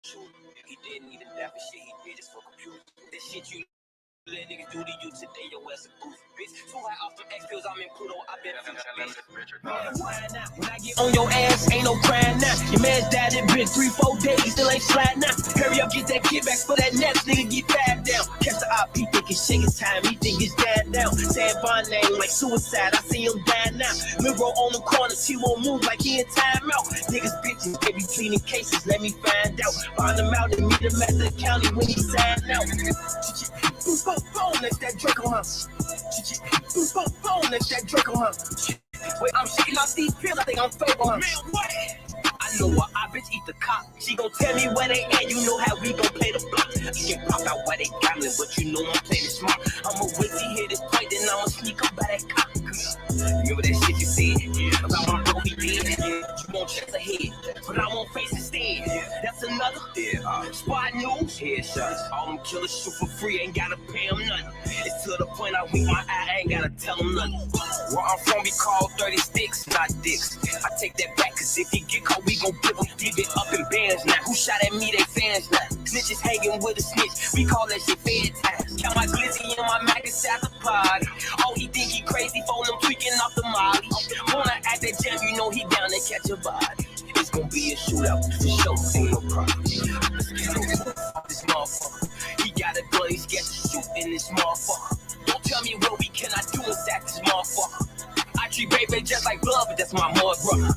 He didn't need to die for shit, he did just for computer. That shit you let niggas do to you today, your ass a goofy bitch. Too high off them X pills, I'm in Pluto, I bet I'm bitch. When I get on your ass, ain't no crying now. Your man's died, it been 3-4 days, still ain't sliding now. Hurry up, get that kid back for that next nigga, get five down. Catch the op, he think it's shaking time, he think it's dying down. Sad bond name like suicide, I see him dying now. Miro on the corners, he won't move like he in timeout. Niggas bitches, they be pleading cases, let me find out. Find him out and meet him at the county when he signed out. Boom, let that Drake on her. Boom, let that Drake on her. Wait, I'm shaking off these pills, I think I'm fake on her. Man, what? I know what I bitch eat the cock. She gon' tell me where they at, you know how we gon' play the block. You can pop out why they gambling, but you know I'm playing smart. I'ma wait till he hit his point, then I'ma sneak up by that cock. Remember that shit you said about my bro, he did. You won't chest ahead, but I won't face instead. That's another spot news. Headshots, all them killers shoot for free, ain't gotta pay them nothing. It's to the point I wink my eye, I ain't gotta tell them nothing. Where I'm from, we call 30 sticks, not dicks. I take that back, cause if he get caught, we gon' give him it up in bands now. Who shot at me, they fans now. Snitches hanging with a snitch, we call that shit fed time. Count my glizzy and my Mac at the party. Oh, he think he crazy, phone him tweaking off the molly. Wanna act that jam, you know he down to catch a body. It's gonna be a shootout, for sure, ain't no problem. Let's get off this motherfucker. He got a gun, he's scared to shoot in this motherfucker. Don't tell me what we cannot do inside this motherfucker. I treat baby just like blood, but that's my mud brother.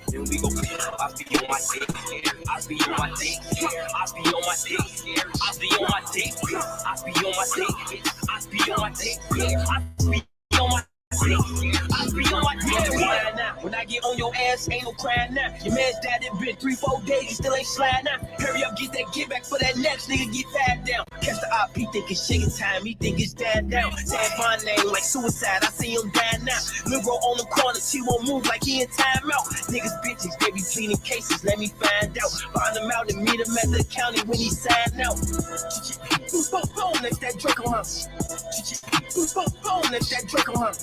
Then we go, I be on my dick, I be on my dick, I be on my dick, I be on my dick, I be on my dick, I be on my dick, I be on my dick, I be on my dick. When I get on your ass, ain't no crying now. Your man's died, it been 3-4 days, he still ain't sliding now. Hurry up, get that get back for that next nigga, get five down. Catch the op, he think it's shaking time, he think it's dying down. Sad bond name like suicide, I see him dying now. Miro on the corners, he won't move like he in timeout. Niggas bitches, they be pleading cases, let me find out. Find him out and meet him at the county when he signed out. Boom, let that Drake on her. Boom, let that Drake on her.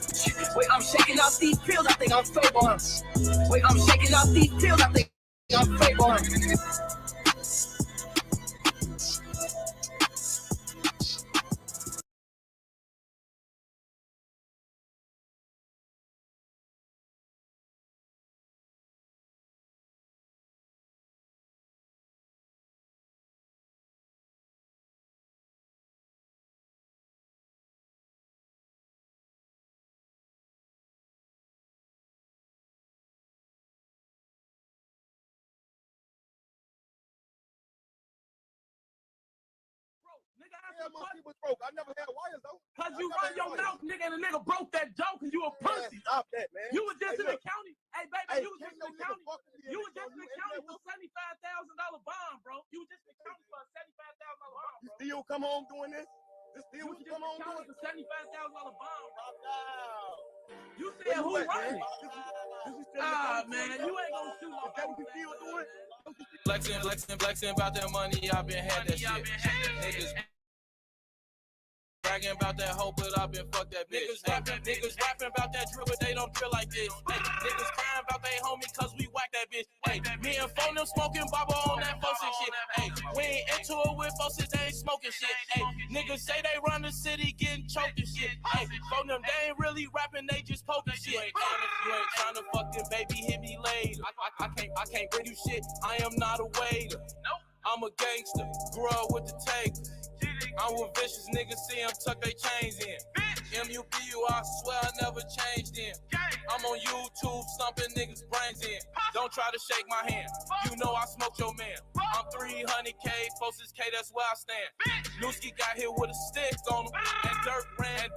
Wait, I'm shaking off these pills, I think I'm fake on her. Wait, I'm shaking off these pills, I think I'm fake on her. Yeah, my shit was broke. I never had wires though. Cause you run your mouth, nigga, and the nigga broke that joke cause you a pussy. Stop that, man. You was just in the county. Hey, baby, you was just in the county. You was just in the county for $75,000 bond, bro. You was just in the county for a $75,000 bond, bro. You still come home doing this? This still what you come home doing? For $75,000 bond, bro. You Where said who at, running? Man, you ain't gonna shoot no. Is that what you still doing? Flexing about that money, I been had that shit. Niggas bragging about that hoe, but I been fuck that bitch. Niggas rapping about that drill, but they don't drill like this. Hey, niggas crying about they homie, cause we whack that bitch. Hey, me and phone them smoking baba on that folks and shit. Hey, we ain't into it with folks that they ain't smoking shit. Hey, niggas say they run the city getting choked and shit. Hey, phone them, they ain't really rapping, they just poking shit. You ain't trying to fuck them, baby, hit me later. I can't bring you shit, I am not a waiter. I'm a gangster, grew up with the takers. I'm with vicious niggas, see them tuck they chains in. MUPU, I swear I never changed in. I'm on YouTube, stomping niggas' brains in. Don't try to shake my hand, you know I smoked your man. I'm 300K, closest K, that's where I stand. Newski got hit with a stick on him, and Dirk ran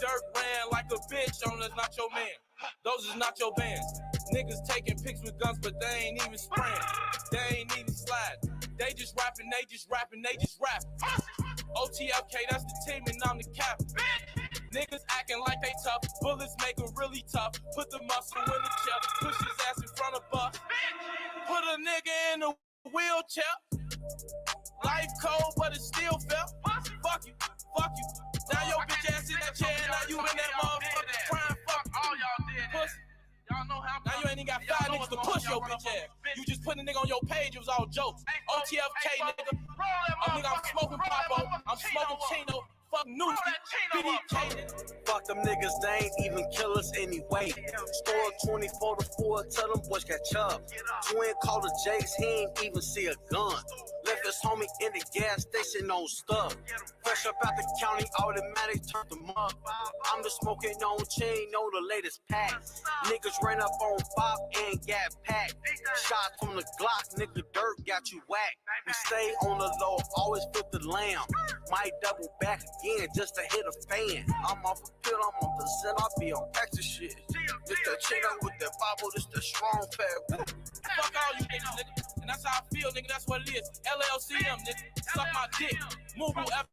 like a bitch on us, not your man. Those is not your bands. Niggas taking pics with guns, but they ain't even spraying. They ain't even sliding. They just rapping, they just rapping. OTFK, that's the team and I'm the captain. Niggas acting like they tough, bullets make it really tough. Put the muscle in the chest, push his ass in front of us. Put a nigga in a wheelchair. Life cold, but it still felt. Fuck you. Now your bitch ass in that chair, now you in that motherfucker crying. Fuck all y'all did. Pussy. Now you ain't even got 5 niggas to push your bitch ass. You just put a nigga on your page, it was all jokes. OTFK nigga. I'm smoking Papo, I'm smoking Chino. Fuck Nooski, BDK. Fuck them niggas, they ain't even killers anyway. Store 24 to 4, tell them boys catch up. Twin called the J's, he ain't even see a gun. Left his homie in the gas station on stuff. Fresh up out the county, automatic turned them up. I'm just smoking on chain, on the latest pack. Niggas ran up on 5 and got packed. Shot from the Glock, nigga dirt got you whacked. We stay on the low, always flip the lamb. Might double back again just to hit a fan. I'm off a pill, I'm off the set, I'll be on extra shit. This the Chino with the Bible, this the strong pad. Fuck all you niggas, nigga. And that's how I feel, nigga. That's what it is. LLCM, nigga. Suck my dick. Move F.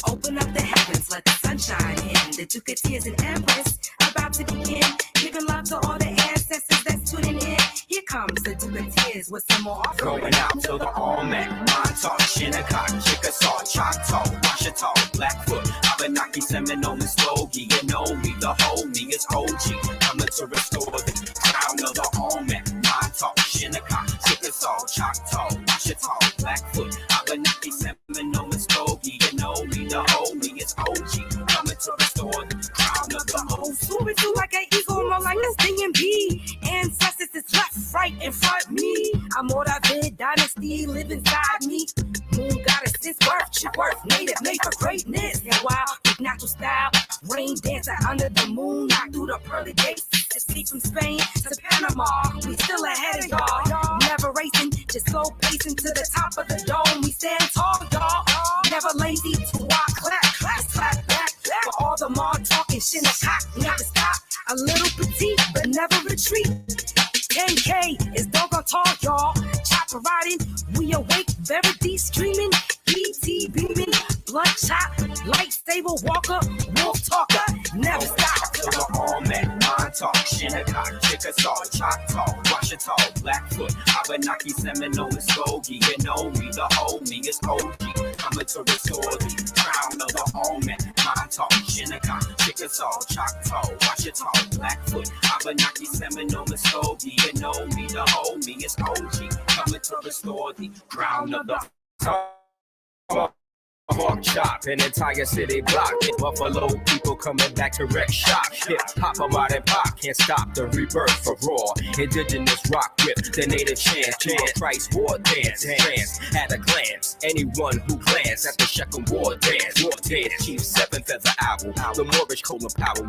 Open up the heavens, let the sunshine in. The Duke of Tears and Empress about to begin. Giving love to all the ancestors that's tuning in. Here comes the Duke of Tears with some more offering. Going out to the All-Mac, Montauk, Shinnecock, Chickasaw, Choctaw, Washita, Blackfoot, Abenaki, Seminole, and Skokie. You know me, the whole me is OG. Coming to restore the crown of the All-Mac, Montauk, Shinnecock, Chickasaw, Choctaw, Washita, Blackfoot, Abenaki, Seminole, and Skokie. You know me, the whole me is OG. Coming to restore the crown of the whole. Soaring through like an eagle, more like a stinging bee. Ancestors is left, right, in front me. I'm all that vid dynasty live inside me. Moon goddess is worth, chip worth, native, made for greatness. And wild, with natural style, rain dancer under the moon, knock through the pearly gates. Escape from Spain to Panama, we still ahead of y'all. Never racing, just slow pacing to the top of the dome. We stand tall, y'all. Never lazy to walk, clap, clap back. For all the more talking, Shinnecock, never stop. A little petite, but never retreat. 10K is doggone tall, y'all. Chopper riding, we awake, Verity streaming, ET beaming, blunt chop, light stable walker, wolf talker, never stop. To the All-Mac, Montauk, Shinnecock, Chickasaw, Choctaw, Washita, Blackfoot, Abenaki, Seminole, and Skokie. You know me, the whole me is OG. Coming to restore the crown of the All-Mac, Montauk, Shinnecock, Chickasaw, Choctaw, Washita, Blackfoot, Abenaki, Seminole, and Skokie. You know me, the whole me is OG. Coming to restore the crown of the Walk chop, an entire city block. Buffalo people coming back to wreck shop. Hip hop, I'm out and pop. Can't stop the rebirth for raw. Indigenous rock with the native chant. Christ war dance. At a glance, anyone who glance at the Shechem war dance. Chief Seven Feather Owl. The Moorish Colin Powell.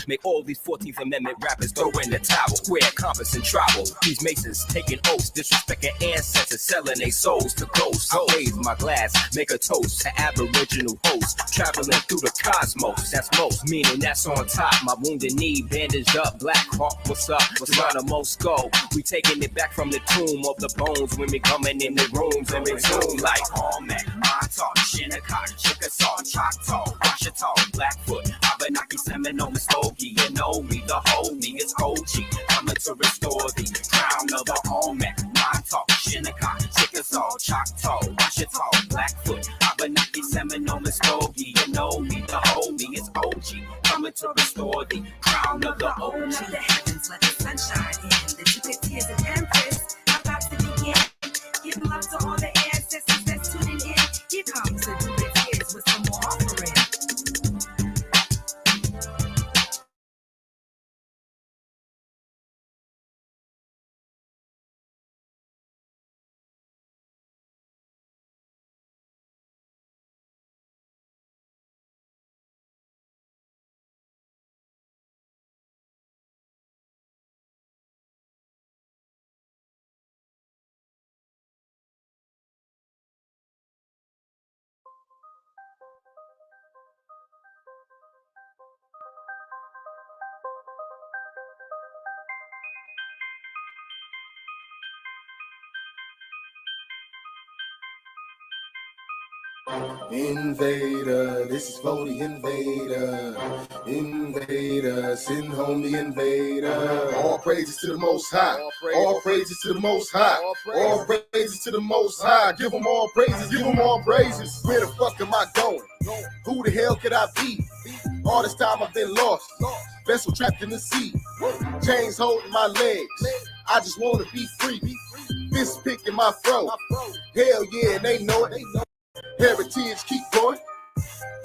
Make all these 14th Amendment rappers throw in the towel. Square, compass, and trowel. These masons taking oaths, disrespecting ancestors, selling their souls to ghosts. I raise my glass, make a toast to Aboriginal hosts, traveling through the cosmos. That's most, meaning that's on top. My wounded knee bandaged up. Black Hawk, what's up? Geronimo Skull. We taking it back from the tomb of the bones when we coming in the rooms and resume like All-Mac, Montauk, Shinnecock, Chickasaw, Choctaw, Washita, Blackfoot, Abenaki, Seminole, and Skokie. You know me, the whole me is OG. Coming to restore the crown of the All-Mac, Montauk, Shinnecock, Chickasaw, Choctaw, Washita, Blackfoot, Abenaki, Seminole, and Skokie. You know me, the whole me is OG. Coming to restore the crown of the Open OG. up the heavens, let the sunshine in. The Duke of Tears and Empress about to begin. Giving love to all the ancestors that's tuning in. Here comes the Duke of Tears with some more offering. Invader, this is for the invader. Invader, send home the invader. All praises to the Most High. All praises to the Most High. All praises to the Most High. Give them all praises. Give them all praises. Where the fuck am I going? Who the hell could I be? All this time I've been lost. Vessel trapped in the sea. Chains holding my legs. I just want to be free. Fist picking my throat. Hell yeah, and they know it. Heritage keep going.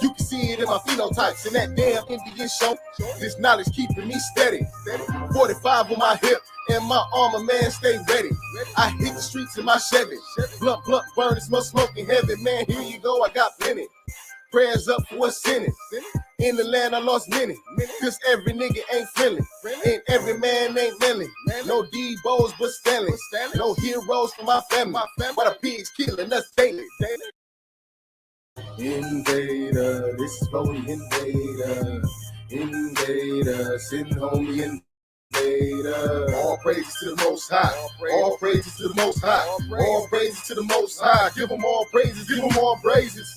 You can see it in my phenotypes in that damn Indian show. This knowledge keeping me steady. 45 on my hip and my armor man stay ready. I hit the streets in my Chevy. Blunt burning, smell smoking heaven. Man, here you go, I got plenty. Prayers up for what's in it. In the land I lost many. Cause every nigga ain't friendly. And every man ain't willing. No D-bows but Stanley. No heroes for my family. Why the pigs killing us daily. Invader, this is for the invader. Invader, send home the invader. All praises to the Most High. All praises to the Most High. All praises to the Most High. Give them all praises. Give them all praises.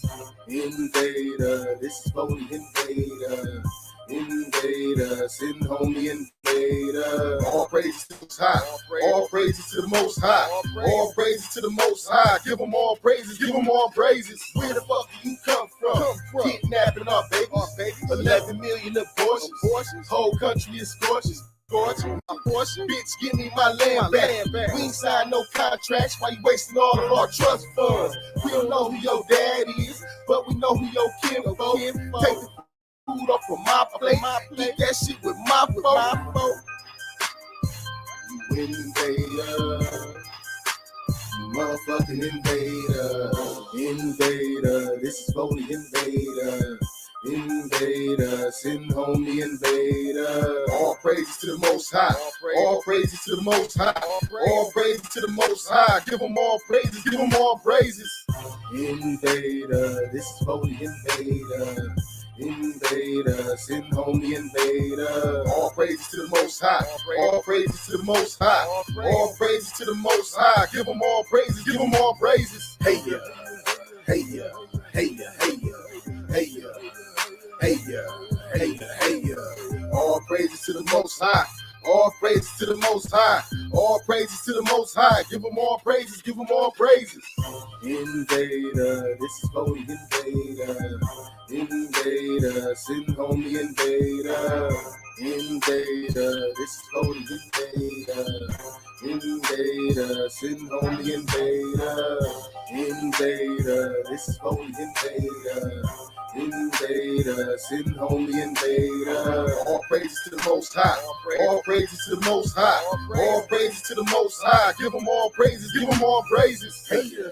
Invader, this is for the invader. Invader, send home the invader. All praises to the Most High. All praises to the Most High. All praises to the Most High. Give them all praises. Give them all praises. Where the fuck do you come from? Kidnapping our babies. 11 million abortions. Whole country is scorched. Bitch, give me my land back. We ain't signed no contracts. Why you wasting all of our trust funds? We don't know who your dad is, but we know who your kinfolk. Take the food off of my plate. Eat that shit with my folk. You invader. You motherfucking invader. Invader. This is for the invader. Invader, send home the invader. All praises to the Most High. All praises to the Most High. All praises to the Most High. Give them all praises. Give them all praises. Invader, this is for the invader. Invader, send home the invader. All praises to the Most High. All praises to the Most High. All praises to the Most High. Give them all praises. Give them all praises. Hey yeah, hey yeah, hey yeah, hey yeah, hey yeah. Hey yeah, hey yeah, hey yeah. All praises to the Most High. All praises to the Most High. All praises to the Most High. Give them all praises. Give them all praises. Invader, this is for the invader. Invader, send home the invader. Invader, this is for the invader. Invader, send home the invader. Invader, this is for the invader. Invader, send home the invader. All praises to the Most High. All praises to the Most High. All praises to the Most High. Give them all praises. Give them all praises. Hey yeah,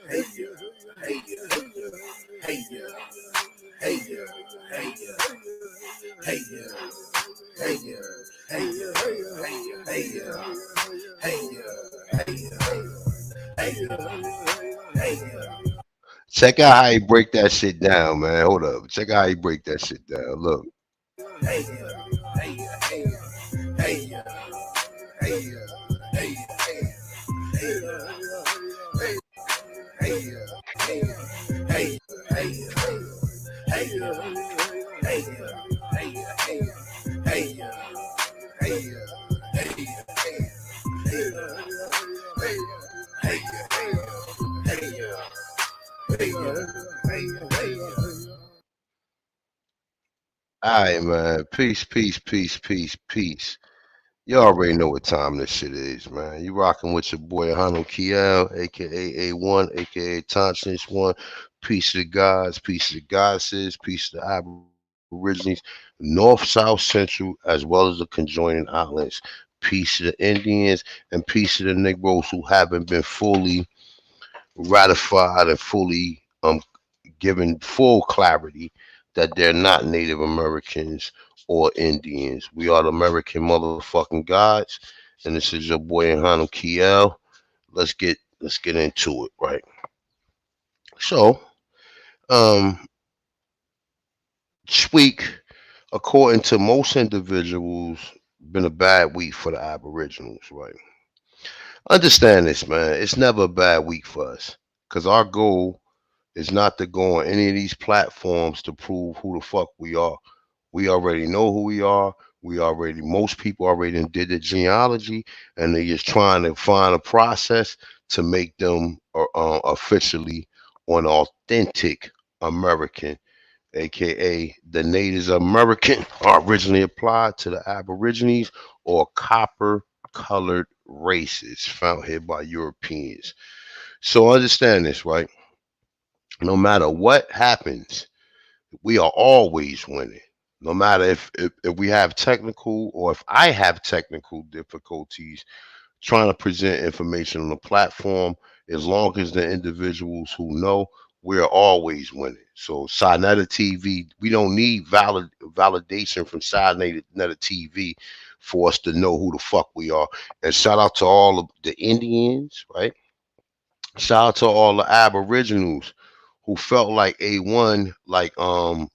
hey yeah, hey yeah, hey yeah, hey yeah, hey yeah, hey yeah, hey yeah, hey yeah, hey yeah, hey yeah, hey yeah, hey yeah. Check out how he break that shit down, man. Hold up. Check out how he break that shit down. Look. Hey yeah, hey yeah, hey yeah, hey yeah, hey yeah, hey yeah, hey yeah, hey yeah, hey yeah, hey yeah, hey yeah, hey yeah, hey yeah, hey yeah, hey yeah, hey yeah, hey yeah, All right, man. Peace, peace, peace, peace, peace. You already know what time this shit is, man. You rocking with your boy Hano Kiel, aka A1, aka Thompson's One. Peace to the gods, peace to the goddesses, peace to the Aborigines, North, South, Central, as well as the conjoining islands. Peace to the Indians and peace to the Negroes who haven't been fully ratified and fully given full clarity that they're not Native Americans or Indians. We are the American motherfucking gods, and this is your boy Hanum Kiel. Let's get into it, right? So, this week, according to most individuals, been a bad week for the Aboriginals, right? Understand this, man. It's never a bad week for us, because our goal is not to go on any of these platforms to prove who the fuck we are. We already know who we are. Most people already did the genealogy, and they're just trying to find a process to make them officially an authentic American, aka the Natives American, are originally applied to the Aborigines or copper colored races found here by Europeans. So understand this, right? No matter what happens, we are always winning. No matter if we have technical or if I have technical difficulties trying to present information on the platform, as long as the individuals who know, we're always winning. So Sinetta TV, we don't need validation from Sinetta TV for us to know who the fuck we are. And shout out to all of the Indians, right? Shout out to all the Aboriginals who felt like A1, like oh,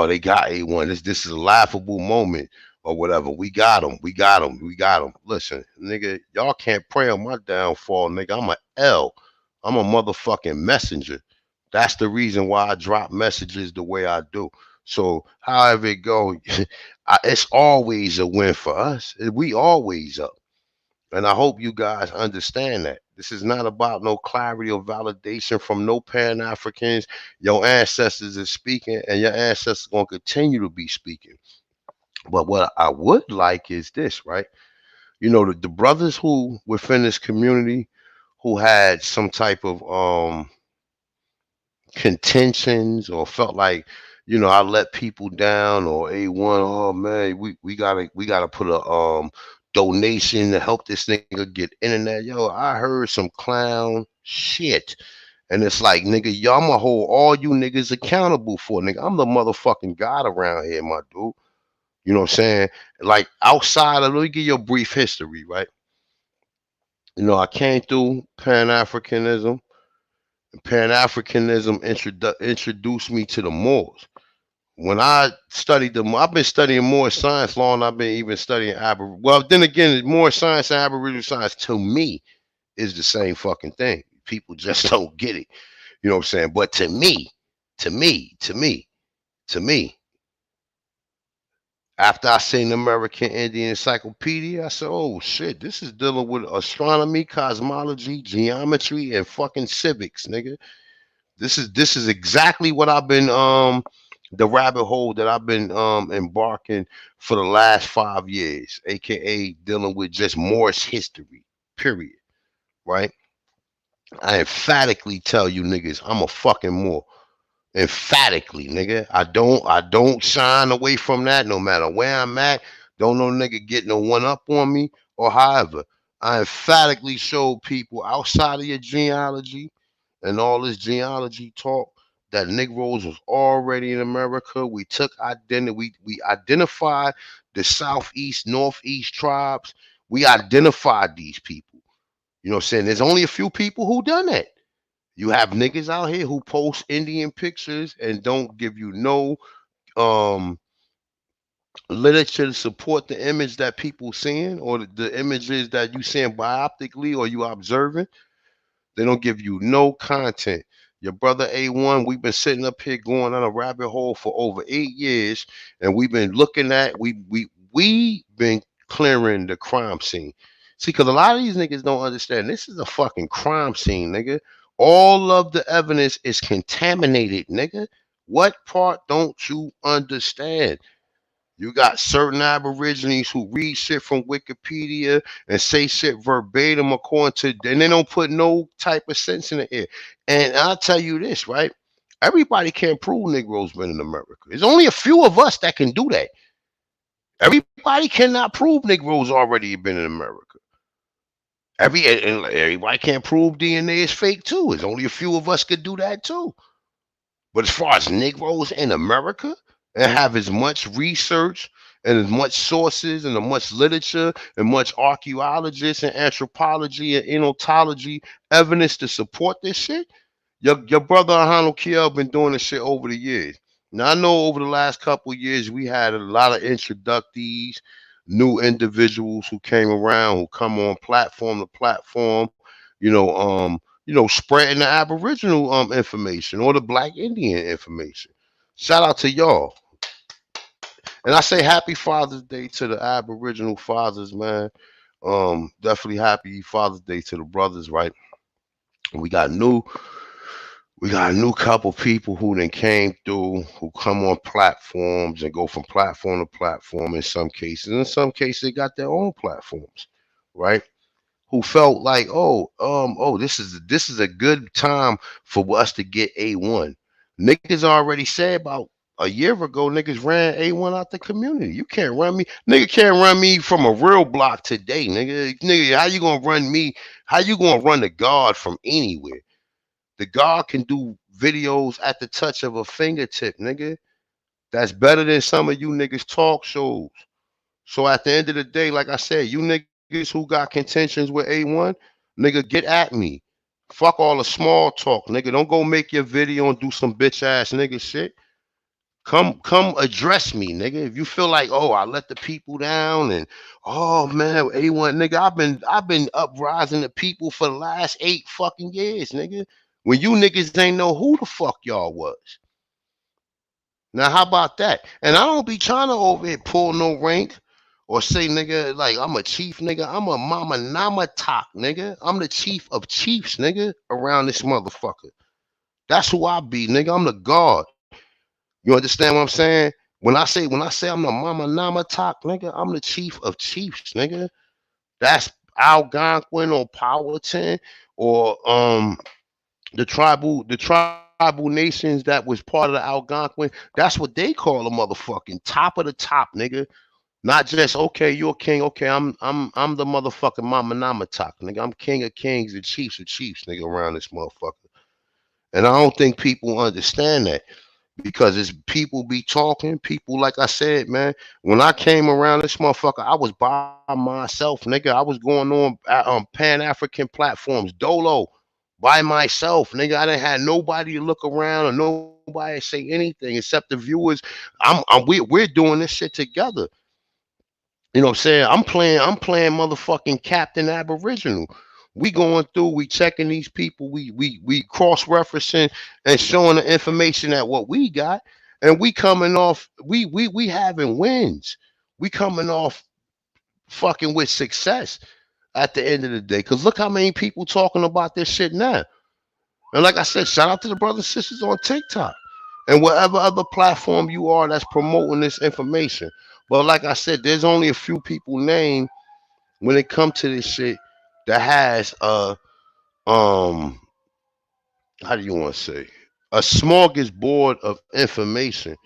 they got A1. This is a laughable moment or whatever. We got them. We got them. We got them. Listen, nigga, y'all can't pray on my downfall, nigga. I'm a L. I'm a motherfucking messenger. That's the reason why I drop messages the way I do. So however it go, it's always a win for us. We always up. And I hope you guys understand that. This is not about no clarity or validation from no Pan-Africans. Your ancestors is speaking, and your ancestors going to continue to be speaking. But what I would like is this, right? You know, the brothers who within this community who had some type of contentions or felt like, I let people down or A1, oh man, we gotta put a donation to help this nigga get internet. Yo, I heard some clown shit. And it's like, nigga, y'all, I'ma hold all you niggas accountable for, nigga. I'm the motherfucking God around here, my dude. You know what I'm saying? Like outside of, let me give you a brief history, right? I came through Pan-Africanism. Pan-Africanism introduced me to the Moors. When I studied I've been studying Moorish science long. I've been even studying Well, then again, Moorish science and Aboriginal science to me is the same fucking thing. People just don't get it. You know what I'm saying? But to me, to me, after I seen the American Indian Encyclopedia, I said, oh shit, this is dealing with astronomy, cosmology, geometry, and fucking civics, nigga. This is exactly what I've been the rabbit hole that I've been embarking for the last 5 years, aka dealing with just Morse history. Period. Right? I emphatically tell you niggas, I'm a fucking Moor. Emphatically, nigga. I don't shine away from that no matter where I'm at. Don't no nigga get no one up on me or however. I emphatically show people outside of your genealogy and all this genealogy talk that Negroes was already in America. We took identity. We identified the southeast, northeast tribes. We identified these people. You know what I'm saying? There's only a few people who done that. You have niggas out here who post Indian pictures and don't give you no um literature to support the image that people seeing or the images that you seeing bioptically or you observing. They don't give you no content. Your brother A1, we've been sitting up here going on a rabbit hole for over 8 years, and we've been looking at we been clearing the crime scene. See, because a lot of these niggas don't understand. This is a fucking crime scene, nigga. All of the evidence is contaminated, nigga. What part don't you understand? You got certain Aborigines who read shit from Wikipedia and say shit verbatim according to, and they don't put no type of sense in the air. And I'll tell you this, right? Everybody can't prove Negroes been in America. There's only a few of us that can do that. Everybody cannot prove Negroes already been in America. Everybody can't prove DNA is fake too. There's only a few of us could do that too. But as far as Negroes in America and have as much research and as much sources and as much literature and much archaeologists and anthropology and enotology evidence to support this shit, your brother Ahano Kiel been doing this shit over the years. Now I know over the last couple of years we had a lot of introductees, new individuals who came around, who come on platform to platform, you know, spreading the Aboriginal information or the Black Indian information. Shout out to y'all. And I say happy Father's Day to the Aboriginal fathers, man. Definitely happy Father's Day to the brothers, right? We got new we got a new couple people who then came through, who come on platforms and go from platform to platform in some cases. In some cases they got their own platforms, right? Who felt like, this is a good time for us to get A1. Niggas already said about a year ago, niggas ran A1 out the community. You can't run me. Nigga can't run me from a real block today, nigga. How you gonna run me? How you gonna run the guard from anywhere? The guard can do videos at the touch of a fingertip, nigga. That's better than some of you niggas talk shows. So at the end of the day, like I said, you niggas who got contentions with A1, nigga, get at me. Fuck all the small talk, nigga. Don't go make your video and do some bitch ass nigga shit. Come address me, nigga. If you feel like, oh, I let the people down and oh man, A1, nigga, I've been uprising the people for the last 8 fucking years, nigga. When you niggas ain't know who the fuck y'all was. Now how about that? And I don't be trying to over here pull no rank or say, nigga, like I'm a chief, nigga. I'm a mama nama talk, nigga. I'm the chief of chiefs, nigga, around this motherfucker. That's who I be, nigga. I'm the god. You understand what I'm saying? When I say I'm the mama nama talk, nigga, I'm the chief of chiefs, nigga. That's Algonquin or Powhatan or the tribal nations that was part of the Algonquin. That's what they call a motherfucking top of the top, nigga. Not just okay, you're a king. Okay, I'm the motherfucking mama nama talk, nigga. I'm king of kings and chiefs of chiefs, nigga, around this motherfucker. And I don't think people understand that. Because it's people be talking, people like I said, man. When I came around this motherfucker, I was by myself, nigga. I was going on pan-African platforms, dolo, by myself, nigga. I didn't have nobody to look around or nobody to say anything except the viewers. We're doing this shit together. You know what I'm saying? I'm playing motherfucking Captain Aboriginal. We going through, we checking these people, we cross-referencing and showing the information at what we got, and we coming off, we having wins. We coming off fucking with success at the end of the day. Cause look how many people talking about this shit now. And like I said, shout out to the brothers and sisters on TikTok and whatever other platform you are that's promoting this information. But like I said, there's only a few people named when it comes to this shit that has how do you want to say, a smorgasbord of information.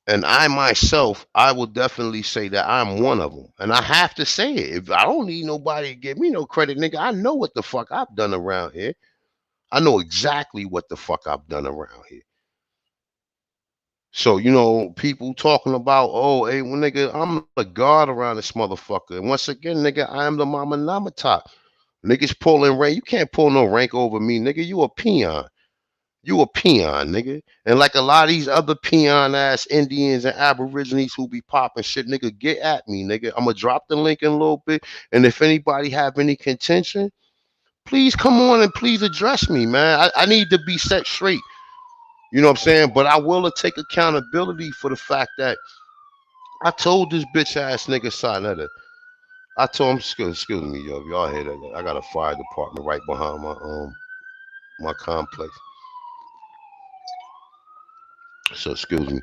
And I myself, I will definitely say that I'm one of them. And I have to say it. If I don't need nobody to give me no credit, nigga, I know what the fuck I've done around here. I know exactly what the fuck I've done around here. So, people talking about, oh, hey, well, nigga, I'm the god around this motherfucker. And once again, nigga, I am the mama namata. Niggas pulling rank. You can't pull no rank over me, nigga. You a peon. You a peon, nigga. And like a lot of these other peon ass Indians and Aborigines who be popping shit, nigga, get at me, nigga. I'm gonna drop the link in a little bit. And if anybody have any contention, please come on and please address me, man. I need to be set straight. You know what I'm saying? But I will take accountability for the fact that I told this bitch ass nigga Sinetta. I told him, excuse me, yo, if y'all hear that, I got a fire department right behind my complex. So excuse me.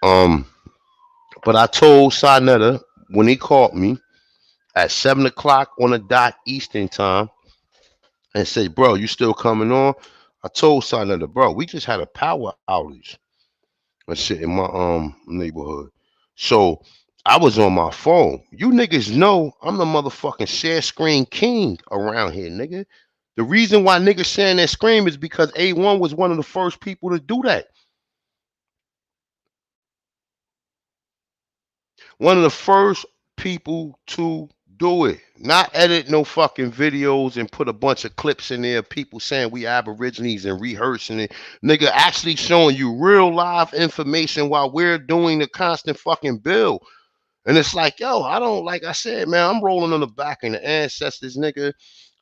But I told Sinetta when he called me at 7 o'clock on the dot Eastern time and said, bro, you still coming on? I told Sinetta, bro, we just had a power outage and shit in my neighborhood. So I was on my phone. You niggas know I'm the motherfucking share screen king around here, nigga. The reason why niggas sharing that screen is because A1 was one of the first people to do that. One of the first people to do it. Not edit no fucking videos and put a bunch of clips in there, people saying we Aborigines and rehearsing it. Nigga, actually showing you real live information while we're doing the constant fucking bill. And it's like, yo, I don't, like I said, man, I'm rolling on the back of the ancestors, nigga.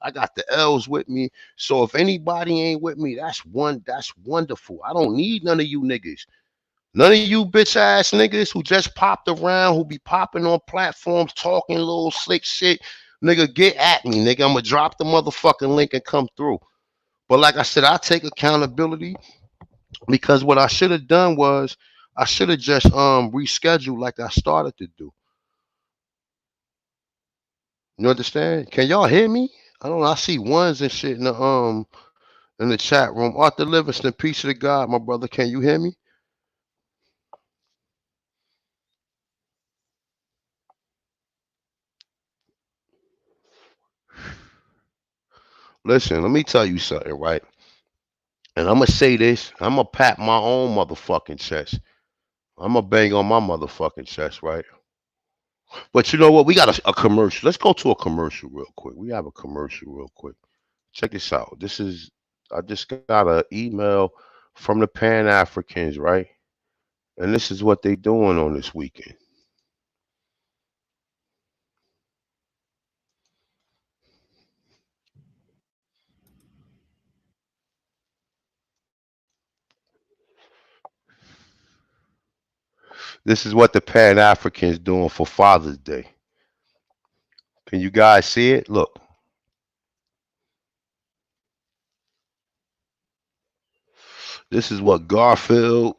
I got the L's with me. So if anybody ain't with me, that's wonderful. I don't need none of you niggas. None of you bitch ass niggas who just popped around, who be popping on platforms talking little slick shit. Nigga, get at me, nigga. I'm gonna drop the motherfucking link and come through. But like I said, I take accountability because what I should have done was I should have just rescheduled like I started to do. You understand? Can y'all hear me? I don't know. I see ones and shit in the chat room. Arthur Livingston, peace to the God, my brother. Can you hear me? Listen, let me tell you something, right? And I'm gonna say this. I'm gonna pat my own motherfucking chest. I'm gonna bang on my motherfucking chest, right? But you know what? We got a commercial. Let's go to a commercial real quick. We have a commercial real quick. Check this out. I just got an email from the Pan Africans, right? And this is what they doing on this weekend. This is what the Pan Africans doing for Father's Day. Can you guys see it? Look, this is what Garfield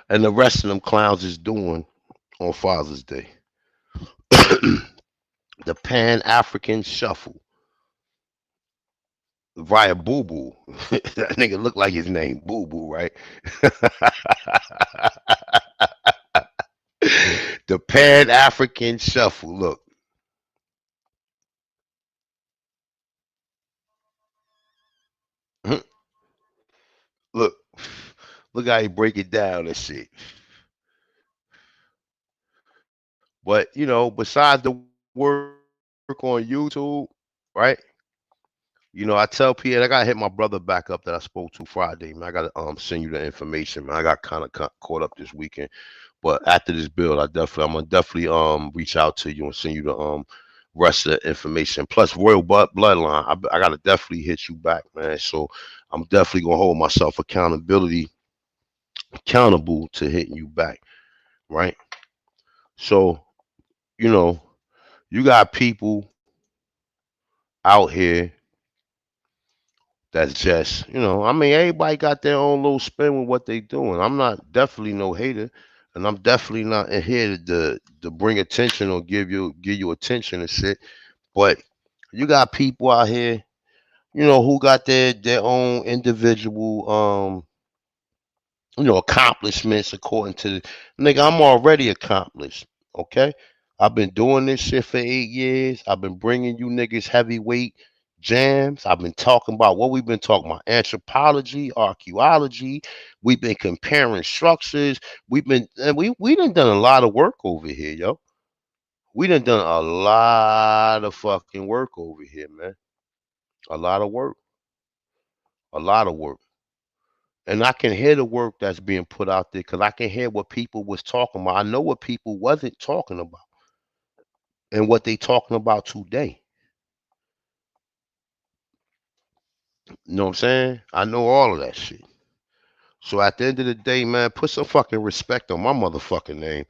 and the rest of them clowns is doing on Father's Day. The Pan African Shuffle via Boo Boo. That nigga look like his name, Boo Boo, right? The Pan African Shuffle. Look, look, look how he break it down and shit. But you know, besides the work on YouTube, right? You know, I tell Pierre, I gotta hit my brother back up that I spoke to Friday, man. I gotta send you the information, man. I got kind of caught up this weekend, but after this build, I'm gonna definitely reach out to you and send you the rest of the information. Plus, Royal Bloodline, I gotta definitely hit you back, man. So I'm definitely gonna hold myself accountable to hitting you back, right? So you know, you got people out here that's just, I mean, everybody got their own little spin with what they doing. I'm not definitely no hater, and I'm definitely not in here to bring attention or give you attention and shit. But you got people out here, who got their own individual accomplishments according to nigga, I'm already accomplished. Okay. I've been doing this shit for 8 years. I've been bringing you niggas heavyweight jams. I've been talking about what we've been talking about: anthropology, archaeology. We've been comparing structures. We done a lot of work over here, yo. We done a lot of fucking work over here, man. A lot of work. A lot of work. And I can hear the work that's being put out there because I can hear what people was talking about. I know what people wasn't talking about and what they talking about today. You know what I'm saying? I know all of that shit. So at the end of the day, man, put some fucking respect on my motherfucking name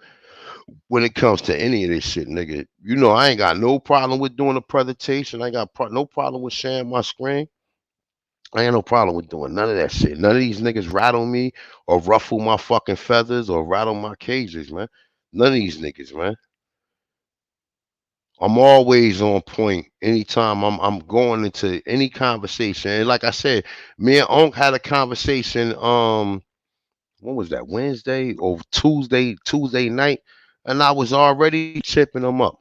when it comes to any of this shit, nigga. You know I ain't got no problem with doing a presentation. I ain't got no problem with sharing my screen. I ain't no problem with doing none of that shit. None of these niggas rattle me or ruffle my fucking feathers or rattle my cages, man. None of these niggas, man. I'm always on point anytime I'm going into any conversation. And like I said, me and Unc had a conversation what was that, Wednesday or Tuesday night, and I was already chipping them up.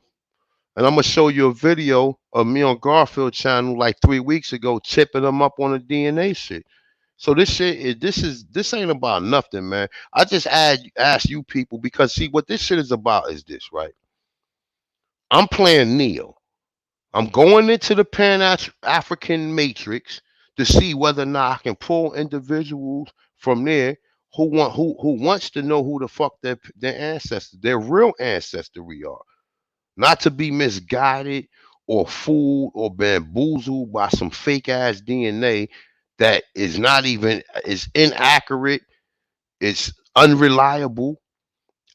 And I'm gonna show you a video of me on Garfield channel like 3 weeks ago chipping them up on the DNA shit. So this ain't about nothing, man. I just ask you people because see what this shit is about is this, right? I'm playing Neo. I'm going into the Pan-African matrix to see whether or not I can pull individuals from there who wants to know who the fuck their ancestors, their real ancestry are. Not to be misguided or fooled or bamboozled by some fake ass DNA that is not even is inaccurate, it's unreliable,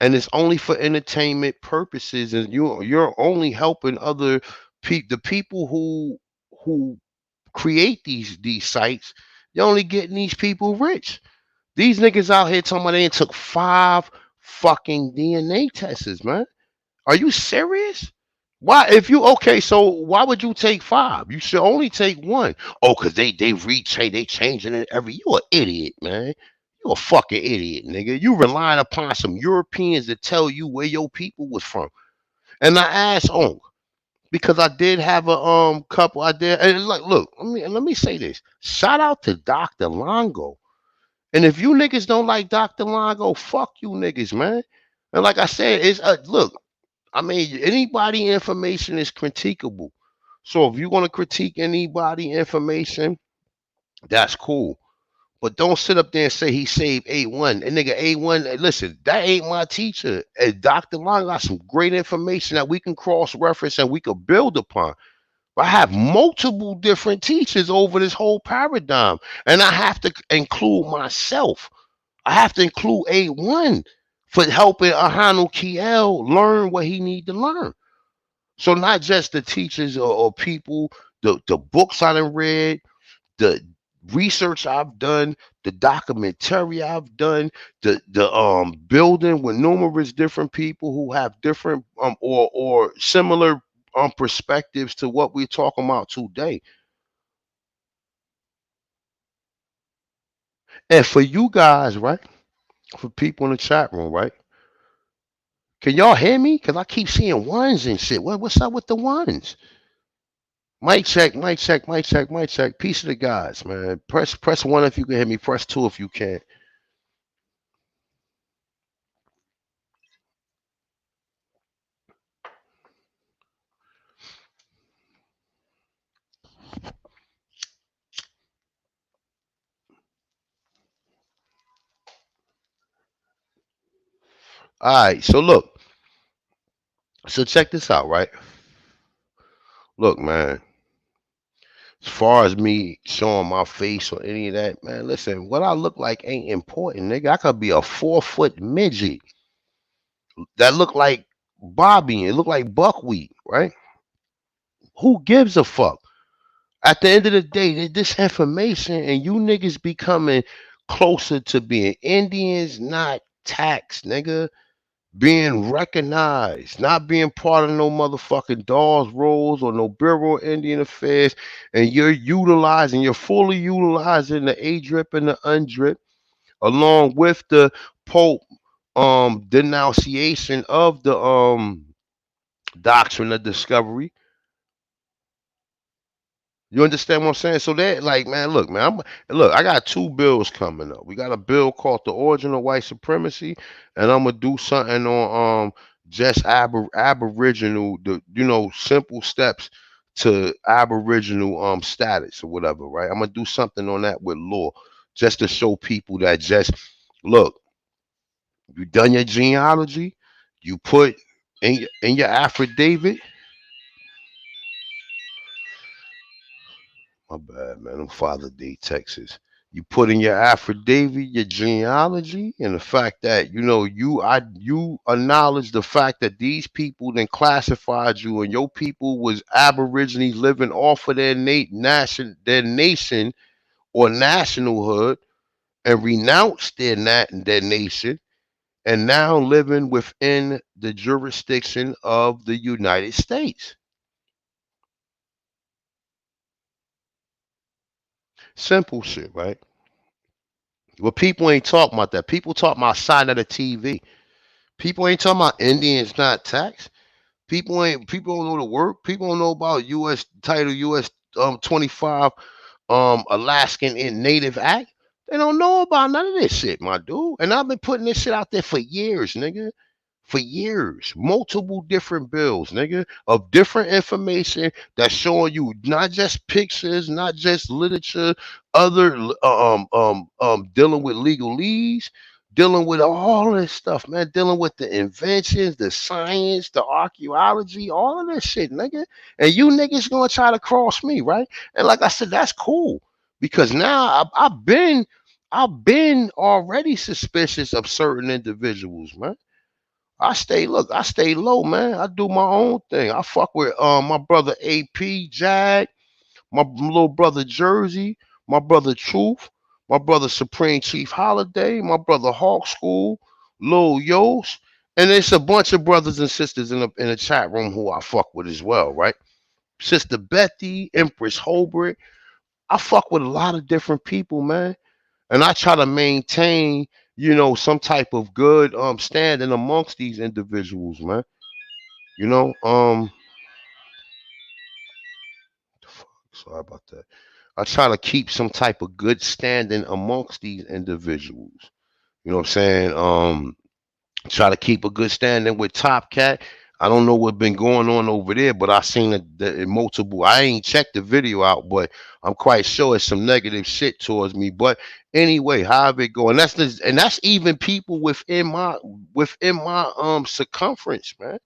and it's only for entertainment purposes, and you're only helping other the people who create these sites. You're only getting these people rich. These niggas out here talking about they took 5 fucking DNA tests, man. Are you serious? Why, if you okay, so why would you take 5? You should only take 1. Oh, cause they changing it every. You an idiot, man. You a fucking idiot, nigga. You relying upon some Europeans to tell you where your people was from. And I asked on because I did have a couple. I did, and like, look, let me say this. Shout out to Dr. Longo. And if you niggas don't like Dr. Longo, fuck you niggas, man. And like I said, it's look. I mean, anybody information is critiquable. So if you want to critique anybody information, that's cool. But don't sit up there and say he saved A1. And nigga, A1, listen, that ain't my teacher. And Dr. Long got some great information that we can cross-reference and we could build upon. But I have multiple different teachers over this whole paradigm. And I have to include myself. I have to include A1 for helping Ahanu Kiel learn what he need to learn. So not just the teachers or people, the books I done read, the research I've done, the documentary I've done, the building with numerous different people who have different or similar perspectives to what we're talking about today. And for you guys, right? For people in the chat room, right? Can y'all hear me? Cause I keep seeing ones and shit. What's up with the ones? Mic check, mic check, mic check, mic check. Peace of the guys, man. Press 1 if you can hear me. Press 2 if you can. All right. So look. So check this out, right? Look, man. As far as me showing my face or any of that, man, listen, what I look like ain't important, nigga. I could be a 4-foot midget that look like Bobby. It look like buckwheat, right? Who gives a fuck? At the end of the day, this information and you niggas becoming closer to being Indians, not taxed, nigga. Being recognized, not being part of no motherfucking Dawes rolls or no Bureau of Indian Affairs, and you're fully utilizing the A drip and the undrip, along with the Pope denunciation of the doctrine of discovery. You understand what I'm saying? So that, like, man, look, man, look, I got 2 bills coming up. We got a bill called the Origin of White Supremacy, and I'm gonna do something on just Aboriginal, the simple steps to Aboriginal status or whatever, right? I'm gonna do something on that with law, just to show people that just look, you done your genealogy, you put in your affidavit. My bad, man. I'm Father Day, Texas. You put in your affidavit, your genealogy, and the fact that you acknowledge the fact that these people then classified you, and your people was Aborigines living off of their nation or nationalhood, and renounced their nation, and now living within the jurisdiction of the United States. Simple shit, right? Well, people ain't talking about that. People talk about side of the TV. People ain't talking about Indians not taxed. People don't know the work. People don't know about U.S. Title U.S. 25 Alaskan and Native Act. They don't know about none of this shit, my dude. And I've been putting this shit out there for years, nigga. For years, multiple different bills, nigga, of different information that's showing you not just pictures, not just literature, other dealing with legalese, dealing with all of this stuff, man. Dealing with the inventions, the science, the archaeology, all of this shit, nigga. And you niggas gonna try to cross me, right? And like I said, that's cool because now I've been already suspicious of certain individuals, man. I stay low, man. I do my own thing. I fuck with my brother AP Jag, my little brother Jersey, my brother Truth, my brother Supreme Chief Holiday, my brother Hawk School, Lil Yost, and there's a bunch of brothers and sisters in the chat room who I fuck with as well, right? Sister Betty, Empress Holbrook. I fuck with a lot of different people, man, and I try to maintain, some type of good standing amongst these individuals, man. You know, sorry about that. I try to keep some type of good standing amongst these individuals. You know what I'm saying? Try to keep a good standing with Top Cat. I don't know what's been going on over there, but I seen the multiple. I ain't checked the video out, but I'm quite sure it's some negative shit towards me. But anyway, however it go, and that's even people within my circumference, man.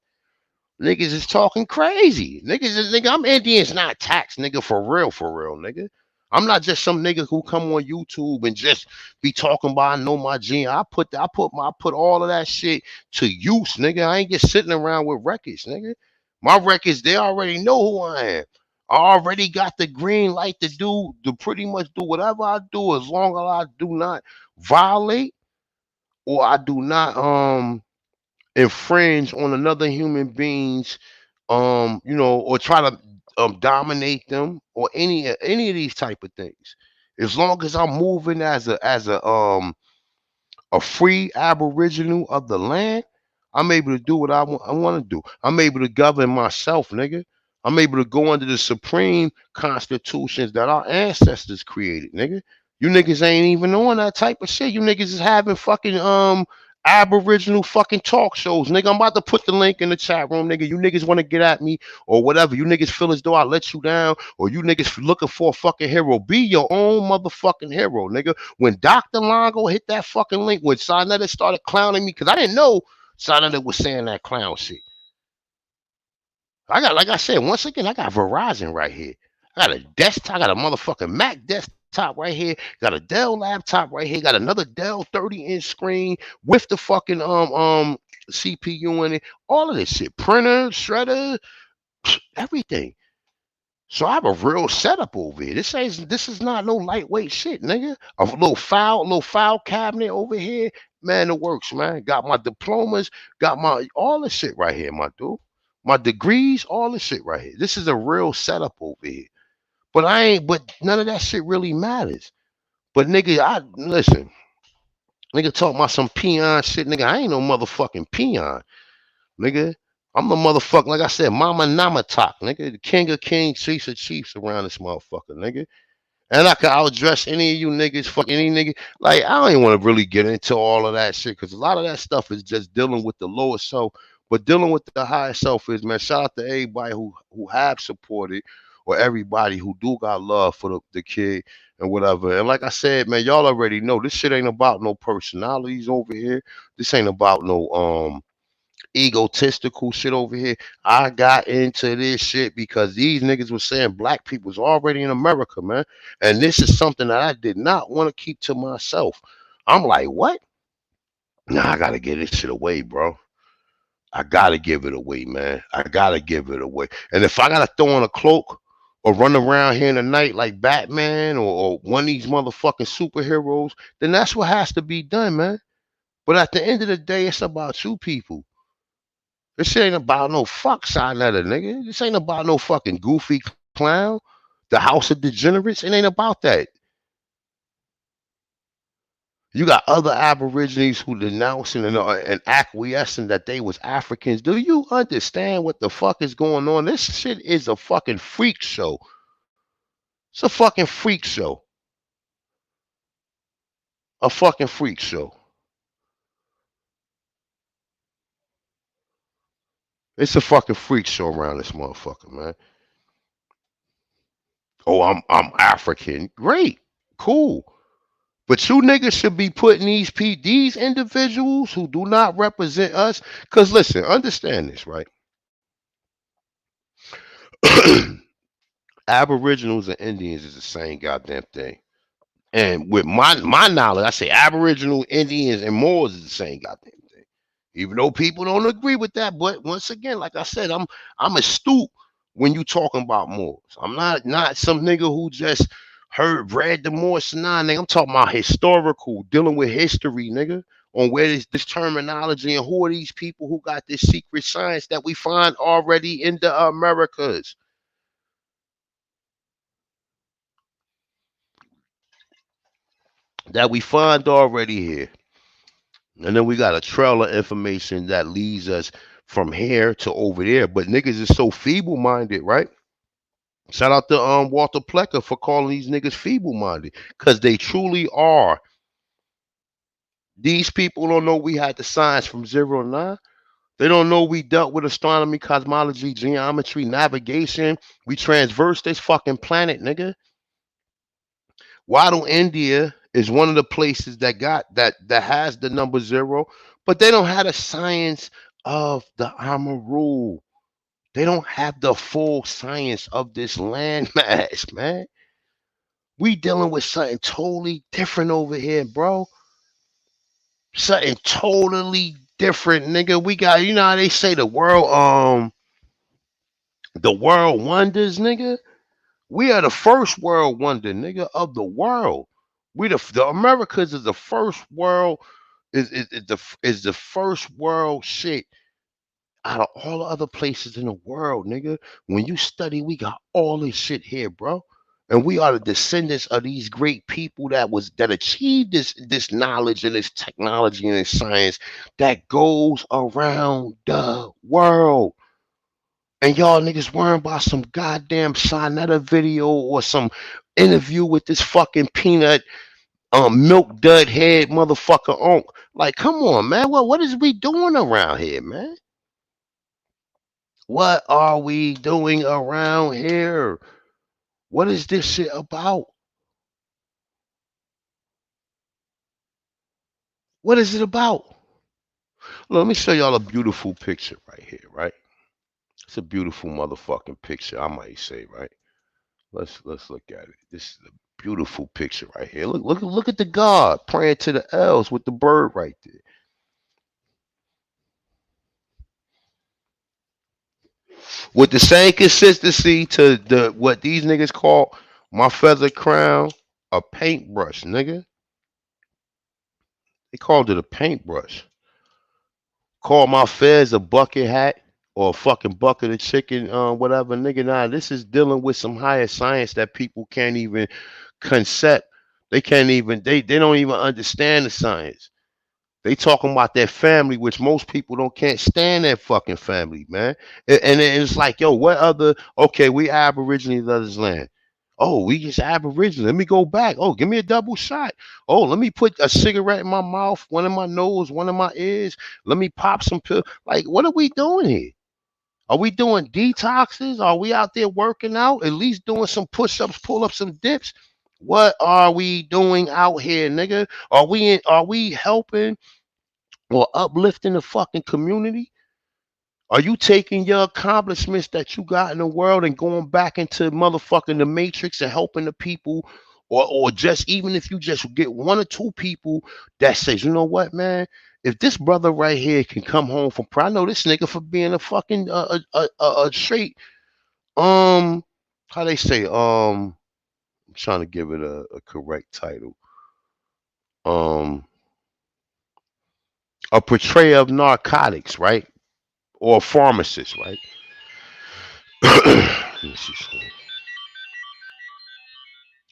Niggas is talking crazy. Nigga, I'm Indians not taxed, nigga, for real, nigga. I'm not just some nigga who come on YouTube and just be talking about I know my gene. I put all of that shit to use, nigga. I ain't just sitting around with records, nigga. My records, they already know who I am. I already got the green light to pretty much do whatever I do as long as I do not violate or I do not infringe on another human being's or try to dominate them or any of these type of things. As long as I'm moving as a free aboriginal of the land, I'm able to do what I want to do. I'm able to govern myself, nigga. I'm able to go under the supreme constitutions that our ancestors created, nigga. You niggas ain't even on that type of shit. You niggas is having fucking aboriginal fucking talk shows, nigga. I'm about to put the link in the chat room, nigga. You niggas want to get at me or whatever. You niggas feel as though I let you down, or you niggas looking for a fucking hero. Be your own motherfucking hero, nigga. When Dr. Longo hit that fucking link, when Sinetta started clowning me, because I didn't know Sinetta was saying that clown shit. Like I said, once again, I got Verizon right here. I got a desktop, I got a motherfucking Mac desktop right here, got a Dell laptop right here, got another Dell 30-inch screen with the fucking CPU in it, all of this shit. Printer, shredder, everything. So I have a real setup over here. This is not no lightweight shit, nigga. A little file cabinet over here. Man, it works, man. Got my diplomas, got my all this shit right here, my dude. My degrees, all this shit right here. This is a real setup over here. But none of that shit really matters. But nigga, listen, nigga talk about some peon shit, nigga. I ain't no motherfucking peon, nigga. I'm the motherfucker, like I said, Mama Namatak, nigga, the king of kings, chiefs of chiefs around this motherfucker, nigga. And I'll address any of you niggas, fuck any nigga. Like, I don't even want to really get into all of that shit because a lot of that stuff is just dealing with the lower self. But dealing with the higher self is, man, shout out to everybody who have supported or everybody who do got love for the kid and whatever. And like I said, man, y'all already know this shit ain't about no personalities over here. This ain't about no egotistical shit over here. I got into this shit because these niggas was saying black people's already in America, man. And this is something that I did not want to keep to myself. I'm like, what? Nah, I gotta get this shit away, bro. I gotta give it away, man. I gotta give it away. And if I gotta throw on a cloak or run around here in the night like Batman or one of these motherfucking superheroes, then that's what has to be done, man. But at the end of the day, it's about you people. This shit ain't about no fuck side of nigga. This ain't about no fucking goofy clown. The House of Degenerates. It ain't about that. You got other Aborigines who denouncing and acquiescing that they was Africans. Do you understand what the fuck is going on? This shit is a fucking freak show. It's a fucking freak show. A fucking freak show. It's a fucking freak show around this motherfucker, man. Oh, I'm African. Great. Cool. But you niggas should be putting these individuals who do not represent us. Cause listen, understand this, right? Aboriginals and Indians is the same goddamn thing. And with my knowledge, I say Aboriginal, Indians, and Moors is the same goddamn thing. Even though people don't agree with that, but once again, like I said, I'm astute when you talking about Moors. I'm not some nigga who just read the Moors nine. Nigga, I'm talking about historical, dealing with history, nigga, on where this terminology and who are these people who got this secret science that we find already in the Americas. That we find already here. And then we got a trail of information that leads us from here to over there. But niggas is so feeble minded, right? Shout out to Walter Plecker for calling these niggas feeble minded. Cause they truly are. These people don't know we had the science from 0 to 9. They don't know we dealt with astronomy, cosmology, geometry, navigation. We traversed this fucking planet, nigga. Why do India is one of the places that got that has the number 0, but they don't have the science of the armor rule. They don't have the full science of this landmass, man. We dealing with something totally different over here, bro. Something totally different, nigga. We got, you know how they say the world wonders, nigga. We are the first world wonder, nigga, of the world. We the Americas is the first world is the first world shit out of all the other places in the world, nigga. When you study, we got all this shit here, bro. And we are the descendants of these great people that achieved this knowledge and this technology and this science that goes around the world. And y'all niggas worrying about some goddamn Sonetta video or some interview with this fucking peanut milk dud head motherfucker onk. Like, come on, man. What is we doing around here, man? What are we doing around here? What is this shit about? What is it about? Let me show y'all a beautiful picture right here, right? It's a beautiful motherfucking picture, I might say, right? Let's look at it. This is a beautiful picture right here. Look at the God praying to the elves with the bird right there. With the same consistency to the what these niggas call my feather crown, a paintbrush, nigga. They called it a paintbrush. Call my fez a bucket hat or a fucking bucket of chicken, whatever, nigga. Nah, this is dealing with some higher science that people can't even concept. They can't even they don't even understand the science. They talking about their family, which most people don't can't stand their fucking family, man. And it's like, yo, what other? Okay, we Aborigines of this land. Oh, we just Aboriginal. Let me go back. Oh, give me a double shot. Oh, let me put a cigarette in my mouth, one in my nose, one in my ears. Let me pop some pills. Like, what are we doing here? Are we doing detoxes? Are we out there working out? At least doing some push-ups, pull-ups, some dips? What are we doing out here, nigga? Are we helping or uplifting the fucking community? Are you taking your accomplishments that you got in the world and going back into motherfucking the matrix and helping the people? Or just even if you just get one or two people that says, you know what, man, if this brother right here can come home from I know this nigga for being a fucking a straight how they say I'm trying to give it a correct title, um a portrayer of narcotics, right? Or a pharmacist, right? Let me see something.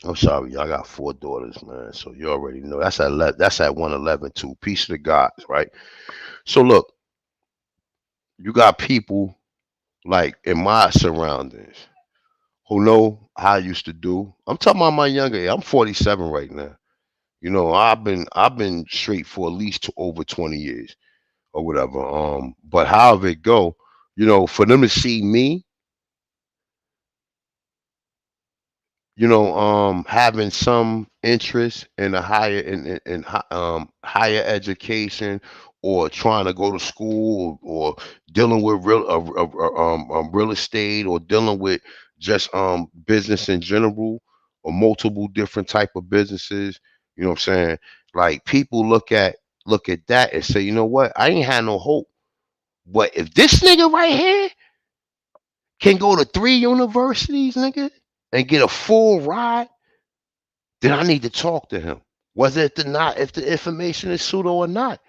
I'm sorry, y'all got 4 daughters, man. So you already know that's at 111 too. Peace to the gods, right? So look, you got people like in my surroundings who know how I used to do. I'm talking about my younger age. I'm 47 right now. You know, I've been straight for at least over 20 years or whatever. But however it go, you know, for them to see me, having some interest in a higher higher education, or trying to go to school, or dealing with real estate, or dealing with just business in general, or multiple different type of businesses. You know what I'm saying? Like, people look at that and say, you know what? I ain't had no hope. But if this nigga right here can go to 3 universities, nigga, and get a full ride, then I need to talk to him. Whether if the information is pseudo or not.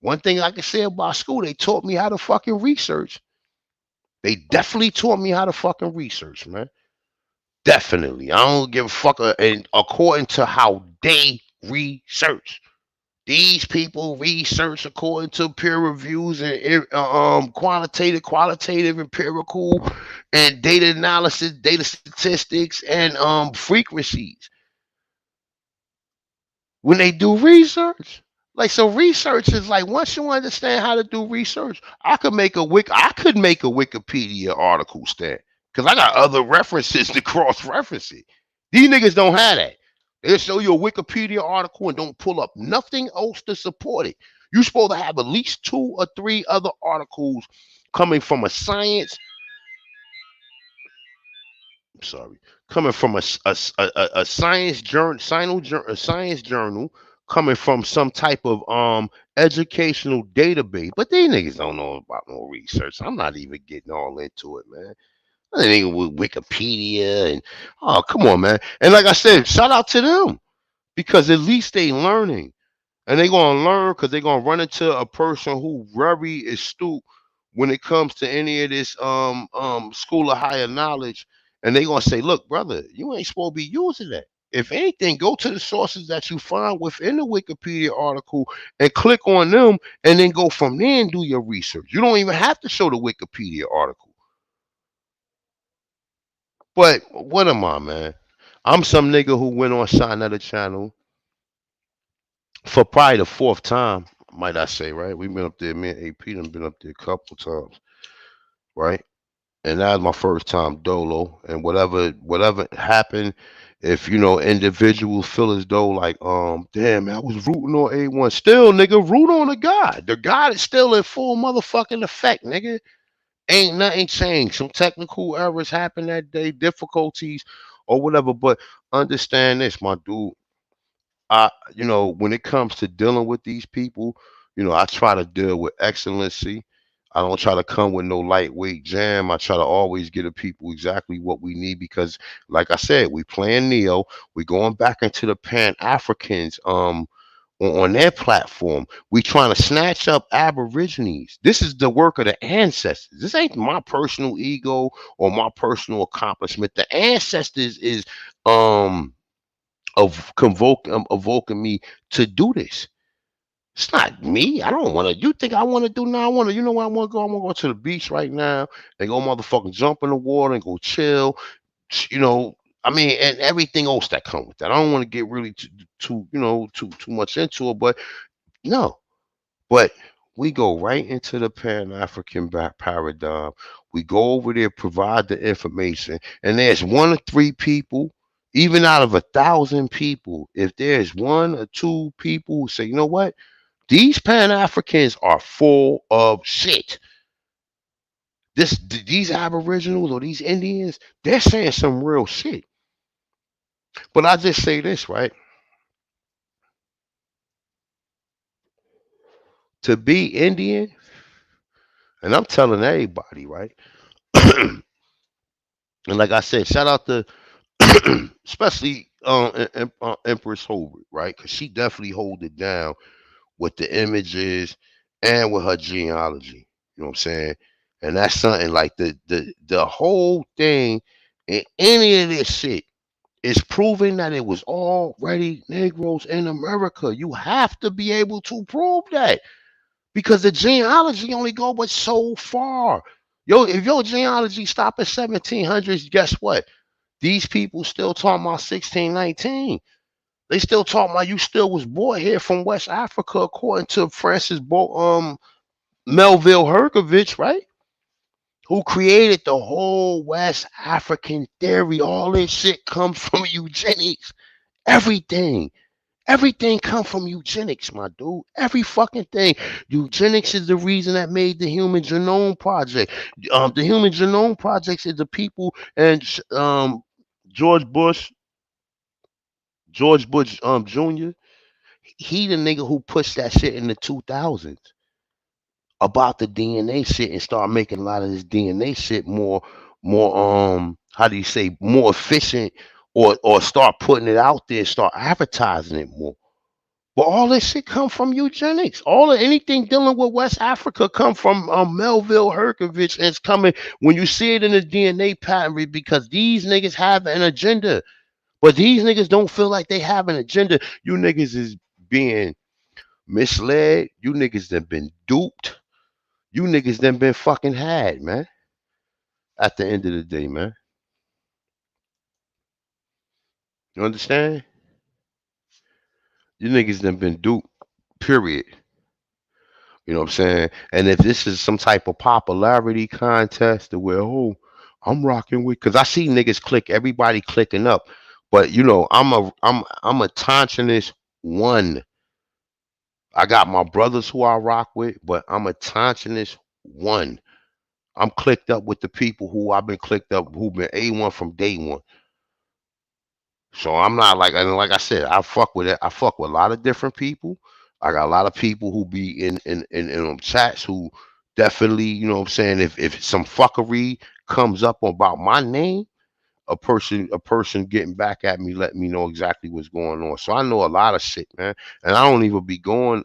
One thing I can say about school, they taught me how to fucking research. They definitely taught me how to fucking research, man. Definitely. I don't give a fuck. And according to how they research. These people research according to peer reviews and qualitative, empirical, and data analysis, data statistics, and frequencies when they do research. Like, so research is like, once you understand how to do research, I could make a Wikipedia article stand, because I got other references to cross reference it. These niggas don't have that. They'll show you a Wikipedia article and don't pull up nothing else to support it. You're supposed to have at least 2 or 3 other articles coming from a science. Sorry, coming from a science journal, coming from some type of educational database. But these niggas don't know about no research. I'm not even getting all into it, man. I think with Wikipedia and, oh, come on, man. And like I said, shout out to them, because at least they learning. And they're gonna learn, because they're gonna run into a person who very astute when it comes to any of this school of higher knowledge. And they're gonna say, look, brother, you ain't supposed to be using that. If anything, go to the sources that you find within the Wikipedia article and click on them, and then go from there and do your research. You don't even have to show the Wikipedia article. But what am I, man? I'm some nigga who went on Shine Channel for probably the 4th time, might I say, right? We've been up there, me and AP done been up there a couple times, right? And that was my first time dolo. And whatever happened, if individuals feel as though like, damn, man, I was rooting on A1. Still, nigga, root on the God. The God is still in full motherfucking effect, nigga. Ain't nothing changed. Some technical errors happened that day, difficulties or whatever. But understand this, my dude. When it comes to dealing with these people, I try to deal with excellency. I don't try to come with no lightweight jam. I try to always give the people exactly what we need, because, like I said, we playing Neo. We going back into the Pan-Africans on their platform. We trying to snatch up Aborigines. This is the work of the ancestors. This ain't my personal ego or my personal accomplishment. The ancestors is evoking me to do this. It's not me. I don't want to. You think I want to do now? I want to. You know where I want to go? I want to go to the beach right now and go motherfucking jump in the water and go chill. I mean, and everything else that comes with that. I don't want to get really too much into it, but no. But we go right into the Pan-African paradigm. We go over there, provide the information, and there's 1 or 3 people, even out of 1,000 people, if there's 1 or 2 people who say, you know what, these Pan-Africans are full of shit. These Aboriginals or these Indians, they're saying some real shit. But I just say this, right? To be Indian, and I'm telling everybody, right? And like I said, shout out to especially Empress Hobart, right? Because she definitely hold it down with the images and with her genealogy. You know what I'm saying? And that's something like the whole thing in any of this shit is proving that it was already Negroes in America. You have to be able to prove that, because the genealogy only go but so far. If your genealogy stop at 1700s, guess what? These people still talking about 1619. They still talking about you still was born here from West Africa, according to Melville Herkovich, right? who created the whole West African theory. All this shit comes from eugenics. Everything. Everything come from eugenics, my dude. Every fucking thing. Eugenics is the reason that made the Human Genome Project. The Human Genome Project is the people and George Bush, George Bush Jr. He the nigga who pushed that shit in the 2000s about the DNA shit and start making a lot of this DNA shit more how do you say, more efficient, or start putting it out there, start advertising it more. But all this shit come from eugenics. All of anything dealing with West Africa come from Melville Herkovich, and it's coming when you see it in the DNA pattern, because these niggas have an agenda. But these niggas don't feel like they have an agenda. You niggas is being misled. You niggas have been duped. You niggas done been fucking had, man. At the end of the day, man. You understand? You niggas done been duped. Period. You know what I'm saying? And if this is some type of popularity contest to where, oh, I'm rocking with, because I see niggas click, everybody clicking up. But you know, I'm a Tonsinist one. I got my brothers who I rock with, but I'm a Tonsinist one. I'm clicked up with the people who I've been clicked up, who've been A1 from day one. So I'm not like, and like I said, I fuck with it. I fuck with a lot of different people. I got a lot of people who be in chats who definitely, you know what I'm saying, if some fuckery comes up about my name, a person getting back at me, let me know exactly what's going on. So I know a lot of shit, man. And I don't even be getting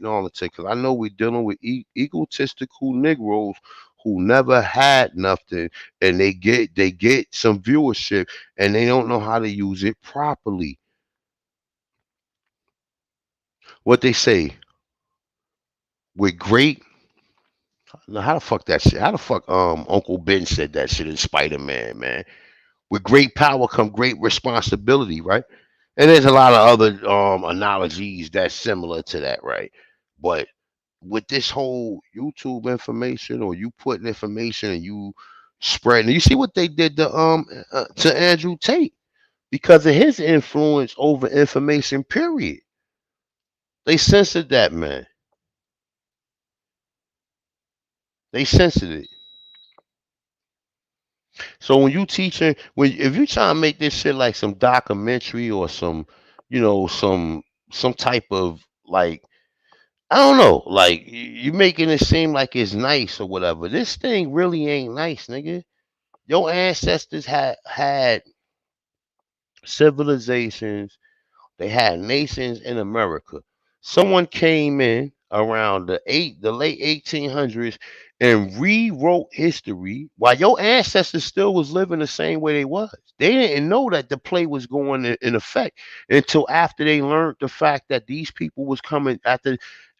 all the tickets, because I know we're dealing with egotistical Negroes who never had nothing, and they get some viewership, and they don't know how to use it properly. What they say with great, now how the fuck that shit? How the fuck Uncle Ben said that shit in Spider-Man, man? With great power come great responsibility, right? And there's a lot of other analogies that's similar to that, right? But with this whole YouTube information, or you putting information and you spreading, you see what they did to Andrew Tate because of his influence over information. Period. They censored that man. They censored it. So when you teaching, when if you trying to make this shit like some documentary or some, some type of like, I don't know, like you making it seem like it's nice or whatever. This thing really ain't nice, nigga. Your ancestors had civilizations. They had nations in America. Someone came in around the late 1800s and rewrote history while your ancestors still was living the same way they was. They didn't know that the play was going in effect until after they learned the fact that these people was coming after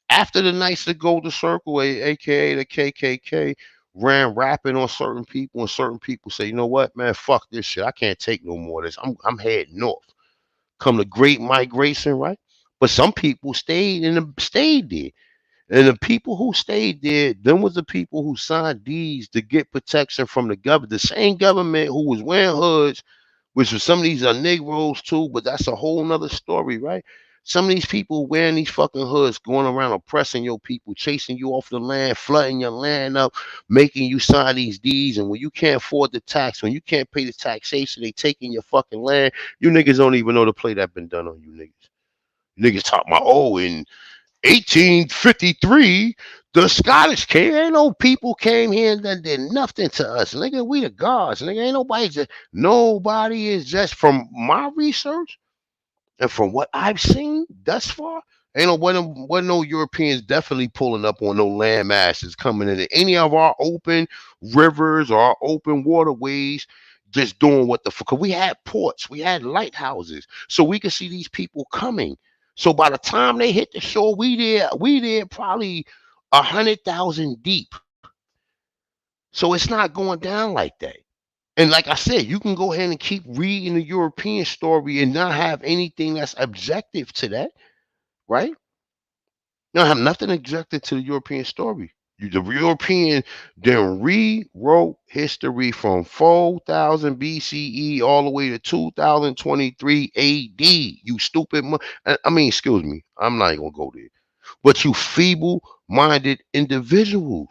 the Knights of the Golden Circle, aka the KKK, ran rapping on certain people, and certain people say, you know what, man, fuck this shit. I can't take no more of this. I'm heading north. Come the Great Migration, right? But some people stayed there. And the people who stayed there, them was the people who signed deeds to get protection from the government. The same government who was wearing hoods, which was some of these are Negroes too, but that's a whole nother story, right? Some of these people wearing these fucking hoods, going around oppressing your people, chasing you off the land, flooding your land up, making you sign these deeds. And when you can't afford the tax, when you can't pay the taxation, they taking your fucking land. You niggas don't even know the play that been done on you niggas. Niggas talk about, oh, in 1853, the Scottish came. Ain't no people came here and did nothing to us. Nigga, we the gods. Nigga, ain't nobody is just, from my research and from what I've seen thus far, ain't wasn't no Europeans definitely pulling up on no land masses coming into any of our open rivers or our open waterways, just doing what the fuck. We had ports, we had lighthouses, so we could see these people coming. So by the time they hit the shore, we there probably 100,000 deep. So it's not going down like that. And like I said, you can go ahead and keep reading the European story and not have anything that's objective to that, right? You don't have nothing objective to the European story. The European then rewrote history from 4000 BCE all the way to 2023 AD. You stupid. I mean, excuse me. I'm not going to go there. But you feeble minded individuals.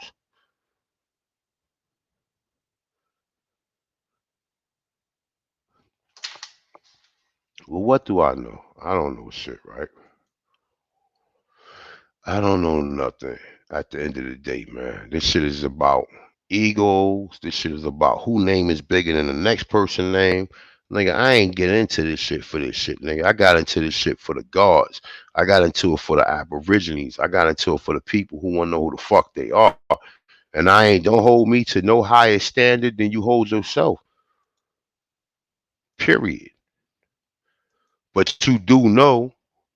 Well, what do I know? I don't know shit, right? I don't know nothing at the end of the day, man. This shit is about egos. This shit is about who name is bigger than the next person name. Nigga, I ain't get into this shit for this shit, nigga. I got into this shit for the gods. I got into it for the Aborigines. I got into it for the people who want to know who the fuck they are. And don't hold me to no higher standard than you hold yourself. Period. But you do know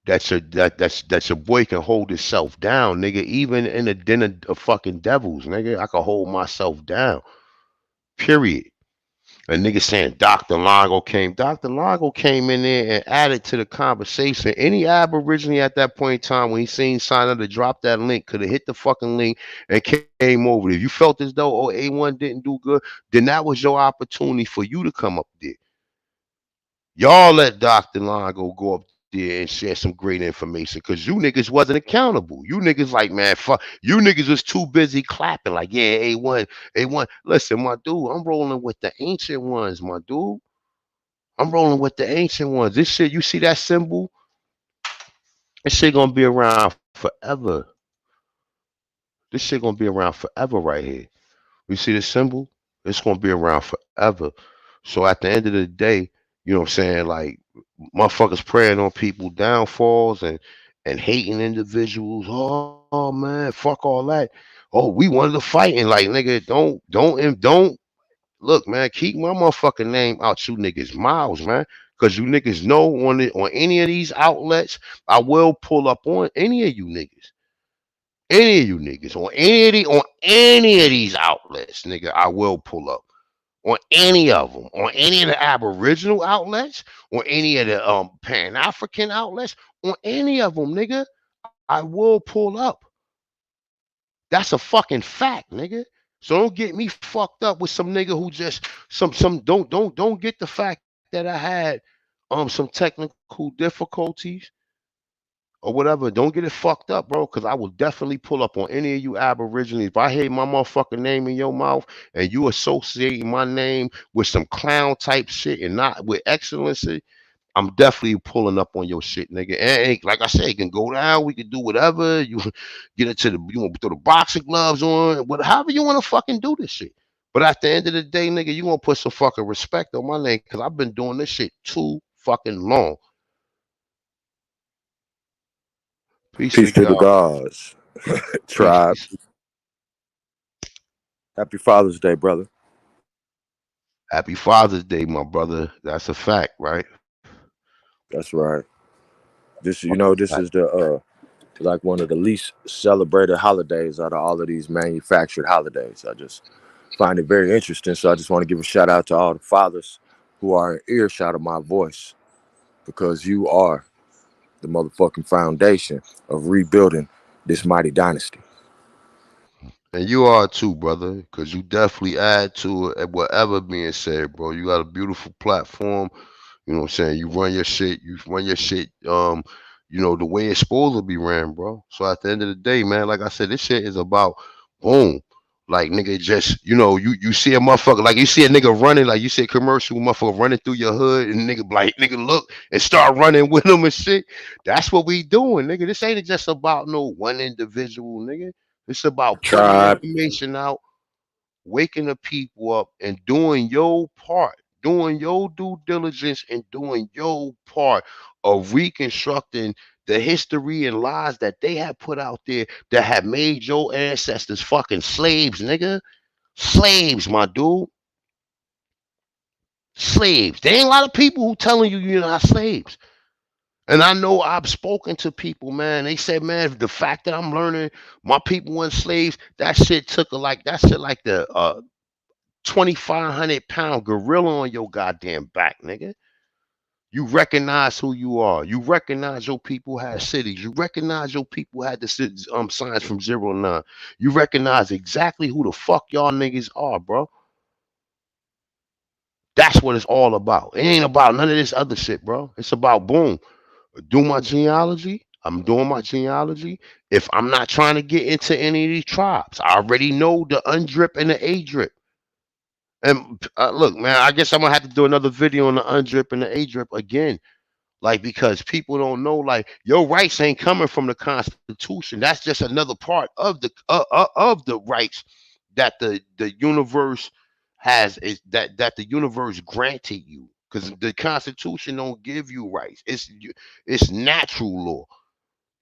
that your boy can hold himself down, nigga. Even in a den of fucking devils, nigga, I can hold myself down. Period. A nigga saying Dr. Longo came. Dr. Longo came in there and added to the conversation. Any Aborigine at that point in time when he seen sign to drop that link could have hit the fucking link and came over. If you felt as though A1 didn't do good, then that was your opportunity for you to come up there. Y'all let Dr. Longo go up there and share some great information because you niggas wasn't accountable. You niggas like, man, fuck. You niggas was too busy clapping like, yeah, A1, A1. Listen, my dude, I'm rolling with the ancient ones, my dude. I'm rolling with the ancient ones. This shit, you see that symbol? This shit gonna be around forever. This shit gonna be around forever right here. You see the symbol? It's gonna be around forever. So at the end of the day, you know what I'm saying? Like motherfuckers praying on people downfalls and hating individuals. Oh man, fuck all that. Oh, we wanted to fight and like nigga, don't look, man. Keep my motherfucking name out you niggas' mouths, man. Cause you niggas know on any of these outlets, I will pull up on any of you niggas. Any of you niggas on any of these outlets, nigga, I will pull up on any of them, on any of the Aboriginal outlets, on any of the Pan-African outlets, on any of them, nigga, I will pull up. That's a fucking fact, nigga. So don't get me fucked up with some nigga who just some don't get the fact that I had some technical difficulties or whatever. Don't get it fucked up, bro, because I will definitely pull up on any of you Aborigines. If I hear my motherfucking name in your mouth and you associating my name with some clown type shit and not with excellency, I'm definitely pulling up on your shit, nigga. And like I said, it can go down. We can do whatever. You get into you want to throw the boxing gloves on, however you want to fucking do this shit. But at the end of the day, nigga, you gonna put some fucking respect on my name because I've been doing this shit too fucking long. Peace to Peace to the God. gods, Peace, tribe. peace. Happy Father's Day, brother. Happy Father's Day, my brother. That's a fact, right? That's right. This, Fucking this fact. is the like one of the least celebrated holidays out of all of these manufactured holidays. I just find it very interesting. So I just want to give a shout out to all the fathers who are in earshot of my voice because you are the motherfucking foundation of rebuilding this mighty dynasty. And you are too, brother, because you definitely add to it whatever being said, bro. You got a beautiful platform. You know what I'm saying? You run your shit, the way it's supposed to be ran, bro. So at the end of the day, man, like I said, this shit is about boom. Like nigga, just you see a motherfucker, like you see a nigga running, like you see a commercial motherfucker running through your hood, and nigga like nigga look and start running with them and shit. That's what we doing, nigga. This ain't just about no one individual, nigga. It's about putting the Tribe, information out, waking the people up, and doing your part, doing your due diligence, and doing your part of reconstructing the history and lies that they have put out there that have made your ancestors fucking slaves, nigga. Slaves, my dude. Slaves. There ain't a lot of people who telling you you're not slaves. And I know I've spoken to people, man. They said, man, the fact that I'm learning my people weren't slaves, that shit like the 2,500 pound gorilla on your goddamn back, nigga. You recognize who you are. You recognize your people had cities. You recognize your people had the signs from 0 to 9. You recognize exactly who the fuck y'all niggas are, bro. That's what it's all about. It ain't about none of this other shit, bro. It's about boom. Do my genealogy. I'm doing my genealogy. If I'm not trying to get into any of these tribes, I already know the undrip and the A drip. And look, man, I guess I'm gonna have to do another video on the undrip and the A drip again. Like, because people don't know, like, your rights ain't coming from the Constitution. That's just another part of the rights that the universe has, is that the universe granted you. Because the Constitution don't give you rights. It's natural law.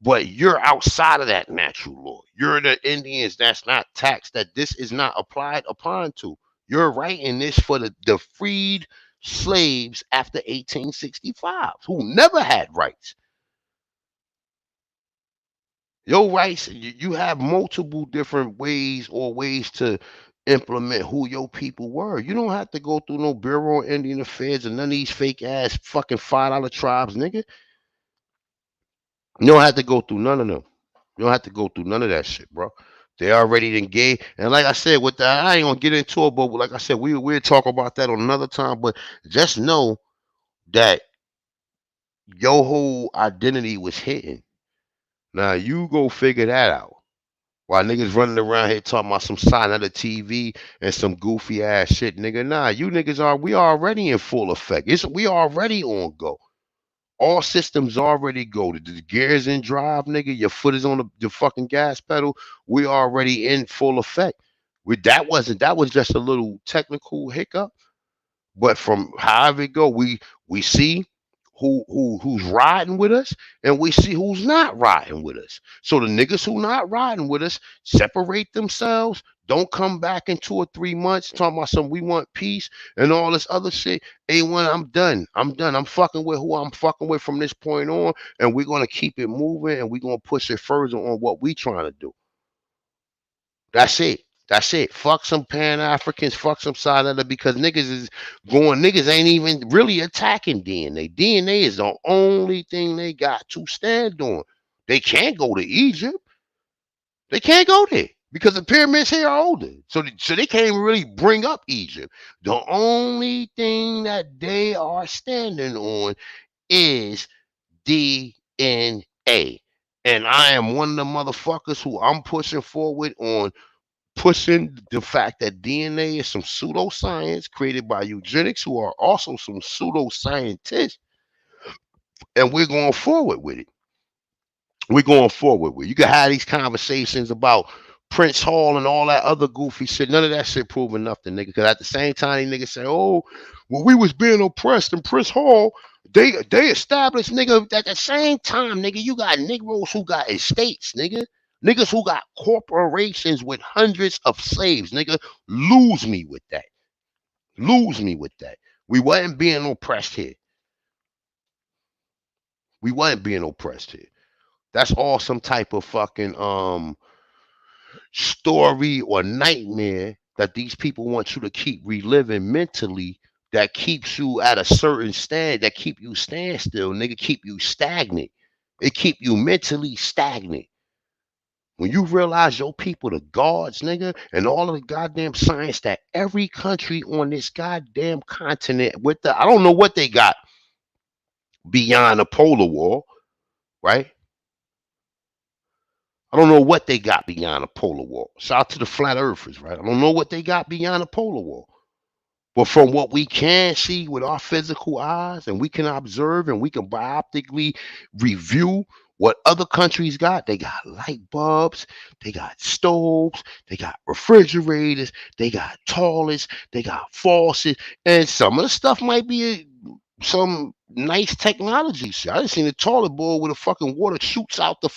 But you're outside of that natural law. You're the Indians that's not taxed, that this is not applied upon to. You're writing this for the freed slaves after 1865 who never had rights. Your rights, you have multiple different ways to implement who your people were. You don't have to go through no Bureau of Indian Affairs and none of these fake ass fucking $5 tribes, nigga. You don't have to go through none of them. You don't have to go through none of that shit, bro. They already engaged. And like I said, with that, I ain't gonna get into it, but like I said, we'll talk about that on another time. But just know that your whole identity was hidden. Now you go figure that out. While niggas running around here talking about some sign of the TV and some goofy ass shit, nigga. Nah, you niggas we already in full effect. We already on go. All systems already go. The gears in drive, nigga. Your foot is on the fucking gas pedal. We already in full effect. That was just a little technical hiccup. But from however it go, we see who's riding with us, and we see who's not riding with us. So the niggas who not riding with us separate themselves. Don't come back in 2 or 3 months talking about some we want peace and all this other shit. A1, I'm done. I'm fucking with who I'm fucking with from this point on, and we're gonna keep it moving, and we're gonna push it further on what we trying to do. That's it. That's it. Fuck some Pan-Africans. Fuck some side of it, because niggas ain't even really attacking DNA. DNA is the only thing they got to stand on. They can't go to Egypt. They can't go there because the pyramids here are older. So they can't even really bring up Egypt. The only thing that they are standing on is DNA. And I am one of the motherfuckers who I'm pushing forward on pushing the fact that DNA is some pseudoscience created by eugenics, who are also some pseudoscientists, and we're going forward with it. We're going forward with it. You can have these conversations about Prince Hall and all that other goofy shit. None of that shit proving nothing, nigga. Because at the same time, these niggas say, "Oh, well, we was being oppressed in Prince Hall." They established, nigga. At the same time, nigga, you got Negroes who got estates, nigga. Niggas who got corporations with hundreds of slaves, nigga. Lose me with that. Lose me with that. We wasn't being oppressed here. We wasn't being oppressed here. That's all some type of fucking story or nightmare that these people want you to keep reliving mentally, that keeps you at a certain that keep you standstill, nigga, keep you stagnant. It keep you mentally stagnant. When you realize your people, the gods, nigga, and all of the goddamn science that every country on this goddamn continent I don't know what they got beyond the polar wall, right? I don't know what they got beyond the polar wall. Shout out to the flat earthers, right? I don't know what they got beyond the polar wall. But from what we can see with our physical eyes, and we can observe, and we can bioptically review what other countries got, they got light bulbs, they got stoves, they got refrigerators, they got toilets, they got faucets, and some of the stuff might be some nice technology. I done seen a toilet bowl where the fucking water shoots out the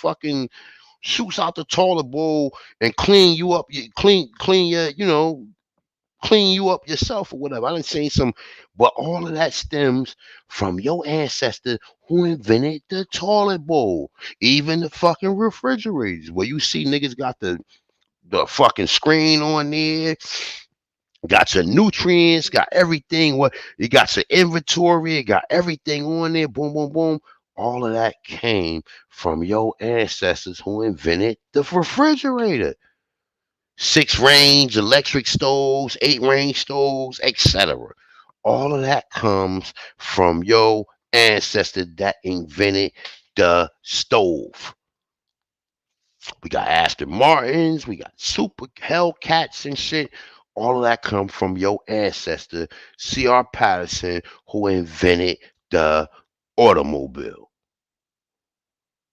toilet bowl and clean you up, clean your, clean you up yourself or whatever. I done seen some, but all of that stems from your ancestor who invented the toilet bowl. Even the fucking refrigerators, where you see niggas got the fucking screen on there, Got your nutrients, got everything. What you got your inventory, it got everything on there. Boom, boom, boom. All of that came from your ancestors who invented the refrigerator. 6 range electric stoves, 8 range stoves, etc. All of that comes from your ancestor that invented the stove. We got Aston Martins, we got Super Hellcats and shit. All of that come from your ancestor, C.R. Patterson, who invented the automobile.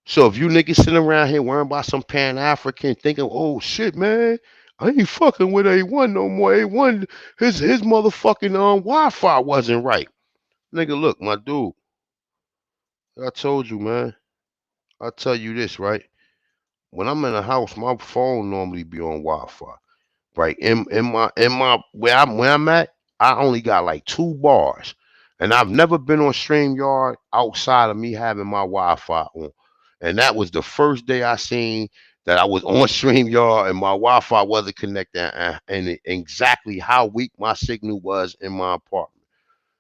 So if you niggas sitting around here worrying about some Pan-African thinking, oh shit, man, I ain't fucking with A1 no more. A1, his motherfucking Wi-Fi wasn't right. Nigga, look, my dude, I told you, man. I'll tell you this, right? When I'm in a house, my phone normally be on Wi-Fi. Right in my where I'm at, I only got like 2 bars, and I've never been on StreamYard outside of me having my Wi-Fi on, and that was the first day I seen that I was on StreamYard and my Wi-Fi wasn't connected, and exactly how weak my signal was in my apartment.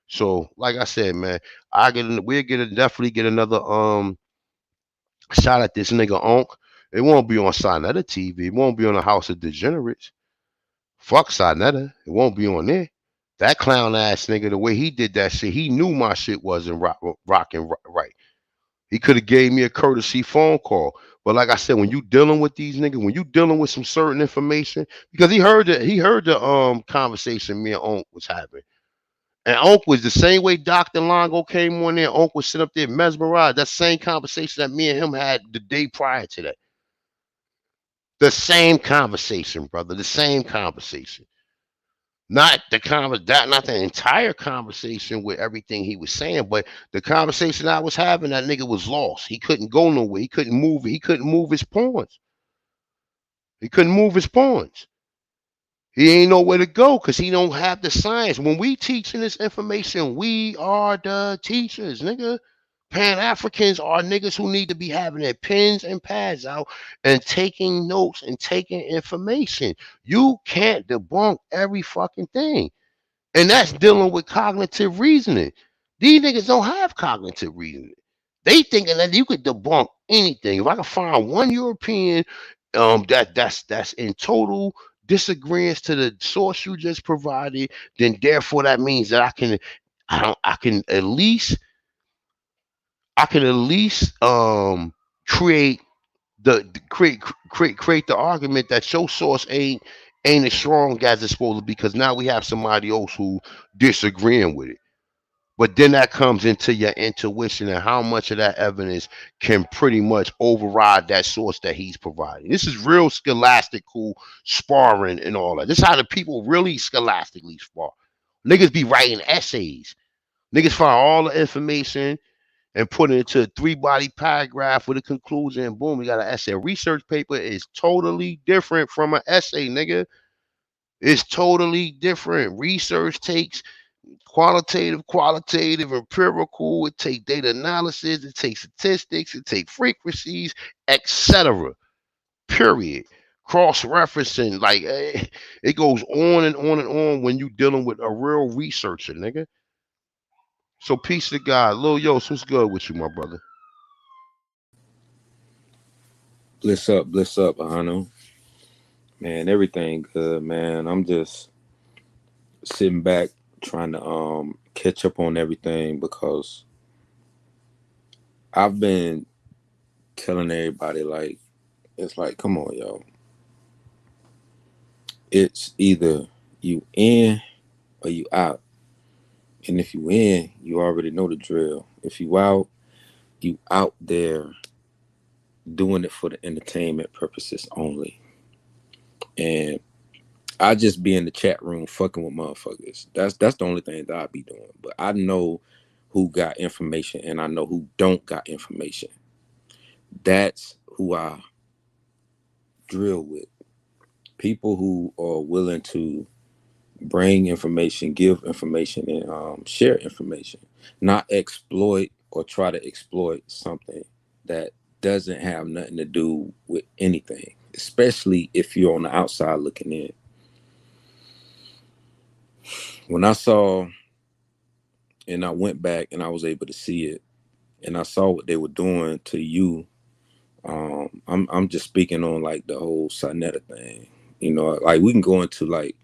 So, like I said, man, definitely get another shot at this nigga Onk. It won't be on Sinetta TV. It won't be on the House of Degenerates. Fuck Sinetta. It won't be on there. That clown ass nigga, the way he did that shit, he knew my shit wasn't rocking right. He could have gave me a courtesy phone call. But like I said, when you dealing with these niggas, when you dealing with some certain information, because he heard the conversation me and Onk was having. And Onk was the same way Dr. Longo came on there. Onk was sitting up there mesmerized. That same conversation that me and him had the day prior to that. The same conversation, brother. The same conversation. Not the entire conversation with everything he was saying, but the conversation I was having, that nigga was lost. He couldn't go nowhere. He couldn't move. He couldn't move his pawns. He couldn't move his pawns. He ain't nowhere to go because he don't have the science. When we teaching this information, we are the teachers, nigga. Pan-Africans are niggas who need to be having their pens and pads out and taking notes and taking information. You can't debunk every fucking thing. And that's dealing with cognitive reasoning. These niggas don't have cognitive reasoning. They thinking that you could debunk anything. If I can find one European that's in total disagreement to the source you just provided, then therefore that means that I can at least create create the argument that your source ain't as strong as it's supposed to be, because now we have somebody else who disagreeing with it. But then that comes into your intuition and how much of that evidence can pretty much override that source that he's providing. This is real scholastical sparring and all that. This is how the people really scholastically spar. Niggas be writing essays. Niggas find all the information and put it into a 3-body paragraph with a conclusion, and boom, you got an essay. A research paper is totally different from an essay, nigga. It's totally different. Research takes qualitative, empirical. It takes data analysis. It takes statistics. It takes frequencies, etc. Period. Cross-referencing, like it goes on and on and on when you dealing with a real researcher, nigga. So peace to God. Lil Yos, what's good with you, my brother? Bliss up, Ahano. Man, everything good, man. I'm just sitting back trying to catch up on everything because I've been telling everybody, like, it's like, come on, yo. It's either you in or you out. And if you in, you already know the drill. If you out there doing it for the entertainment purposes only. And I just be in the chat room fucking with motherfuckers. That's the only thing that I be doing. But I know who got information and I know who don't got information. That's who I drill with. People who are willing to bring information, give information, and share information. Not exploit or try to exploit something that doesn't have nothing to do with anything. Especially if you're on the outside looking in. when I saw and I went back and I was able to see it and I saw what they were doing to you. I'm just speaking on like the whole Sinetta thing. You know, like we can go into like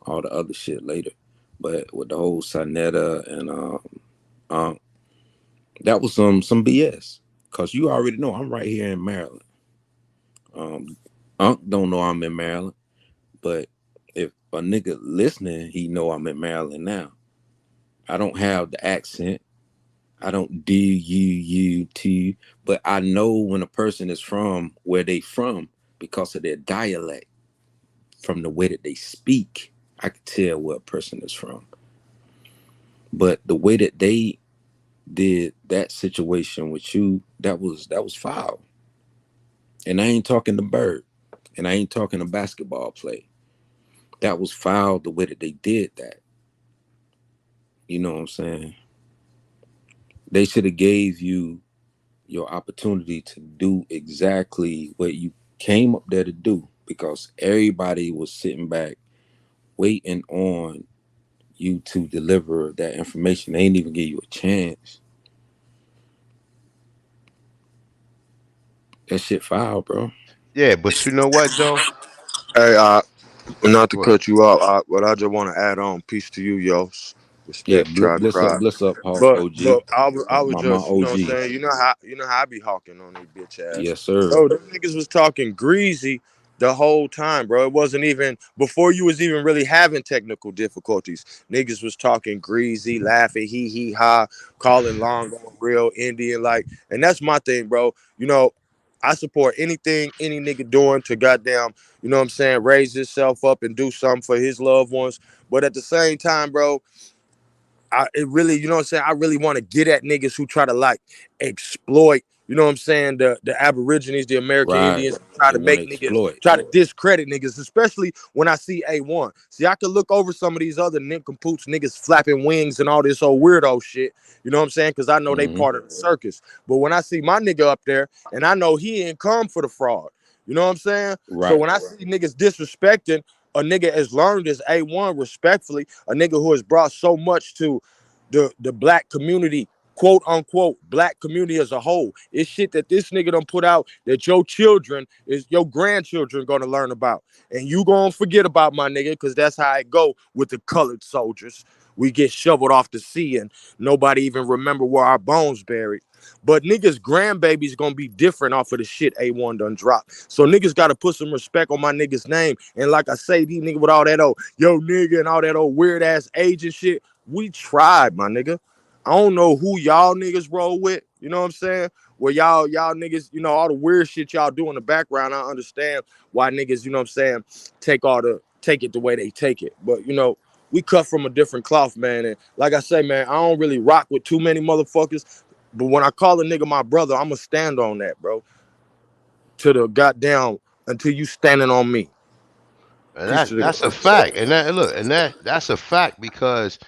all the other shit later, but with the whole Sinetta and that was some BS. Cause you already know I'm right here in Maryland. Unc don't know I'm in Maryland, but if a nigga listening, he know I'm in Maryland now. I don't have the accent. I don't D-U-U-T, but I know when a person is from where they from because of their dialect, from the way that they speak. I can tell where a person is from. But the way that they did that situation with you, that was foul. And I ain't talking the bird, and I ain't talking a basketball play. That was foul the way that they did that. You know what I'm saying? They should have gave you your opportunity to do exactly what you came up there to do, because everybody was sitting back waiting on you to deliver that information. They ain't even give you a chance. That shit foul, bro. Yeah, but you know what though? Hey, not to What? cut you off, but I just want to add on peace to you, yo. Yeah, Respect, tribe to tribe. bliss up, OG. But I was My just, OG. what I'm saying, you know how I be hawking on these bitch ass. Yes, sir. Bro, them niggas was talking greasy the whole time, bro. It wasn't even before you was even really having technical difficulties. Niggas was talking greasy, laughing, hee ha, calling long real Indian like, and that's my thing, bro. You know, I support anything any nigga doing to goddamn, you know what I'm saying, raise himself up and do something for his loved ones. But at the same time, bro, it really, you know what I'm saying? I really want to get at niggas who try to like exploit, you know what I'm saying, the Aborigines, the American Right. Indians, try They to want to make niggas, exploit. try to discredit niggas, especially when I see A1. See, I could look over some of these other nincompoops, niggas flapping wings and all this old weirdo shit, you know what I'm saying? Because I know they Mm-hmm. part of the circus. But when I see my nigga up there and I know he ain't come for the fraud, you know what I'm saying? So Right. when I see niggas disrespecting a nigga as learned as A1 respectfully, a nigga who has brought so much to the black community, quote unquote, black community as a whole. It's shit that this nigga done put out that your children, is your grandchildren gonna learn about. And you gonna forget about my nigga, because that's how it go with the colored soldiers. We get shoveled off the sea and nobody even remember where our bones buried. But niggas' grandbabies gonna be different off of the shit A1 done dropped. So niggas gotta put some respect on my nigga's name. And like I say, these niggas with all that old yo nigga and all that old weird ass age and shit, we tried, my nigga. I don't know who y'all niggas roll with, you know what I'm saying? Where y'all niggas, you know, all the weird shit y'all do in the background. I understand why niggas, you know what I'm saying, take it the way they take it. But you know, we cut from a different cloth, man. And like I say, man, I don't really rock with too many motherfuckers. But when I call a nigga my brother, I'ma stand on that, bro. To the goddamn until you standing on me. And Peace that's to the that's a fact. And that look, and that's a fact because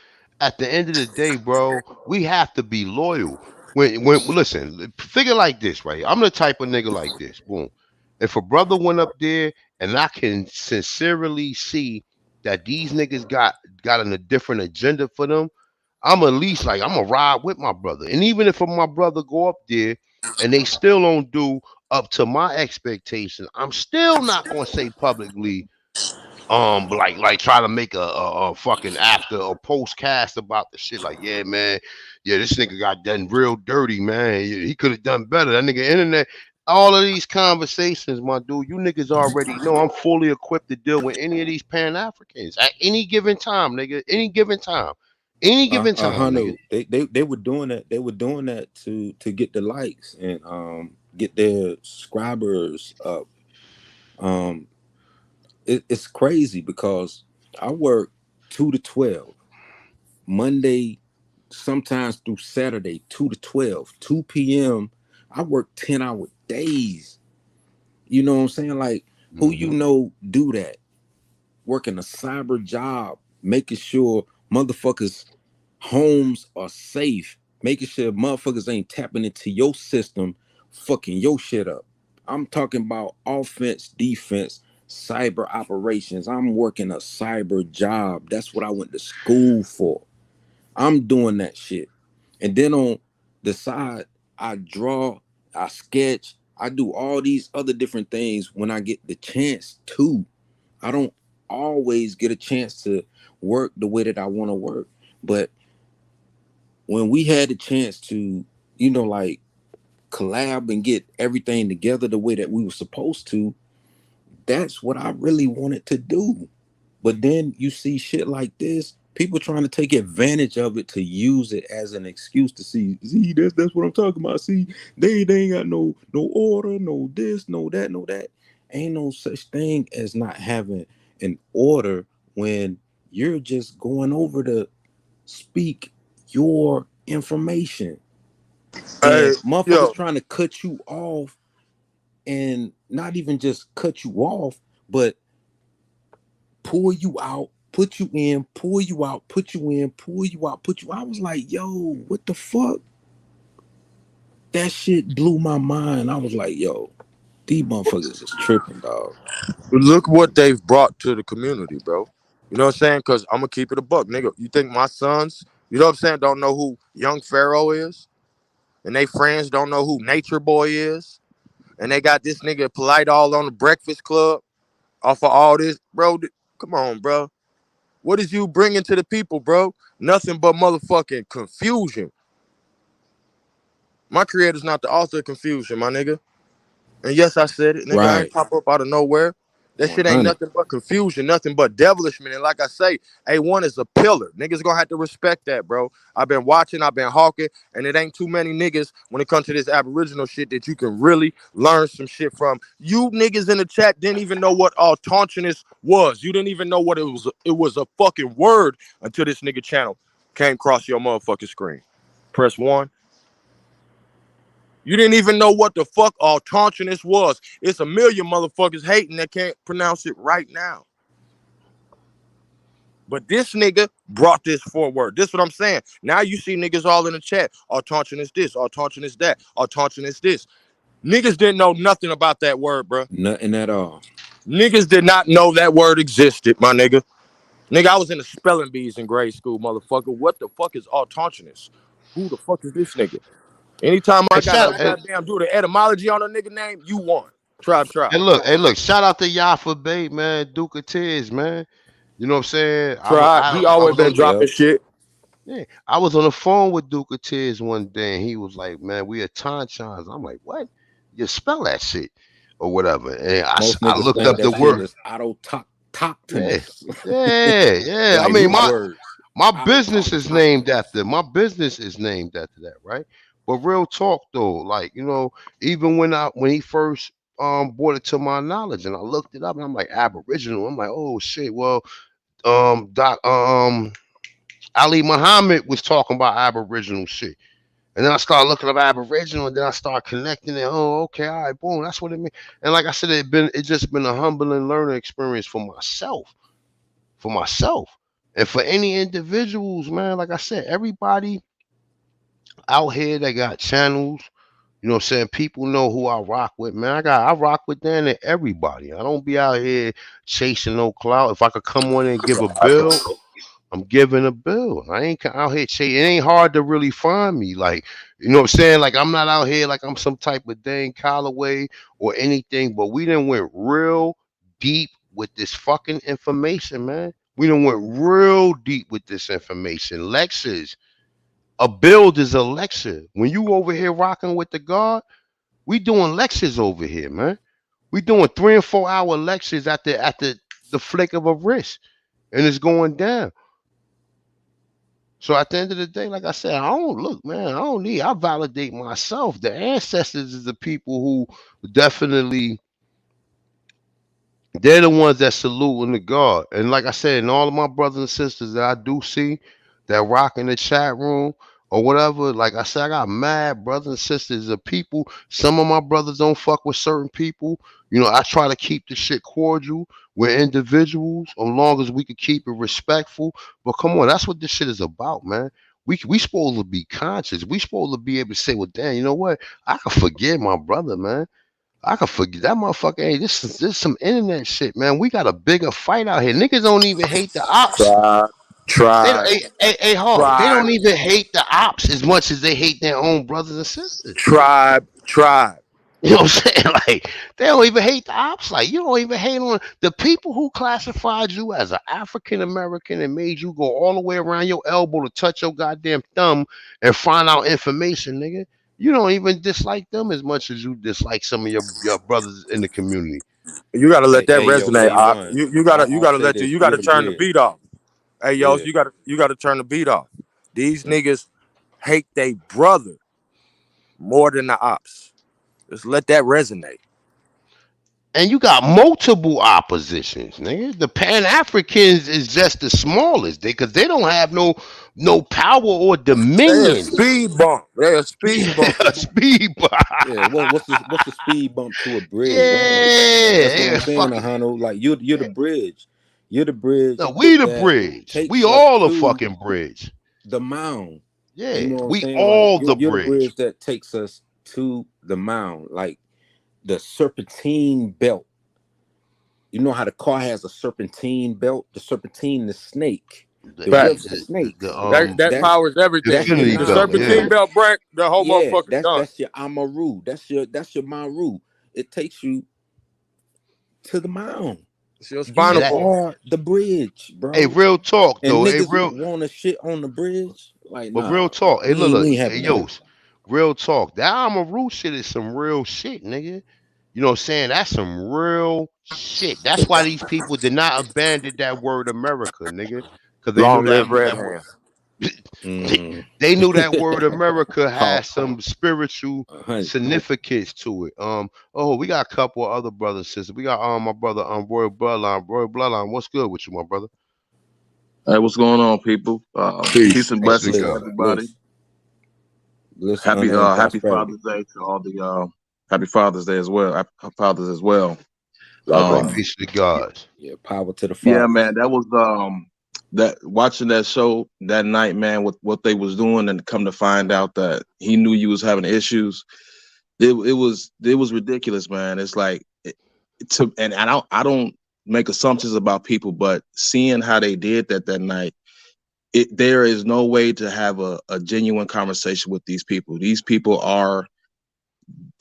at the end of the day, bro, we have to be loyal. When listen, figure like this, right? I'm the type of nigga like this. Boom. If a brother went up there and I can sincerely see that these niggas got a different agenda for them, I'm at least like I'm gonna ride with my brother. And even if my brother go up there and they still don't do up to my expectation, I'm still not gonna say publicly like try to make a fucking after or post cast about the shit like, yeah man, yeah, this nigga got done real dirty, man. He could have done better. That nigga internet, all of these conversations, my dude, you niggas already know I'm fully equipped to deal with any of these pan-Africans at any given time, nigga. Any given time, nigga. Hunter, they were doing that. They were doing that to get the likes and get their subscribers up. Um, it's crazy because I work 2 to 12 Monday, sometimes through Saturday, 2 to 12, 2 p.m. I work 10-hour days. You know what I'm saying? Like, who you know do that? Working a cyber job, making sure motherfuckers' homes are safe, making sure motherfuckers ain't tapping into your system, fucking your shit up. I'm talking about offense, defense, cyber operations. I'm working a cyber job. That's what I went to school for. I'm doing that shit. And then on the side, I draw, I sketch, I do all these other different things when I get the chance to. I don't always get a chance to work the way that I want to work. But when we had the chance to, like collab and get everything together the way that we were supposed to, that's what I really wanted to do. But then you see shit like this, people trying to take advantage of it to use it as an excuse to see that's what I'm talking about. See, they ain't got no order, no this, no that, no that. Ain't no such thing as not having an order when you're just going over to speak your information. Hey, And motherfuckers yo, trying to cut you off, and not even just cut you off, but pull you out, put you in, pull you out, put you in, pull you out, put you. I was like, yo, what the fuck? That shit blew my mind. I was like, yo, these motherfuckers is tripping, dog. look what they've brought to the community, bro. You know what I'm saying? Because I'm going to keep it a buck, nigga. You think my sons, you know what I'm saying, don't know who Young Pharaoh is? And they friends don't know who Nature Boy is? And they got this nigga Polite all on the Breakfast Club off of all this? Bro, come on, bro. What is you bringing to the people, bro? Nothing but motherfucking confusion. My creator's not the author of confusion, my nigga. And yes, I said it, nigga. I ain't Right. pop up out of nowhere. That shit ain't 100. nothing but confusion, nothing but devilishment. And like I say, A1 is a pillar. Niggas gonna have to respect that, bro. I've been watching, I've been hawking, and it ain't too many niggas when it comes to this Aboriginal shit that you can really learn some shit from. You niggas in the chat didn't even know what autochthonous was. You didn't even know what it was. It was a fucking word until this nigga channel came across your motherfucking screen. Press 1. You didn't even know what the fuck autochthonous was. It's a million motherfuckers hating that can't pronounce it right now. But this nigga brought this forward. This is what I'm saying. Now you see niggas all in the chat. Autochthonous this, autochthonous that, autochthonous this. Niggas didn't know nothing about that word, bro. Nothing at all. Niggas did not know that word existed, my nigga. Nigga, I was in the spelling bees in grade school, motherfucker. What the fuck is autochthonous? Who the fuck is this nigga? Anytime I Hey, got a shout, hey, goddamn do the etymology on a nigga name, you won. Try. look, shout out to Yafa Bay, man, Duke of Tears, man. You know what I'm saying? Try. He I always was been on, Yep. dropping shit. yeah, I was on the phone with Duke of Tears one day, and he was like, "Man, we are Tonchons." I'm like, "What? You spell that shit or whatever?" And Most I niggas looked think up the that shit word. is Yeah, autochthonous. yeah. I Like mean, root my words. my business is named Autochthonous. after that, right? But real talk though, like even when he first brought it to my knowledge, and I looked it up, and I'm like Aboriginal. I'm like, oh shit. Well, Doc, Ali Muhammad was talking about Aboriginal shit. And then I started looking up Aboriginal, and then I started connecting it. Oh, okay, all right, boom, that's what it means. And like I said, it just been a humbling learning experience for myself, and for any individuals, man. Like I said, everybody out here that got channels, you know what I'm saying? People know who I rock with, man. I rock with damn near everybody. I don't be out here chasing no clout. If I could come on and give a bill, I'm giving a bill. I ain't out here chasing. It ain't hard to really find me. Like, you know what I'm saying? Like, I'm not out here like I'm some type of dang Callaway or anything, but we done went real deep with this fucking information, man. We done went real deep with this information. Lectures. A build is a lecture. When you over here rocking with the God, we doing lectures over here, man. We doing 3 and 4 hour lectures at the flick of a wrist, and it's going down. So at the end of the day, like I said, I don't look, man. I validate myself. The ancestors is the people who definitely they're the ones that salute in the God. And like I said, and all of my brothers and sisters that I do see that rock in the chat room or whatever, like I said, I got mad brothers and sisters of people. Some of my brothers don't fuck with certain people. I try to keep the shit cordial with individuals as long as we can keep it respectful. But come on, that's what this shit is about, man. We supposed to be conscious. We supposed to be able to say, well, damn, you know what? I can forgive my brother, man. I could forget that motherfucker. Hey, this is some internet shit, man. We got a bigger fight out here. Niggas don't even hate the ops. Tribe, They don't, tribe, hey, Hawk. They tribe, don't even hate the ops as much as they hate their own brothers and sisters. tribe. You know what I'm saying? Like they don't even hate the ops. Like you don't even hate on the people who classified you as an African American and made you go all the way around your elbow to touch your goddamn thumb and find out information, nigga. You don't even dislike them as much as you dislike some of your brothers in the community. You gotta let that Hey, yo, resonate. A1. You I'll gotta say let this. you You're gotta the turn the bridge. beat off. Hey, yo, Yeah. you gotta turn the beat off. These niggas hate they brother more than the ops. Just let that resonate. And you got multiple oppositions, nigga. The Pan Africans is just the smallest, because they don't have no power or They a dominion. speed bump. They a speed Yeah, bump. speed bump. Yeah, what's the speed bump to a bridge? That's what Yeah, I'm yeah, saying, fuck Ahano. Like you're the it. bridge. You're the bridge No, we the that bridge. We takes us all the to fucking bridge. the mound. You Yeah, know what I'm we saying? Like all the you're the bridge. bridge that takes us to the mound. Like the serpentine belt. You know how the car has a serpentine belt? The serpentine, the snake. The Facts. web's the snakes. That That's powers everything. that's your infinity The belt. mound. Yeah, serpentine belt break, the whole Yeah, motherfucker that's done. that's your Amaru. That's your Maru. It takes you to the mound. It's your You and spinal that. cord. are the bridge, Hey, bro. real talk And though. Hey, niggas real. want to shit on the bridge. Like, But real nah, talk. Hey, look, we look. ain't Hey, having that. yo, real talk. That Amaru shit is some real shit, nigga. You know what I'm saying? That's some real shit. That's why these people did not abandon that word America, nigga. Because they knew Long that live red that word. hands. Mm. They knew that word America How had some spiritual 100. significance to it. Oh, we got a couple of other brothers and sisters. We got my brother Royal Bloodline. Royal Bloodline, what's good with you, my brother? Hey, what's going on, people? Peace Peace. and Peace to blessings to God. everybody. Bliss, Happy honor, and Happy prosperity. Father's Day to all the Happy Father's Day as well. Fathers as well. All right, Likewise. peace to the gods. Yeah, power to the Yeah, fathers. man, that was that watching that show that night, man, with what they was doing, and come to find out that he knew you was having issues. It was ridiculous, man. It's like and I don't make assumptions about people, but seeing how they did that night. There is no way to have a genuine conversation with these people. These people are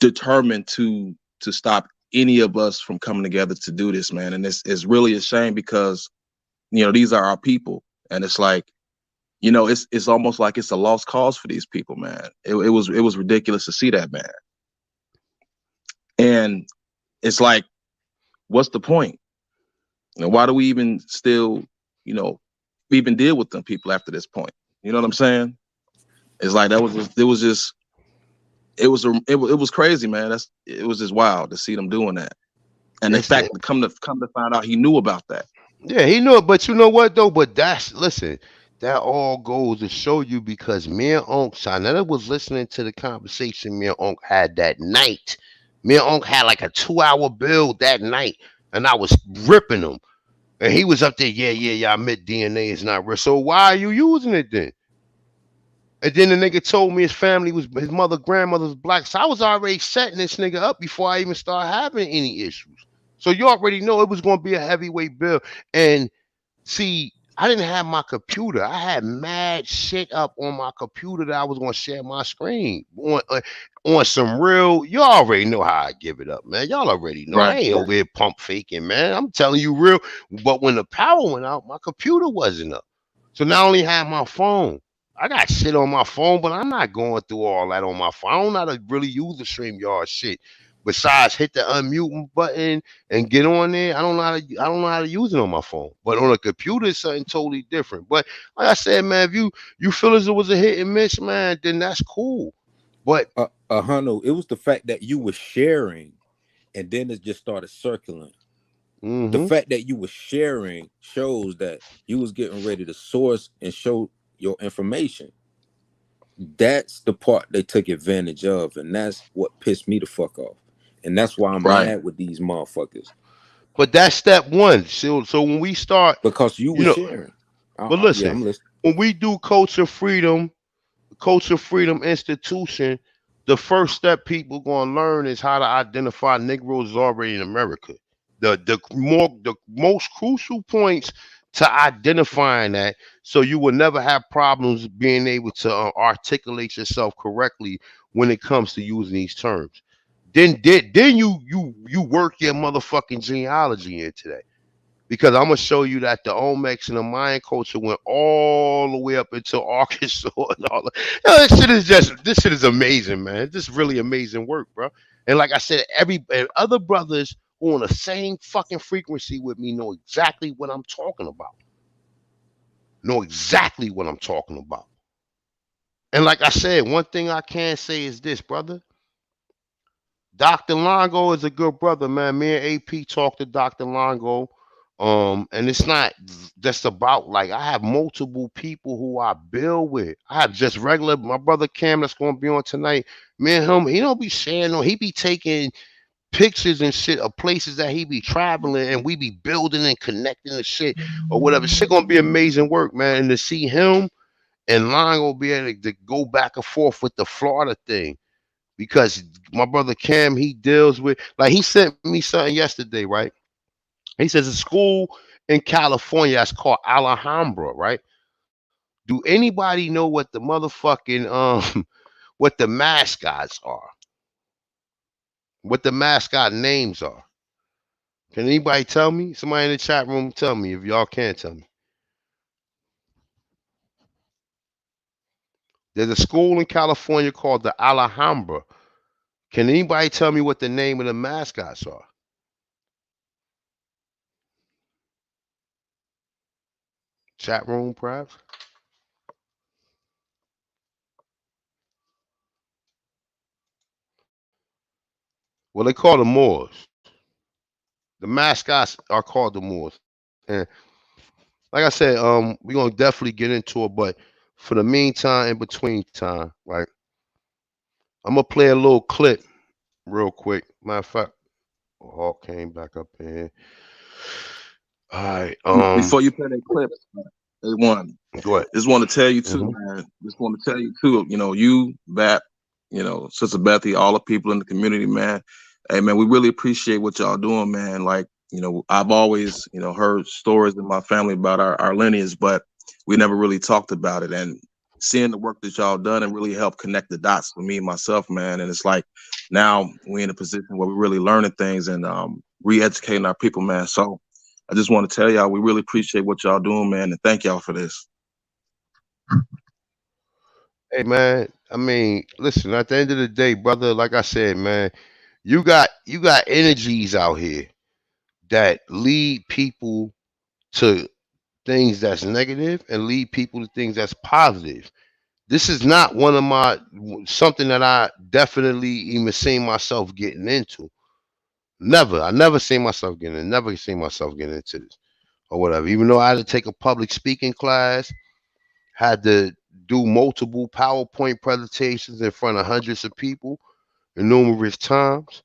determined to stop any of us from coming together to do this, man. And it's really a shame because these are our people, and it's like it's almost like it's a lost cause for these people, man. It was ridiculous to see that, man. And it's like, what's the point? Why do we even still even deal with them people after this point? You know what I'm saying? It's like it was crazy, man. It was just wild to see them doing that, and the Listen, fact to come to find out he knew about that. yeah, he knew it, but you know what though? But listen, that all goes to show you, because me and Unc, I never was listening to the conversation me and Unc had that night. Me and Unc had like a 2 hour build that night, and I was ripping him. And he was up there, yeah, I admit DNA is not real. So why are you using it then? And then the nigga told me his grandmother was black. So I was already setting this nigga up before I even started having any issues. So you already know it was going to be a heavyweight bill. And see, I didn't have my computer. I had mad shit up on my computer that I was going to share my screen on some real. You already know how I give it up, man. Y'all already know. I Right. ain't over here pump faking, man. I'm telling you real. But when the power went out, my computer wasn't up. So now I only have my phone. I got shit on my phone, but I'm not going through all that on my phone. I don't know how to really use the StreamYard shit. Besides, hit the unmute button and get on there. I don't know how to use it on my phone. But on a computer, it's something totally different. But like I said, man, if you feel as it was a hit and miss, man, then that's cool. But Ahano, it was the fact that you were sharing, and then it just started circling. The fact that you were sharing shows that you was getting ready to source and show your information. That's the part they took advantage of, and that's what pissed me the fuck off. And that's why I'm Right. mad with these motherfuckers. but that's step one. So when we start, Because you you were know, sharing. but Yeah, listen, I'm listening. when we do Culture Freedom Institution, the first step people gonna learn is how to identify Negroes already in America. The most crucial points to identifying that, so you will never have problems being able to articulate yourself correctly when it comes to using these terms. Then you work your motherfucking genealogy into that. Because I'm gonna show you that the Olmecs and the Mayan culture went all the way up into Arkansas and all that. This shit is amazing, man. This is really amazing work, bro. And like I said, and other brothers who on the same fucking frequency with me know exactly what I'm talking about. Know exactly what I'm talking about. And like I said, one thing I can say is this, brother. Dr. Longo is a good brother, man. Me and AP talked to Dr. Longo. And it's not just about, like, I have multiple people who I build with. I have just regular, my brother Cam that's gonna be on tonight. Me and him, he don't be sharing, no, he be taking pictures and shit of places that he be traveling, and we be building and connecting and shit or whatever. Shit gonna be amazing work, man. And to see him and Longo be able to go back and forth with the Florida thing. Because my brother Cam, he deals with, like, he sent me something yesterday, right? He says a school in California that's called Alhambra, right? Do anybody know what the motherfucking what the mascots are? What the mascot names are? Can anybody tell me? Somebody in the chat room tell me if y'all can tell me. There's a school in California called the Alhambra. Can anybody tell me what the name of the mascots are? Chat room, perhaps? Well, they call them Moors. The mascots are called the Moors. And like I said, we're gonna definitely get into it, but for the meantime, in between time, right, I'm gonna play a little clip real quick. Matter of fact, Hawk came back up in here. All right. Before you play that clip, A1, Go ahead. just want to tell you too, man. Just want to tell you too, you, Bat, Sister Bethy, all the people in the community, man. Hey, man, we really appreciate what y'all doing, man. Like, I've always, heard stories in my family about our lineage, but we never really talked about it. And seeing the work that y'all done and really helped connect the dots for me and myself, man. And it's like now we're in a position where we're really learning things and re-educating our people, man. So I just want to tell y'all we really appreciate what y'all doing, man, and thank y'all for this. Hey, man. I mean, listen. At the end of the day, brother, like I said, man, you got energies out here that lead people to things that's negative and lead people to things that's positive. This is not one of my something that I definitely even seen myself getting into. Never. I never seen myself never seen myself getting into this or whatever. Even though I had to take a public speaking class, had to do multiple PowerPoint presentations in front of hundreds of people numerous times.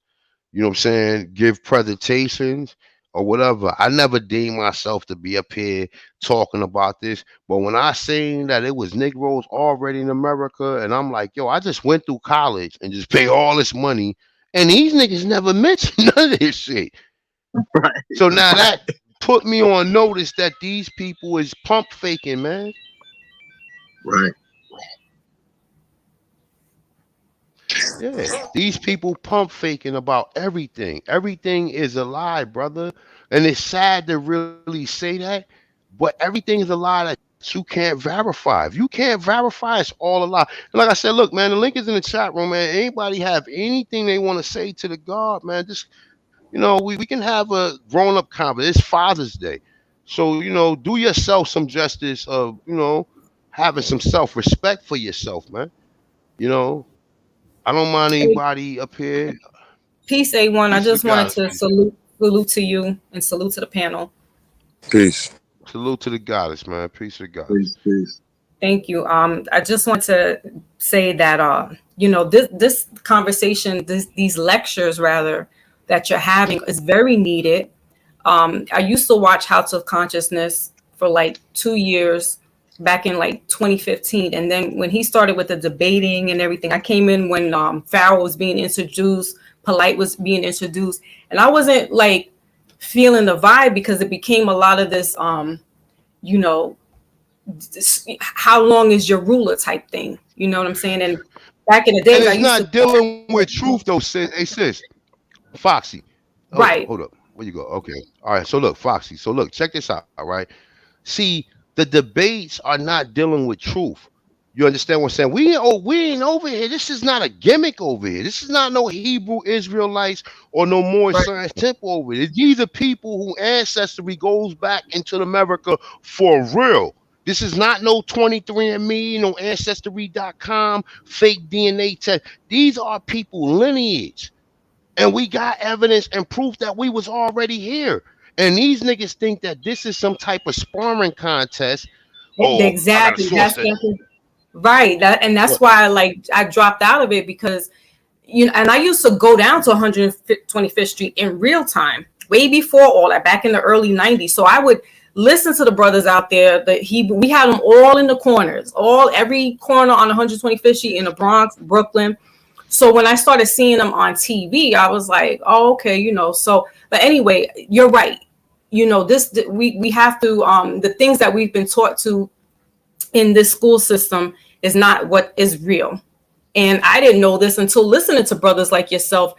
You know what I'm saying? Give presentations or whatever. I never deemed myself to be up here talking about this. But when I seen that it was Negroes already in America, and I'm like, yo, I just went through college and just paid all this money, and these niggas never mentioned none of this shit. Right. So now that put me on notice that these people is pump faking, man. Right. Yeah, these people pump faking about everything. Everything is a lie, brother. And it's sad to really say that, but everything is a lie that you can't verify. If you can't verify, it's all a lie. And like I said, look, man, the link is in the chat room, man. Anybody have anything they want to say to the God, man, just, we can have a grown-up conversation. It's Father's Day. So, do yourself some justice of, having some self-respect for yourself, man. I don't mind anybody up here. Peace, A1. I Peace to just the wanted goddess. to salute to you and salute to the panel. Peace. Salute to the goddess, man. Peace to the goddess. Peace. Thank you. I just want to say that this conversation, these lectures rather that you're having is very needed. I used to watch House of Consciousness for like 2 years back in like 2015. And then when he started with the debating and everything, I came in when Farrell was being introduced, Polite was being introduced, and I wasn't like feeling the vibe because it became a lot of this, you know, how long is your ruler type thing. You know what I'm saying? And back in the And days, I it's used to. not dealing with truth though, sis. Hey sis, Foxy. Right. Hold up. Where you go? Okay. All right. So look, Foxy. So look, check this out. All right. See, the debates are not dealing with truth. You understand what I'm saying? We ain't over here. This is not a gimmick over here. This is not no Hebrew Israelites or no more Right. science temple over here. These are people who ancestry goes back into America for real. This is not no 23andMe, no ancestry.com, fake DNA test. These are people lineage. And we got evidence and proof that we was already here. And these niggas think that this is some type of sparring contest. Oh, I got a Exactly. source that Right. And that's what why I dropped out of it because and I used to go down to 125th Street in real time, way before all that, back in the early 90s. So I would listen to the brothers out there. We had them all in the corners, every corner on 125th Street in the Bronx, Brooklyn. So when I started seeing them on TV, I was like, oh, okay, So, but anyway, you're right. We have to the things that we've been taught to in this school system is not what is real. And I didn't know this until listening to brothers like yourself,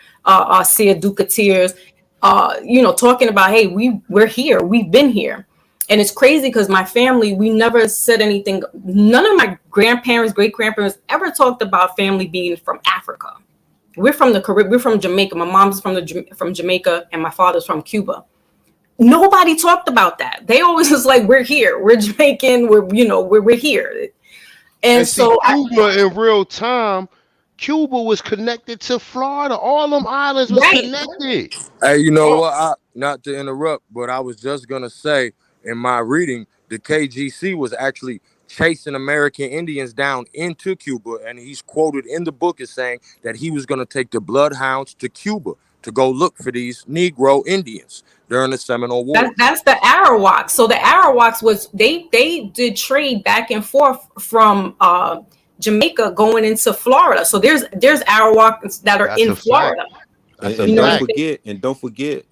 Sia Ducateers, talking about, hey, we're here, we've been here. And it's crazy because my family, we never said anything. None of my grandparents, great grandparents ever talked about family being from Africa. We're from the Caribbean. We're from Jamaica. My mom's from Jamaica, and my father's from Cuba. Nobody talked about that. They always was like, we're here, we're Jamaican, we're here. And see so Cuba in real time, Cuba was connected to Florida. All them islands was right. connected. Hey, you know Oh, what? Not to interrupt, but I was just gonna say in my reading, the KGC was actually chasing American Indians down into Cuba, and he's quoted in the book as saying that he was gonna take the bloodhounds to Cuba to go look for these Negro Indians during the Seminole Wars. That's the Arawaks. So the Arawaks was they did trade back and forth from Jamaica going into Florida. So there's Arawaks that are that's in a fact. Florida. That's a And fact. don't forget,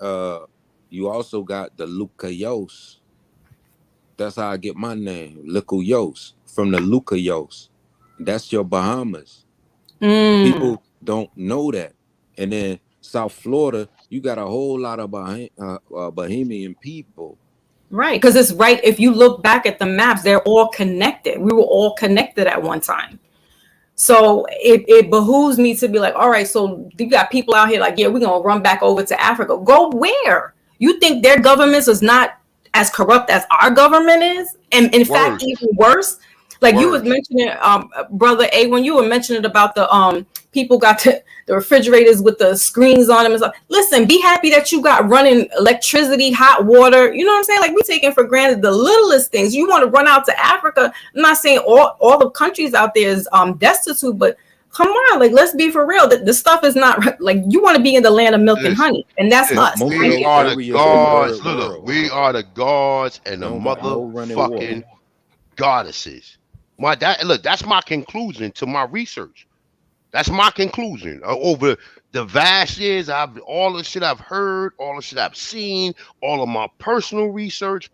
you also got the Lucayos. That's how I get my name, Lucayos, from the Lucayos. That's your Bahamas. People don't know that. And then South Florida, you got a whole lot of Bahamian people. Right, because it's right. If you look back at the maps, they're all connected. We were all connected at one time. So it behooves me to be like, all right, so you got people out here like, yeah, we're going to run back over to Africa. Go where? You think their governments is not as corrupt as our government is? And in fact, even worse. Like you was mentioning, brother A, when you were mentioning about the people got the refrigerators with the screens on them and stuff. Listen, be happy that you got running electricity, hot water. You know what I'm saying? Like we taking for granted the littlest things. You want to run out to Africa. I'm not saying all the countries out there is destitute, but come on, like let's be for real. The stuff is not like you want to be in the land of milk and honey, and that's us. We are the gods. Look, we are the gods and the motherfucking goddesses. That's my conclusion to my research. That's my conclusion over the vast years. All the shit I've heard, all the shit I've seen, all of my personal research.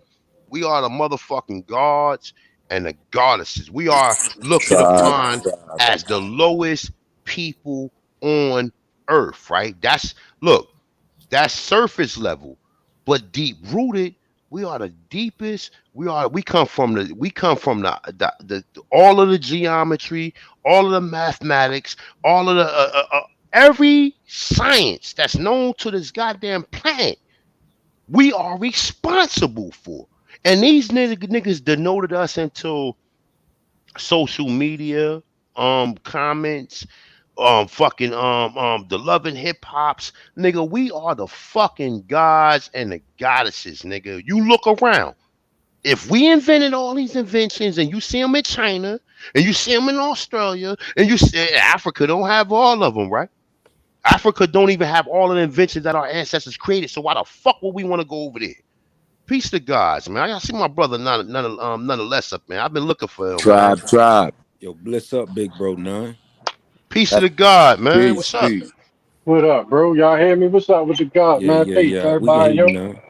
We are the motherfucking gods and the goddesses. We are looked upon as the lowest people on earth, right? That's surface level, but deep rooted. We are the deepest. We come from the all of the geometry, all of the mathematics, all of the every science that's known to this goddamn planet. We are responsible for. And these niggas denoted us into social media, comments, the loving hip hops, nigga. We are the fucking gods and the goddesses, nigga. You look around. If we invented all these inventions and you see them in China and you see them in Australia and you see Africa don't have all of them, right? Africa don't even have all of the inventions that our ancestors created. So why the fuck would we want to go over there? Peace to gods, man. I see my brother nonetheless up, man. I've been looking for him, man. Tribe. Yo, bliss up, big bro, none. Peace to the God, man. Peace, What's up? peace. What up, bro? Y'all hear me? What's up with the God, Yeah, man? yeah, Peace, yeah. We can hear everybody, you, yo. none.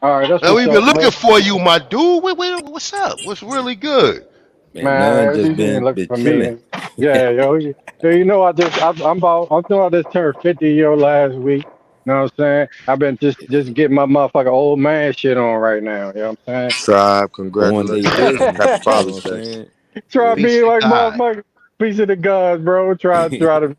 All right, that's Man, what's we've been up, bro. looking for you, my dude. What's up? What's really good? Man, none Man, just these niggas looking been for me. chilling. And, yeah, yo. You know, I'm doing this turned 50 last week. You know what I'm saying? I've been just getting my motherfucking old man shit on right now. You know what I'm Tribe, Born late congratulations. business. Happy You know what Father's I'm Day. saying? try to Yeah. Peace be to like God. motherfucker piece of the gods, bro. Try to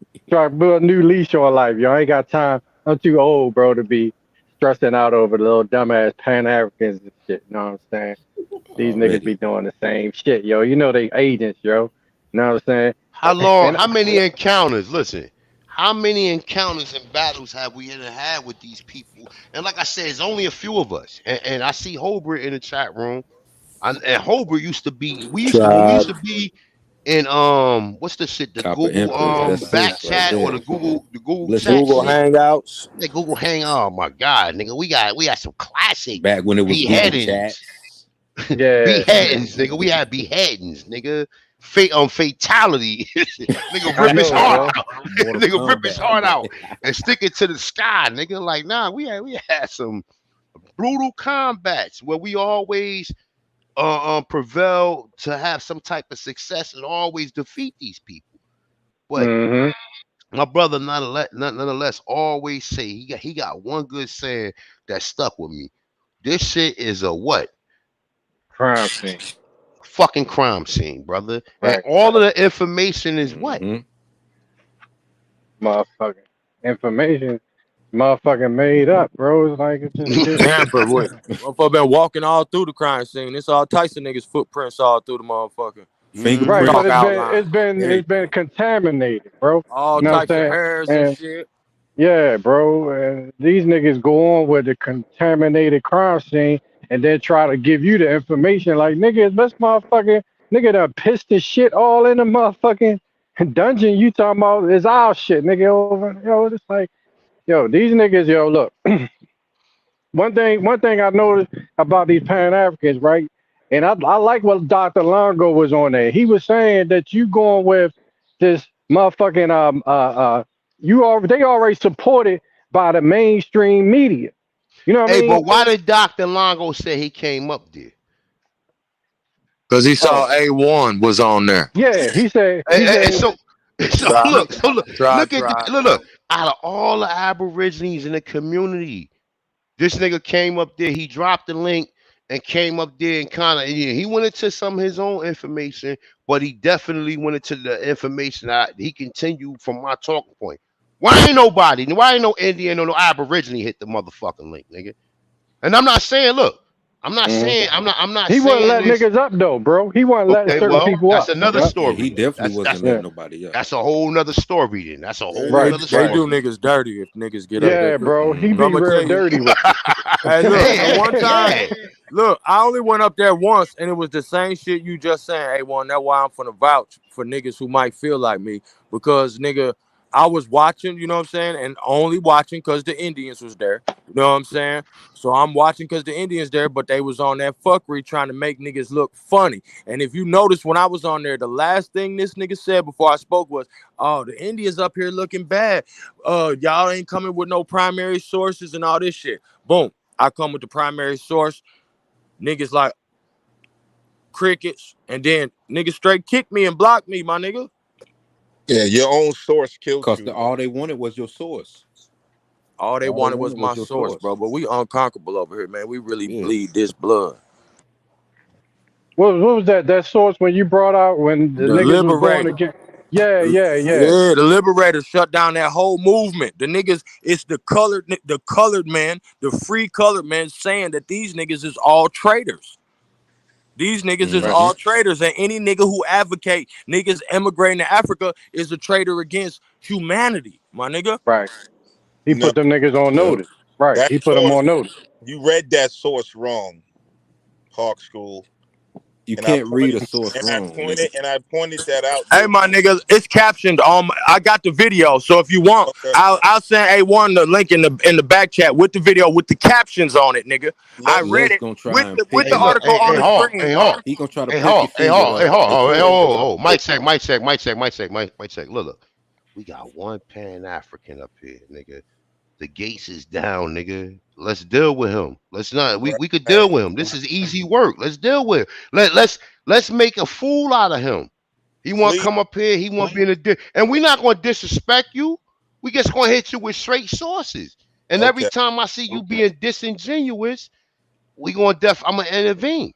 build a new leash on life. Yo, I ain't got time. I'm too old, bro, to be stressing out over the little dumbass Pan Africans and shit. You know what I'm saying? These niggas Already. be doing the same shit, yo. You know they agents, yo. You know what I'm saying? And How many encounters? Listen, how many encounters and battles have we had with these people? And like I said, it's only a few of us. And I see Holbert in the chat room. And Holbert used to be. When we Tribe. used to be in what's the shit? The Copper Google Empress. That's back sis right chat or there. the Google Bliss chat Google shit. Empress. Hangouts. The Google Hang. Oh my God, nigga, we got some classic Back when it was Google beheadings. Chats. yeah, Beheadings, nigga. We had beheadings, nigga. Fatality. Nigga I rip his know, heart bro. out. Mortal Nigga rip his Kombat. heart out and stick it to the sky, nigga. Like, nah, we had some brutal combats where we always prevail to have some type of success and always defeat these people. But Mm-hmm. my brother nonetheless always say he got one good saying that stuck with me. This shit is a what? Crime scene. Fucking crime scene, brother. And Right. all of the information is what? Mm-hmm. Motherfucking information. Motherfucking made up, bro. It's like it's just shit. Tampered with. Motherfucker been walking all through the crime scene. It's all types of niggas' footprints all through the motherfucker. Right, but Chalk Fingerprints. outline. it's been Everything. contaminated, bro. All You know what I'm types of saying? hairs and And shit. yeah, bro. And these niggas go on with the contaminated crime scene and then try to give you the information like nigga, this motherfucking nigga done pissed the shit all in the motherfucking dungeon you talking about is our shit, nigga over yo, it's like, yo, these niggas, yo, look. One thing I noticed about these Pan Africans, right? And I like what Dr. Longo was on there. He was saying that you going with this motherfucking they already supported by the mainstream media. You know what I Hey, mean? but why did Dr. Longo say he came up there? Cause he Oh saw A1 was on there. yeah, he said And so Tribe. look at Tribe. look. Out of all the Aborigines in the community, this nigga came up there. He dropped the link and came up there and kind of he went into some of his own information, but he definitely went into the information that he continued from my talking point. Why ain't no Indian or no Aborigine hit the motherfucking link, nigga? And I'm not saying, look, mhm. I'm not He wasn't saying letting this. niggas up though, bro. He wasn't letting Okay, certain well, people that's up. another Yep. Yeah, he story then. definitely wasn't letting Yeah. nobody up. That's a whole nother story then. That's a Yeah, whole Right. nother they Right. do story. niggas dirty if niggas get up there. Yeah, bro. He But I'm be Mm-hmm. gonna real tell you, dirty with you. hey, look, and one time, Yeah. look, I only went up there once, and it was the same shit you just saying. Hey, one, that's why I'm finna vouch for niggas who might feel like me, because nigga, I was watching, you know what I'm saying, and only watching because the Indians was there, you know what I'm saying. So I'm watching because the Indians there, but they was on that fuckery trying to make niggas look funny. And if you notice when I was on there, the last thing this nigga said before I spoke was, "Oh, the Indians up here looking bad. Y'all ain't coming with no primary sources and all this shit." Boom. I come with the primary source. Niggas like crickets. And then niggas straight kick me and block me, my nigga. Yeah, your own source killed Cause you, all man. they wanted was your source. All they All they wanted was wanted my was your source, source. bro. But we unconquerable over here, man. We really Yeah. bleed this blood. What was that source when you brought out when the The niggas was going liberator. against? Yeah. Yeah, the liberators shut down that whole movement. The niggas, it's the colored man, the free colored man saying that these niggas is all traitors. These niggas is Right. Mm-hmm. all traitors, and any nigga who advocate niggas emigrating to Africa is a traitor against humanity, my nigga. Right. He No, put them niggas on Yep. notice. Right. that He put them source, on notice. you read that source wrong, Hawk School. You and I can't read a pointed source wrong, nigga. I pointed that out Hey, to my him. niggas, it's captioned on. I got the video, so if you want, Okay, I'll send A1 the link in the back chat with the video with the captions on it, nigga. I let's read Lex it gonna try with and with pick Hey, the it. look, article on hey, the Hawk, screen. hey, Hawk, He gonna try to hey, poke your Hawk, hey, finger Hawk, hey, up Hawk. Oh, hey, before he. Mic check, mic check, mic check, mic check, mic check. Look. We got one Pan-African up here, nigga. The Gates is down, nigga. Let's deal with him. Let's not. We could right. deal with him. This is easy work. Let's deal with him. Let's make a fool out of him. He want to Please, come up here. He want to be in the and we're not going to disrespect you. We just going to hit you with straight sources. And every okay, time I see you being disingenuous, I'm gonna intervene.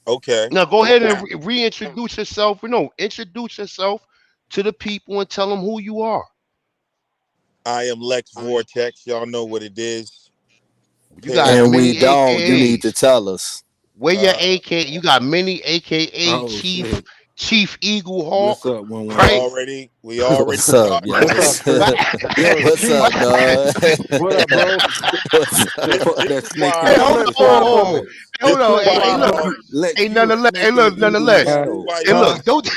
okay. Now go ahead and reintroduce yourself. Introduce yourself to the people and tell them who you are. I am Lex Vortex. Y'all know what it is. You got And we many don't. You need to AKAs. tell us. Where your Uh, AK? You got many AKA Oh shit! Chief Eagle What's Hawk, up, we 111? right? already What's up, started. What's up, y'all? Chris? Yo, What's Chief. up, dog? What up, bro? What's The up? fuck This that is snake in why Hey, the hold Flex, on, what grass, up, bro? Lex. this is Flex, Hey, what why hey, up, I look, bro? don't Lex, hey, you a nonetheless, hey, snake in look, eagle nonetheless, this is shadow. why hey, y'all Huh? look, don't,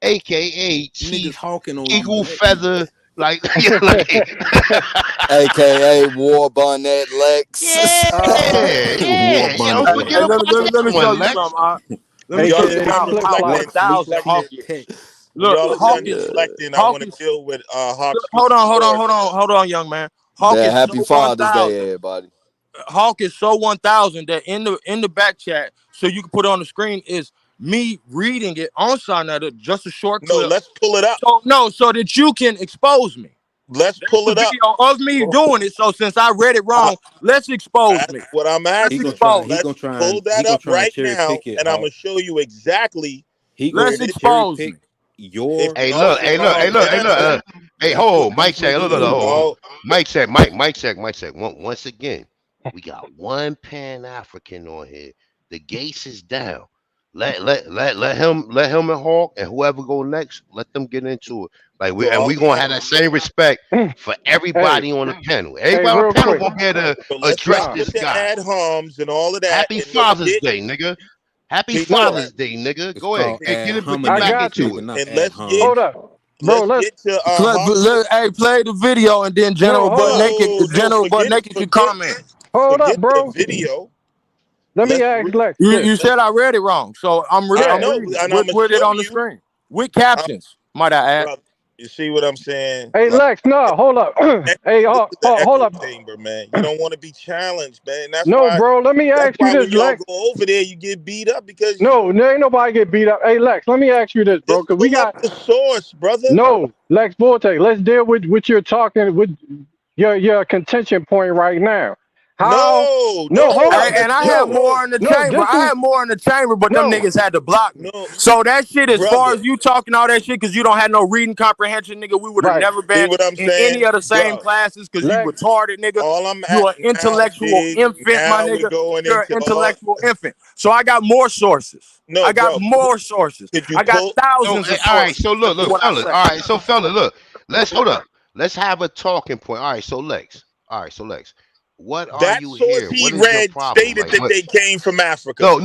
AKA Niggas Chief hawking on you, Eagle Lex. Feather, like, like, AKA War Bonnet Lex. War yeah, don't bonnet. forget about Let me that show one, you Lex. something. Let when me show y'all you are AKA done how Flick Hawk Flop. reflecting, Lex, leak 1000 us his Hawk is. text. when Look, y'all are Hawk done is reflecting, I Hawk want to is. deal with Hawk's Hold on, PTR. hold on, young man. Hawk Yeah, is happy so Father's 1000. Day, everybody. Hawk is so 1000 that in the back chat, so you can put it on the screen, is me reading it on Sonetta, just a short No, clip. let's pull it up. So that you can expose me. Let's That's pull the it up. video of me doing it. So since I read it Uh, wrong, let's expose that's me. what I'm He Let's gonna asking. try. expose. He Let's gonna try pull and he that gonna up try and right cherry now, pick it, and I'm Hawk. gonna show you exactly He where gonna Let's it is. cherry expose pick me. your. Hey, No, look, hey, look, hey, calm look, hey, look, down. hey, That's what hold, these Mike check, niggas hold. do. No, Mic check. Once again, we got one Pan-African on here. The Gates is down. Let him and Hawk and whoever go next, let them get into it. Like so we all gonna right. have that same respect for Hey, everybody on the panel. hey, Everybody on real the panel quick. gonna be able to So address let's Nah, put this the guy. ad homs and all of that, Happy and let's Father's get Day, nigga. Happy peace look, tribe, Father's Day, nigga. It's Go ahead. called ad Get I back hominem, got into you. nigga, it. not and ad Hold homs. up, bro. let's get to Hawk. Play the video and then No, General hold Butt up, Naked, No, Can comment. hold up, the bro. video. Let me Let's ask Lex this. You let's. said I read it wrong, so I Yeah. I'm know, reading it and I'm gonna with it show on the you, screen with captions. Might I add? brother. You see what I'm saying? Hey, Like, Lex, no, hold up. Hey, this is the hold echo up. chamber, man. You don't want to be challenged, man. No, bro, let me That's ask you why this, when y'all Lex. go over there, you get beat up because you No, there ain't nobody get beat up. Hey, Lex, let me ask you this, bro, just because we pull up got the source, brother. no Lex Vortex. Let's deal with what you're talking with your contention point right now. How? No, No, hold up. And I had no, more in the No, chamber. this I is had more in the chamber, but them no, niggas had to block me. no, So that shit, as far brother. as you talking all that shit, because you don't have no reading comprehension, nigga, we would have right. never See been what I'm in any saying, of the same bro? classes because you Lex, retarded, nigga. All I'm You an asking now intellectual is infant, my now we nigga. going You're an into all. intellectual infant. So I got more sources. No, I got bro. more sources. Could you I got pull? Oh, thousands of all right. sources So for look, what I fellas. say. All right, so fella, look. Let's hold up. Let's have a talking point. All right, so Lex. All right, so Lex. What are That you source here? he What is your read problem? stated Like that what? they came from Africa. No,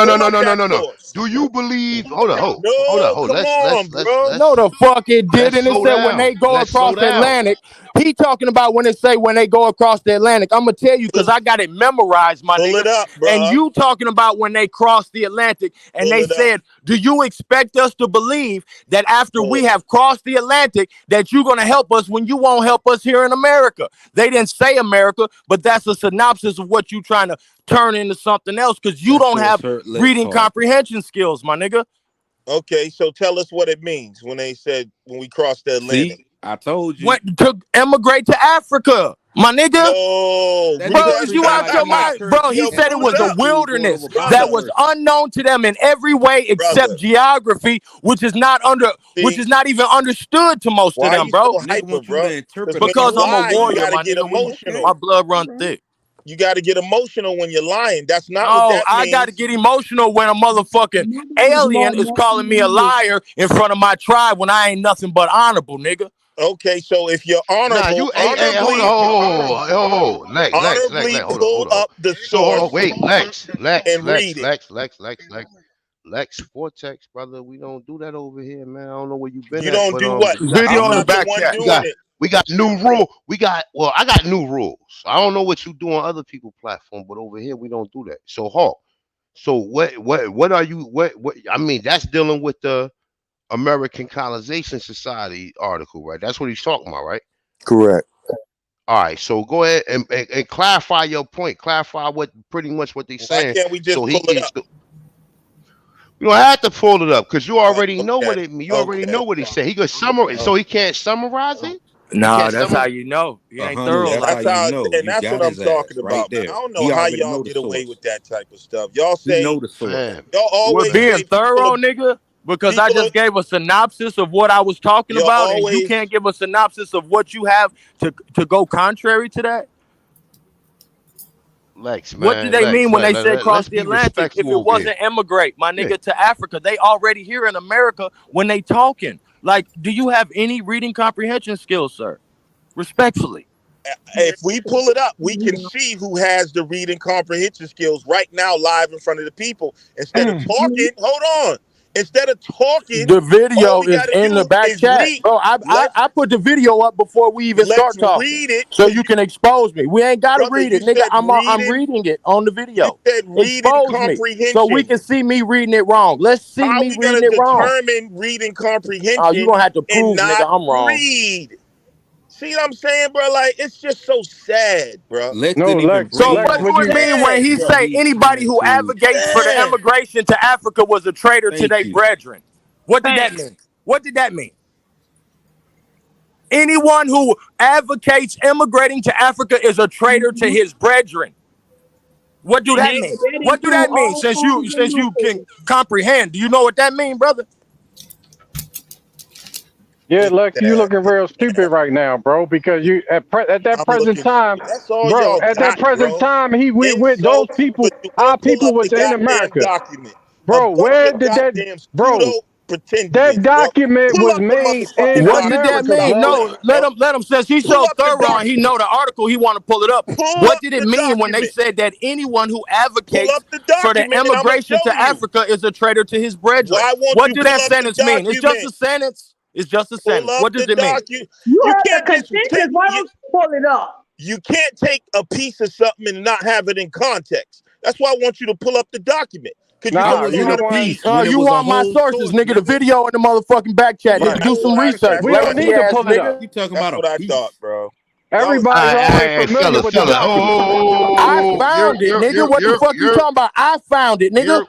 Pull up that no. source. Do you believe? Hold up, No, hold. come on, bro. No, the fuck it Let's didn't. It slow said when down. they go Let's slow across the down. Atlantic. He talking about when it say when they go across the Atlantic. I'm gonna tell you because Pull, I got it memorized, my pull nigga. it up, And bro. you talking about when they crossed the Atlantic and Pull they it up. said, do you expect us to believe that after Pull we it. have crossed the Atlantic that you're gonna help us when you won't help us here in America? They didn't say America, but that's a synopsis of what you trying to turn into something else because you That don't source have hurt Lex reading Hawk. comprehension skills, my nigga. Okay, so tell us what it means when they said when we crossed the Atlantic. See, I told you. Went to emigrate to Africa, my nigga. No, That read Bro, nigga that. is treat you me out like Nah, your he ain't mind? church. Bro, he He yo, said it acting pull was it like the a up, fool going wilderness over that Bible brother, was verses. unknown to them in every way except brother. geography, which is not See, even understood to most of why them, you so bro. Nigga hyper, want you to bro? Because interpret a when you Because I'm a source. lie, you warrior, got to my get nigga. Okay. My emotional. blood run thick. You got to get emotional when you're lying. That's not what No, that I got to means. get emotional when a motherfucking alien is calling me a liar in front of my tribe when I ain't nothing but honorable, nigga. Okay, so if you're Nah, honorable, you hey, hold on, hold. Lex, honorably hold pull on. up the So hold on, source wait, and read it. Lex. Lex Vortex, brother. We don't do that over here, man. I don't know where you been You at, don't but do what? Video I'm on the not the back one chat. doing it. we got new rule. I got new rules. I don't know what you do on other people's platform, but over here we don't do that. So Hawk. So what are you what I mean, that's dealing with the American Colonization Society article, right? That's what he's talking about, right? Correct. All right, so go ahead and clarify your point. Clarify what pretty much what they Why saying. can't we just So pull he it can. up? You don't have to pull it up because you already know Okay. what it means. You already Okay. know what he said. He could summarize, so he can't summarize it. He Nah, can't that's how summarize. you know. He ain't Hunter, thorough that's how like That's you how, know. and You that's what got I'm his ass talking right about, man. I there. don't know He how already y'all know the get away with source. that type of stuff. Y'all He know say the source. Fam, y'all We're always being say thorough, nigga, because I people are just gave a synopsis of what I was talking you're about, and you always can't give a synopsis of what you have to go contrary to that. Lex, What did man, they mean when they said cross let's the be Atlantic? If respectful it over here. wasn't immigrate, my Yeah. nigga, to Africa, they already here in America when they talking. Like, do you have any reading comprehension skills, sir? Respectfully. if we pull it up, we can see who has the reading comprehension skills right now live in front of the people. Instead of talking, hold on. Instead of talking, The all video we is gotta in the do back is chat, read. bro. I Let's put the video up before we even let's start talking, read it. so Cause you can expose me. We ain't gotta brother, read you it, nigga. said I'm reading, reading it on the you video. said reading Expose me so we comprehension. can see me reading it wrong. Let's see How are me we gonna reading it wrong. determine reading Oh, you comprehension gonna have to and prove, nigga, not I'm wrong. read? See what I'm saying, bro? Like it's just so sad, bro. Lex No, didn't even Lex, So bring Lex, what the what do it you? mean Sad, when he that bro. say he's anybody trying who to. advocates for the Yeah. immigration to Africa was a traitor to Thank their you. brethren? What did that mean? What did that mean? Anyone who advocates immigrating to Africa is a traitor to his brethren. What do And that that, mean? that What do includes that mean? all forms of Since you can usage. comprehend, do you know what that mean, brother? Yeah, It's Lex, you sad. looking real stupid right now, bro. Because you at that I'm present looking time, stupid. That's all bro. y'all At that got, present bro. time, he went with those Insults, people. but you Our won't pull people up the was in goddamn America, document. A bro. bunch Where of did that, goddamn bro? pseudo That pretendians, bro. document Pull was up the made in motherfucking What did that document. America, Stop mean? bro. playing, No, bro. let him. Since he's Pull so up the thorough and he document. know the article, he want to pull it up. Pull What up did it the mean when they document. said that anyone who Pull advocates up the for the document, and I'm gonna immigration show to you. Africa is a traitor to his brethren? Why won't What you do pull that up the sentence mean? It's just a document? sentence. It's just a Pull sentence. up What does the it mean? document. You You have the can't just consensus. take Why don't you pull it up? you can't take a piece of something and not have it in context. That's why I want you to pull up the document. Because you're How Nah, gonna was you it end know a up what? being piece when it You was a want my whole sources, source, nigga? The nigga? video in the motherfucking back chat, yeah, nigga. Right. Do that's some what I research, that's We what I don't lazy need to thought. ass pull it nigga. up. You talking That's about a what I thought, piece? bro. Y'all was Everybody's already Hey, familiar fella, with the fella. document. I You're found it, nigga. What the fuck you you're talking about? I found it, nigga. you're.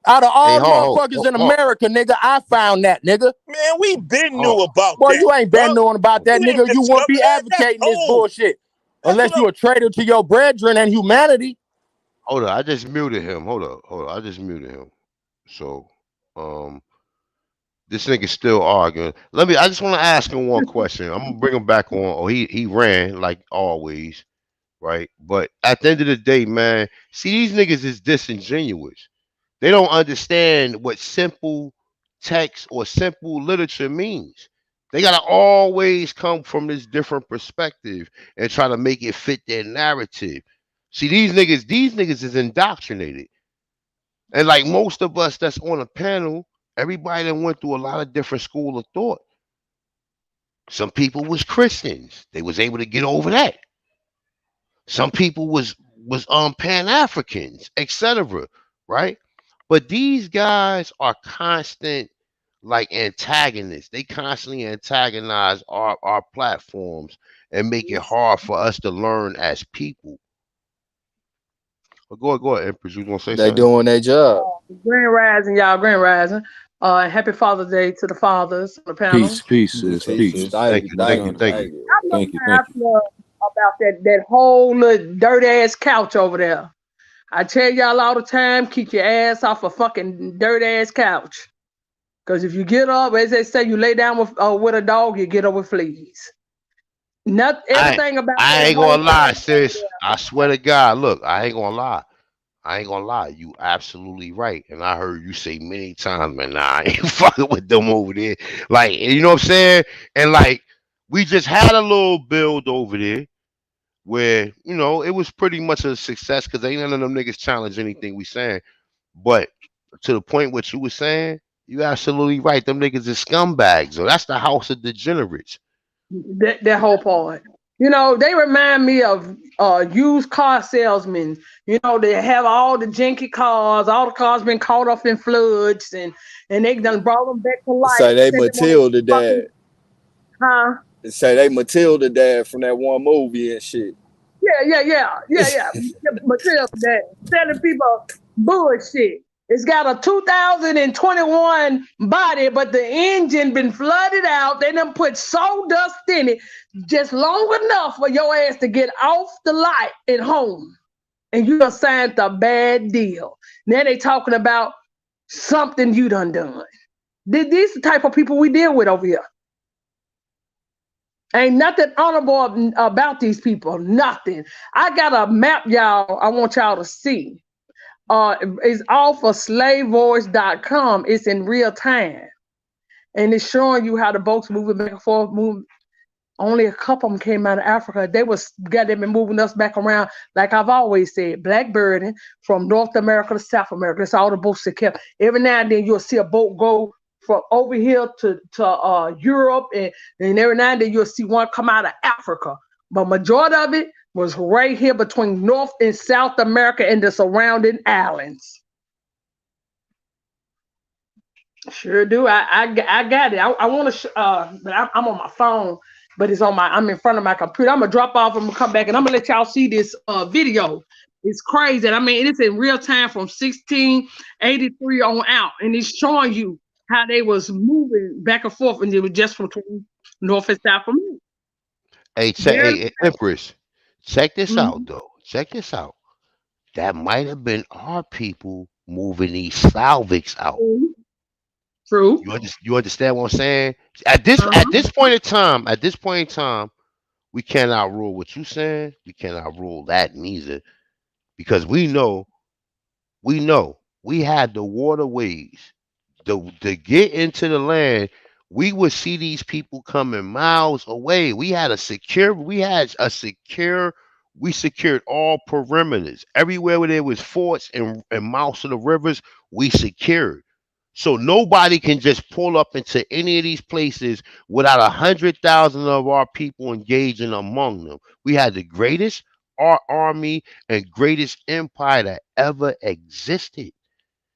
Out of Hey, all the hold, motherfuckers in America, nigga, I found that, nigga. man, we been hold, knew about Boy, that, you ain't bro. been knowing about that, You didn't nigga. You won't discover be that. That's advocating this old. bullshit That's unless what you a traitor to your brethren and humanity. hold on. I just muted him. Hold on. I just muted him. So, um, this nigga's still arguing. I just want to ask him one question. I'm gonna bring him back on. Oh, he ran like always, right? But at the end of the day, man, see these niggas is disingenuous. They don't understand what simple text or simple literature means. They gotta always come from this different perspective and try to make it fit their narrative. See, these niggas is indoctrinated. And like most of us that's on a panel, everybody that went through a lot of different school of thought. Some people was Christians. They was able to get over that. Some people was pan-Africans, etc. Right? But these guys are constant like antagonists. They constantly antagonize our platforms and make it hard for us to learn as people. But go ahead, Empress. You gonna say They something? doing their job. Grand Rising, y'all. Grand Rising. Happy Father's Day to the fathers on the panel. Peace, sis. Peace. Peace. Thank you. Thank Thank you, you. thank Thank you. you. I know Thank you. how I feel about that whole little dirt ass couch over there. I tell y'all all the time, keep your ass off a fucking dirt ass couch. Because if you get up, as they say, you lay down with a dog, you get up with fleas. Not I everything about I that ain't whole gonna lie, thing over sis. I swear to God, look, I ain't gonna lie. I ain't gonna lie, you absolutely right. And I heard you say many times, man, nah, I ain't fucking with them over there. Like, you know what I'm saying? And like, we just had a little build over there where, it was pretty much a success because ain't none of them niggas challenge anything we saying. But to the point what you were saying, you absolutely right. Them niggas is scumbags. So that's the house of degenerates. That whole part. You know, they remind me of used car salesmen. You know, they have all the janky cars, all the cars been caught up in floods, and they done brought them back to life. Say they Send them on the Matilda fucking, dad. huh? Say they Matilda dad from that one movie and shit. Yeah. Material that selling people bullshit. It's got a 2021 body, but the engine been flooded out. They done put sawdust in it just long enough for your ass to get off the lot and home. And you done signed a bad deal. Now they talking about something you done. These the type of people we deal with over here. Ain't nothing honorable about these people. Nothing. I got a map, y'all. I want y'all to see. It's off of slavevoice.com. It's in real time. And it's showing you how the boats moving back and forth. Only a couple of them came out of Africa. They been moving us back around, like I've always said, blackbirding from North America to South America. That's all the boats that kept. Every now and then you'll see a boat go from over here to Europe, and every now and then you'll see one come out of Africa. But majority of it was right here between North and South America and the surrounding islands. Sure do. I got it. I want to, but I'm on my phone, but I'm in front of my computer. I'm gonna drop off and come back, and I'm gonna let y'all see this video. It's crazy. I mean, it's in real time from 1683 on out, and it's showing you how they was moving back and forth, and it was just from North and South America. Hey, Empress, check this out though. Check this out. That might have been our people moving these Slavics out. True. You understand what I'm saying? At this point in time, we cannot rule what you saying. We cannot rule that neither, because we know we had the waterways to get into the land. We would see these people coming miles away. We secured all perimeters. Everywhere where there was forts and mouths of the rivers, we secured. So nobody can just pull up into any of these places without 100,000 of our people engaging among them. We had the greatest army and greatest empire that ever existed.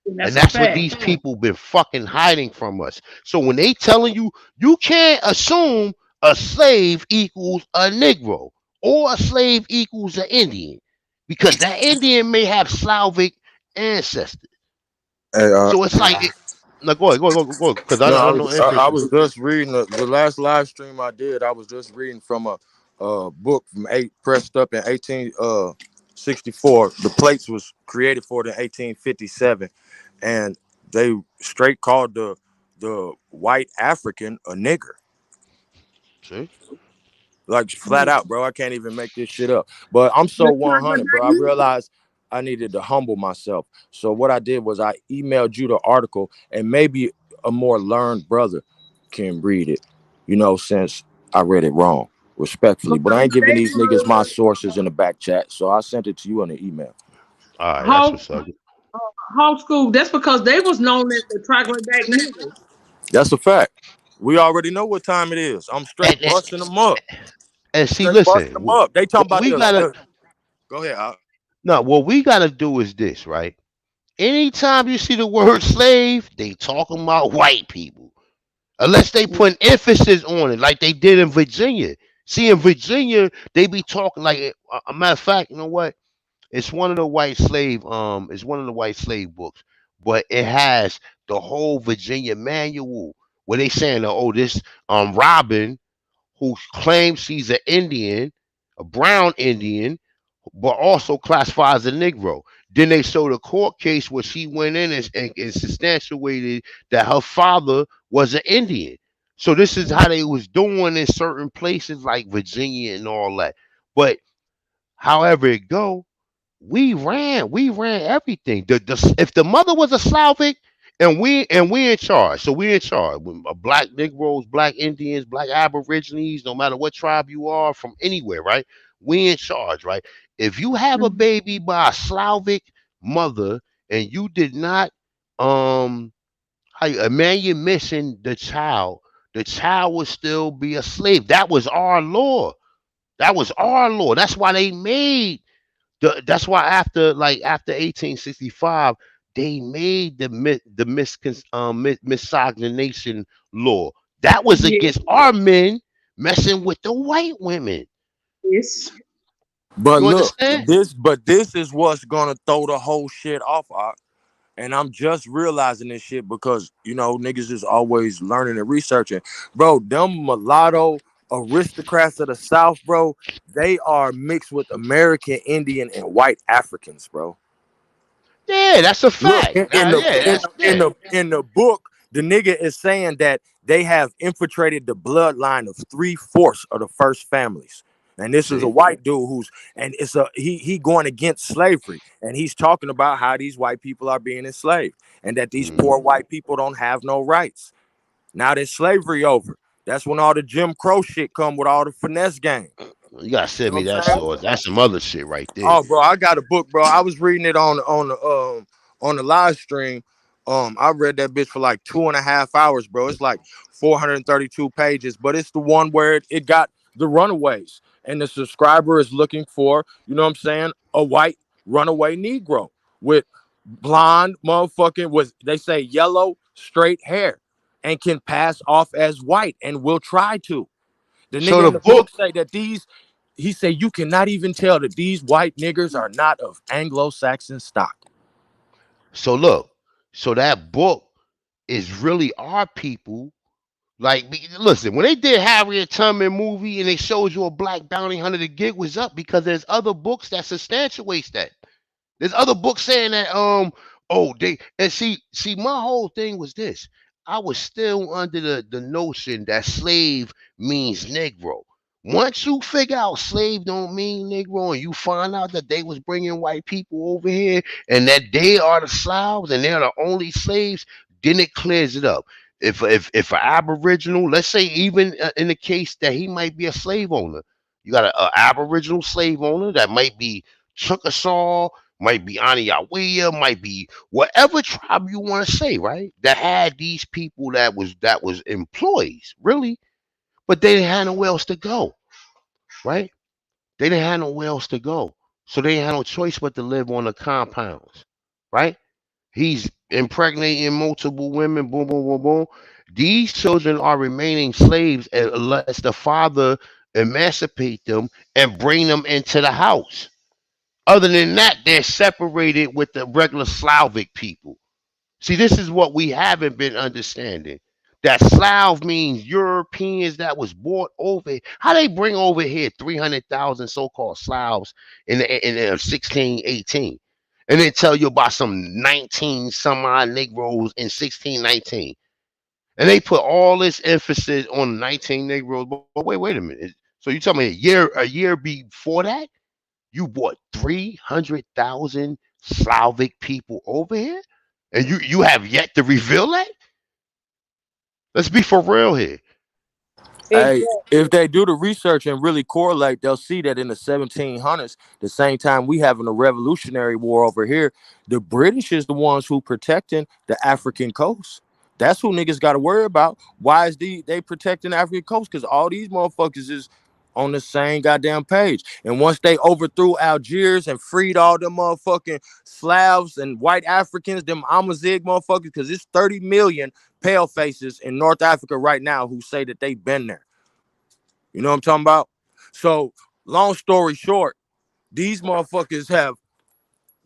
And that's what these people been fucking hiding from us. So when they telling you, you can't assume a slave equals a Negro or a slave equals an Indian, because that Indian may have Slavic ancestors. Hey, So it's like, no, go ahead, because I don't know Empress. I was just reading the last live stream I did. I was just reading from a book pressed up in 1864. The plates was created for it in 1857, and they straight called the white African a nigger. See? Like flat out, bro. I can't even make this shit up. But I'm so 100, bro. I realized I needed to humble myself. So what I did was I emailed you the article, and maybe a more learned brother can read it, since I read it wrong, respectfully. But I ain't giving these niggas my sources in the back chat, so I sent it to you on the email. All right, that's what's up. Homeschool, that's because they was known as the troglodyte niggers. That's a fact. We already know what time it is. I'm straight busting them up. And see, listen, they talking about we gotta go ahead. No, what we gotta do is this, right? Anytime you see the word slave, they talking about white people, unless they put emphasis on it, like they did in Virginia. See, in Virginia, they be talking like a matter of fact. You know what? It's one of the white slave books, but it has the whole Virginia manual where they saying, oh, this Robin, who claims she's an Indian, a brown Indian, but also classified as a Negro. Then they showed a court case where she went in and substantiated that her father was an Indian. So this is how they was doing in certain places like Virginia and all that. But however it go, we ran everything. If the mother was a Slavic and we in charge, so we in charge. Black Negroes, Black Indians, Black Aborigines, no matter what tribe you are from anywhere, right? We in charge, right? If you have a baby by a Slavic mother and you did not a man you're missing the child would still be a slave. That was our law. That was our law. That's why they made that's why after 1865 they made the miscegenation law. That was Yeah. against our men messing with the white women. Yes. But You look, understand? this is what's gonna throw the whole shit off. And I'm just realizing this shit because niggas is always learning and researching, bro. Them mulatto aristocrats of the South, bro, they are mixed with American Indian and white Africans, bro. Yeah, that's a Look, fact. Yeah, that's yeah. in the book, the nigga is saying that they have infiltrated the bloodline of 3/4 of the first families. And this is a See, white dude and it's he going against slavery, and he's talking about how these white people are being enslaved, and that these poor Mhm. white people don't have no rights. Now that slavery over, that's when all the Jim Crow shit come with all the finesse game. You gotta You send know me what that I'm saying? source. That's some other shit right there. Oh, bro, I got a book, bro. I was reading it on the live stream. I read that bitch for like 2.5 hours, bro. It's like 432 pages, but it's the one where it got the runaways, and the subscriber is looking for, you know what I'm saying, a white runaway Negro with blonde motherfucking, with they say yellow straight hair, and can pass off as white and will try to. The So nigga the in the book book say that he said you cannot even tell that these white niggers are not of Anglo-Saxon stock. so look, so that book is really our people. Like, listen, when they did Harriet Tubman movie and they showed you a black bounty hunter, the gig was up because there's other books that substantiates that. There's other books saying that oh they and see my whole thing was this. I was still under the notion that slave means Negro. Once you figure out slave don't mean Negro and you find out that they was bringing white people over here and that they are the Slavs and they're the only slaves, then it clears it up. If an Aboriginal, let's say even in the case that he might be a slave owner, you got a Aboriginal slave owner that might be Chickasaw, might be Aniyawiya, might be whatever tribe you want to say, right? That had these people that was employees, really, but they didn't have nowhere else to go, right? They didn't have nowhere else to go, so they had no choice but to live on the compounds, right? He's impregnating multiple women, boom, boom, boom, boom. These children are remaining slaves unless the father emancipate them and bring them into the house. Other than that, they're separated with the regular Slavic people. See, this is what we haven't been understanding. That Slav means Europeans that was brought over. How they bring over here 300,000 so-called Slavs in 1618, and they tell you about some 19 some odd Negroes in 1619, and they put all this emphasis on 19 Negroes. But wait a minute. So you tell me a year before that? You brought 300,000 Slavic people over here, and you have yet to reveal that. Let's be for real here. Hey, if Exactly. they do the research and really correlate, they'll see that in the 1700s, the same time we having a revolutionary war over here, the British is the ones who protecting the African coast. That's who niggas got to worry about. Why is they protecting the African coast? Because all these motherfuckers is on the same goddamn page. And once they overthrew Algiers and freed all them motherfucking Slavs and white Africans, them Amazigh motherfuckers, because it's 30 million pale faces in North Africa right now who say that they've been there. You know what I'm talking about? So, long story short, these motherfuckers have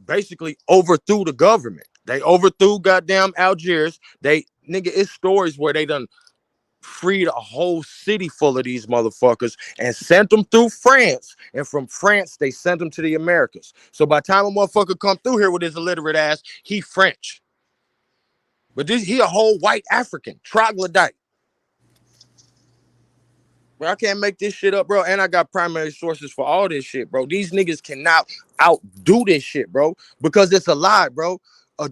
basically overthrew the government. They overthrew goddamn Algiers. It's stories where they done freed a whole city full of these motherfuckers and sent them through France. And from France, they sent them to the Americas. So by the time a motherfucker come through here with his illiterate ass, he French. But he a whole white African, troglodyte. Bro, I can't make this shit up, bro. And I got primary sources for all this shit, bro. These niggas cannot outdo this shit, bro, because it's a lie, bro.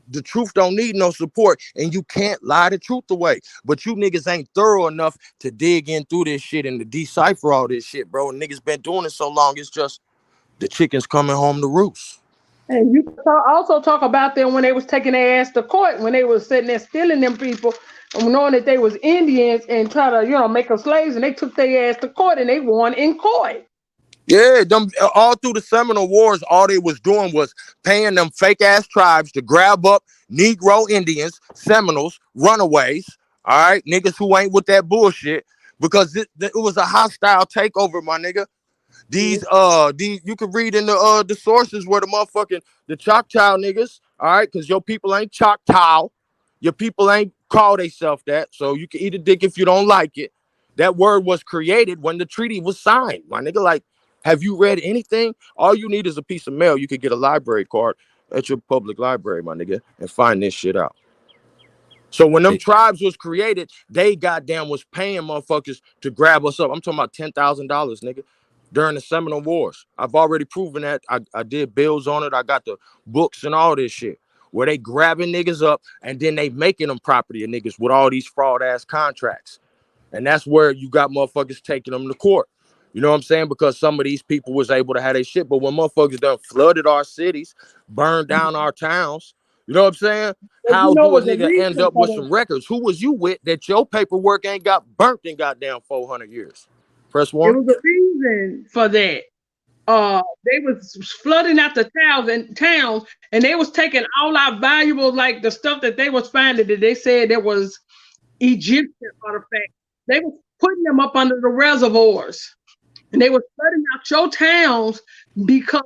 The truth don't need no support, and you can't lie the truth away. But you niggas ain't thorough enough to dig in through this shit and to decipher all this shit, bro. And niggas been doing it so long, it's just the chickens coming home to roost. And you also talk about them when they was taking their ass to court, when they was sitting there stealing them people, and knowing that they was Indians and try to, make them slaves, and they took their ass to court and they won in court. Yeah, them all through the Seminole Wars, all they was doing was paying them fake ass tribes to grab up Negro Indians, Seminoles, runaways, all right, niggas who ain't with that bullshit, because it was a hostile takeover, my nigga. These you can read in the sources where the Choctaw niggas, all right, because your people ain't Choctaw, your people ain't call themselves that, so you can eat a dick if you don't like it. That word was created when the treaty was signed, my nigga. Like, have you read anything? All you need is a piece of mail. You could get a library card at your public library, my nigga, and find this shit out. So when them tribes was created, they goddamn was paying motherfuckers to grab us up. I'm talking about $10,000, nigga, during the Seminole Wars. I've already proven that. I did bills on it. I got the books and all this shit where they grabbing niggas up and then they making them property of niggas with all these fraud ass contracts. And that's where you got motherfuckers taking them to court. You know what I'm saying? Because some of these people was able to have their shit. But when motherfuckers done flooded our cities, burned down our towns, you know what I'm saying? But How do a the nigga end reason up for with that? some records? Who was you with that your paperwork ain't got burnt in goddamn 400 years? Press There one. was a reason for that. They was flooding out the towns, and they was taking all our valuable, like the stuff that they was finding that they said that was Egyptian artifacts. They was putting them up under the reservoirs, and they was flooding out your towns because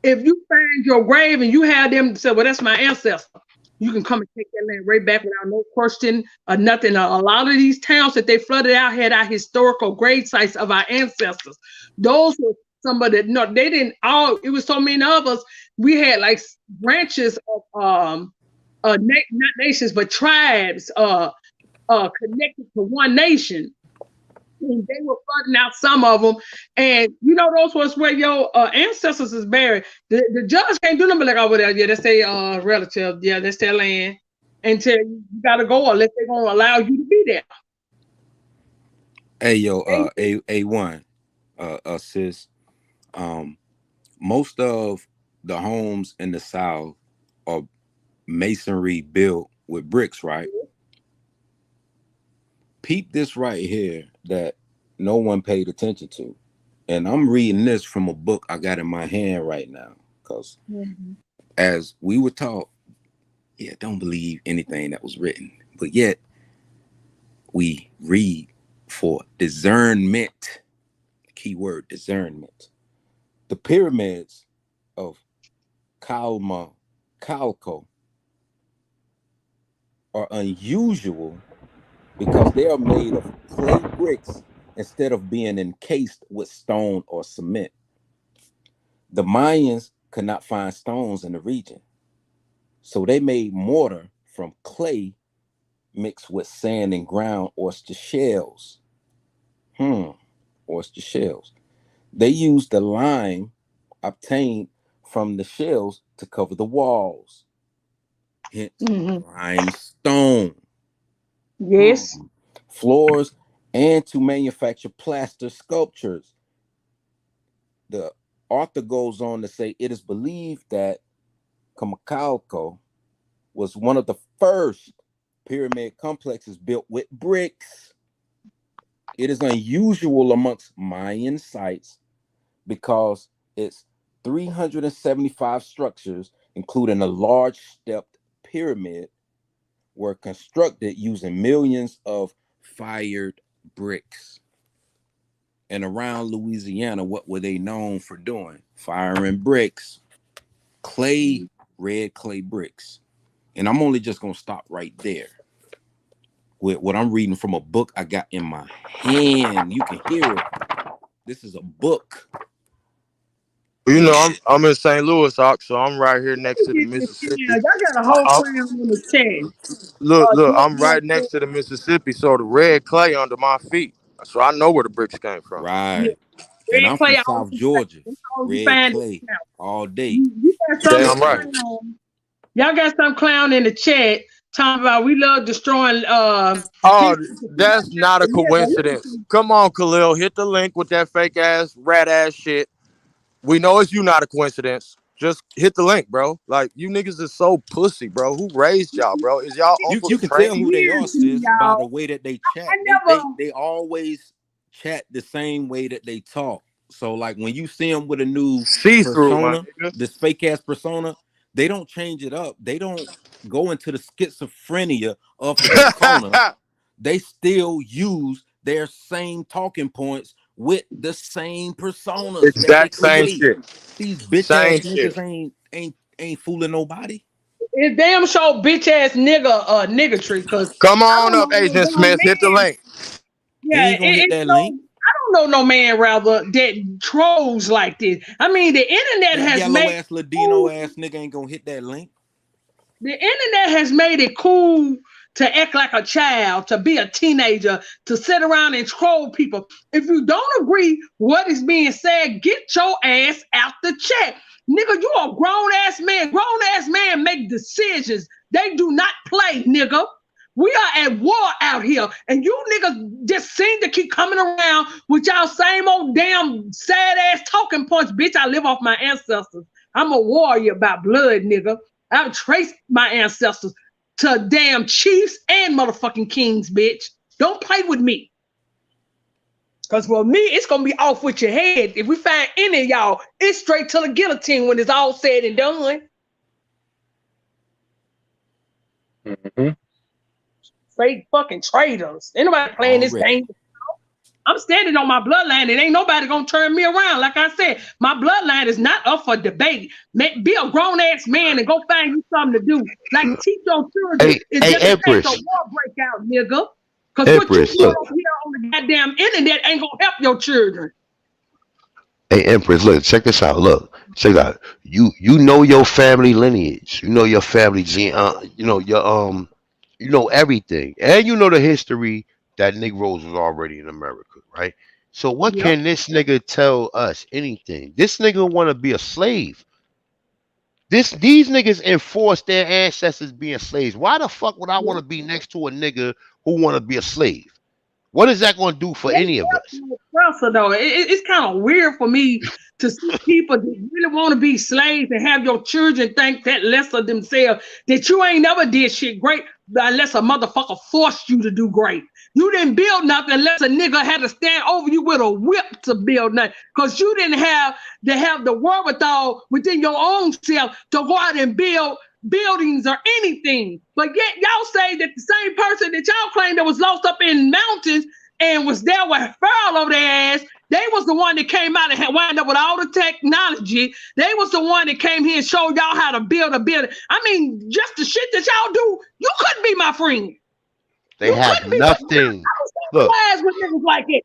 if you find your grave and you have them say, "Well, that's my ancestor," you can come and take that land right back without no question or nothing. A lot of these towns that they flooded out had our historical grave sites of our ancestors. Those were somebody that, no, they didn't all, it was so many of us. We had like branches of not nations, but tribes connected to one nation. And they were flooding out some of them, and those was where your ancestors is buried. The judge can't do nothing like over there. Yeah, that's their relative. Yeah, that's their land. Until you gotta go unless they're gonna allow you to be there. Hey yo, A1, sis. Most of the homes in the South are masonry built with bricks, right? Peep this right here that no one paid attention to. And I'm reading this from a book I got in my hand right now. Because as we were taught, don't believe anything that was written. But yet, we read for discernment. Keyword discernment. The pyramids of Calco are unusual because they are made of clay bricks instead of being encased with stone or cement. The Mayans could not find stones in the region, so they made mortar from clay mixed with sand and ground oyster shells. Oyster shells. They used the lime obtained from the shells to cover the walls. Hence, limestone. Yes. Floors and to manufacture plaster sculptures. The author goes on to say it is believed that Calco was one of the first pyramid complexes built with bricks. It is unusual amongst Mayan sites because its 375 structures, including a large stepped pyramid, were constructed using millions of fired bricks. And around Louisiana, what were they known for doing? Firing bricks, clay, red clay bricks. And I'm only just gonna stop right there with what I'm reading from a book I got in my hand. You can hear it. This is a book. I'm in St. Louis, so I'm right here next to the Mississippi. Yeah, y'all got a whole clan on the chat. Look, I'm right next to the Mississippi, so the red clay under my feet. So I know where the bricks came from. Right. And I'm from South Georgia. Red clay all day. Damn right. Y'all got some clown in the chat talking about we love destroying that's not a coincidence. Come on, Khalil, hit the link with that fake ass rat ass shit. We know it's you, not a coincidence. Just hit the link, bro. Like, you niggas is so pussy, bro. Who raised y'all, bro? Is y'all uncles You can training tell you? who they are, sis, by the y'all. way that they I chat. never. They always chat the same way that they talk. So like when you see them with a new See through, my persona, nigga. this fake ass persona, they don't change it up. They don't go into the schizophrenia of the persona. They still use their same talking points with the same personas that they Exact same create. shit. These bitch ass Same shit. niggas ain't fooling nobody. It damn sure bitch ass niggatry, cause Come I on don't up, know no Agent young Smith. Hit the man. link. He Yeah, ain't gonna hit it's that no. link. I don't know no man rather that trolls like this. I mean, the internet That has yellow made ass Ladino cool. ass nigga ain't gonna hit that link. The internet has made it cool to act like a child, to be a teenager, to sit around and troll people. If you don't agree what is being said, get your ass out the chat. Nigga, you a grown ass man. Grown ass man make decisions. They do not play, nigga. We are at war out here, and you niggas just seem to keep coming around with y'all same old damn sad ass talking points. Bitch, I live off my ancestors. I'm a warrior by blood, nigga. I've traced my ancestors to damn chiefs and motherfucking kings, bitch. Don't play with me. Because for me, it's going to be off with your head. If we find any of y'all, it's straight to the guillotine when it's all said and done. Mm-hmm. Straight fucking traitors. Ain't nobody playing this Already. game. I'm standing on my bloodline and ain't nobody gonna turn me around. Like I said, my bloodline is not up for debate. Be a grown ass man and go find you something to do. Like teach your children. It's Hey, just in case a Empress. war break out, nigga. Cause what you Empress, put look. up here on the goddamn internet ain't gonna help your children. Hey, Empress, look. Check this out. Look, check it out. You know your family lineage. You know your family gene. You know your You know everything, and you know the history that Negroes was already in America, right? So what Yep. can this nigga tell us? Anything? This nigga want to be a slave. These niggas enforce their ancestors being slaves. Why the fuck would I want Yep. to be next to a nigga who want to be a slave? What is that going to do for any of us? Though it's kind of weird for me to see people that really want to be slaves and have your children think that less of themselves, that you ain't never did shit great unless a motherfucker forced you to do great. You didn't build nothing unless a nigga had to stand over you with a whip to build nothing, because you didn't have the wherewithal within your own self to go out and build buildings or anything. But yet y'all say that the same person that y'all claim that was lost up in mountains and was there with Pharaoh over their ass, they was the one that came out and had wound up with all the technology. They was the one that came here and showed y'all how to build a building. I mean, just the shit that y'all do, you couldn't be my friend. They You have couldn't be my friend. nothing. I don't Look, sympathize with niggas like it.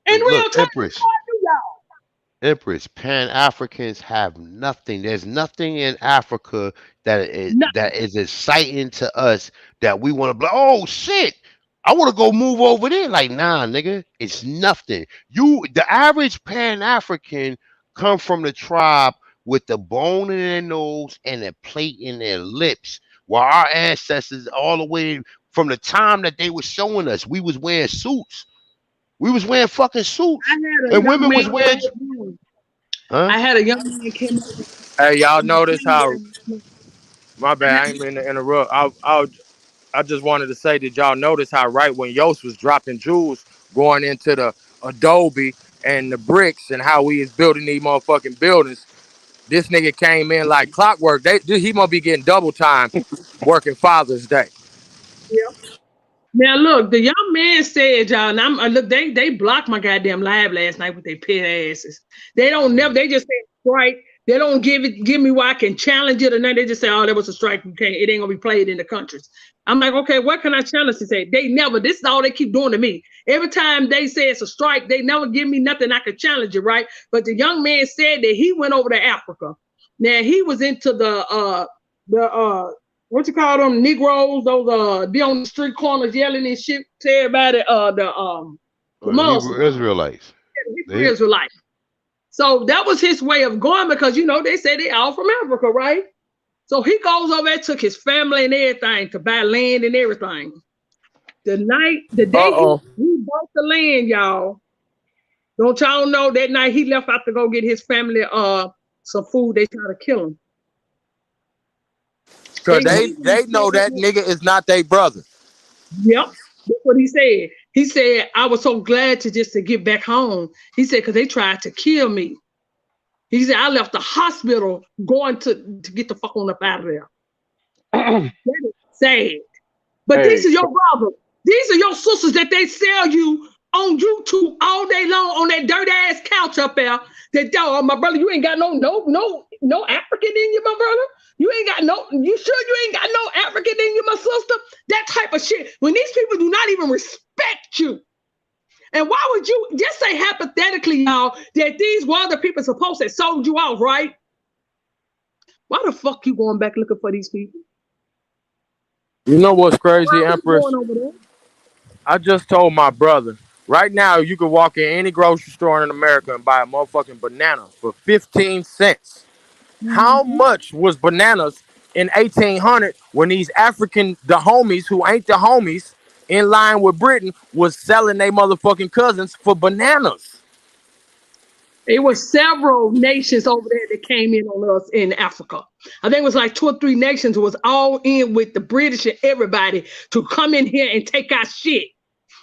In look, real time, Empress. I do y'all. Empress, Pan Africans have nothing. There's nothing in Africa No. that is exciting to us that we want to be. Oh shit! I want to go move over there. Like, nah, nigga, it's nothing. The average Pan African come from the tribe with the bone in their nose and a plate in their lips, while our ancestors, all the way from the time that they were showing us, we was wearing suits. We was wearing fucking I suits, had a and young women man was wearing. come over. Huh? I had a young man came over Hey, y'all from the notice how? plane. My bad. I ain't mean to interrupt. I just wanted to say, did y'all notice how right when Yost was dropping jewels going into the Adobe and the bricks and how we is building these motherfucking buildings, this nigga came in like clockwork. He must be getting double time working Father's Day. Now look, the young man said, y'all, and look, they blocked my goddamn live last night with their pit asses. They don't never, they just say strike. They don't give me where I can challenge it or nothing. They just say, oh, there was a strike. It ain't gonna be played in the countries. I'm like, okay, what can I challenge to say? They never, this is all they keep doing to me. Every time they say it's a strike, they never give me nothing I could challenge it, right? But the young man said that he went over to Africa. Now he was into the what you call them Negroes, those be on the street corners yelling and shit to everybody, the The Muslims, Hebrew Israelites. the Hebrew They Israelites. So that was his way of going, because they said they all from Africa, right? So he goes over there, took his family and everything to buy land and everything. The day he bought the land, y'all. Don't y'all know that night he left out to go get his family some food, they try to kill him. Cause they know that nigga is not their brother. Yep, that's what he said. He said, I was so glad to get back home. He said, because they tried to kill me. He said, I left the hospital going to get the fuck on up out of there. That is sad. But these are your brothers. These are your sisters that they sell you on YouTube all day long on that dirt ass couch up there. That my brother, you ain't got no African in you, my brother. You ain't got you sure you ain't got no African in you, my sister? That type of shit. When these people do not even respect you. And why would you just say hypothetically, y'all, that these were the people supposed to sold you out, right? Why the fuck you going back looking for these people? You know what's crazy, Empress? I just told my brother, right now you can walk in any grocery store in America and buy a motherfucking banana for 15 cents. How much was bananas in 1800 when these the homies who ain't the homies in line with Britain was selling their motherfucking cousins for bananas? It was several nations over there that came in on us in Africa. I think it was like 2 or 3 nations was all in with the British and everybody to come in here and take our shit.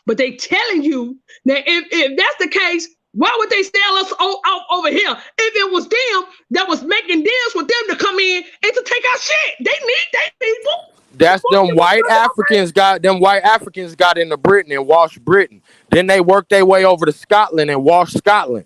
But they telling you that if that's the case, why would they sell us out over here? If it was them that was making deals with them to come in and to take our shit, they need their people. That's them white Africans got into Britain and washed Britain. Then they worked their way over to Scotland and washed Scotland.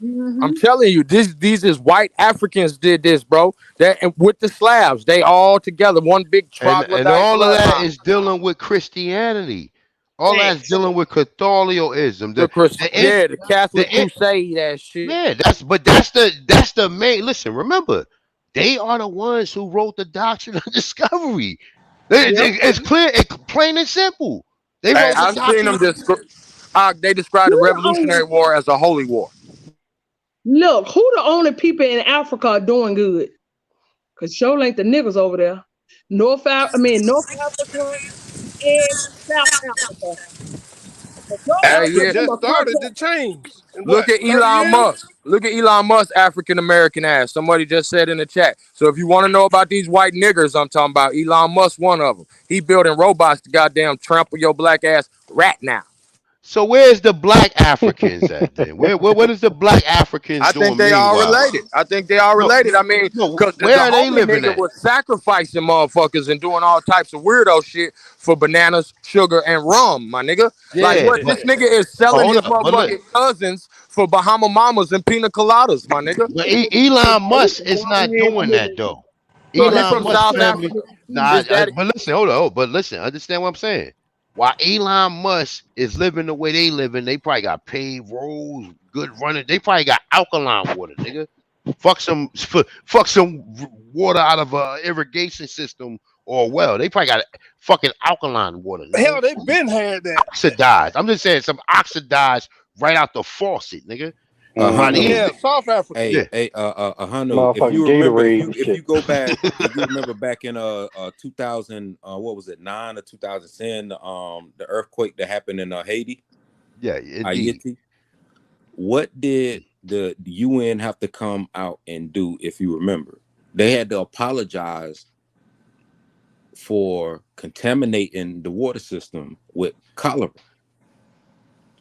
I'm telling you, these is white Africans did this, bro. That with the Slavs, they all together, one big troglodyte. And all of that is dealing with Christianity. All that's dealing with Catholicism. The Catholic Crusade, that shit. Yeah, that's the main. Listen, remember, they are the ones who wrote the doctrine of discovery. It's clear, it's plain and simple. They wrote I've seen them they describe the Revolutionary War as a holy war. Look, who the only people in Africa are doing good? Because show ain't the niggas over there. North Africa and South Africa. Just started to change. Look at Elon Musk. Look at Elon Musk's African American ass. Somebody just said in the chat. So if you want to know about these white niggers, I'm talking about Elon Musk, one of them. He building robots to goddamn trample your black ass right now. So where's the black Africans at then? What is the black Africans doing? I think they all related. I mean, because where are they homie living nigga at? was sacrificing motherfuckers and doing all types of weirdo shit for bananas, sugar, and rum, my nigga. Yeah, like what this nigga is selling his motherfucking cousins for Bahama Mamas and pina coladas, my nigga. But Elon Musk is not doing that though. So Elon Musk family. But listen, hold on. But listen, understand what I'm saying. While Elon Musk is living the way they living, they probably got paved roads, good running. They probably got alkaline water, nigga. Fuck some water out of a irrigation system or well. They probably got fucking alkaline water. Nigga. Hell, they been had that. Oxidized. I'm just saying some oxidized right out the faucet, nigga. South Africa. Hey, Hano, if you go back, if you remember back in 2000, what was it, 9 or 2010, the earthquake that happened in Haiti. Yeah, Haiti. What did the UN have to come out and do? If you remember, they had to apologize for contaminating the water system with cholera.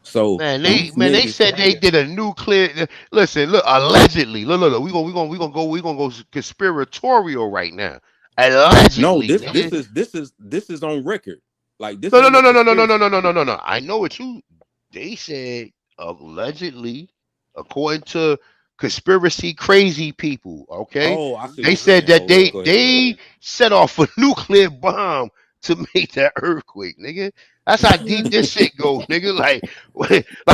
So they said they did a nuclear. Listen, look, allegedly. Look. We gonna go conspiratorial right now. Allegedly. No, this is on record. Like this. No. I know what they said allegedly, according to conspiracy crazy people. Okay. Oh, I see. They said that they set off a nuclear bomb to make that earthquake, nigga. That's how deep this shit goes, nigga. Like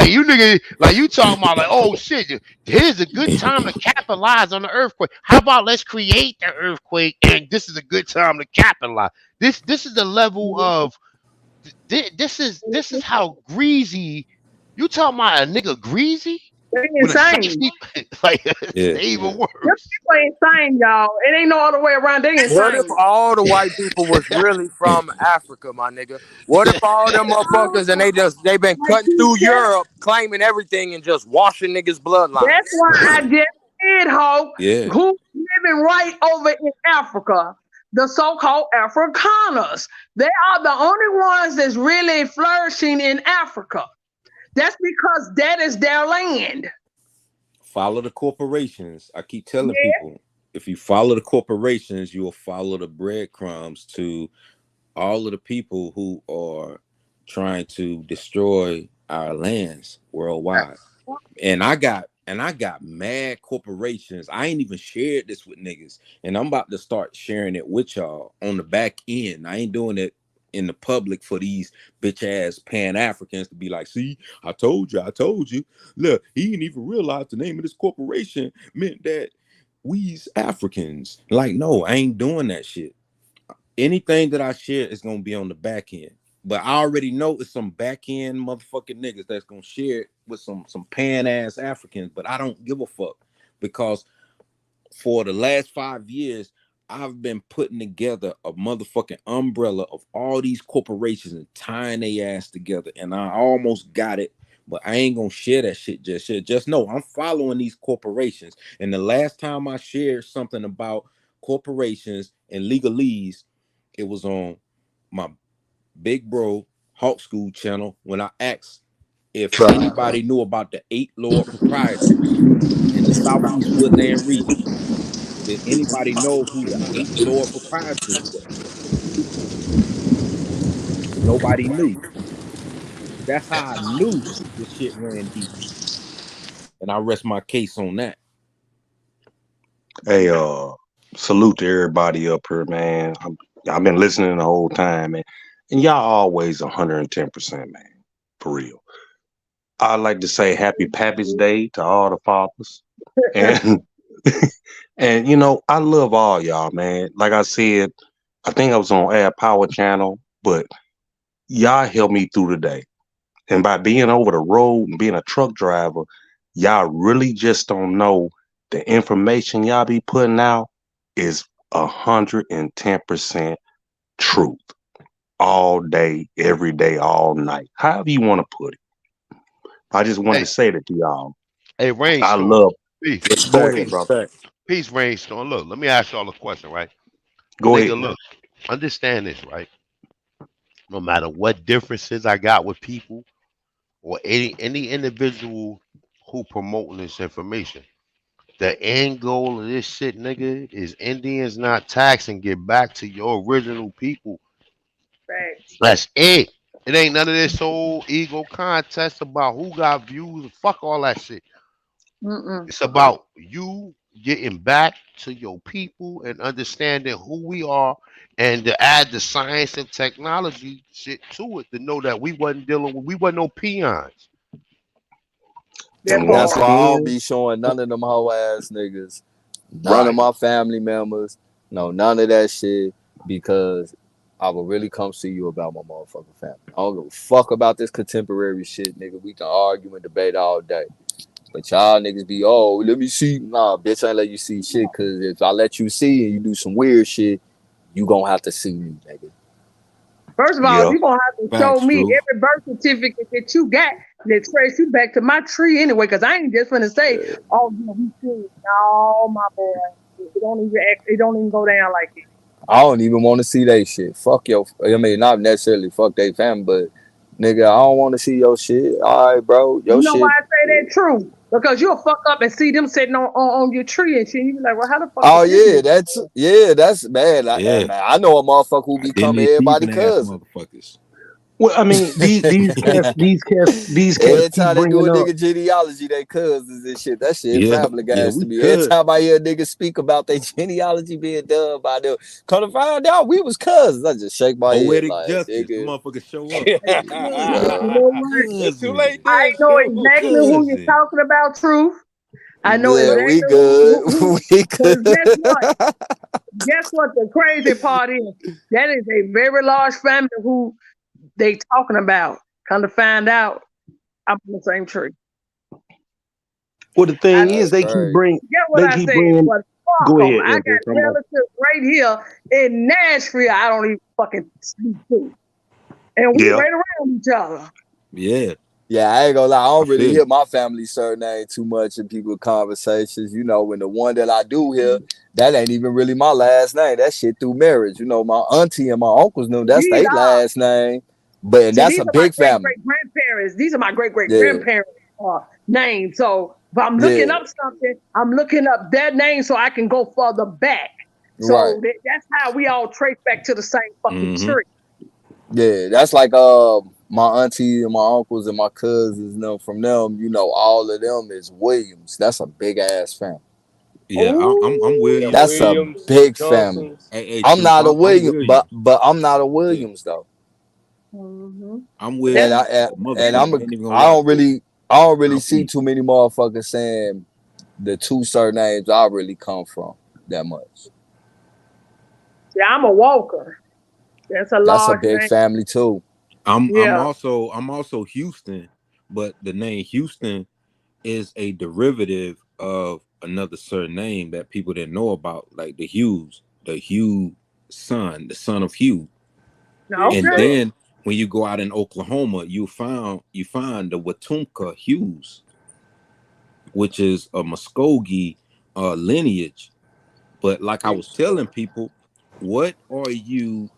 you nigga, like you talking about like, oh shit, here's a good time to capitalize on the earthquake. How about let's create the earthquake and this is a good time to capitalize. This is the level of this is how greasy you talking about a nigga greasy? Insane. Even worse. Them people ain't insane, y'all. It ain't no other way around. They insane. What if all the white people was really from Africa, my nigga? What if all them motherfuckers and they been cutting through Europe, claiming everything and just washing niggas' bloodlines? That's why I just did, Hulk. Yeah. Who's living right over in Africa? The so-called Afrikaners. They are the only ones that's really flourishing in Africa. That's because that is their land. Follow the corporations. I keep telling Yeah. people, if you follow the corporations, you will follow the breadcrumbs to all of the people who are trying to destroy our lands worldwide. And I got mad corporations. I ain't even shared this with niggas. And I'm about to start sharing it with y'all on the back end. I ain't doing it in the public for these bitch ass Pan-Africans to be like, see, I told you. Look, he didn't even realize the name of this corporation meant that we's Africans. Like, no, I ain't doing that shit. Anything that I share is gonna be on the back end. But I already know it's some back end motherfucking niggas that's gonna share it with some pan ass Africans, but I don't give a fuck because for the last 5 years, I've been putting together a motherfucking umbrella of all these corporations and tying their ass together, and I almost got it, but I ain't gonna share that shit just yet. Just know I'm following these corporations, and the last time I shared something about corporations and legalese, it was on my big bro Hawk School channel when I asked if anybody knew about the 8 Lord proprietors in the Southeast Woodland region. Did anybody know who the 8 Lord proprietors were? Nobody knew. That's how I knew the shit ran deep. And I rest my case on that. Hey, salute to everybody up here, man. I've been listening the whole time, man. And y'all always 110%, man. For real. I'd like to say happy Pappy's Day to all the fathers. And and I love all y'all, man. Like I said, I think I was on Air Power Channel, but y'all helped me through the day. And by being over the road and being a truck driver, y'all really just don't know the information y'all be putting out is 110% truth. All day, every day, all night. However you want to put it. I just wanted Hey, to say that to y'all. hey, I Rainstorm. love. Peace. Go Respect, ahead, brother. respect. Peace, Rainstorm. Look, let me ask y'all a question, right? Go ahead. Nigga, look, understand this, right? No matter what differences I got with people or any individual who promoting this information, the end goal of this shit, nigga, is Indians not tax and get back to your original people. Facts. That's it. It ain't none of this whole ego contest about who got views. Fuck all that shit. Mm-mm. It's about you getting back to your people and understanding who we are and to add the science and technology shit to it to know that we wasn't no peons. That And And once that's part. why I don't again, be showing none of them hoe ass niggas, none of right. my family members, no, none of that shit, because I will really come see you about my motherfucking family. I don't give a fuck about this contemporary shit, nigga. We can argue and debate all day. But y'all niggas be, oh, let me see. Nah, bitch, I ain't let you see shit, because if I let you see and you do some weird shit, you gonna have to see me, nigga. First of all, Yeah. you're gonna have to show Facts, me true. every birth certificate that you got that trace you back to my tree anyway, because I ain't just gonna say, oh yeah, we should. No, my boy. It don't even go down like it. I don't even want to see they shit. Fuck your, I mean, not necessarily fuck they family, but nigga, I don't want to see your shit. All right, bro, You your know why shit. I say that true? Because you'll fuck up and see them sitting on your tree and shit. You be like, well, how the fuck Oh did this yeah, nigga? that's bad. Hey, Yeah. man, I know a motherfucker who Then become they everybody thieving ass cousin. motherfuckers. Well, I mean, these cats Every keep time they do bringing a up. nigga genealogy, they cousins and shit. That shit Yeah. family Yeah, guys to we me. Every could. time I hear niggas speak about their genealogy being done by them, come to find out we was cousins. I just shake my head Poetic like, justice. The nigga. motherfucker show up. You Cousin. know what? It's too Yeah, late I then. know Show exactly who you're cousin. talking about, Truth. I know we exactly good. who We because guess good. what? Guess what the crazy part is? That is a very large family who they talking about. Come to find out, I'm on the same tree. Well, the I thing is, That's crazy. get what they I keep said, bringing. but Go fuck them. ahead, I Empress. got relatives right here in Nashville. I don't even fucking speak to, and we Yeah. right around each other. Yeah. Yeah, I ain't gonna lie. I don't really feel hear you. my family surname too much in people's conversations. You know, when the one that I do hear, that ain't even really my last name. That shit through marriage. You know, my auntie and my uncles knew that's These their are last name. But and see, that's these a are my big great family. great grandparents. These are my great great Yeah, grandparents' names. So if I'm looking yeah, up something, I'm looking up their name so I can go further back. right. So that's how we all trace back to the same fucking Mm-hmm. tree. Yeah, that's like my auntie and my uncles and my cousins. You know, from them, you know, all of them is Williams. That's a big ass family. Yeah, I'm Oh, The That's Williams. a Williams, the big family. Johnsons. Hey, I'm Truth. not a I'm William, Williams. but I'm not a Yeah, Williams though. mm-hmm. I'm But that's And Williams. I and I'm Motherfucker, a I ain't even gonna I lie don't to you. really see I'm, too many motherfuckers saying the two surnames I really come from that much. yeah, I'm a Walker. That's a That's a large big name. family too. I'm Yeah. also Houston, but the name Houston is a derivative of another surname that people didn't know about, like the Hugh son, the son of Hugh. And Okay. then when you go out in Oklahoma, you find the Wetumpka Hughes, which is a Muskogee lineage. But like I was telling people, what are you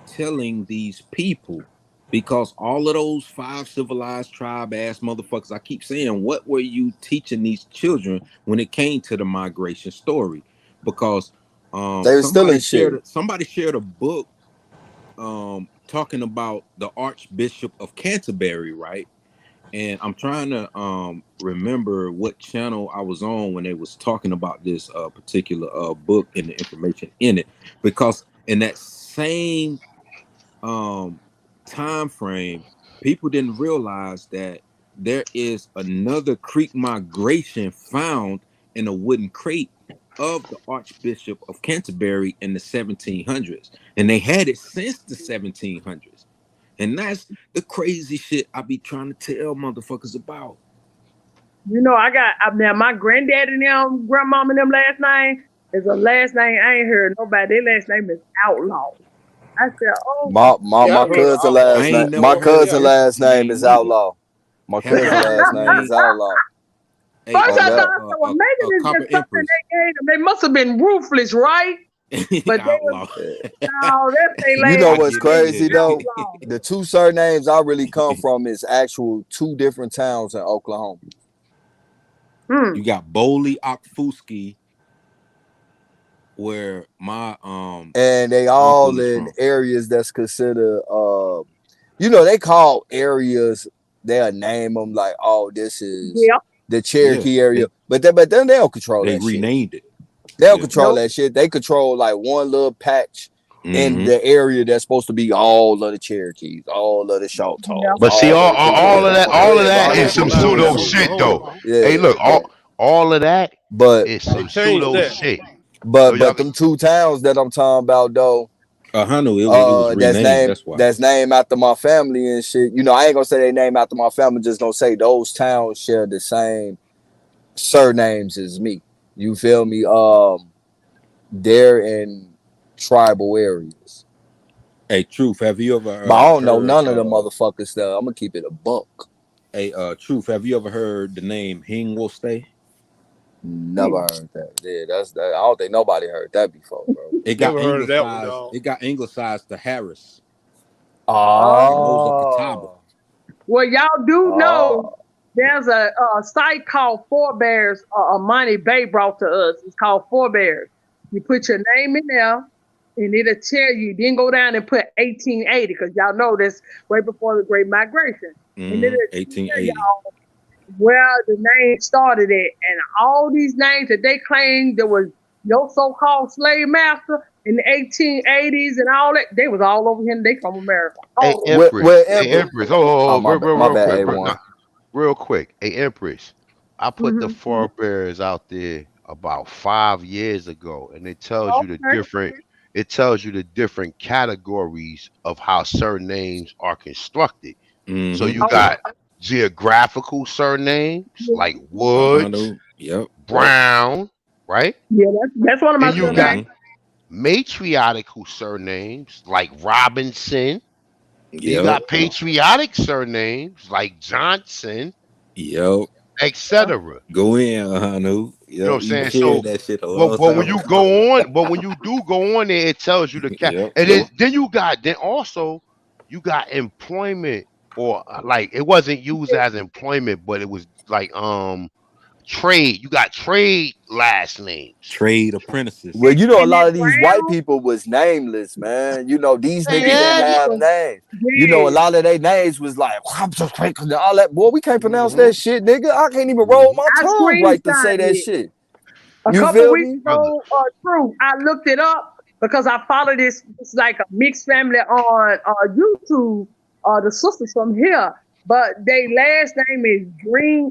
telling these people? Because all of those five civilized tribe ass motherfuckers, I keep saying, what were you teaching these children when it came to the migration story? Because They was stealing shit. somebody shared a book talking about the Archbishop of Canterbury, right? And I'm trying to remember what channel I was on when they was talking about this particular book and the information in it, because in that same um time frame, people didn't realize that there is another Creek migration found in a wooden crate of the Archbishop of Canterbury in the 1700s, and they had it since the 1700s. And that's the crazy shit I be trying to tell motherfuckers about. You know, now my granddad and them, grandmama and them last name is a last name I ain't heard nobody. Their last name is Outlaw. I said, oh, Yeah, My I've heard of cousin I last Outlaw name ain't my never before. heard cousin Yeah. this last name name is neither. Outlaw. My Have cousin y'all last heard the name is name? Outlaw. Hey, first I On thought, that. well, maybe a it's copper just something empress. they gave them. They must have been ruthless, right? But they was, Outlaw. no, that's their You last know I what's get it. name, crazy Yeah. though? Outlaw. The two surnames I really come from is actual two different towns in Oklahoma. Hmm. You got Bowley Okfuski, where my And they uncle all is in from. areas that's considered you know, they call areas, they'll name them like, oh, this is Yeah. the Yeah, Cherokee area. But then they don't control they that shit. renamed it. They don't Yeah. control Nope. that shit. They control like one little patch in Mm-hmm. the area that's supposed to be all of the Cherokees, all of the Yeah. Choctaws, But see, all of the all Creole. of that, Yeah, all of but that all is that some shit Centralized pseudo in bullshit. shit, though. Oklahoma. Hey, Yeah, look, all of that but is They some changed pseudo that. shit. So but y'all, them two towns that I'm talking about though, Hanu, it was renamed. That's why. that's named after my family and shit. You know, I ain't gonna say they name after my family. Just gonna say those towns share the same surnames as me. You feel me? They're in tribal areas, Hey, Truth, have you ever but I don't know heard none of them motherfuckers. Though I'm gonna keep it a buck. hey Truth, have you ever heard the name Hing Will Stay? Never heard that. Yeah, that's that. I don't think nobody heard that before, bro. It got Never heard of that one, anglicized. dog. It got anglicized to Harris. Rosa Catawba. Oh, Well, y'all do know oh, there's a site called Forebears. Monty Bay brought to us. It's called Forebears. You put your name in there, and it'll tell you. Then go down and put 1880 because y'all know this way before the Great Migration, and it'll tell 1880. y'all where the name started at, and all these names that they claim there was your so-called slave master in the 1880s and all that. They was all over here. They from America. hey All over. Empress, where hey Empress? Empress, Oh, my real bad, quick, A1. real quick. Hey Empress, I put the Mm-hmm. forebears out there about 5 years ago, and Okay. it tells you the different categories of how surnames are constructed. So Mm-hmm. you Oh, got geographical surnames yeah. like Woods, Yep. Brown, right? Yeah, that's one of my And you surnames. got Mm-hmm. matriarchal surnames like Robinson, You Yep. got patriotic surnames like Johnson, Yep. etc. Go in, Hanu. You know Yep. what I'm You saying? shared So, that shit a but long but time when you ago. go on, but when you do go on there, it tells you the cat. Yep. And then also you got employment or like it wasn't used as employment, but it was like trade. You got trade last names. Trade apprentices. Well, you know, a And lot then of these white Brown, people was nameless, man. You know, these They niggas didn't had he have was names. You know, a dead. lot of their names was like all that. Boy, we can't pronounce mm-hmm, that shit, nigga. I can't even roll mm-hmm. my I tongue right to say screenshot that it. shit. A You couple feel weeks me? Brother. ago, true. I looked it up because I follow this. It's like a mixed family on YouTube. The sisters from here, but they last name is Green.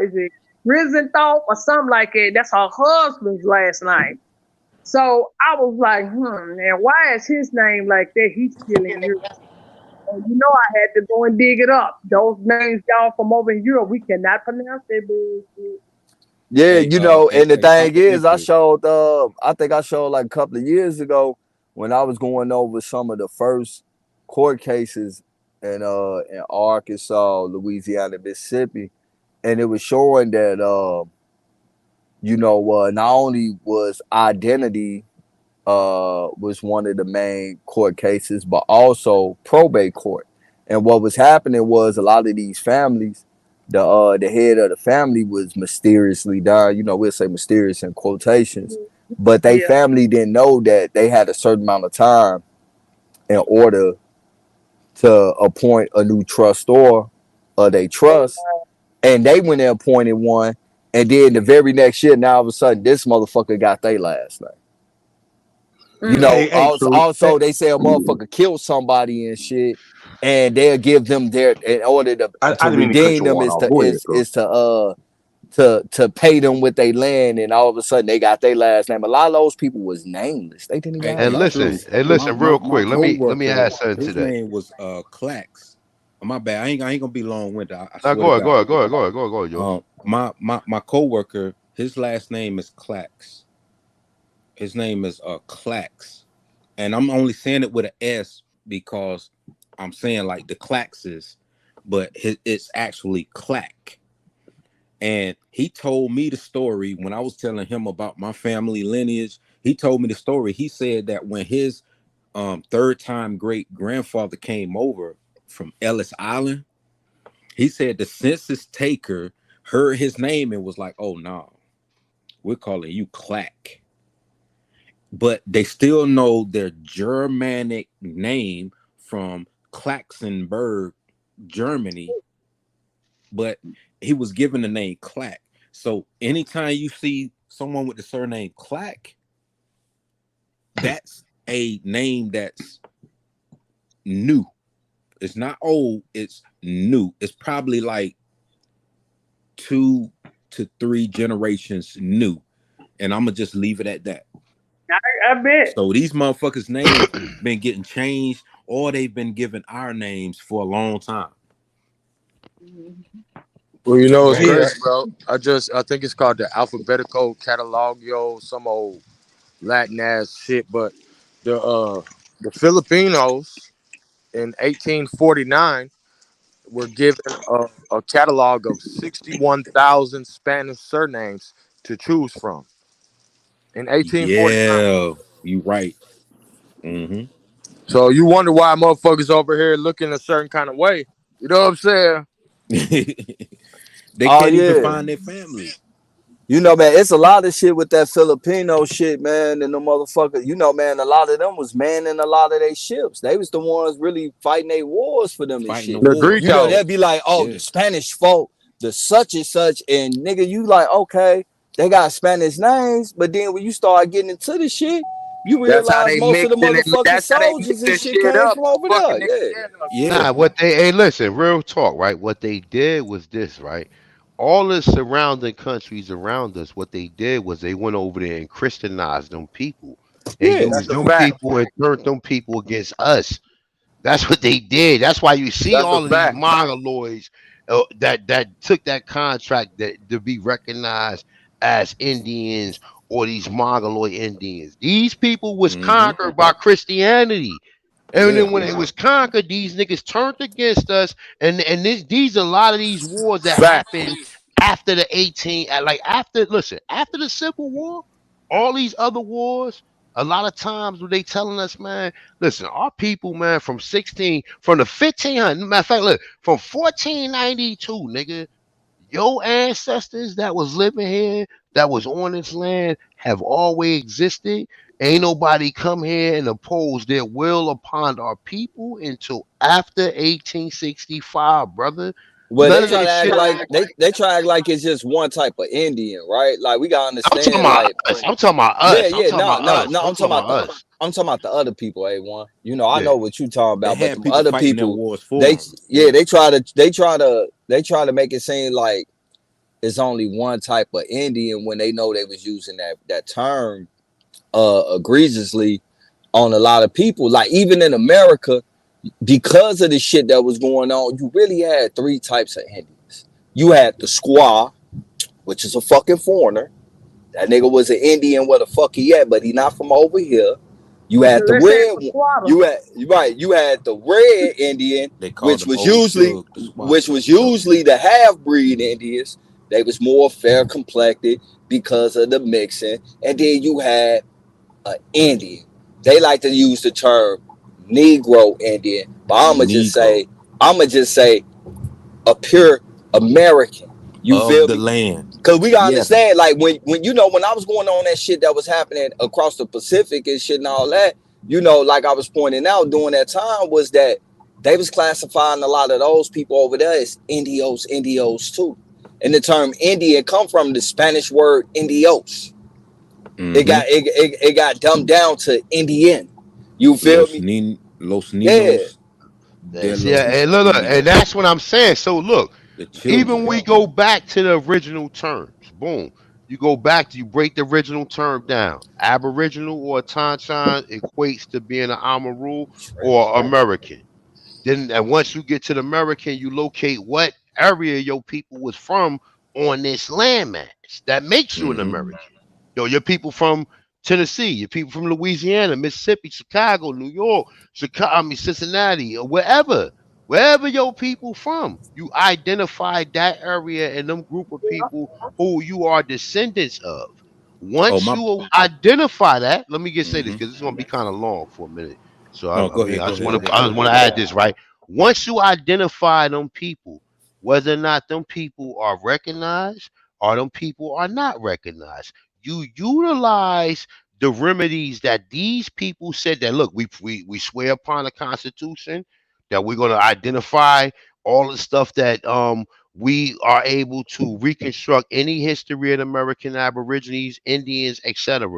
Is it Grisenthal or something like that? That's her husband's last name. So I was like, and why is his name like that? He's still in Europe. And you know, I had to go and dig it up. Those names, y'all from over in Europe, we cannot pronounce that bullshit. Yeah, Hey, you know, and the thing Papa is, Empress. I think I showed like a couple of years ago when I was going over some of the first court cases in Arkansas, Louisiana, Mississippi, and it was showing that not only was identity was one of the main court cases, but also probate court. And what was happening was a lot of these families, the head of the family was mysteriously died. You know, we'll say mysterious in quotations, but they Yeah. family didn't know that they had a certain amount of time in order to appoint a new trustor of their trust, and they went and appointed one, and then the very next year, now all of a sudden, this motherfucker got their last name. You Mm. know, Hey, true. also they say a motherfucker killed somebody and shit, and they'll give them their in order I to didn't mean to cut redeem your them one is off. Go ahead, bro. to pay them with their land, and all of a sudden they got their last name. A lot of those people was nameless. They didn't even Hey, have hey, last true. names. And My listen, my real my quick. Let me coworker, add something to his that. name was Clax. My bad. I ain't gonna be long winded. I Now swear to God. go ahead, yo. My coworker, his last name is Clax. His name is Clax, and I'm only saying it with an S because I'm saying like the Claxes, but it's actually Clack. And he told me the story when I was telling him about my family lineage. He told me the story. He said that when his third time great grandfather came over from Ellis Island, he said the census taker heard his name and was like, "Oh no, we're calling you Clack." But they still know their Germanic name from Klaxenberg, Germany, but he was given the name Clack. So anytime you see someone with the surname Clack, that's a name that's new. It's not old, it's new. It's probably like 2 to 3 generations new. And I'm gonna just leave it at that. I bet. So these motherfuckers' names been getting changed, or they've been given our names for a long time. Well, you know, it's Hey, crazy, bro. I think it's called the Alphabetical Catalogio, some old Latin ass shit. But the Filipinos in 1849 were given a catalog of 61,000 Spanish surnames to choose from in 1849. Yeah, you right. Mm-hmm. So you wonder why motherfuckers over here looking a certain kind of way. You know what I'm saying? They Oh can't even yeah. find their family. You know, man, it's a lot of shit with that Filipino shit, man, and the motherfuckers. You know, man, a lot of them was manning a lot of their ships. They was the ones really fighting their wars for them and Fighting the shit. The wars. You know, Greedos. they'd be like, oh, Yeah. the Spanish folk, the such and such, and nigga, you like, okay, they got Spanish names, but then when you start getting into the shit, you That's how realize they most of the mixing it. motherfucking That's how they soldiers and mixing shit shit came up. from over Fucking there. niggas. Yeah. Yeah, no. Yeah. Nah, what they hey listen, real talk, right? What they did was this, right? All the surrounding countries around us, what they did was they went over there and Christianized them people and Yeah. That's used a them fact. people and turned them people against us. That's what they did. That's why you see That's a all of these fact. mongoloids that took that contract to be recognized as Indians or these mongoloid Indians. These people was Mm-hmm. conquered by Christianity. And Yeah. then when it was conquered, these niggas turned against us. And these a lot of these wars that Fact. happened after the 18, like after listen, after the Civil War, all these other wars, a lot of times when they telling us, man, listen, our people, man, from 16, from the 1500, matter of fact, look, from 1492, nigga, your ancestors that was living here, that was on this land, have always existed. Ain't nobody come here and oppose their will upon our people until after 1865, brother. Well, None they of try to this act shit. like they try to act like it's just one type of Indian, right? Like we gotta I'm talking understand, about like us. I'm talking about yeah, us. I'm yeah, talking no, about no, us. no. I'm talking about us. I'm talking about the other people. A1. You know, I Yeah. know what you talking They about, but had the people other fighting their people, wars for they them. yeah, they try to make it seem like it's only one type of Indian when they know they was using that term egregiously on a lot of people. Like even in America, because of the shit that was going on, you really had three types of Indians. You had the squaw, which is a fucking foreigner. That nigga was an Indian where the fuck he at, but he not from over here. You had the They say red it's a one. squatter. You had the red Indian, They called which them was old usually Shug, the squatters. the half breed Indians. They was more fair complected because of the mixing. And then you had an Indian. They like to use the term Negro Indian, but Negro I'ma just say a pure American. You of feel the me? land. Cause we gotta Yes. understand, like when you know when I was going on that shit that was happening across the Pacific and shit and all that, you know, like I was pointing out during that time was that they was classifying a lot of those people over there as Indios too. And the term Indian come from the Spanish word Indios. It Mm-hmm. got dumbed down to Indian. You feel me? Los Yeah. Ninos de See, and los look, and Indios. that's what I'm saying. So look, The even children. we go back to the original terms. Boom. You go back to you break the original term down. Aboriginal or Tanchan equates to being an Amaru or American. Then and once you get to the American, you locate what area your people was from on this landmass. That makes you an Mm-hmm. American. Yo, your people from Tennessee, your people from Louisiana, Mississippi, Chicago, New York, Chicago, I mean Cincinnati, or wherever your people from, you identify that area and them group of people who you are descendants of. Oh Once my. you identify that, let me just say this Mm-hmm. because it's gonna be kind of long for a minute. So No, I go mean, ahead. I Go just ahead. want to I just want to add this right. Once you identify them people, whether or not them people are recognized or them people are not recognized, you utilize the remedies that these people said that look, we swear upon the Constitution that we're going to identify all the stuff that we are able to reconstruct any history of the American Aborigines, Indians, etc.,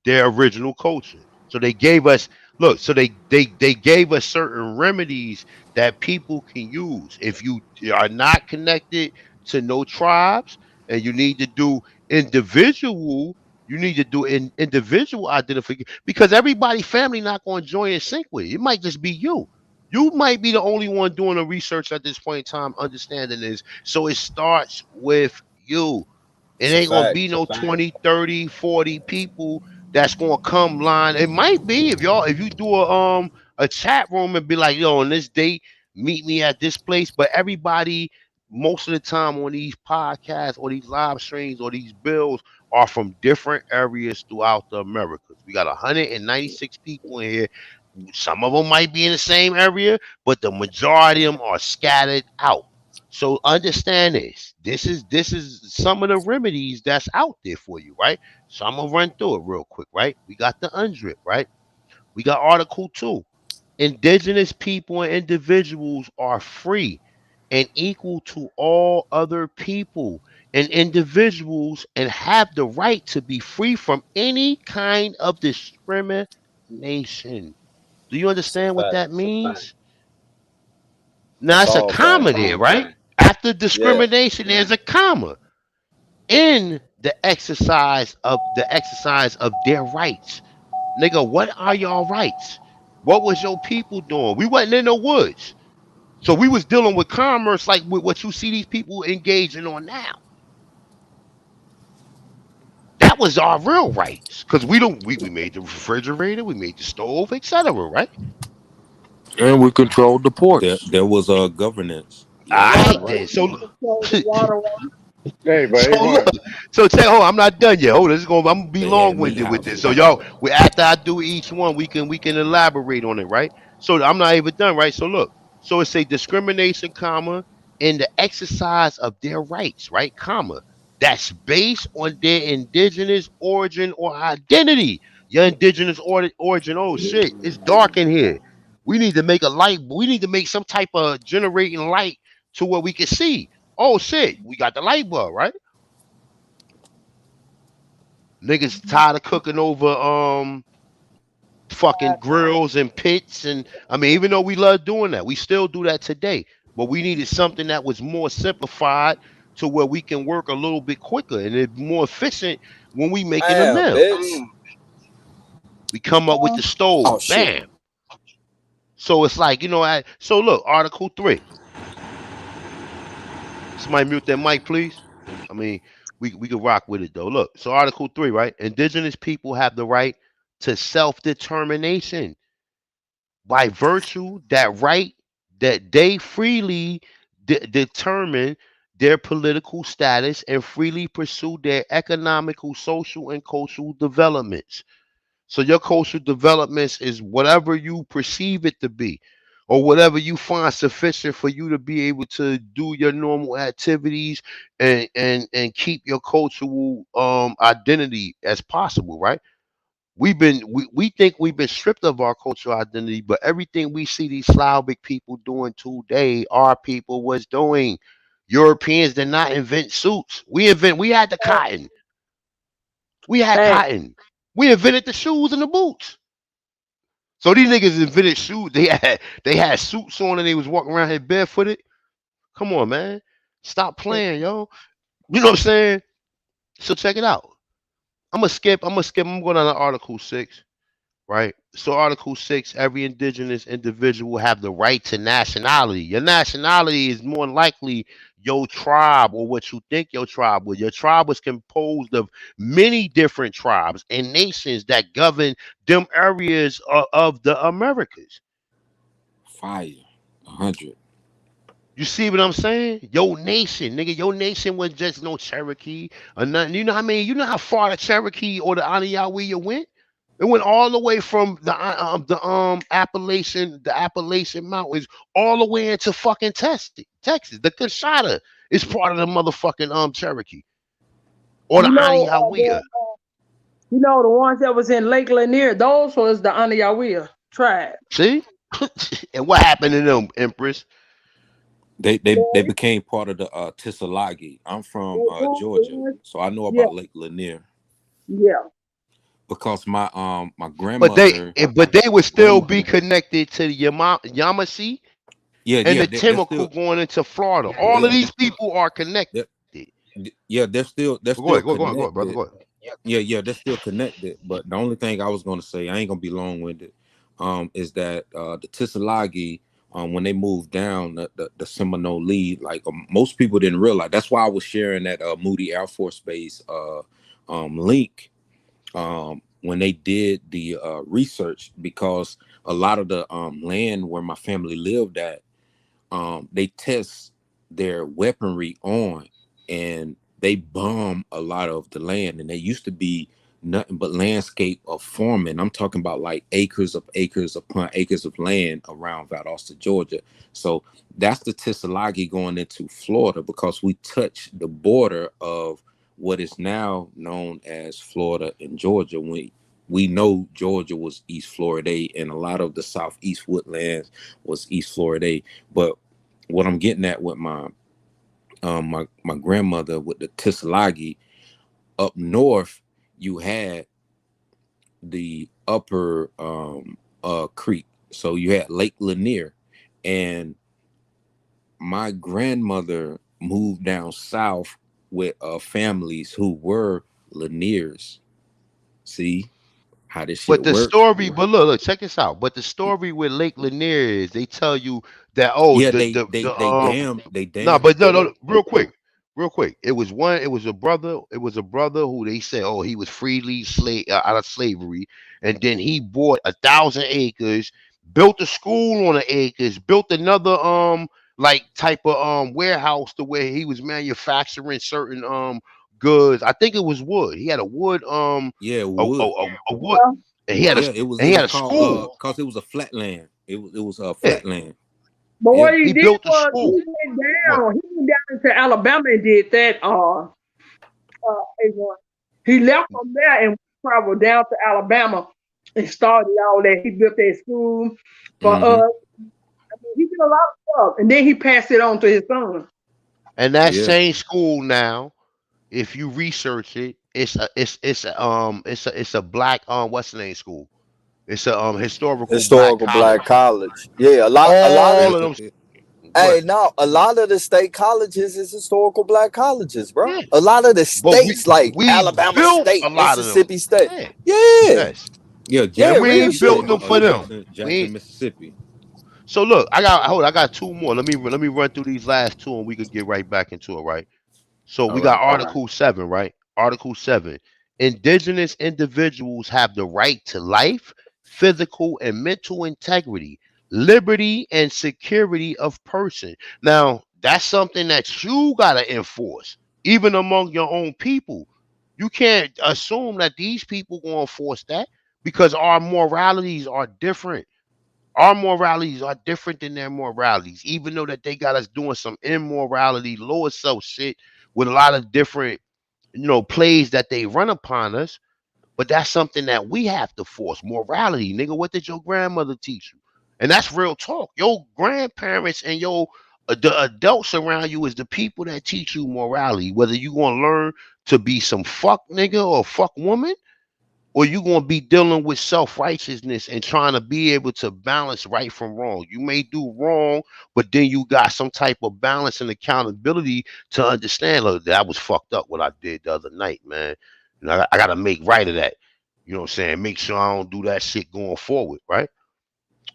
their original culture. So they gave us look. So they gave us certain remedies that people can use. If you are not connected to no tribes, and you need to do individual, you need to do individual identification because everybody family not going to join in sync with you. It might just be you. You might be the only one doing the research at this point in time, understanding this. So it starts with you. It It's a ain't gonna fact. be no 20, 30, 40 people that's gonna come line. It might be if you do a chat room and be like, yo, on this date, meet me at this place. But everybody, most of the time on these podcasts or these live streams or these bills are from different areas throughout the Americas. We got 196 people in here. Some of them might be in the same area, but the majority of them are scattered out. So understand this. This is some of the remedies that's out there for you, right? So I'm gonna run through it real quick, right? We got the UNDRIP, right? We got Article 2. Indigenous people and individuals are free and equal to all other people and individuals and have the right to be free from any kind of discrimination. Do you It's a understand what fact. that means? Now That's it's a all fact. comma there, right? After Yeah. discrimination, there's a comma in the exercise of their rights. Nigga, what are y'all rights? What was your people doing? We wasn't in the woods. So we was dealing with commerce like with what you see these people engaging on now. That was our real rights. Because we made the refrigerator, we made the stove, etc. Right? And we controlled the ports. There was governance. All Yeah, Water, right, you're then. right. So, we control the water. Hey, but so hey, look. man. So check. Hold on, I'm not done yet. Hold on, this is going. I'm gonna be They had long meat winded with this. houses. So y'all, we after I do each one, we can elaborate on it, right? So I'm not even done, right? So look. So it's a discrimination, comma, in the exercise of their rights, right, comma. That's based on their indigenous origin or identity. Your indigenous origin. Oh shit, it's dark in here. We need to make a light. We need to make some type of generating light to where we can see. Oh shit, we got the light bulb, right? Niggas tired of cooking over fucking grills and pits, and I mean, even though we love doing that, we still do that today. But we needed something that was more simplified to where we can work a little bit quicker and it's more efficient when we making a Damn, meal. bitch. We come up with the stove, Oh shit. bam. So it's like, so look, Article 3. Somebody mute that mic, please. I mean, we could rock with it though. Look, so Article 3, right? Indigenous people have the right to self-determination by virtue that right that they freely determine their political status and freely pursue their economical, social, and cultural developments. So your cultural developments is whatever you perceive it to be, or whatever you find sufficient for you to be able to do your normal activities and keep your cultural identity as possible, right? We think we've been stripped of our cultural identity, but everything we see these Slavic people doing today, our people was doing. Europeans did not invent suits. We had the cotton. We had Hey, cotton. We invented the shoes and the boots. So these niggas invented shoes. They had suits on and they was walking around here barefooted. Come on, man. Stop playing, yo. You know what I'm saying? So check it out. I'm going on to Article 6. Right? So Article 6, every indigenous individual have the right to nationality. Your nationality is more than likely your tribe or what you think your tribe was. Your tribe was composed of many different tribes and nations that govern them areas of the Americas. Fire. 100. You see what I'm saying? Your nation, nigga, your nation was just no Cherokee or nothing. You know how I mean? You know how far the Cherokee or the Anayawe went? It went all the way from the Appalachian Mountains all the way into fucking Texas. Texas. The Coshada is part of the motherfucking Cherokee or the you know, Anayawe. the ones that was in Lake Lanier, those was the Anayawiya tribe. See? And what happened to them, Empress? They became part of the Tissalagi. I'm from Georgia, so I know Yeah, about Lake Lanier yeah. because my But they grandmother but they would one of still my be connected to the Yamasee and yeah the they're Timucua still going into Florida. All of yeah these people are connected. they're, yeah they're Go still ahead, go ahead, brother. connected. Go ahead. Yeah, they're still connected. But the only thing I was gonna say, I ain't gonna be long winded, is that the Tissalagi, when they moved down the Seminole lead, like most people didn't realize. That's why I was sharing that Moody Air Force Base link when they did the research, because a lot of the land where my family lived at, they test their weaponry on, and they bomb a lot of the land, and they used to be nothing but landscape of farming. I'm talking about like acres upon acres of land around Valdosta, Georgia. So that's the Tissalagi going into Florida, because we touch the border of what is now known as Florida and Georgia. We know Georgia was East Florida, and a lot of the southeast woodlands was East Florida. But what I'm getting at with my grandmother with the Tissalagi, up north, you had the upper creek. So you had Lake Lanier, and my grandmother moved down south with families who were Laniers. See how this shit But the works? story, but look, check this out. But the story with Lake Lanier is they tell you that Yeah, they no, damn but no, real quick. It was a brother who they said, oh, he was freely slave out of slavery, and then he bought 1,000 acres built a school on the acres, built another like type of warehouse to where he was manufacturing certain goods. I think it was wood. He had a wood Yeah, a wood. wood, and he had Yeah, it and he was had a called school. cause it was a flatland. It was a Yeah, flatland. But Yeah. what he he did built a was he school. went What? down. He went down into Alabama and did that. A1. He left from there and traveled down to Alabama and started all that. He built that school for Mm-hmm. us. I mean, he did a lot of stuff, and then he passed it on to his son. And that Yeah. same school now, if you research it, it's a black what's the name school? It's a historical black Historical black college. college. Yeah, a lot of All It, of it, them. it- Go hey, ahead. no, a lot of the state colleges is historical black colleges, bro. Yeah, A lot of the but states like we Alabama built a State, lot of them. Mississippi State. Yeah, Yeah, yes, yeah, yeah, and Jackson, we real ain't built shit. them for them. We Jackson, ain't. Mississippi. So look, I got two more. Let me run through these last two, and we could get right back into it. Right. So All we got right. Article 7, right? Article 7. Indigenous individuals have the right to life, physical and mental integrity, liberty and security of person. Now, that's something that you got to enforce, even among your own people. You can't assume that these people going to enforce that because our moralities are different. Our moralities are different than their moralities, even though that they got us doing some immorality, lower self shit with a lot of different, plays that they run upon us. But that's something that we have to force. Morality, nigga. What did your grandmother teach you? And that's real talk. Your grandparents and the adults around you is the people that teach you morality. Whether you gonna learn to be some fuck nigga or fuck woman, or you gonna be dealing with self-righteousness and trying to be able to balance right from wrong. You may do wrong, but then you got some type of balance and accountability to understand, look, that was fucked up what I did the other night, man. And I gotta make right of that. You know what I'm saying? Make sure I don't do that shit going forward, right?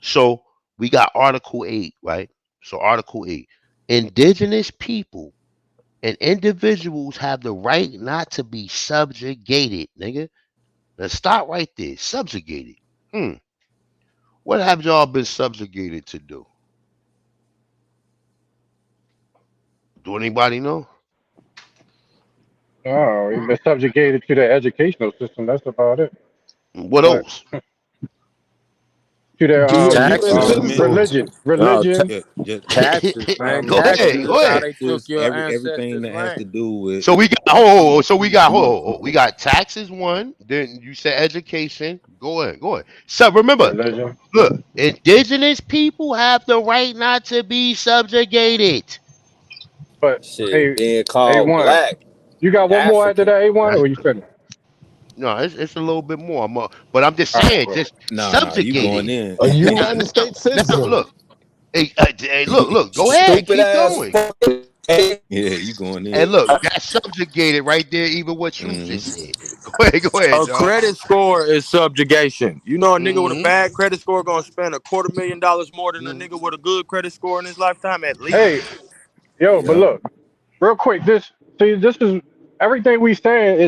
So we got Article 8, right? So Article 8. Indigenous people and individuals have the right not to be subjugated, nigga. Now stop right there. Subjugated. Hmm. What have y'all been subjugated to do? Do anybody know? Oh, you've been subjugated to the educational system. That's about it. What But else? to their Yeah, you've been I sitting mean, for religion. yeah, just Taxes, man. Go Taxes ahead. is Go how ahead. they took just your everything ancestors' that has to land. do with So we got taxes one. Then you said education. Go ahead. Go ahead. So remember, Religion. look, indigenous people have the right not to be subjugated. But Shit, a being called A1. black You got and one more after African. that A1, That's or you finished? no, it's a little bit more. But I'm just All right, saying, bro. just nah, you going subjugated. in. a Now, United States now citizen. look. Hey, look. Go ahead. Stupid Keep ass going. fucking. Yeah, you going And in. look, that's subjugated right there. Even what you Hmm. just said. Go ahead, A dog. credit score is subjugation. You know, a nigga with a Mm-hmm. bad credit score gonna spend $250,000 more than a Mm-hmm. nigga with a good credit score in his lifetime, at Hey, least. yo, but Yeah, look, real quick, this is everything we saying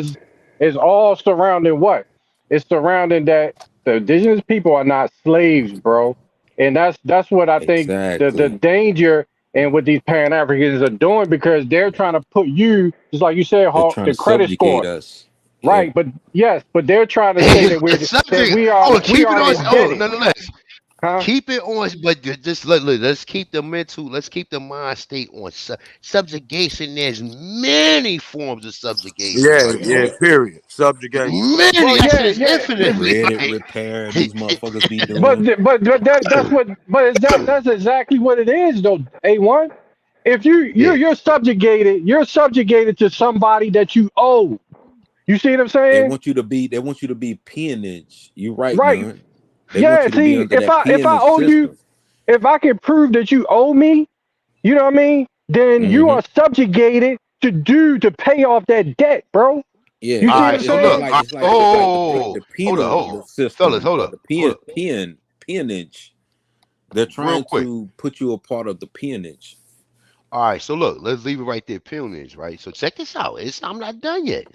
is all surrounding what? It's surrounding that the indigenous people are not slaves, bro. And that's what I think the exactly. danger and what these Pan Africans are doing because they're trying to put you, just like you said, They're Hawk, trying the to credit subjugate score. us. Yep. Right, but yes, but they're trying to say Hey, that subject. we Keep it are on. Oh, indebted. nonetheless, Huh? keep it on. But just let's keep the mental. Let's keep the mind state on subjugation. There's many forms of subjugation, Yeah, my yeah, nigga. period. Subjugation. Many. Well, That shit yeah, is yeah. infinitely Credit like. repair these motherfuckers be But doing. that's what that's exactly what it is though. A1. If Yeah. you're subjugated to somebody that you owe. You see what I'm saying? They want you to be peonage. You right, Right. none. They want Yeah, you to be see, under that if I peonage owe you, system. if I can prove that you owe me, you know what I mean? Then you Hmm. are subjugated to pay off that debt, bro. Yeah, You All see what right. I'm So saying? look. All right, it's like oh, the hold up. penal Hold, fellas. system Hold or up. the Hold up. peonage. They're Real trying quick. to put you a part of the peonage. All right. So look. Let's leave it right there. Peonage. Right. So check this out. I'm not done yet.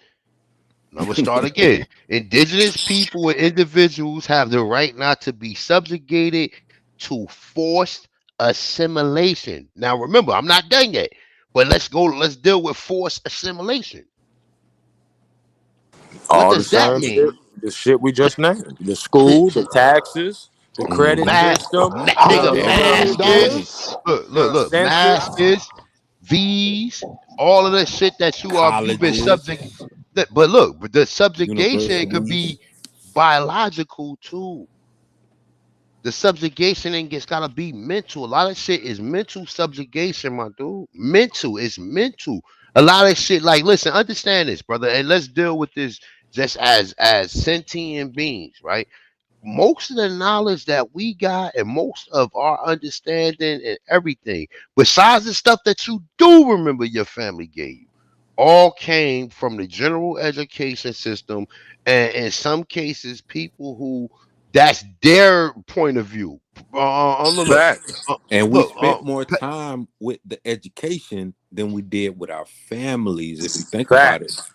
I'm gonna start again. Indigenous people and individuals have the right not to be subjugated to forced assimilation. Now remember, I'm not done yet, but let's deal with forced assimilation. What All the does that same mean? shit. The shit we just named. The school, the taxes, the credit system, Nigga, the $1 million. maskers, V's, all of the shit that you've been subject. Colleges, But look, but the subjugation could be universities. biological too. The subjugation ain't just gotta be mental. A lot of shit is mental subjugation, my dude. Mental is mental. A lot of shit, like, listen, understand this, brother, and let's deal with this just as sentient beings, right? Most of the knowledge that we got and most of our understanding and everything, besides the stuff that you do remember your family gave you, all came from the general education system, and in some cases, people who that's their point of view. Look, Facts. And we look, spent more time with the education than we did with our families, if you think about it. Facts.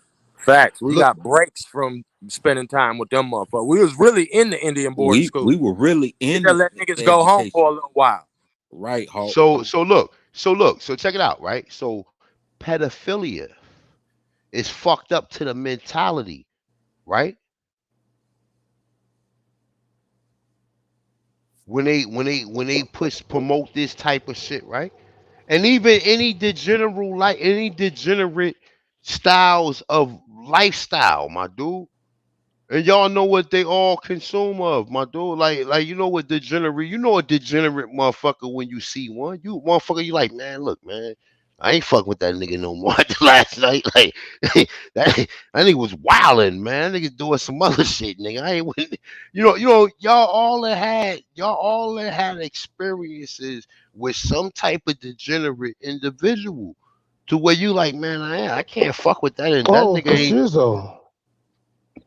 Facts. We look. got breaks from spending time with them motherfuckers. We was really in the Indian boarding school. We were really We in just let the niggas go home education. for a little while. Right, Hulk. So check it out, right? So pedophilia is fucked up to the mentality, right? When they promote this type of shit, right? And even any degenerate styles of lifestyle, my dude. And y'all know what they all consume of, my dude. Like you know what degenerate, a degenerate motherfucker when you see one. You motherfucker, you like, man, look, man, I ain't fucking with that nigga no more after last night. Like that nigga was wilding, man. That nigga doing some other shit, nigga. I ain't with y'all all that had experiences with some type of degenerate individual to where you like, man, I can't fuck with that, and that Oh, nigga for ain't. shizzle.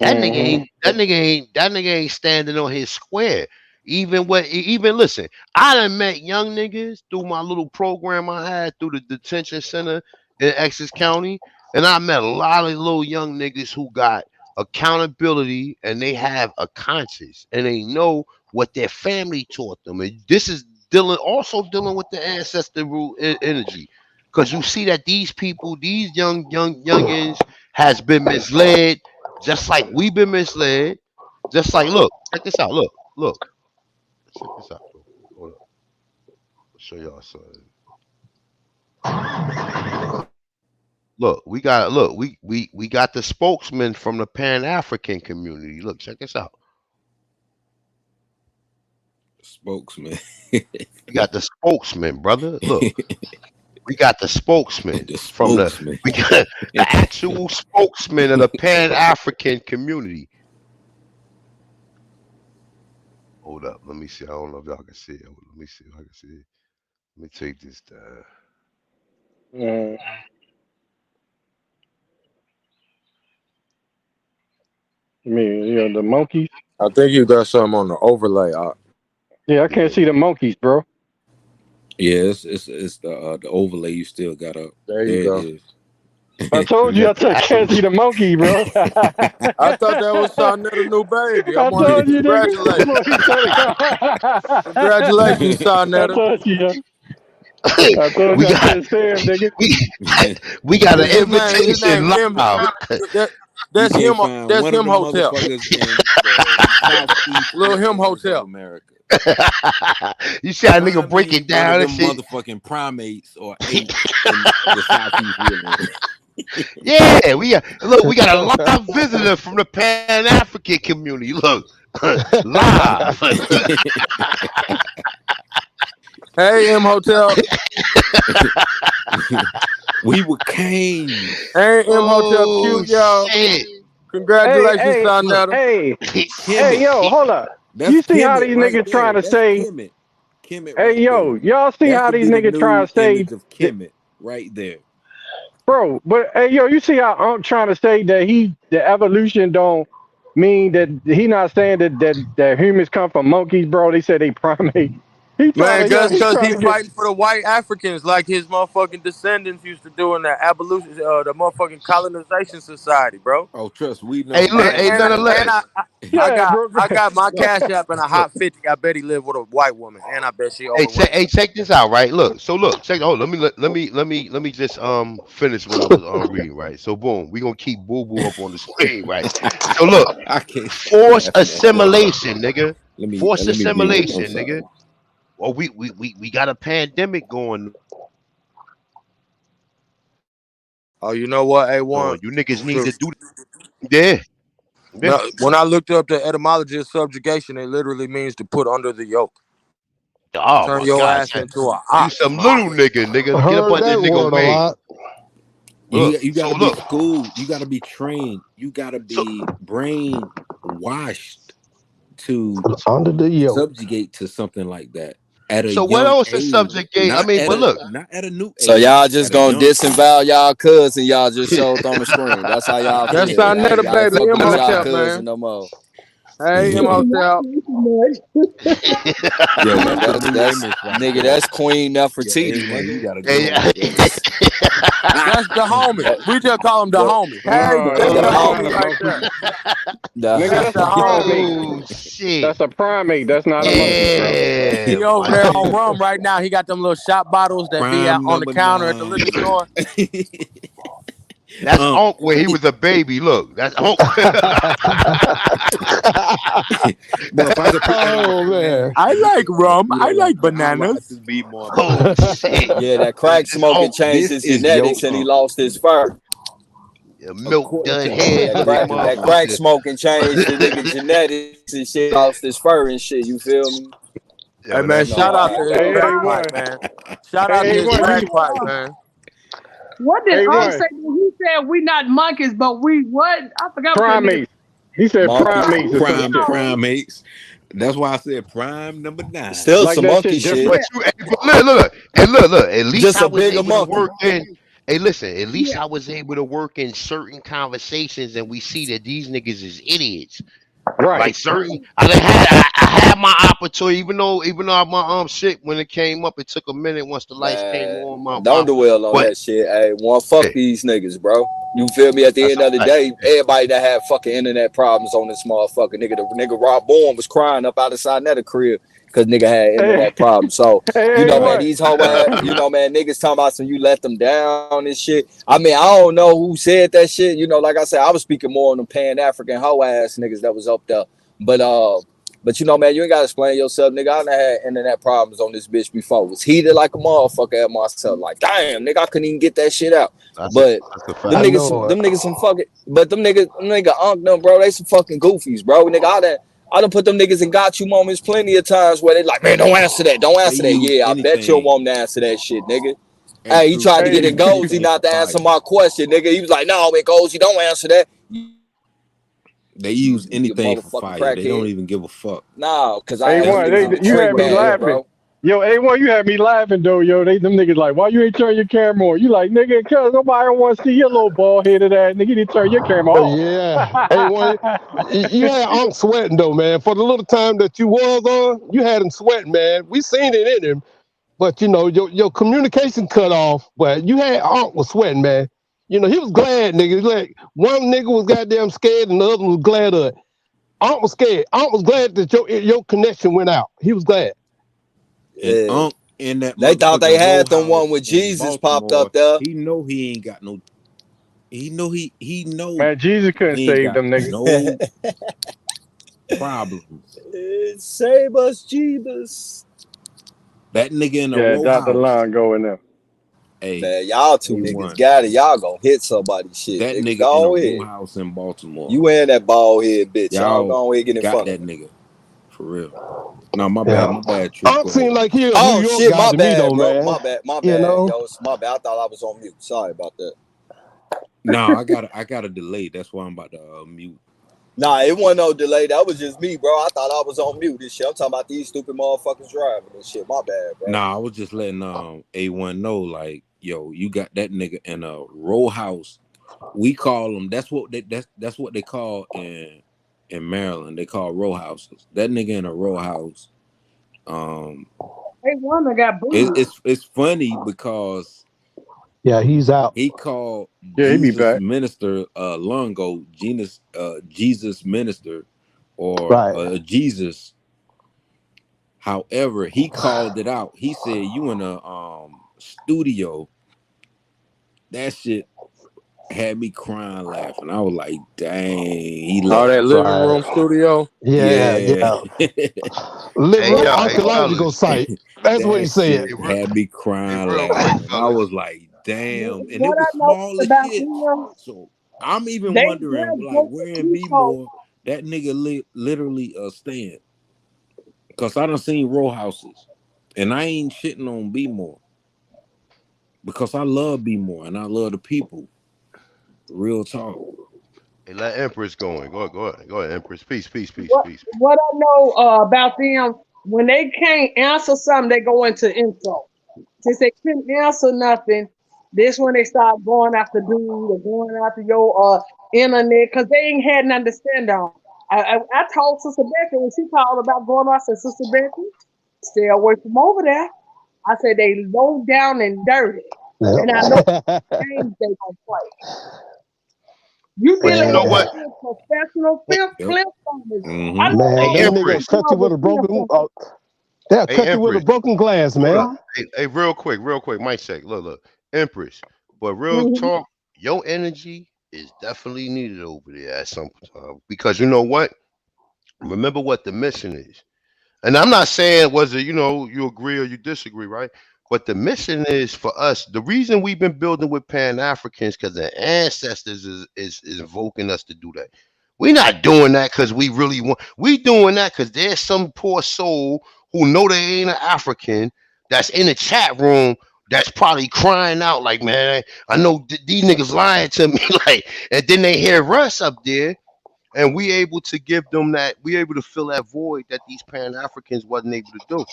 That nigga ain't standing on his square. Even listen, I done met young niggas through my little program I had through the detention center in Essex County, and I met a lot of little young niggas who got accountability and they have a conscience and they know what their family taught them. And this is dealing with the ancestral energy. Because you see that these people, these youngins has been misled just like we've been misled. Just like, look, check this out. Look, check this out. Hold up. I'll show y'all something. Look, we got the spokesman from the Pan-African community. Look, check this out. Spokesman. We got the spokesman, brother. Look. We got the spokesman we got the actual spokesman of the Pan-African community. Hold up, let me see. I don't know if y'all can see it. Let me see if I can see it. Let me take this down. The monkeys. I think you got something on the overlay. Yeah, I can't see the monkeys, bro. Yeah, it's the overlay you still got up. There you go. It is. I told you I can't see the monkey, bro. I thought that was Sarnetta new baby. I wanted told to you, congratulate. Congratulations, Sarnetta. I told you. I told you I couldn't stand, nigga. We got an His name live. That's him. That's him hotel. Little him hotel. America. You see how nigga break it down One and of shit. them motherfucking primates or apes in the Southeast Woodland. Yeah, we got a live visitor from the Pan-African community. Look, live. Hey, M Hotel. We were kings. Hey, M Hotel, cute, y'all. Shit. Congratulations, Sarnetta. Hey, yo, hold up. That's you see Kemet how these right niggas there. trying to That's say? Kemet Hey, right yo, there. y'all see how these niggas trying to say? Image of Kemet right there. Bro, but hey, yo, you see how I'm trying to say that the evolution don't mean that he not saying that humans come from monkeys, bro. They said they primate. Man, he because trying he to get. fighting for the white Africans like his motherfucking descendants used to do in the abolition, the motherfucking colonization society, bro. Oh, trust we Hey, know. look, And hey, and and nonetheless. Yeah, bro. I got my Look, cash app and a look. hot 50. I bet he lived with a white woman, and I bet she Hey, overweight. check this out, right? Look, so look, check. Oh, let me just finish what I was reading, right? So boom, we gonna keep Boo Boo up on the screen, right? So look, I can't stop forced laughing at that. assimilation, nigga. Forced Let me mute. I'm assimilation, sorry. nigga. Well, we got a pandemic going Oh, you know what? on. A1. You niggas need to do. Yeah, yeah. No, when I looked up the etymology of subjugation, it literally means to put under the yoke. Oh Turn my your God, ass son. into an You ox. some little nigga. Get up Heard under the that nigga word a wing. lot. Look, You got so to be look, schooled. You got to be trained. You got to so be brainwashed to Under the yoke. subjugate to something like that at a so what young else is age. subjugate? I mean, but look. Not at a new So y'all age. just At a gonna young age. disavow y'all cousin y'all just showed on the screen. That's how y'all That's feel. our Y'all, netta y'all ain't baby, fucking with y'all Imhotep, cousin man. no more. Hey, Imhotep. Yo, Yeah, that's the that's new image right nigga, there. that's Queen Yo, Nefertiti, A1, you nigga. got to Hey, go with that. That's the homie. That, We just call him the that, homie. Hey, No, that's it the the don't home, homie matter, right bro. there. Nigga, the That's that's the a homie. primate. oh shit. That's a primate. That's not a monkey, bro. Yeah, He over my there on nigga. rum right now. He got them little shot bottles that be out Prime on the number counter at the 9. liquor store. That's Unc when he was a baby. Look, that's Unc. Bro, if I could pick another Oh flavor man. I like to rum. put I on, like I'd like to bananas. be more Oh banana. shit. yeah, that crack That's smoking Unc. changed This his is your genetics and he unk. lost his fur. Milk According done to head That for the crack, American that crack motherfucker. smoking changed the nigga genetics and shit, lost his fur and shit. You feel me? Hey Yo, man, that No, shout nigga. out to his Hey, crack pipe, A1. man. Shout out to Hey, his A1, What you. crack did pipe, man. what did Unc A1. say? He said we not monkeys, but we what? I forgot what that nigga Primates. He said monkey, primates or some shit. primates. That's why I said prime number 9. still Like some that monkey shit shit. different. But you, hey, but look, and look. At least Just I a was bigger able to monkey. work in. Hey, listen. At least Yeah. I was able to work in certain conversations, and we see that these niggas is idiots. Like Right. certain, I had my opportunity, even though my shit when it came up, it took a minute once the lights came Man, on. don't dwell on But that shit. Hey, one fuck yeah, these niggas, bro. You feel me? At the that's end a of the fact. day, everybody that had fucking internet problems on this motherfucker, nigga, the nigga Rob Bourne was crying up out inside that crib because nigga had Hey, internet problems. So, you hey, know, man, what? these whole ass, you know, man, niggas talking about some you let them down and shit. I mean, I don't know who said that shit. You know, like I said, I was speaking more on the pan-African hoe ass niggas that was up there. But you know, man, you ain't gotta explain yourself, nigga. I done had internet problems on this bitch before. It was heated like a motherfucker at myself. Like, damn, nigga, I couldn't even get that shit out. That's a But that's a them I fact. niggas, know it. them niggas some fucking. But them nigga Unc them, bro. They some fucking goofies, bro. Nigga, I done put them niggas in got you moments plenty of times where they like, man, don't answer that, don't They answer that. use Yeah, I bet you anything. won't answer that shit, nigga. Hey, he tried to Absolutely get Hey, in Gozy anything for not to answer fire. my question, nigga. He was like, no, man, Gozy, don't answer that. They use You anything for motherfucking fire. They don't crackhead. even give a fuck. Nah, cause I That's asked A1, niggas why. in the you That's trick had me why. bag, laughing. bro. Yo, A1, you had me laughing though, yo. Them niggas like, why you ain't turn your camera on? You like, nigga, cause nobody want to see your little bald headed ass. Nigga, you didn't turn your camera off. Yeah. Hey, one, you had Unc sweating though, man. For the little time that you was on, you had him sweating, man. We seen it in him, but you know your communication cut off. But you had Unc was sweating, man. You know he was glad, nigga. Like one nigga was goddamn scared, and the other was glad of it. Unc was scared. Unc was glad that your connection went out. He was glad. And Yeah. Unc in that They thought they motherfucking row had them one house with in Jesus popped up Baltimore. there. He know he ain't got no. He know Man, Jesus couldn't he ain't save got them niggas. no problems. Save us, Jesus. That nigga in a Yeah, row Dr. house. Line go in there. Hey, Man, y'all two niggas A1. got it. Y'all gonna hit somebody shit. That Nigga, nigga in a go row ahead. house in Baltimore. You and that bald head bitch. Y'all Y'all go ahead get in got front of that him. nigga. For real. No, my bad. Yeah. My bad, True. Unc Go ahead. seemed like he a New Oh York shit, guy my to me bad, though, bro. man. My You bad, know. yo. It's my bad. I thought I was on mute. Sorry about that. No, I got a delay. That's why I'm about to mute. Nah, it wasn't no delay. That was just me, bro. I thought I was on mute. This shit. I'm talking about these stupid motherfuckers driving and shit. My bad, bro. Nah, I was just letting A1 know, like, yo, you got that nigga in a row house. We call them. That's what they call in Maryland. They call row houses. That nigga in a row house. They won. They got booed. It's funny because Yeah, he's out. he called Yeah, he be Jesus back. minister Longo, Jesus minister, or Right. Jesus. However, he called it out. He said, "You in a studio." That shit had me crying, laughing. I was like, "Dang, he Oh, left." that living Right. room studio. Yeah, Yeah, yeah. Literal Hey archaeological fellas, site. That's what he that said. shit had me hey, crying, real quick, laughing. I fellas. was like, "Damn!" And What it I was know small as about shit. them, So I'm even they wondering, they're like, going where in to called. B-more that nigga literally stand? Because I done seen row houses, and I ain't shitting on B-more because I love B-more and I love the people. Real talk. Hey, let Empress going. Go ahead, Empress. What Peace. what I know about them, when they can't answer something, they go into insult. Since they couldn't answer nothing, this when they start going after dude or going after your internet because they ain't had nothing to stand on. I told Sister Becky when she called about going off, I said, Sister Becky, stay away from over there. I said they low down and dirty. And I know Yep. games they gonna play. You But dealing you know with Man, what? real professional Hey, Yep. Flintstones. I Mm-hmm. know hey man, them niggas Empress. cut you with a broken. They'll Hey cut you with a Empress. broken glass, Hold up. man. Hey, real quick. Mic check. Look. Empress. But real Mhm. talk, your energy is definitely needed over there at some time because you know what? Remember what the mission is. And I'm not saying was it, you agree or you disagree, right? But the mission is for us. The reason we've been building with Pan Africans because the ancestors is invoking us to do that. We're not doing that because we really want. We doing that because there's some poor soul who know they ain't an African that's in the chat room that's probably crying out like, man, I know these niggas lying to me, like, and then they hear us up there and we able to give them that we able to fill that void that these Pan Africans wasn't able to do.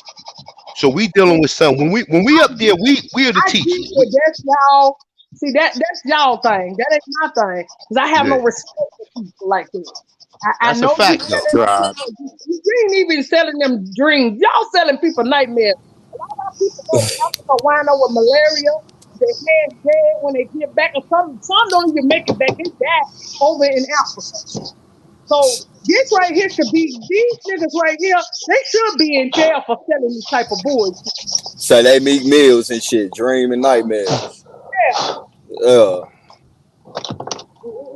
So we dealing with some when we up there, we are the I get teachers. it. That's y'all. See that's y'all thing. That ain't my thing. Cause I have Yeah, no respect for people like that. I that's a know you fact though. selling people. You ain't even selling them dreams. Y'all selling people nightmares. A lot of people go to Africa wind up with malaria. They head dead when they get back, and some don't even make it back. They die over in Africa. So this right here should be these niggas right here. They should be in jail for selling this type of bullshit. So they meet meals and shit, dream and nightmares. Uh,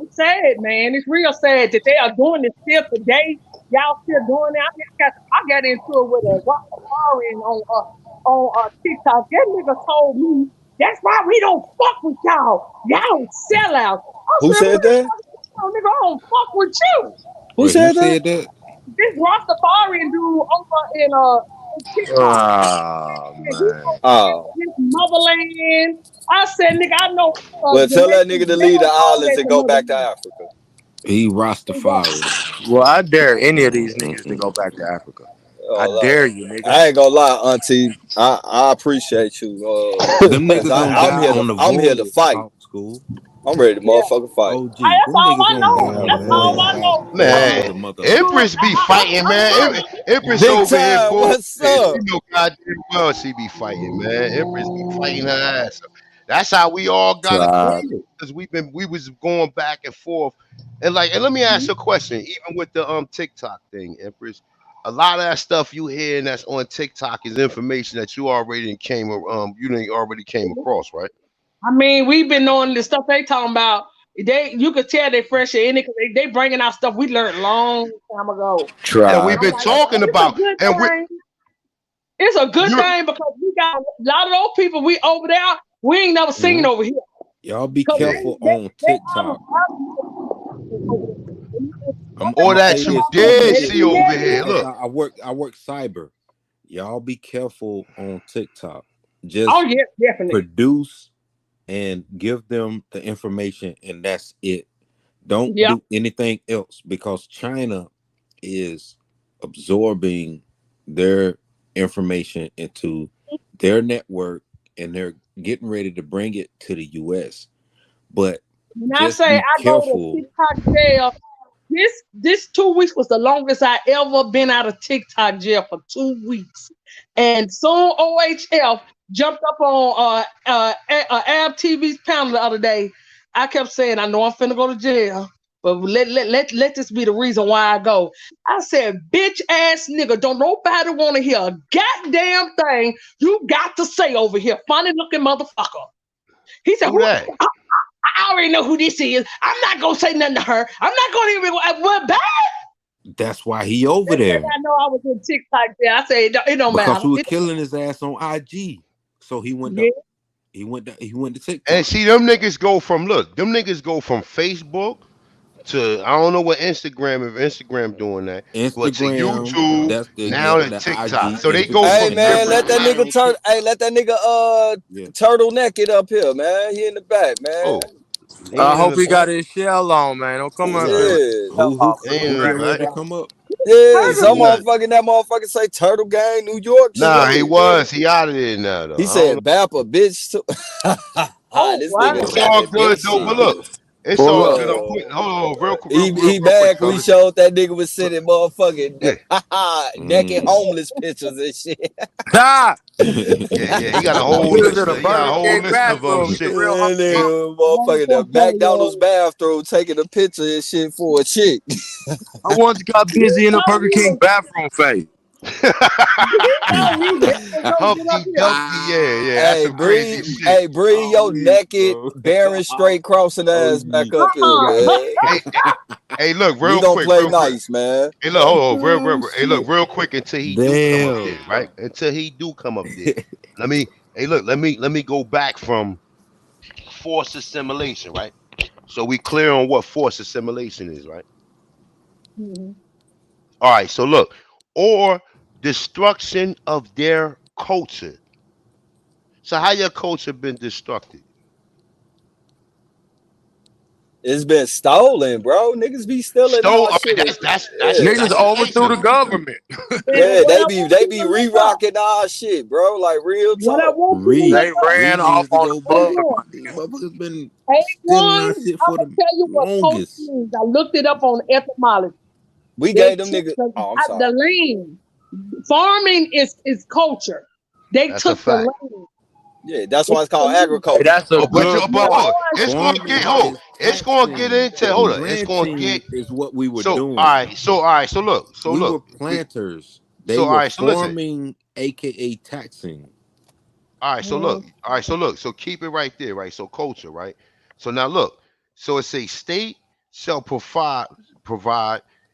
It's sad, man. It's real sad that they are doing this still today. Y'all still doing it. I got into it with a Rastafarian on TikTok. That nigga told me that's why we don't fuck with y'all. Y'all sellouts. I who said, said man, that? nigga, I don't fuck with you. Who Wait, who said that? said that? This Rastafarian dude over in TikTok. Oh And he man. Oh, his motherland. I said, nigga, I know well, the tell that nigga nation to leave the damn called islands that and the go back to motherland. Africa. He Rastafari. Well, I dare any of these niggas to go back to Africa. I Oh, dare Lord. you, nigga. I ain't gonna lie, Auntie. I appreciate you, Them cause niggas gonna die on the I'm here to voyage, fight. Talk School. I'm ready to Yeah. motherfucking fight. OG. That's Them all niggas I gonna know. die Yeah, on the That's all voyage man. I back know. home Uh, to Man, the motherland. Empress be fighting, I'm man. right. Empress Big over here time. bullshit. What's She up? know goddamn well she be fighting, man. Empress be fighting her ass off. That's how we all got Tribe. acquainted because we was going back and forth. And let me ask you a question. Even with the TikTok thing, Empress, a lot of that stuff you hear and that's on TikTok is information that you already came across, right? I mean, we've been knowing the stuff they talking about. You could tell they fresh in it because they bringing out stuff we learned long time ago. And we've Tribe. I'm been like, talking it's a about good and we thing. It's a good you're thing because we got a lot of those people we over there we ain't never seen Mhm. over here. Y'all be Because yeah. careful they on out of TikTok. over there. I'm What I'm All gonna they say that you this. talking I'm about gonna say did this see over Betty here. because Look. I work cyber. Y'all be careful on TikTok. Oh Just yeah, definitely. produce and give them the information, and that's it. Don't Yeah. do anything else because China is absorbing their information into their network and they're getting ready to bring it to the US. But When I just say be I go to careful. TikTok jail, This 2 weeks was the longest I ever been out of TikTok jail for 2 weeks. And soon OHF jumped up on Ab TV's panel the other day. I kept saying, I know I'm finna go to jail, but let this be the reason why I go. I said, bitch ass nigga, don't nobody want to hear a goddamn thing you got to say over here. Funny looking motherfucker. He said, Who that? I already know who this is. I'm not gonna say nothing to her. I'm not gonna even what bad. That's why he over there. I know I was in TikTok there. I said it don't because matter. we was killing his ass on IG. So he went to he went to TikTok. And see, them niggas go from Facebook to I don't know what Instagram, if Instagram doing that, but to Instagram, YouTube, that's now to the TikTok. IG, So they go Hey from man, let that nigga different. let that nigga turtleneck it up here, man. He in the back, man. He I ain't in hope the he got back. his shell on, man. Don't come up here. Yeah. Who He ain't in getting the ready back. to come up? Yeah, He some do not. motherfucking say Turtle Gang, New York Nah, he shit. was. He out of there now though. He I don't said know. Bappa bitch too. This wow. nigga It's got all that good bitch though. shit. But look, it's Pull all up. good. I'm putting. Hold on, He real quick, back. We fellas. showed that nigga was sitting motherfucking Yeah, naked homeless pictures and shit. Ah! yeah. He got a whole He was in list. a He got a Burger whole King list of bathroom. He shit. a real That hungry. nigga motherfucking the McDonald's bathroom taking a picture and shit for a chick. I once got busy in a Burger King bathroom phase. Humpty Dumpty, yeah. That's Hey, some crazy shit. bring your naked, bro. barren, straight crossing ass back up here, man. Hey, look, We real gonna quick. play nice, man. Hey, look, hold on, Oh, Hey, look, shit. real quick until he do come up there, Damn. right? Until he do come up there. Let me go back from forced assimilation, right? So we clear on what forced assimilation is, right? All right, so look, or destruction of their culture. So how your culture been destructed? It's been stolen, bro. Niggas be stealing Stole. our All right, shit. Niggas that's overthrew the amazing. government. Yeah, they be re-rocking our shit, bro. Like real What I talk. want you to They look up. ran off Years on ago, the but blood A1. money. motherfuckers been stealing A1, our I'm shit for gonna the tell you what culture longest. means. I looked it up on etymology. We They gave them took niggas. Oh, I'm the sorry. land. Farming is culture. They That's a took the fact. land. Yeah, that's They why it's took the called land. Hey, agriculture. that's a good But point. it's gonna get Farming is it's gonna get taxing. into hold on. It's gonna Ranching get is what we were so doing. all right. So We were look. planters. They So all were right. So listen. farming, aka taxing. All right. So look. All right. So look. So keep it right there. Right. So culture. Right. So now look. So it's a state shall provide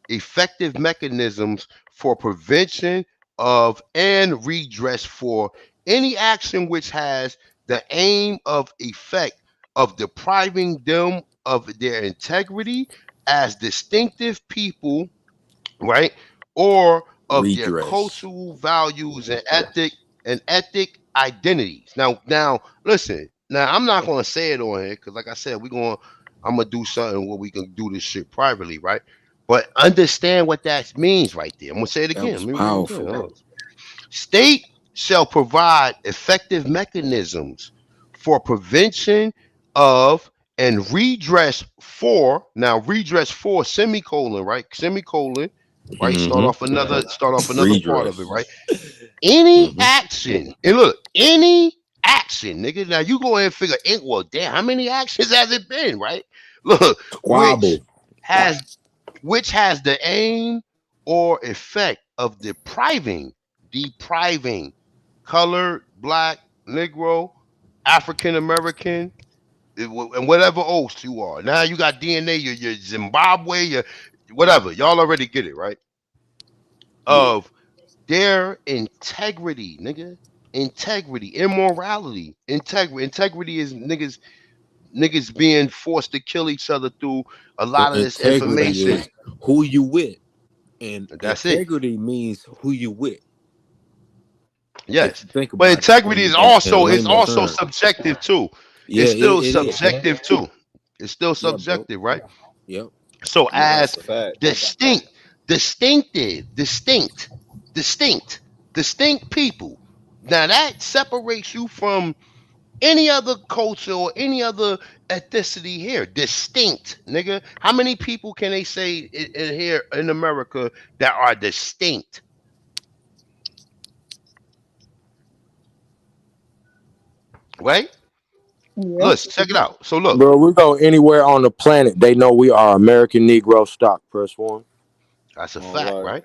effective mechanisms for prevention of and redress for any action which has the aim of effect of depriving them of their integrity as distinctive people, right? Or of their Redress. cultural values and ethic identities. Now listen. Now I'm not gonna say it on here because like I said, I'm gonna do something where we can do this shit privately, right? But understand what that means right there. I'm gonna say it That again. was Let me read it again. powerful. Hold on. State shall provide effective mechanisms for prevention of and redress for, now redress for semicolon, right? Semicolon, right? Start off another part of it, Redress. right? Any Mm-hmm. action, and look, any action, nigga. Now you go ahead and figure, well, damn, how many actions has it been, right? Look, Squabble. has which has the aim or effect of depriving colored, black, Negro, African American, and whatever else you are. Now you got DNA, your Zimbabwe, your whatever. Y'all already get it, right? Yeah. Of their integrity, nigga. Integrity, immorality, integrity. Integrity is niggas being forced to kill each other through a lot of this Integrity information. is who you with. And That's it. integrity means who you with. If Yes, you think but about it integrity is in layman also terms. subjective too. Yeah, It's still it is. subjective too. It's still Yeah, bro. subjective, right? Yep. So Yeah, as that's a fact. distinct, distinctive, distinct people. Now that separates you from any other culture or any other ethnicity here. Distinct, nigga. How many people can they say here in America that are distinct? Right? Yeah. Look, check it out. So look, Bro, we go anywhere on the planet. They know we are American Negro stock. Press one. that's a All fact, right. right?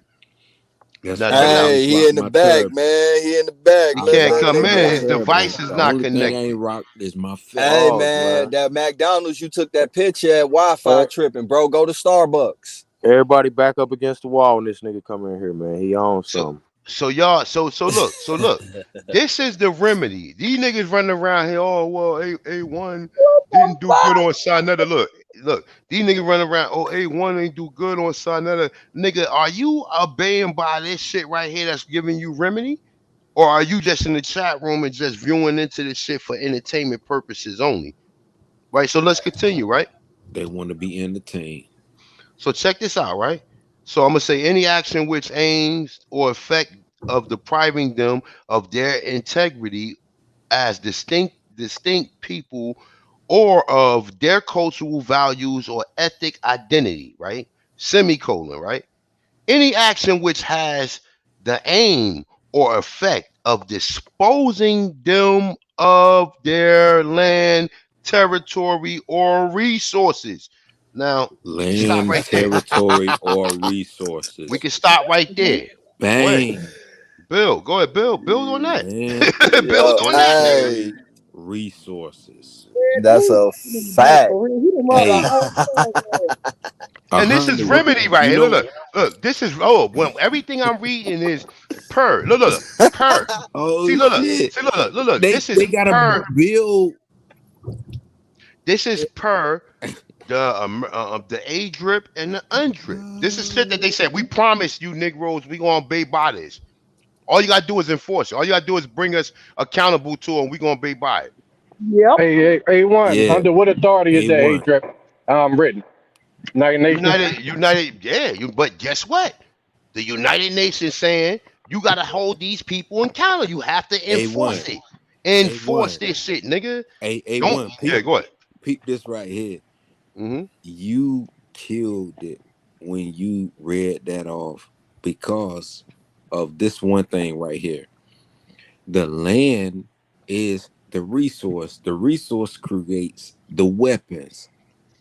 That's Now why check it I out. ain't Hey, he rock in the my back, turban. man. He in the back. He I ain't Let can't rock come they my in. man. His device turban. is The not only thing I connected. ain't rock is my Hey feathers. Pause, man, man. that McDonald's you took that picture at Wi-Fi Hey, tripping, bro. Go to Starbucks. everybody back up against the wall when this nigga come in here, man. He on So something. y'all so look. This is the remedy. These niggas running around here. Oh well, A1 didn't do good on Sinetta. Look. These niggas running around. Oh, A1 ain't do good on Sinetta. Nigga, are you obeying by this shit right here that's giving you remedy, or are you just in the chat room and just viewing into this shit for entertainment purposes only? Right. So let's continue. Right. They want to be entertained. So check this out, right? So I'm gonna say any action which aims or effect of depriving them of their integrity as distinct people or of their cultural values or ethnic identity, right? Semicolon, right? Any action which has the aim or effect of disposing them of their land, territory, or resources. Now, we can stop Land, right there. territory, or We resources. can stop right there. Go ahead. Bang. Bill, go ahead. Build on that. Land, Build Yo, on that, nigga. hey, territory, resources. that's a In the back fact. for real. He done wrote a Hey, whole song. a And this is Honda. remedy right You here. know, Look. This is when everything I'm reading is per. Look. Per. oh See, shit. See, look. They This is they gotta per. build. This is per the A drip and the undrip. This is shit that they said. We promise you, Negroes, we gonna obey by this. All you gotta do is enforce it. All you gotta do is bring us accountable to it, and we gonna obey by it. Yep. A1, Yeah, under what authority is the A A1. drip written? United Nations? United, yeah. But guess what? The United Nations saying you gotta hold these people accountable. You have to A1. enforce it. Enforce A1. this shit, nigga. Don't. A1. Yeah, go ahead. Peep this right here. Hmm. You killed it when you read that off because of this one thing right here. The land is the resource. The resource creates the weapons.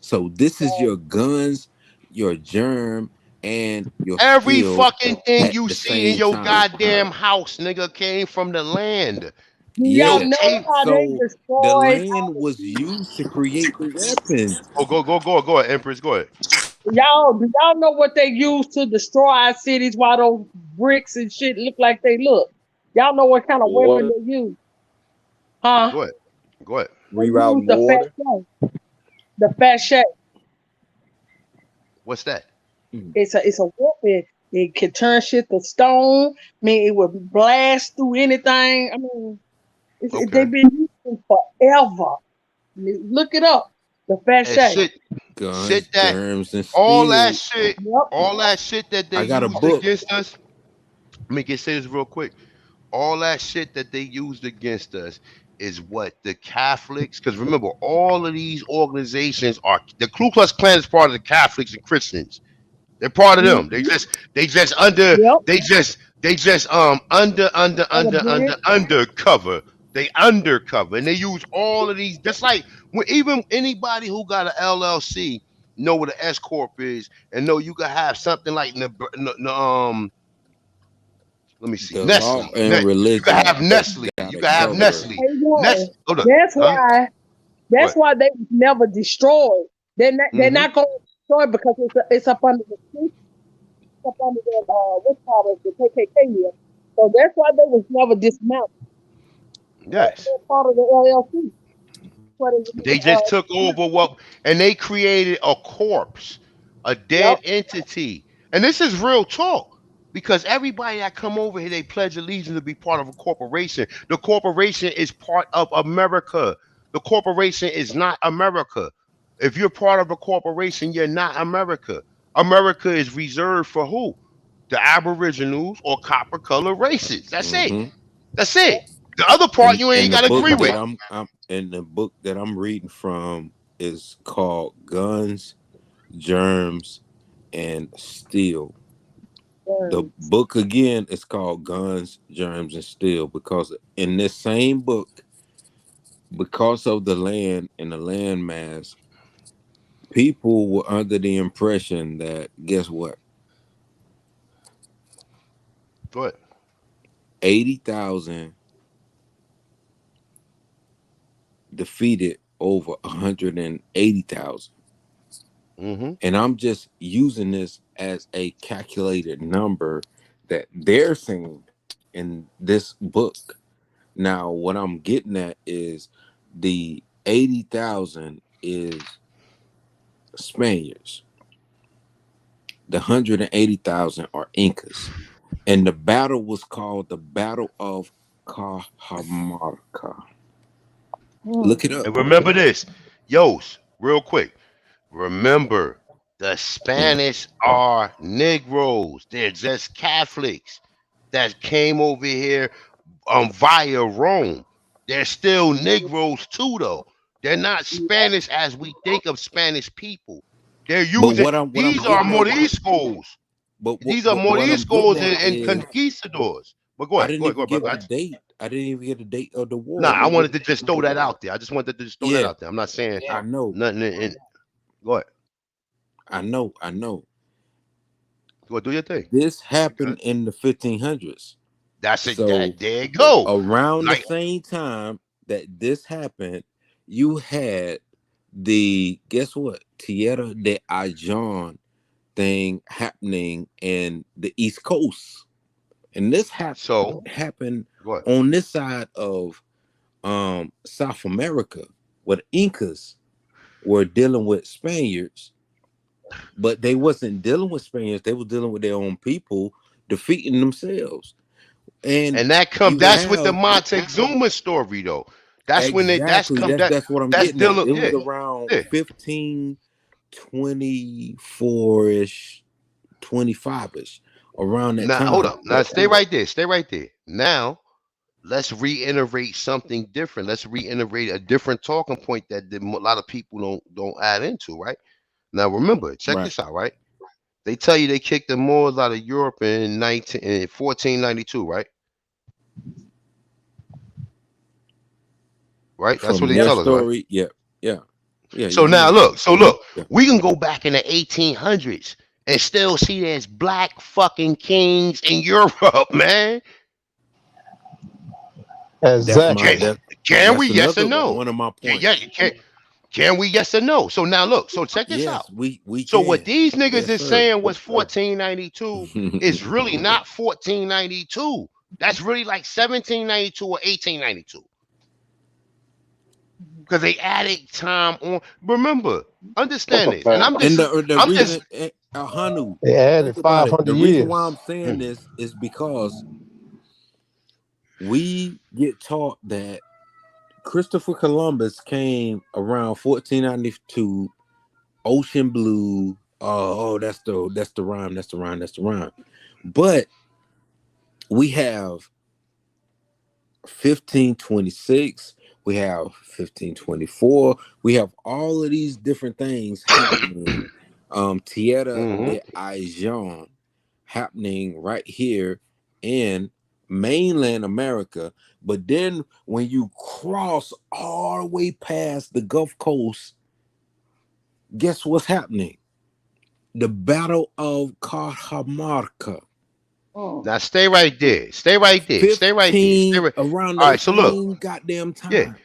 So this is your guns, your germ, and your Every skills fucking thing at you the see in same your time. goddamn house, nigga, came from the land. Do Your y'all Yeah. know tape. how they So the destroyed all land the was cities? used to create the weapons. Oh, go ahead, Empress. Go ahead. Do y'all know what they used to destroy our cities? Why those bricks and shit look like they look? Y'all know what kind of weapon Water, they use? Huh? Go ahead. Go ahead. They use Rerouting the fat water. shape. The fat shape. What's that? It's a weapon. It can turn shit to stone. I mean, it would blast through anything. I mean, Okay. they've been using forever. Look it up. The fat And shape. Guns, that germs, and all that steel. shit, Yep. all that shit that they I got a used book. against us. Let me get say this real quick. All that shit that they used against us is what the Catholics, because remember, all of these organizations are the Ku Klux Klan is part of the Catholics and Christians. They're part of them. Mhm. They just under Yep. they just Other bridge. undercover. They undercover and they use all of these just like when even anybody who got an LLC know what an S corp is and know you can have something like let me see The law Nestle. and You can religion have Nestle. You gotta can have cover. Nestle. Hey, one. Hold up, That's huh? why. Go That's ahead. why they was never destroyed. They're not. They're Hmm. not going to destroy because it's up under the street, up under the what's called the KKK here. So that's why they was never dismounted. Yes. They're part of the LLC. What is They it? just took over what, and they created a corpse, a Yep. dead entity. And this is real talk because everybody that come over here, they pledge allegiance to be part of a corporation. The corporation is part of America. The corporation is not America. If you're part of a corporation, you're not America. America is reserved for who? The Aboriginals or copper color races. That's it. Hmm. That's it. The other part you ain't And the gotta book agree that with. I'm reading from is called Guns, Germs, and Steel. The book again is called Guns, Germs, and Steel because in this same book, because of the land and the land mass, people were under the impression that guess what? What? 80,000 defeated over 180,000. Mm-hmm. And I'm just using this as a calculated number that they're saying in this book. Now, what I'm getting at is the 80,000 is Spaniards. The 180,000 are Incas. And the battle was called the Battle of Cajamarca. Look it up. And remember this, Yos, real quick. Remember, the Mm. Spanish are Negroes. They're just Catholics that came over here via Rome. They're still Negroes too, though. They're not Spanish as we think of Spanish people. They're But using what I'm these are getting at, Moriscos. These are but what I'm getting Moriscos at and is conquistadors. But I didn't go even ahead, brother. give the date. I didn't even get the date of the Nah, war. I wanted to just throw that out there. I just wanted to just throw that Yeah, out there. I'm not saying I know, nothing in. Go ahead. I know, I know. Go do your thing. This Okay. happened in the 1500s. That's it. So That there you go. around the Like same time that this happened, you had the guess what Tierra de Ajon thing happening in the East Coast, and this so. happened Go ahead. on this side of South America, where the Incas were dealing with Spaniards, but they wasn't dealing with Spaniards. They were dealing with their own people, defeating themselves. And And that come. you That's with the have Montezuma story, though. That's when they. That's exactly come. that's what I'm That's getting at. dealing. It was Yeah. around Yeah. 1524ish, 25ish, around that Now hold time. up. Now stay right there. Stay right there. Now let's reiterate something different. Let's reiterate a different talking point that a lot of people don't add into. Right now, remember. Check Right. this out. Right. They tell you they kicked the Moors out of Europe in 1492. Right. Right. That's what From they their tell us. Right. story, yeah, yeah, yeah. So You now know, look, yeah. we can go back in the 1800s and still see there's black fucking kings in Europe, man. That's my Exactly. Can, that can we? that's Yes or another no? one of my Yeah, points. can we? Yes or no? So now look, so check this out. Yes, we So what can. these niggas Yes, is sir. saying was 1492 is really not 1492. That's really like 1792 or 1892. Because they added time on. Remember, understand this, and And the I'm just reason, Hanu, They added think about it. 500 The reason why years. I'm saying this is because we get taught that Christopher Columbus came around 1492, ocean blue. Oh, that's the rhyme. That's the rhyme. That's the rhyme. But we have 1526. We have 1524. We have all of these different things happening. Tierra de Ajon happening right here in mainland America. But then when you cross all the way past the Gulf Coast, guess what's happening? The Battle of Cajamarca. now stay right there. Stay right there. Stay right there. Stay 15 right. around All the right. So look. same goddamn Yeah. time.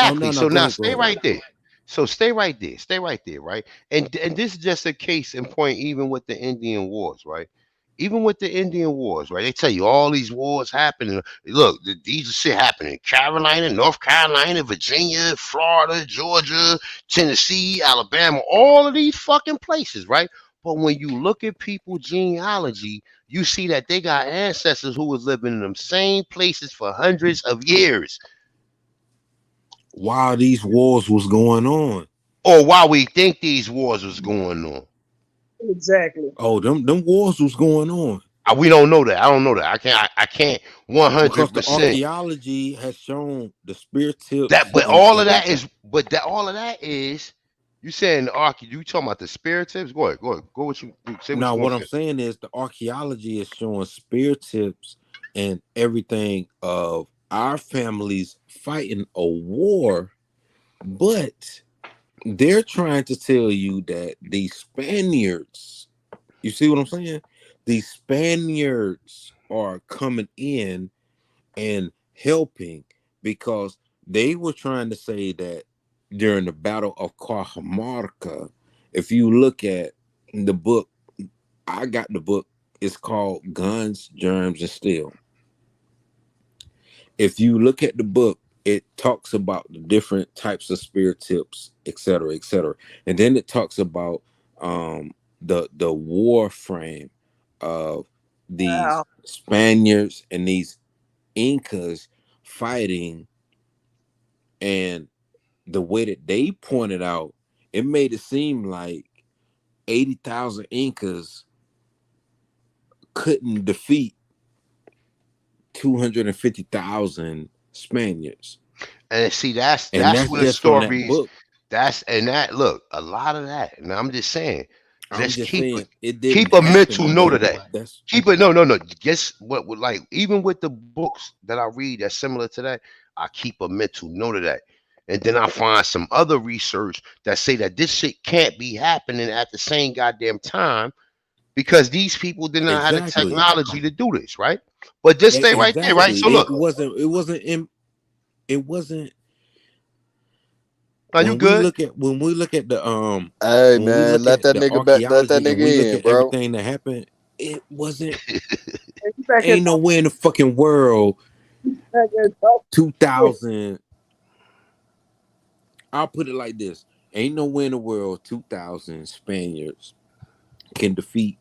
Oh Exactly. no, So go now ahead, go stay ahead. right there. So stay right there. Stay right there. Right. And this is just a case in point. Even with the Indian Wars. Right. Even with the Indian Wars, right? They tell you all these wars happening. Look, these shit happening. Carolina, North Carolina, Virginia, Florida, Georgia, Tennessee, Alabama, all of these fucking places, right? But when you look at people's genealogy, you see that they got ancestors who was living in them same places for hundreds of years. While these wars was going on. Or while we think these wars was going on. Exactly. Oh, them wars was going on. We don't know that. I don't know that. I can't because the 100%. archaeology has shown the spear tips That, but and all of that is, but that all of that is, you saying the arch? You talking about the spirit tips? Go ahead, go ahead, go. What you say? What now you gonna what I'm say? saying is the archaeology is showing spear tips and everything of our families fighting a war, but they're trying to tell you that the Spaniards, you see what I'm saying? The Spaniards are coming in and helping because they were trying to say that during the Battle of Cajamarca, if you look at the book, I got the book, it's called Guns, Germs, and Steel. If you look at the book, it talks about the different types of spear tips, etc., etc., and then it talks about the war frame of these Wow. Spaniards and these Incas fighting, and the way that they pointed out, it made it seem like 80,000 Incas couldn't defeat 250,000 Spaniards. And see, And that's that's where the just from that stories. book. That's and that look a lot of that. And I'm just saying, I'm just just saying it didn't keep a mental happen, note of but that. that's Keep it. No. Guess what? Like even with the books that I read that's similar to that, I keep a mental note of that. And then I find some other research that say that this shit can't be happening at the same goddamn time because these people did not have the exactly. technology to do this, right? But just stay right there, right? Exactly. So look, It wasn't are you good? when we look at the Hey when we man, look let at that the nigga back. Let that archaeology and we look nigga in, at bro. everything that happened, it wasn't, You back here ain't nowhere in the fucking world talking 2000. I'll put it like this: ain't nowhere in the world 2,000 Spaniards can defeat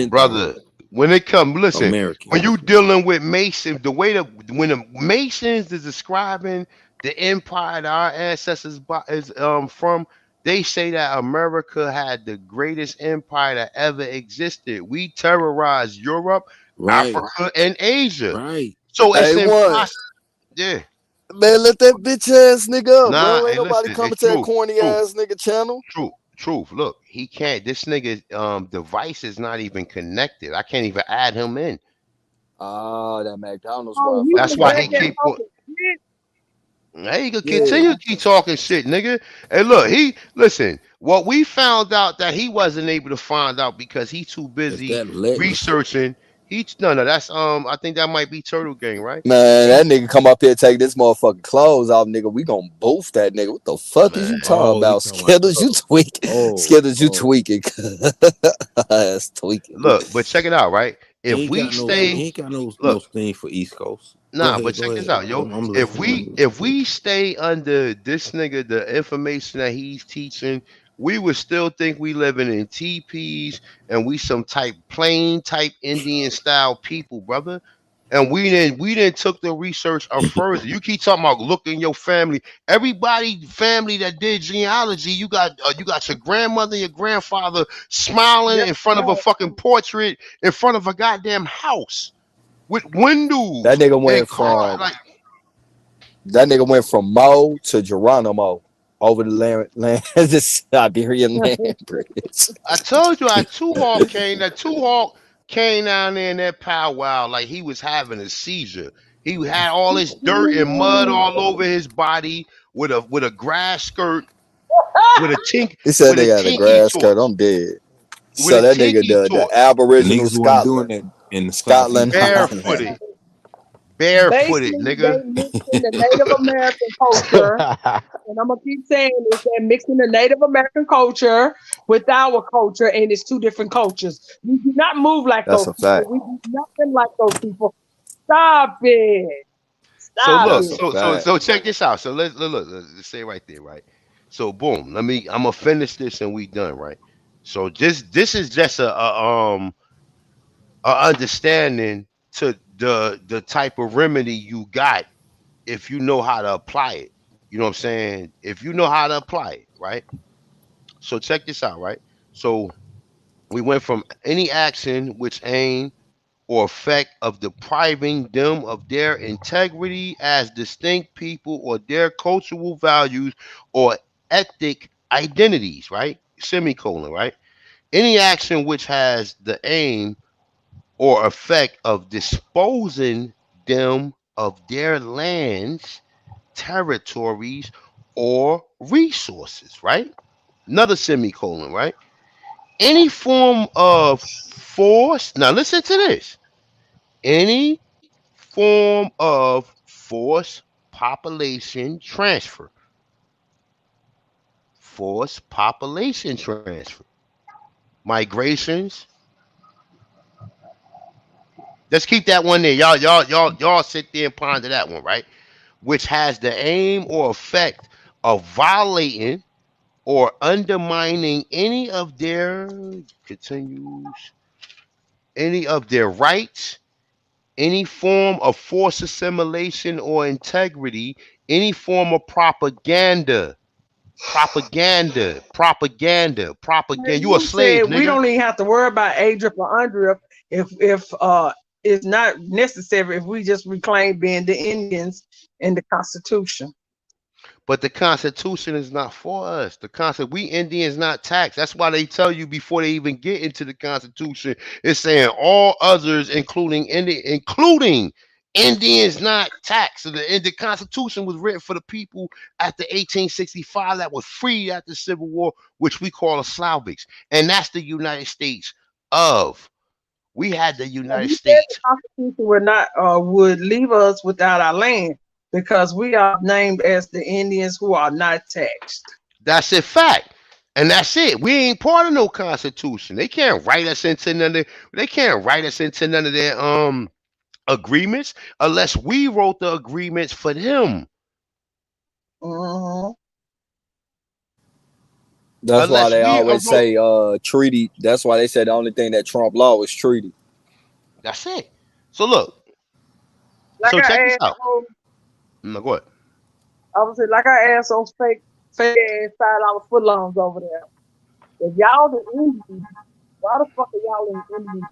Brother, 10,000 when it come, listen, when Americans. you dealing with Masons, the way that when the Masons is describing the empire that our ancestors is from, they say that America had the greatest empire that ever existed. We terrorized Europe, Right, Africa, and Asia. right. So it's Hey, one impossible. Yeah. man, let that bitch ass nigga up, Nah, bro. Ain't hey, nobody listen, coming it's to that true. corny True. ass nigga channel. Truth. Look, he can't. This nigga device is not even connected. I can't even add him in. Oh, that McDonald's Oh, he Wi-Fi That's was why tripping back he on there me. keep. talking shit. Hey, he could Yeah, continue to keep talking shit, nigga. Hey, look, he listen. What we found out that he wasn't able to find out because he too Is busy that Lex? researching. He no, that's I think that might be Turtle Gang, right? man, He that nigga come up here take this motherfucking clothes off, nigga. We gonna boof that nigga. What the fuck is man. you talking Oh, you about? talking about Skittles, you Turtle? tweaking. Oh, Skittles, you oh. tweaking. That's tweaking. Look, but check it out, right? He If ain't we got no stay, he ain't got no look, sting for East Coast. Go nah, but ahead, check go this ahead. out, yo. I'm If listening. we stay under this nigga, the information that he's teaching, we would still think we living in teepees and we some type plain type Indian style people, brother. And we didn't took the research further. You keep talking about looking your family. Everybody family that did genealogy, you got your grandmother, your grandfather smiling That's in front of a right. fucking portrait in front of a goddamn house with That windows nigga and went car from like that nigga went from Mo to Geronimo over the land the Siberian land bridge. I told you. That Two Hawk came down there in that powwow like he was having a seizure. He had all this dirt and mud all over his body with a grass skirt with a tink He said with they a got a tinky grass skirt. torch I'm dead. with So a that nigga tinky the torch Aboriginal Niggas weren't doing Scotland, that in the Scotland Southeast either. Highland. barefooted, barefooted, Basically, they nigga. mixing the Native American culture, and I'm gonna keep saying this: they're mixing the Native American culture with our culture, and it's two different cultures. We do not move like That's those a people. fact. We do nothing like those people. Stop it. So Stop look, That's a it. fact. so check this out. So let's say right there, right? So boom, I'm gonna finish this and we done, right? So this is just a understanding to the type of remedy you got if you know how to apply it. You know what I'm saying? If you know how to apply it, right? So check this out, right? So We went from any action which aim or effect of depriving them of their integrity as distinct people or their cultural values or ethnic identities, right? Semicolon, right? Any action which has the aim or effect of disposing them of their lands, territories, or resources, right? Another semicolon, right? Any form of force. Now, listen to this. Any form of forced population transfer. Forced population transfer. Migrations. Let's keep that one there. Y'all sit there and ponder that one, right? Which has the aim or effect of violating or undermining any of their rights, any form of forced assimilation or integrity, any form of propaganda. You a You slave, said we nigga. don't even have to worry about Adrian or Andrea if it's not necessary if we just reclaim being the Indians in the Constitution. But the Constitution is not for us. We Indians not taxed. That's why they tell you before they even get into the Constitution, it's saying all others, including Indians not taxed. So the Constitution was written for the people after 1865 that was freed after the Civil War, which we call the Slavics. And that's the United States of. We had the United You said the States. Constitution would leave us without our land because we are named as the Indians who are not taxed. That's a fact. And that's it. We ain't part of no constitution. They can't write us into none of their agreements unless we wrote the agreements for them. Mm-hmm. That's why Unless they we always wrote. say treaty. That's why they said the only thing that Trump law was treaty. That's it. So look. Like So check I this asked, out. No, go ahead. I was saying, like I asked those fake ass $5 footlongs over there. If y'all the Indians, why the fuck are y'all in Indian?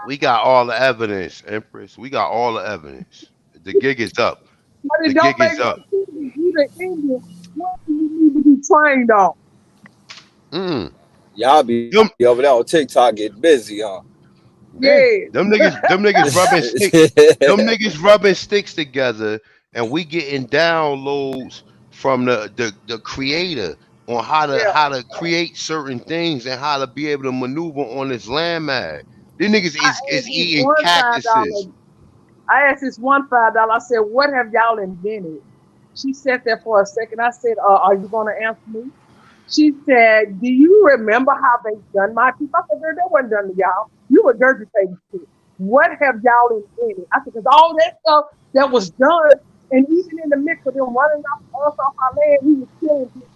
We got all the evidence, Empress. We got all the evidence. The gig is up. But The it don't gig make is no up. sense. If you the Indian, what do you need to be trained on? Mm. Y'all be Them, over there on TikTok getting busy, huh? yeah. Yeah. Them niggas rubbing sticks. Them niggas rubbing sticks together, and we getting downloads from the creator on Yeah. how to create certain things and how to be able to maneuver on this landmass. These niggas I is asked this eating one cactuses. $5. I asked this one $5. I said, "What have y'all invented?" She sat there for a second. I said, "Are you going to answer me?" She said, "Do you remember how they done my people?" I said, "Girl, that wasn't done to y'all. You were regurgitating shit. What have y'all invented?" I said, "Because all that stuff that was done, and even in the mix of them running off our land, we was killing people.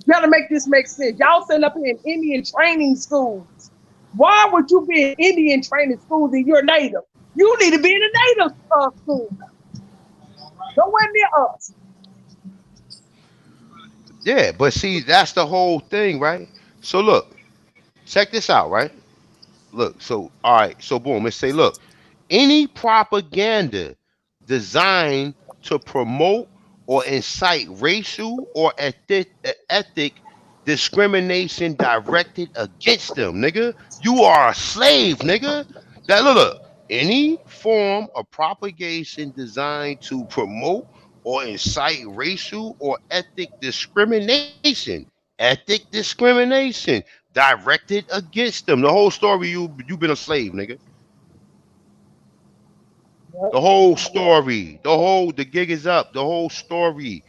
You got to make this make sense. Y'all sitting up here in Indian training schools. Why would you be in Indian training schools and you're native? You need to be in a native school. Nowhere near us." Yeah, but see, that's the whole thing, right? So look, check this out, right? Look, so all right, so boom, let's say, look, any propaganda designed to promote or incite racial or ethnic discrimination directed against them, nigga. You are a slave, nigga. That look, any form of propagation designed to promote or incite racial or ethnic discrimination directed against them. The whole story, you been a slave, nigga. The whole story, the gig is up. The whole story,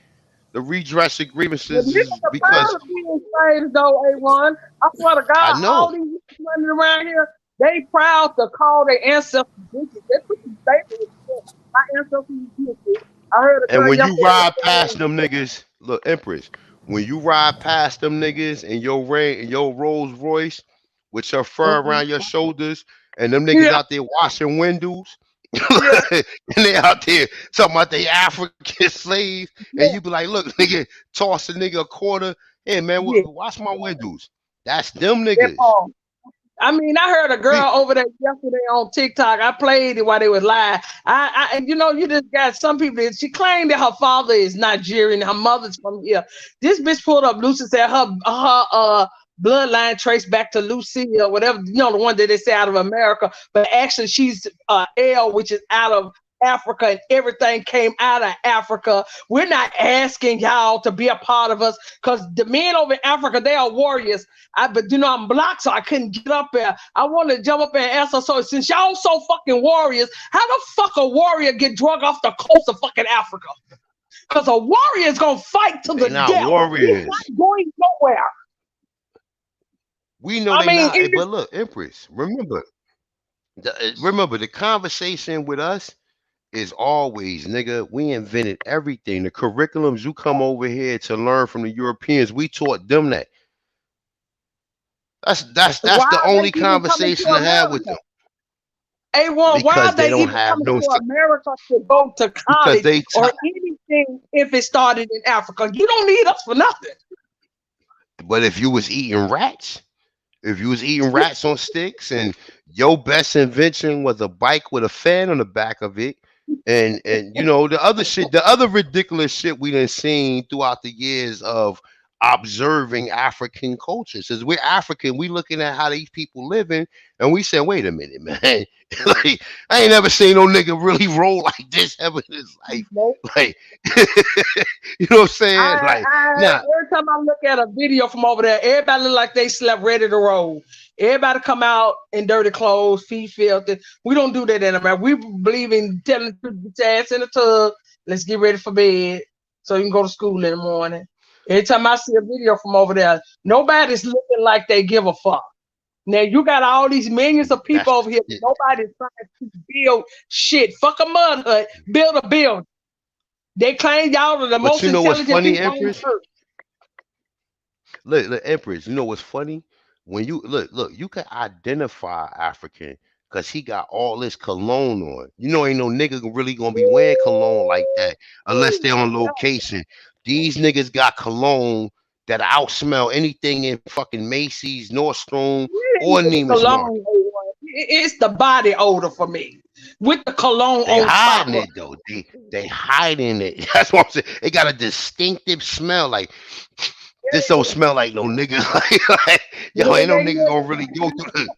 the redress of The grievances is niggas are because proud of being slaves, though, A1. I swear to I God, know. all these niggas running around here, they proud to call their ancestors bitches. They put these slavery. My ancestors was bitches. I heard a And girl when you yesterday. ride past them niggas, look, Empress, when you ride past them niggas in your Rolls Royce with your fur around your shoulders, and them niggas Yeah, out there washing windows, yeah, and they out there talking about they African slaves, and yeah. you be like, look, nigga, toss a nigga a quarter, Hey man, Yeah, watch my windows. That's them that niggas. part. I mean, I heard a We girl over there yesterday on TikTok. I played it while they was live. And you just got some people. She claimed that her father is Nigerian, her mother's from here. This bitch pulled up Lucy, said her bloodline traced back to Lucy or whatever. The one that they say out of America, but actually she's L, which is out of Africa, and everything came out of Africa. We're not asking y'all to be a part of us because the men over in Africa, they are warriors. But I'm blocked, so I couldn't get up there. I wanted to jump up there and ask her, so since y'all so fucking warriors, how the fuck a warrior get drug off the coast of fucking Africa? Because a warrior is gonna fight to the not death. warriors. He's not going nowhere. We know they not. But look, Empress, remember the conversation with us is always, nigga, we invented everything. The curriculums you come over here to learn from the Europeans, we taught them that. That's why the are only they even coming to conversation to have with America? them. Why Because are they they don't even have coming no to America to go to because college or they anything if it started in Africa? You don't need us for nothing. but if you was eating rats, if you was eating rats on sticks and your best invention was a bike with a fan on the back of it, and the other shit, the other ridiculous shit we done seen throughout the years of observing African cultures. As we're African, we looking at how these people living, and we say, wait a minute, man. Like, I ain't never seen no nigga really roll like this ever in his life. Nope. Like, you know what I'm saying? Like, nah. Every time I look at a video from over there, everybody look like they slept ready to roll. Everybody come out in dirty clothes, feet filthy. We don't do that in America. We believe in telling people to put your ass in the tub. Let's get ready for bed so you can go to school in the morning. Every time I see a video from over there, nobody's looking like they give a fuck. Now you got all these millions of people over here, but nobody's trying to build shit. Fuck a mud hut, build a building. They claim y'all are the most intelligent Funny, people Empress? on earth. Look, Empress, you know what's funny? When you look, you can identify African because he got all this cologne on. Ain't no nigga really gonna be wearing cologne like that unless they're on location. These niggas got cologne that outsmell anything in fucking Macy's, Nordstrom, or Neiman's Market. It's the body odor for me. With the cologne They on top hiding of it though. They hiding it. That's what I'm saying. It got a distinctive smell. Like this don't smell like no nigga. Like, yo, ain't no nigga gonna really go through the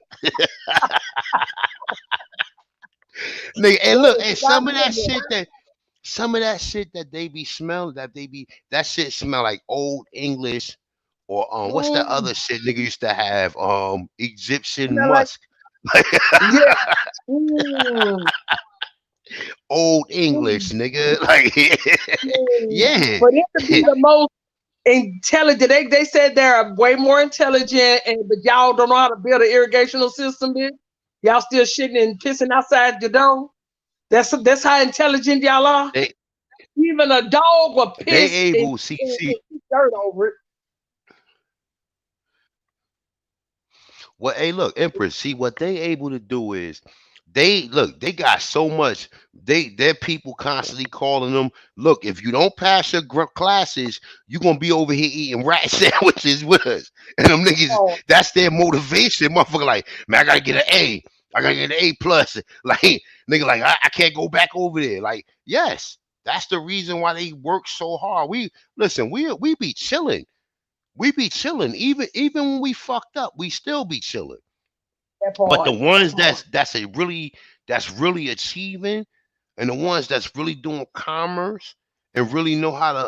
nigga. And look, and some of that shit that they be smelling, that shit smell like old English or what's that other shit nigga used to have? Egyptian musk. Yeah. Old English, nigga. Like yeah. For them to be the most intelligent, they said they're way more intelligent, but y'all don't know how to build an irrigational system, bitch. Y'all still shitting and pissing outside your door. That's how intelligent y'all are. Even a dog will piss and dirt over it. Well, hey, look, Empress. See what they able to do is they got so much. Their people constantly calling them. Look, if you don't pass your classes, you're gonna be over here eating rat sandwiches with us. And them niggas, that's their motivation, motherfucker. Like, man, I gotta get an A. I gotta get an A plus. Like, nigga, like I can't go back over there. Like, yes, that's the reason why they work so hard. We be chilling. We be chilling. Even when we fucked up, we still be chilling. But the ones that's really achieving, and the ones that's really doing commerce and really know how to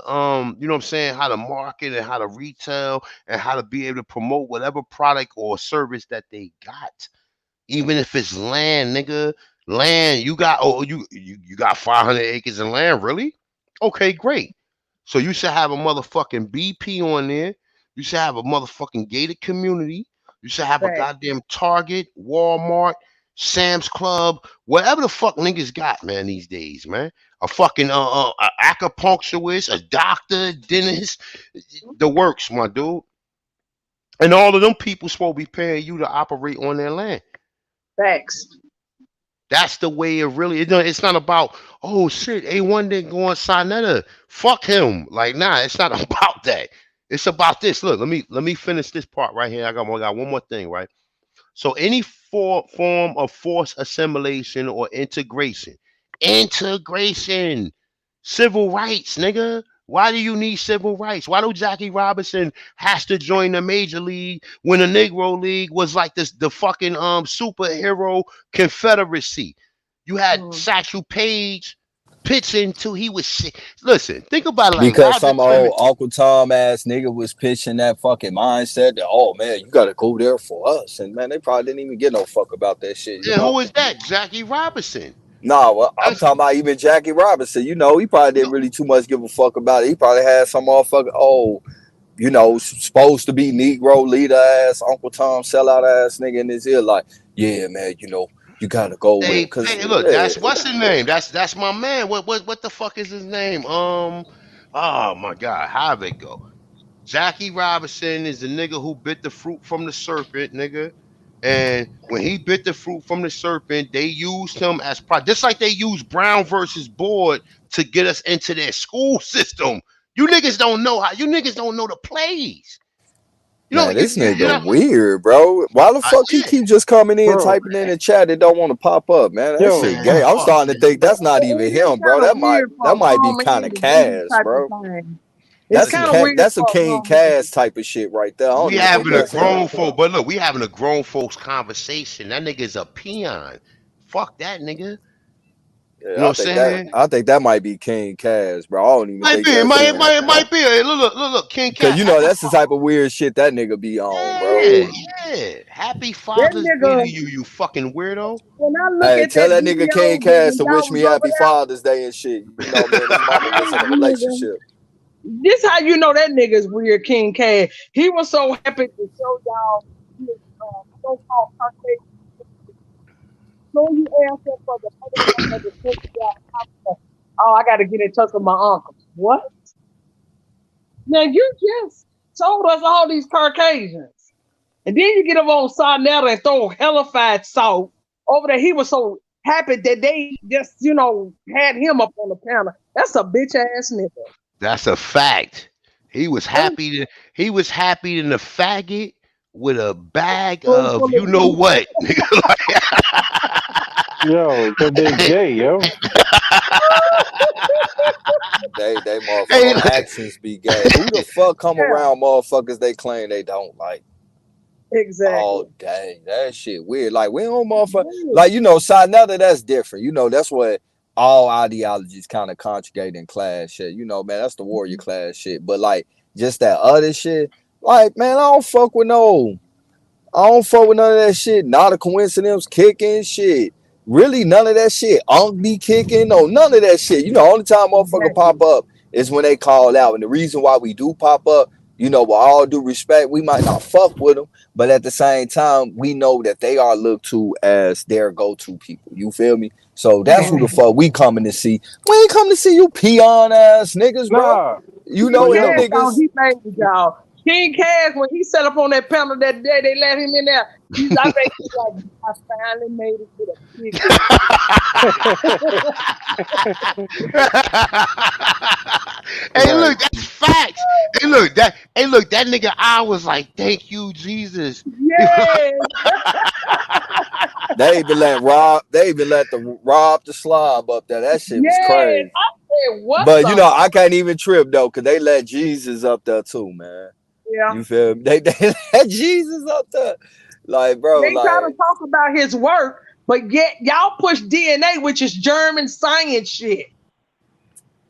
you know what I'm saying, how to market and how to retail and how to be able to promote whatever product or service that they got. Even if it's land, nigga, land, you got you got 500 acres of land, really? Okay, great. So you should have a motherfucking BP on there. You should have a motherfucking gated community. You should have a goddamn Target, Walmart, Sam's Club, whatever the fuck niggas got, man, these days, man. A fucking a acupuncturist, a doctor, dentist, the works, my dude. And all of them people supposed to be paying you to operate on their land. Thanks. That's the way it really. It's not about, oh shit, A1 didn't go on Sinetta. Fuck him. Like, nah, it's not about that. It's about this. Look, let me finish this part right here. I got one more thing, right? So any form of forced assimilation or integration, civil rights, nigga. Why do you need civil rights? Why do Jackie Robinson has to join the major league when the Negro League was like the fucking superhero confederacy? You had Satchel Paige pitching till he was sick. Listen, think about it like Because Roger some Clemens. old Uncle Tom ass nigga was pitching that fucking mindset that, oh man, you gotta go there for us. And man, they probably didn't even get no fuck about that shit, you And know? who is that? Jackie Robinson. Nah, well, I'm That's talking about even Jackie Robinson, you know, he probably didn't really too much give a fuck about it. He probably had some motherfucker, you know, supposed to be Negro leader ass, Uncle Tom sellout ass nigga in his ear, like, yeah, man, you know, you gotta go with it. Cause Look, yeah, that's what's his name. That's my man. What the fuck is his name? Oh my God, how'd it go? Jackie Robinson is the nigga who bit the fruit from the serpent, nigga. And when he bit the fruit from the serpent, they used him as just like they used Brown versus Board to get us into their school system. You niggas don't know how. You niggas don't know the plays. You know, man, this you know. nigga weird, bro. Why the fuck he Yeah, keep just coming in, bro. typing in the chat and don't want to pop up, man? That Yo, shit man, gay. I'm fuck starting to that. think that's not even It is him, bro. kind of weird for That a might be grown kind man of to do this Cass, type of bro. thing. It's That's Listen, a kind of look, weird that's a for a King grown man. Cass type of shit right there. I don't we even think having a that's him. grown folk, but look, we having a grown folks conversation. That nigga's a peon. Fuck that nigga. You know Yeah, what I'm saying? I think that might be King Cass, bro. I don't even Might think be, that's him. it might be. Look, King Cause Cat, you know that's the type of weird shit that nigga be on, bro. yeah, yeah. Happy That Father's Day to nigga, you, you fucking weirdo. when I look Hey, at tell that that nigga King video when Cass to y'all wish was me over happy there, Father's Day and shit. You know, me and his mama was in a that nigga, relationship. this how you know that nigga's weird, King K. He was so happy to show y'all his so-called Caucasian. So you asked him for the motherfucker to take y'all. Oh, I got to get in touch with my uncle. What? Now you just told us all these Caucasians. And then you get him on Sarnetta and throw hellified salt over there. He was so happy that they just, you know, had him up on the panel. That's a bitch ass nigga. That's a fact. He was happy to. He was happy in the faggot with a bag of you know what. yo, cause they gay, yo. They Hey, motherfucking look, actions be gay. Who the fuck come Yeah, around motherfuckers they claim they don't like? exactly. Oh dang, that shit weird. Like we don't motherfucker like you know, Sarnetta, that's different. You know, that's what all ideologies kind of conjugate in class shit. You know, man, that's the warrior class shit. But like just that other shit, like man, I don't fuck with none of that shit. Not a coincidence, kicking shit. Really, none of that shit. Unk be kicking. No, none of that shit. You know, only time motherfucker pop Exactly. up is when they call out. And the reason why we do pop up, you know, with all due respect, we might not fuck with them, but at the same time, we know that they are looked to as their go-to people. You feel me? So that's who the fuck we coming to see. We ain't coming to see you peon ass niggas, bro. Nah, You King but know, and them yo, Cash, y'all, niggas. he made y'all. King Cash, when he set up on that panel that day, they let him in there. I think he's like, I finally made it with a big hey, right. look, that's facts. Hey, look, that nigga. I was like, thank you, Jesus. He was Yes, They even let Rob the slob up there. That shit was yes. crazy. I said, what But you the know, fuck? I can't even trip though, cause they let Jesus up there too, man. Yeah. You feel me? They let Jesus up there. Like, bro, They try to like, talk about his work, but yet y'all push DNA, which is German science shit.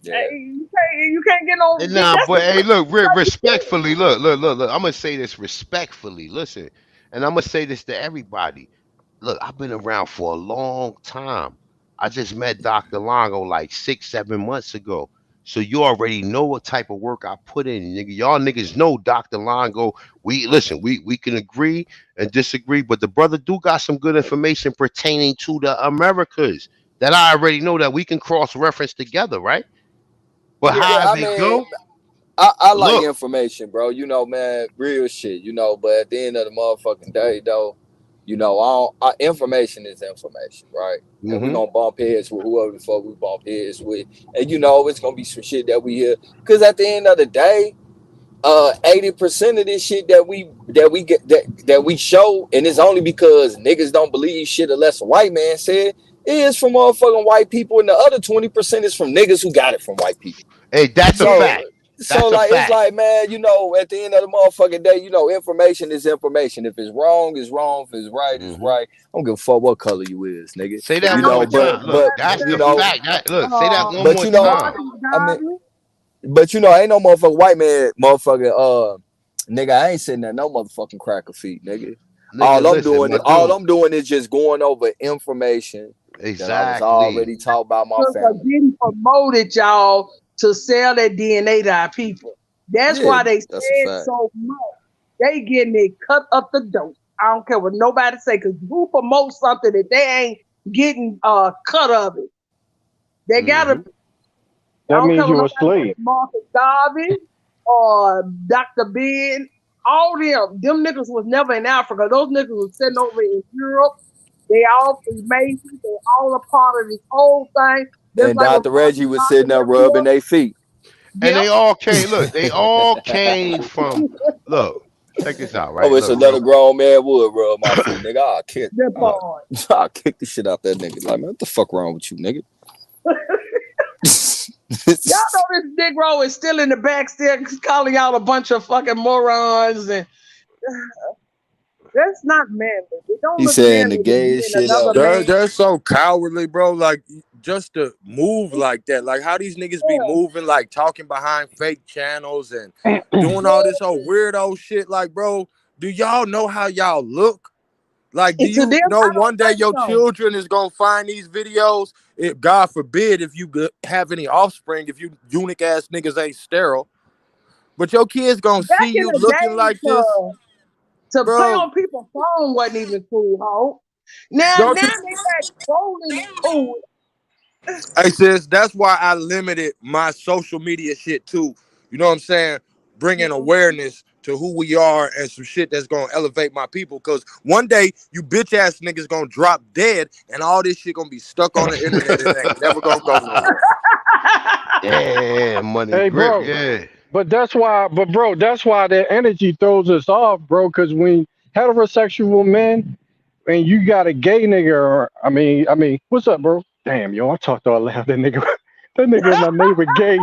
yeah. You can't get no. Nah, That's but the hey, look, thing. respectfully, look. I'm gonna say this respectfully. Listen, and I'm gonna say this to everybody. Look, I've been around for a long time. I just met Dr. Longo like 6, 7 months ago. So you already know what type of work I put in, nigga. Y'all niggas know Dr. Longo. We listen, we can agree and disagree, but the brother do got some good information pertaining to the Americas that I already know that we can cross reference together, right? But Yeah. Yeah, how I they mean, go? I like Look. information, bro. You know, man, real shit. You know, but at the end of the motherfucking day, though, you know, information is information, right? And we Mm-hmm. gonna bump heads with whoever the fuck we bump heads with, and you know, it's gonna be some shit that we hear. Cause at the end of the day, 80% of this shit that we show, and it's only because niggas don't believe shit unless a white man said, it is from motherfucking white people, and the other 20% is from niggas who got it from white people. Hey, that's a So fact. so That's a like it's fact. like, man, at the end of the motherfucking day, information is information. If it's wrong, it's wrong. If it's right, it's Hmm. right. I don't give a fuck what color you is, nigga. Say that I one more also time. Look, But that's said the you know, fact. Look, say that uh, one but more I time. Marcus mean, Garvey. but ain't no motherfucking white man, nigga. I ain't sitting at no motherfucking cracker feet, nigga. Nigga, listen, my All dude. I'm doing is just going over information that I was Exactly. already taught by my Because family. didn't promoted y'all to sell that DNA to our people. That's Yeah, why they that's a said fact. so much. They getting it cut up the dope. I don't care what nobody say, because who promotes something that they ain't getting cut of it? They gotta. Hmm. I That don't care means what you're a nobody say. slave. Marcus Garvey or Dr. Ben. All them niggas was never in Africa. Those niggas was sitting over in Europe. They all Freemasons. They all a part of this whole thing. Just And like when Dr. Reggie was sitting there Malcolm X rubbing was. their feet. And Yep. they all came. Look, they all came from. Look, check this out, I right? wish Look, real. another grown man would rub my feet, nigga. That part. I'll kick the shit out that nigga. Like, man, what the fuck wrong with you, nigga? Y'all know this Negro is still in the back, still calling y'all a bunch of fucking morons, and that's not manly. It don't He look saying the manly to be gayest in shit another ever. man. They're so cowardly, bro. Like just to move like that. Like how these niggas be Yeah. moving, like talking behind fake channels and doing all this old weirdo shit. Like, bro, do y'all know how y'all look? Like, do And to you them, know I one don't day think your so. children is gonna find these videos? If God forbid, if you have any offspring, if you eunuch ass niggas ain't sterile, but your kids gonna Back see in you the looking day, like this, to play bro. on people's phone wasn't even cool, ho. Now Don't they you? got trolling is cool. Hey sis, that's why I limited my social media shit too. You know what I'm saying? Bringing awareness to who we are and some shit that's gonna elevate my people. Cause one day you bitch ass niggas gonna drop dead and all this shit gonna be stuck on the internet and ain't never gonna go nowhere. Yeah, money Hey, grip. bro. Yeah. That's why that energy throws us off, bro. Because when heterosexual men, and you got a gay nigga, or what's up, bro? Damn, yo, I talked all loud. That nigga, that nigga, my neighbor, gay.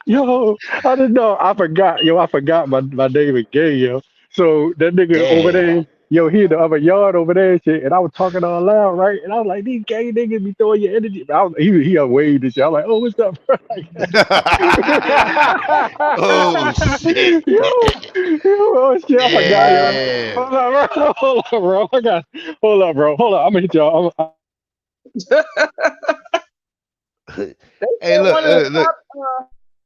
Yo, I didn't know. I forgot. Yo, I forgot my neighbor gay, yo. So that nigga over Damn. there, yo, he in the other yard over there and shit. And I was talking all loud, right? And I was like, these gay niggas be throwing your energy. He waved and shit. I was like, oh, what's up, bro? Oh shit. Yo, oh shit, I forgot, yo. Damn. Hold on, bro. Hold on, bro. Hold up, bro. Hold up. I'm gonna hit y'all. Hey, look, One of the look.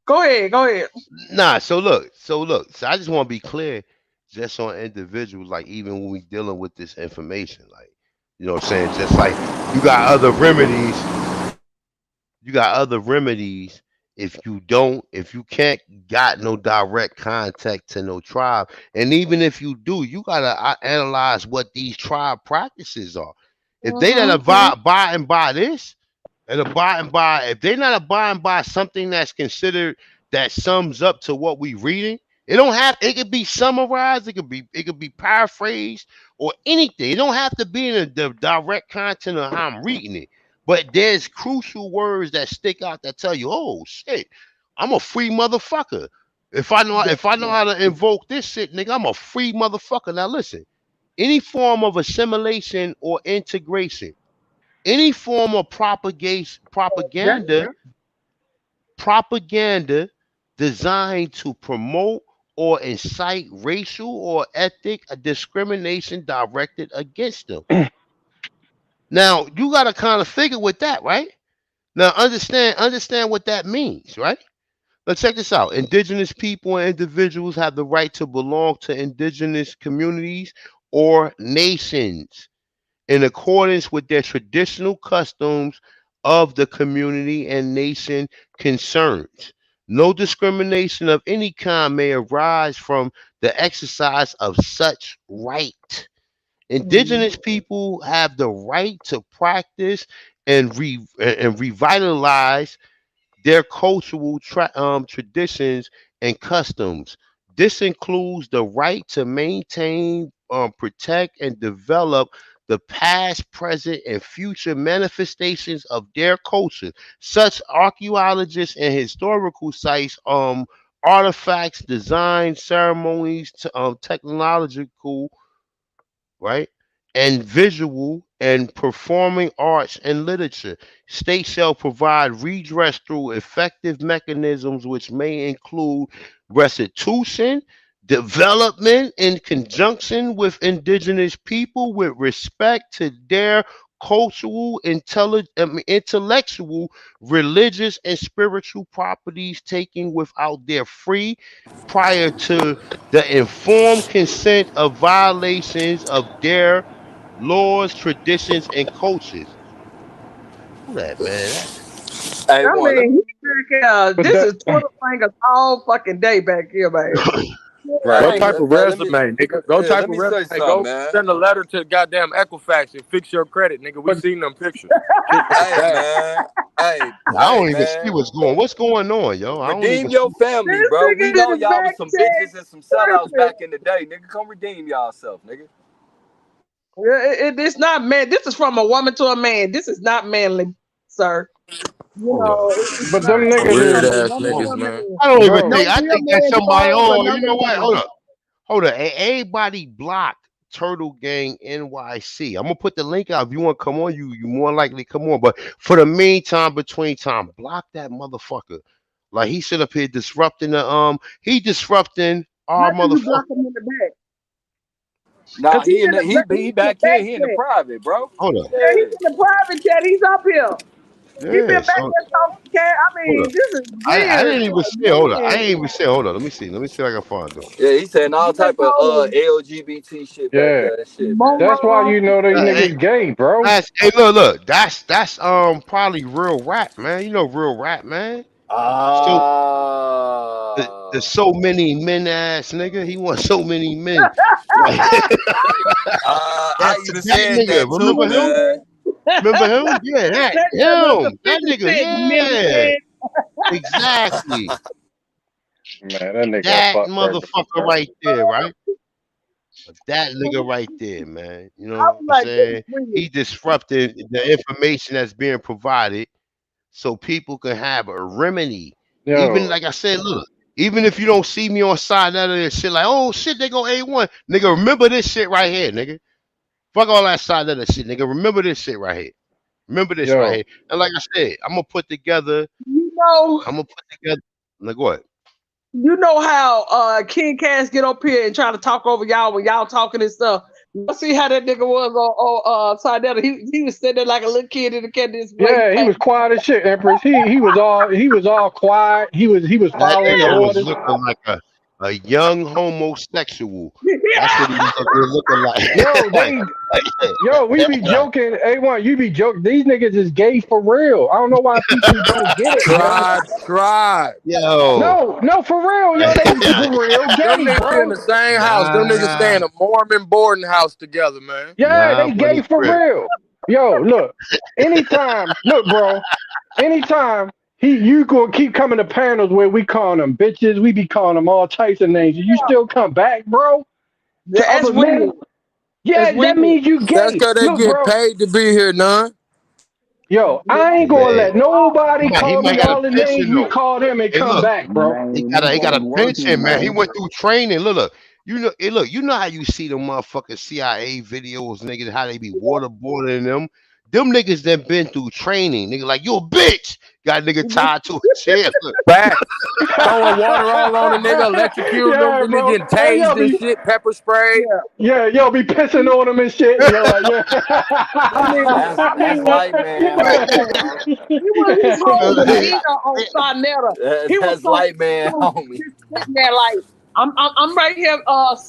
go ahead, go ahead. Nah, so look. So I just want to be clear, just on individuals, like even when we dealing with this information, like you know what I'm saying, just like you got other remedies, you got other remedies. If you can't got no direct contact to no tribe, and even if you do, you gotta analyze what these tribe practices are. If they not abiding by this, and abiding by, if they're not abiding by something that's considered that sums up to what we reading, it don't have. It could be summarized. It could be paraphrased or anything. It don't have to be in the direct content of how I'm reading it. But there's crucial words that stick out that tell you, oh shit, I'm a free motherfucker. If I know how to invoke this shit, nigga, I'm a free motherfucker. Now listen, any form of assimilation or integration, any form of propagation, propaganda designed to promote or incite racial or ethnic discrimination directed against them. Now you got to kind of figure with that, right? Now understand what that means, right? Let's check this out. Indigenous people and individuals have the right to belong to indigenous communities or nations in accordance with their traditional customs of the community and nation concerns. No discrimination of any kind may arise from the exercise of such right. Indigenous people have the right to practice and revitalize their cultural traditions and customs. This includes the right to maintain, protect, and develop the past, present, and future manifestations of their culture. Such archaeologists and historical sites, artifacts, design, ceremonies, technological, right? And visual and performing arts and literature. States shall provide redress through effective mechanisms which may include restitution, development in conjunction with indigenous people with respect to their cultural, intellectual, religious, and spiritual properties taken without their free, prior to the informed consent of violations of their laws, traditions, and cultures. Who that, man? Hey, I one, let me, mean, he back here. But This that, is Twitter fingers all fucking day back here, man. Twitter Go right, fingers. type of man, let me, resume, nigga. Go yeah, type let of me say resume. something, Go man. send a letter to goddamn Equifax and fix your credit, nigga. We but seen them pictures. Shit looking Hey, bad. man. Hey, I hey, don't even see man. what's going on, yo. I don't even Redeem see. your family, This bro. We nigga know in the y'all back was some said bitches and some sellouts person. back in the day, nigga. Come redeem yourself, nigga. It's not man. This is from a woman to a man. This is not manly, sir. You Hold up. know, it's but them not. Hold It's niggas Weird from is, a ass woman to on. niggas, a man. man. I don't even No bro. think. I real think that's man somebody. calls Oh, you another know what? man. Hold up. Everybody blocked Turtle Gang NYC. I'm gonna put the link out. If you want to come on, you more likely come on. But for the meantime, between time, block that motherfucker. Like he sit up here disrupting he disrupting How our do you motherfucker. block him in the back? Nah, Cause he in the he he's in the back back here. He in the chat. private, bro. Hold up. Yeah, he's Yeah. in the private chat. He's up here. He Yeah. been back So there talking cat. I hold up. mean, this is I weird didn't even for a see. Hold up. I man. ain't even see. Hold on. Let me see. Let me see if I can find them. Yeah, he saying all You type done of told him LGBT shit back Yeah, there and shit, man. that's why moron. you know these Hey, niggas gay, bro. hey, look. That's probably real rap, man. You know real rap, man. So the Ah. so many men ass nigga. He wants so many men. Like I that's even that said nigga. that too, Remember him? man. Remember him? Yeah, that The him. That 50 nigga. Cent Yeah, man. exactly. Man, that nigga a That fuck burger, motherfucker bro. right there, right? That nigga right there, man. You I know what was I'm like, this is saying? weird. He disrupted the information that's being provided so people can have a remedy. Even Yo, like I said, look, even if you don't see me on side of that shit, like, oh shit, they go A1. Nigga, remember this shit right here, nigga. Fuck all that side of that shit, nigga. Remember this shit right here. Remember this right yo, here. And like I said, I'm gonna put together, You know, I'm gonna put together, like what? you know how King Cass get up here and try to talk over y'all when y'all talking and stuff. You see how that nigga was on Sidetta. He was sitting there like a little kid in the cat display. yeah, he was quiet as shit, Empress. He was all quiet. He was That following the nigga was orders. looking like a young homosexual. That's what he was up there looking Yo, like. we be joking. A1, you be joking. These niggas is gay for real. I don't know why people don't get it, bro. Tribe. Yo. No, for real, yo, they for real Them gay, niggas in bro. the same house. Them niggas stay Nah, in a Mormon boarding house together, man. Yeah, nah, they but gay it's for real. real. Yo, look, look, bro, anytime you gonna keep coming to panels where we call them bitches, we be calling them all types of names, and you still come back, bro, to That's other weird. men. That's Yeah, that weird. means you That's gay. cause they Look, get bro, paid to be here, none. yo, I ain't gonna Yeah. let nobody He call might me got a all the names pension we though. call them and Hey, come look, back, bro. he got a pension, man. He went through training. Look. You know, hey, look, you know how you see them motherfucking CIA videos, niggas, how they be waterboarding them. Them niggas that been through training, nigga, like you a bitch. Got a nigga tied to a chair. Look. Facts. Throwing water all on the nigga, electrocuting them, Yeah, the nigga bro. getting Hey, yo, tased and shit, pepper spray. yo, be pissing on them and shit. Yo, like, yeah. That's light man, Right. homie. He was his whole Hey, demeanor on Sonetta. He was That's so light man, he was homie. just sitting there like, I'm right here,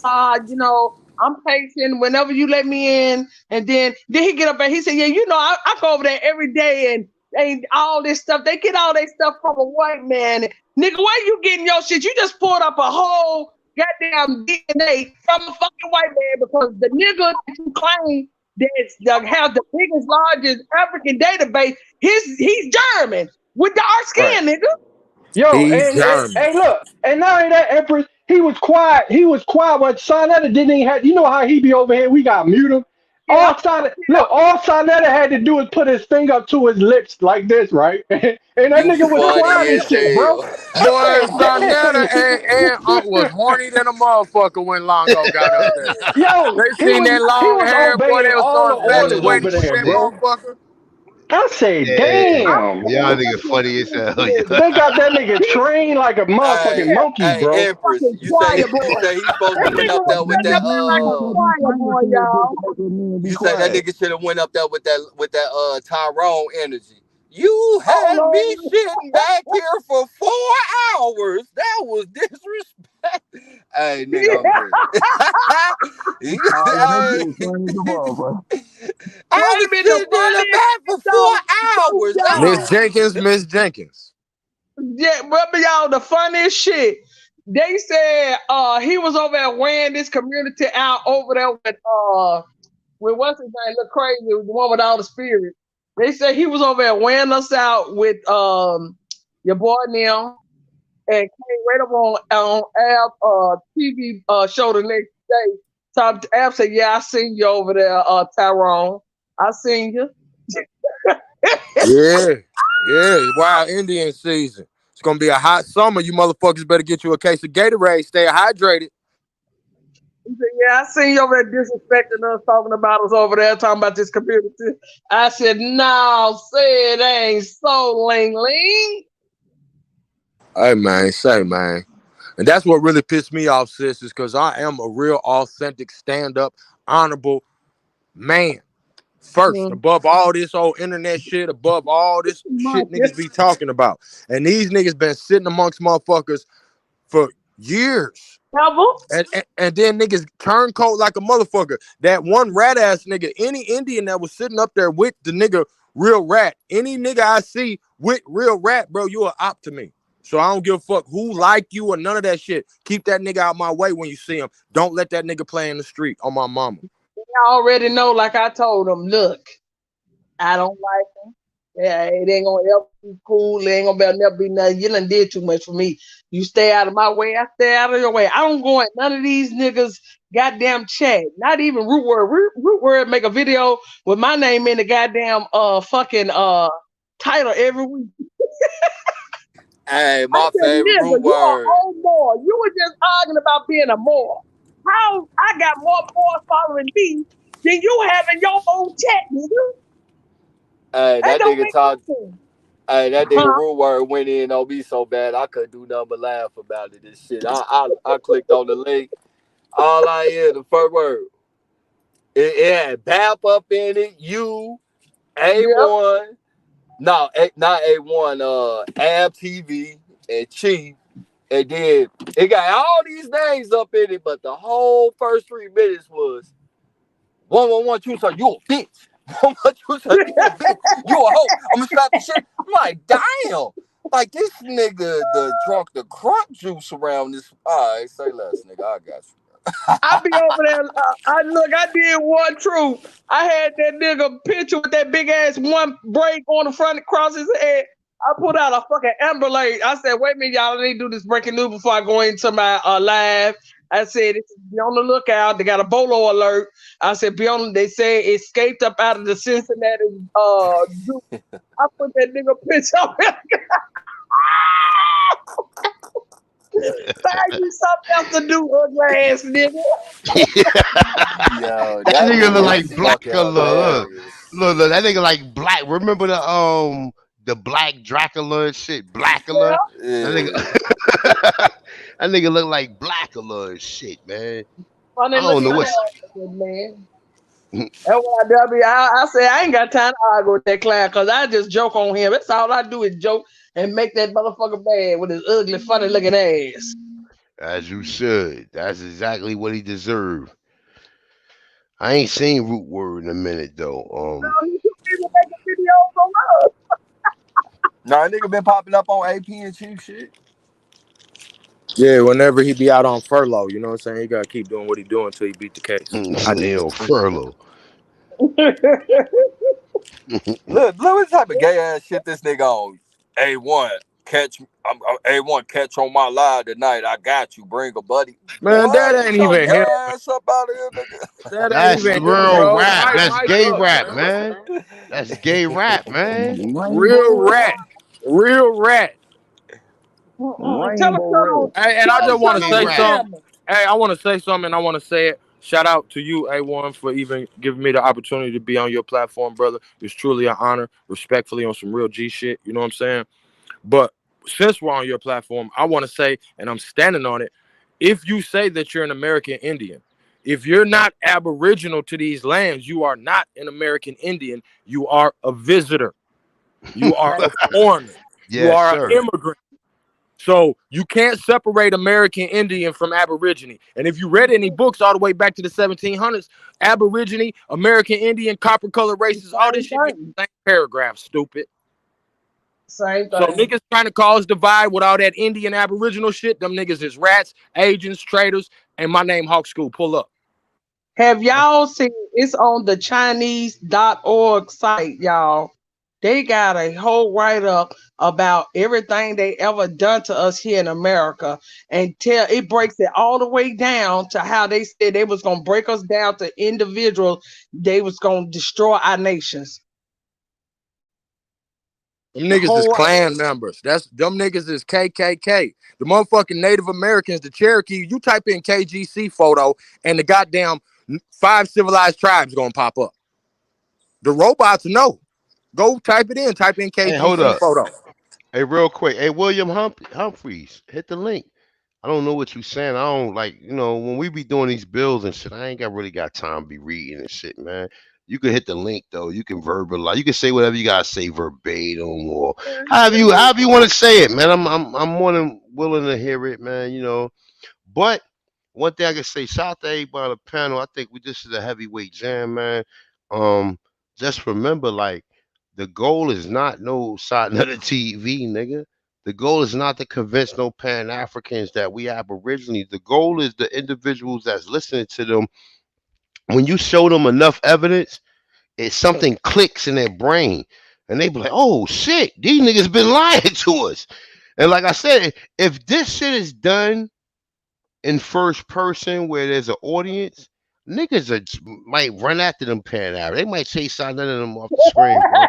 Sod, you know, I'm patient whenever you let me in. And then he get up and he said, yeah, you know, I go over there every day and all this stuff. They get all their stuff from a white man. Nigga, where you getting your shit? You just pulled up a whole goddamn DNA from a fucking white man because the nigga that you claim that has the biggest, largest African database, he's German. with dark Right. skin, nigga. Yo, He's German. and look, and not only that, Empress, he was quiet. He was quiet, but Sonetta didn't even have. You know how he be over here? We got mute him. Yeah, All Sonetta had to do is put his finger up to his lips like this, right? And that You nigga was quiet funny as as shit, bro. hell. I Boy, said, Sonetta damn. and was horny than a motherfucker when Longo got up there. Yo, They seen that he long was hair, boy. obeying They was all the throwing fat orders sweaty over through there, that bro. motherfucker. I said, Hey, damn. y'all nigga funny as hell. They got that nigga trained like a motherfucking monkey, Hey, bro. Empress, fucking choir boy. he's supposed to That went nigga up was there with sitting that up there like a choir boy, y'all. you say that nigga should have went up there with that Tyrone energy. You Oh had me Lord. sitting back here for 4 hours. That was disrespect. Hey, nigga, I'm dead. Hey, I Wait a was minute, the sitting in the funniest back shit for though, 4 hours. That Miss was Jenkins. yeah, remember y'all, the funniest shit. They said he was over there wearing this community out over there with what's his name, look crazy, the one with all the spirit. They said he was over there wearing us out with your boy Neil and came right up on Ab TV show the next day. Top Ab said, "Yeah, I seen you over there, Tyrone. I seen you." Yeah, wild Indian season. It's gonna be a hot summer. You motherfuckers better get you a case of Gatorade. Stay hydrated. He said, "Yeah, I seen you over there disrespecting us, talking about us over there, talking about this community." I said, "No, say it ain't so, Ling Ling." Hey man. And that's what really pissed me off, sis, is because I am a real authentic, stand-up, honorable man. First, Mm. above all this old internet shit, above all this shit niggas be talking about. And these niggas been sitting amongst motherfuckers for years. And then niggas turncoat like a motherfucker. That one rat ass nigga, any Indian that was sitting up there with the nigga Real Rat, any nigga I see with Real Rat, bro, you a op to me. So I don't give a fuck who like you or none of that shit. Keep that nigga out my way when you see him. Don't let that nigga play in the street on my mama. I already know, like I told him, look, I don't like him. Yeah, it ain't gonna ever be cool. It ain't gonna never be nothing. You done did too much for me. You stay out of my way. I stay out of your way. I don't go in none of these niggas goddamn chat. Not even Root Word. Root Word make a video with my name in the goddamn fucking title every week. Hey, I my said, favorite nigga, root you are word. old boy. You were just arguing about being a Moor. How I got more Moors following me than you have in your own chat, nigga. Hey, That that don't nigga make talk. sense. Hey, that nigga Huh? root word went in on me so bad I couldn't do nothing but laugh about it. This shit. I clicked on the link. All I hear the first word. It had BAP up in it. You Yep. A1. No, not A1. Ab TV and Chief. And then it got all these names up in it, but the whole first 3 minutes was 111 2 son, you a bitch. 112 son, you a bitch. You a hoe. I'm gonna slap the shit. I'm like, damn. Like this nigga the drunk the crunk juice around this. All right, say less, nigga. I got you. I be over there. I did one true. I had that nigga picture with that big ass one break on the front across his head. I put out a fucking Amber Alert. I said, wait a minute, y'all. I need to do this breaking news before I go into my live. I said, be on the lookout. They got a bolo alert. I said, be on. They say it escaped up out of the Cincinnati zoo. I put that nigga picture up. Find you something else to do, ugly ass nigga. Yo, That that nigga look nigga like is black fucking color. hilarious. Look, that nigga like black. Remember the black Dracula and shit? Blackula? That nigga Yeah. that nigga look like Blackula and shit, man. Funny I don't looking know what's man. That's what I say I ain't got time to argue with that clown because I just joke on him. That's all I do is joke and make that motherfucker bad with his ugly, funny looking ass. as you should. That's exactly what he deserved. I ain't seen Root Word in a minute though. He too busy making videos on us. Nah, nigga been popping up on AP and Chief shit. Yeah, whenever he be out on furlough, you know what I'm saying? He gotta keep doing what he doing until he beat the case. I They just on furlough. Look what type of gay ass shit this nigga on. A1, catch on my live tonight. I got you. Bring a buddy. Man, What? that Get ain't your even him. gay ass up out of here, nigga. That ain't That's even him, real bro. rap. Pipe That's Mike gay up, rap, man. man. That's gay rap, man. Real Rainbow rat. Real rat. Tell us Rainbow something. Red. Hey, and I Tell just us want to Gay something on say the rap. something. channel. Hey, I want to say something, and I want to say it. Shout out to you, A1, for even giving me the opportunity to be on your platform, brother. It's truly an honor, respectfully, on some real G shit. You know what I'm saying? But since we're on your platform, I want to say, and I'm standing on it, if you say that you're an American Indian, if you're not Aboriginal to these lands, you are not an American Indian. You are a visitor. You are a foreigner. You Yes, are an sir. immigrant. So you can't separate American Indian from Aborigine. And if you read any books all the way back to the 1700s, Aborigine, American Indian, copper color races, all Same this shit be thing. the same paragraph, stupid. Same So thing. niggas trying to cause divide with all that Indian Aboriginal shit, them niggas is rats, agents, traitors, and my name Hawk School. Pull up. Have y'all seen it's on the Chinese.org site, y'all? They got a whole write up about everything they ever done to us here in America, and tell it breaks it all the way down to how they said they was gonna break us down to individuals. They was gonna destroy our nations. Them The niggas is whole Klan members. Them niggas is KKK. The motherfucking Native Americans, the Cherokee. You type in KGC photo, and the goddamn 5 civilized tribes gonna pop up. The robots know. Go type it in. Type in Hey, hold KGC up. photo. Hey, real quick. Hey, William Humphreys, hit the link. I don't know what you saying. I don't like, when we be doing these bills and shit, I ain't really got time to be reading and shit, man. You can hit the link though. You can verbalize. You can say whatever you gotta say verbatim or however you want to say it, man. I'm more than willing to hear it, man. But one thing I can say, shout out to everybody on the panel. I think this is a heavyweight jam, man. Um, just remember, like, the goal is not no side of the TV, nigga. The goal is not to convince no Pan Africans that we Aborigines. The goal is the individuals that's listening to them. When you show them enough evidence, something clicks in their brain, and they be like, "Oh shit, these niggas been lying to us." And like I said, if this shit is done in first person where there's an audience, niggas might run after them pan out. They might chase out none of them off the screen, bro.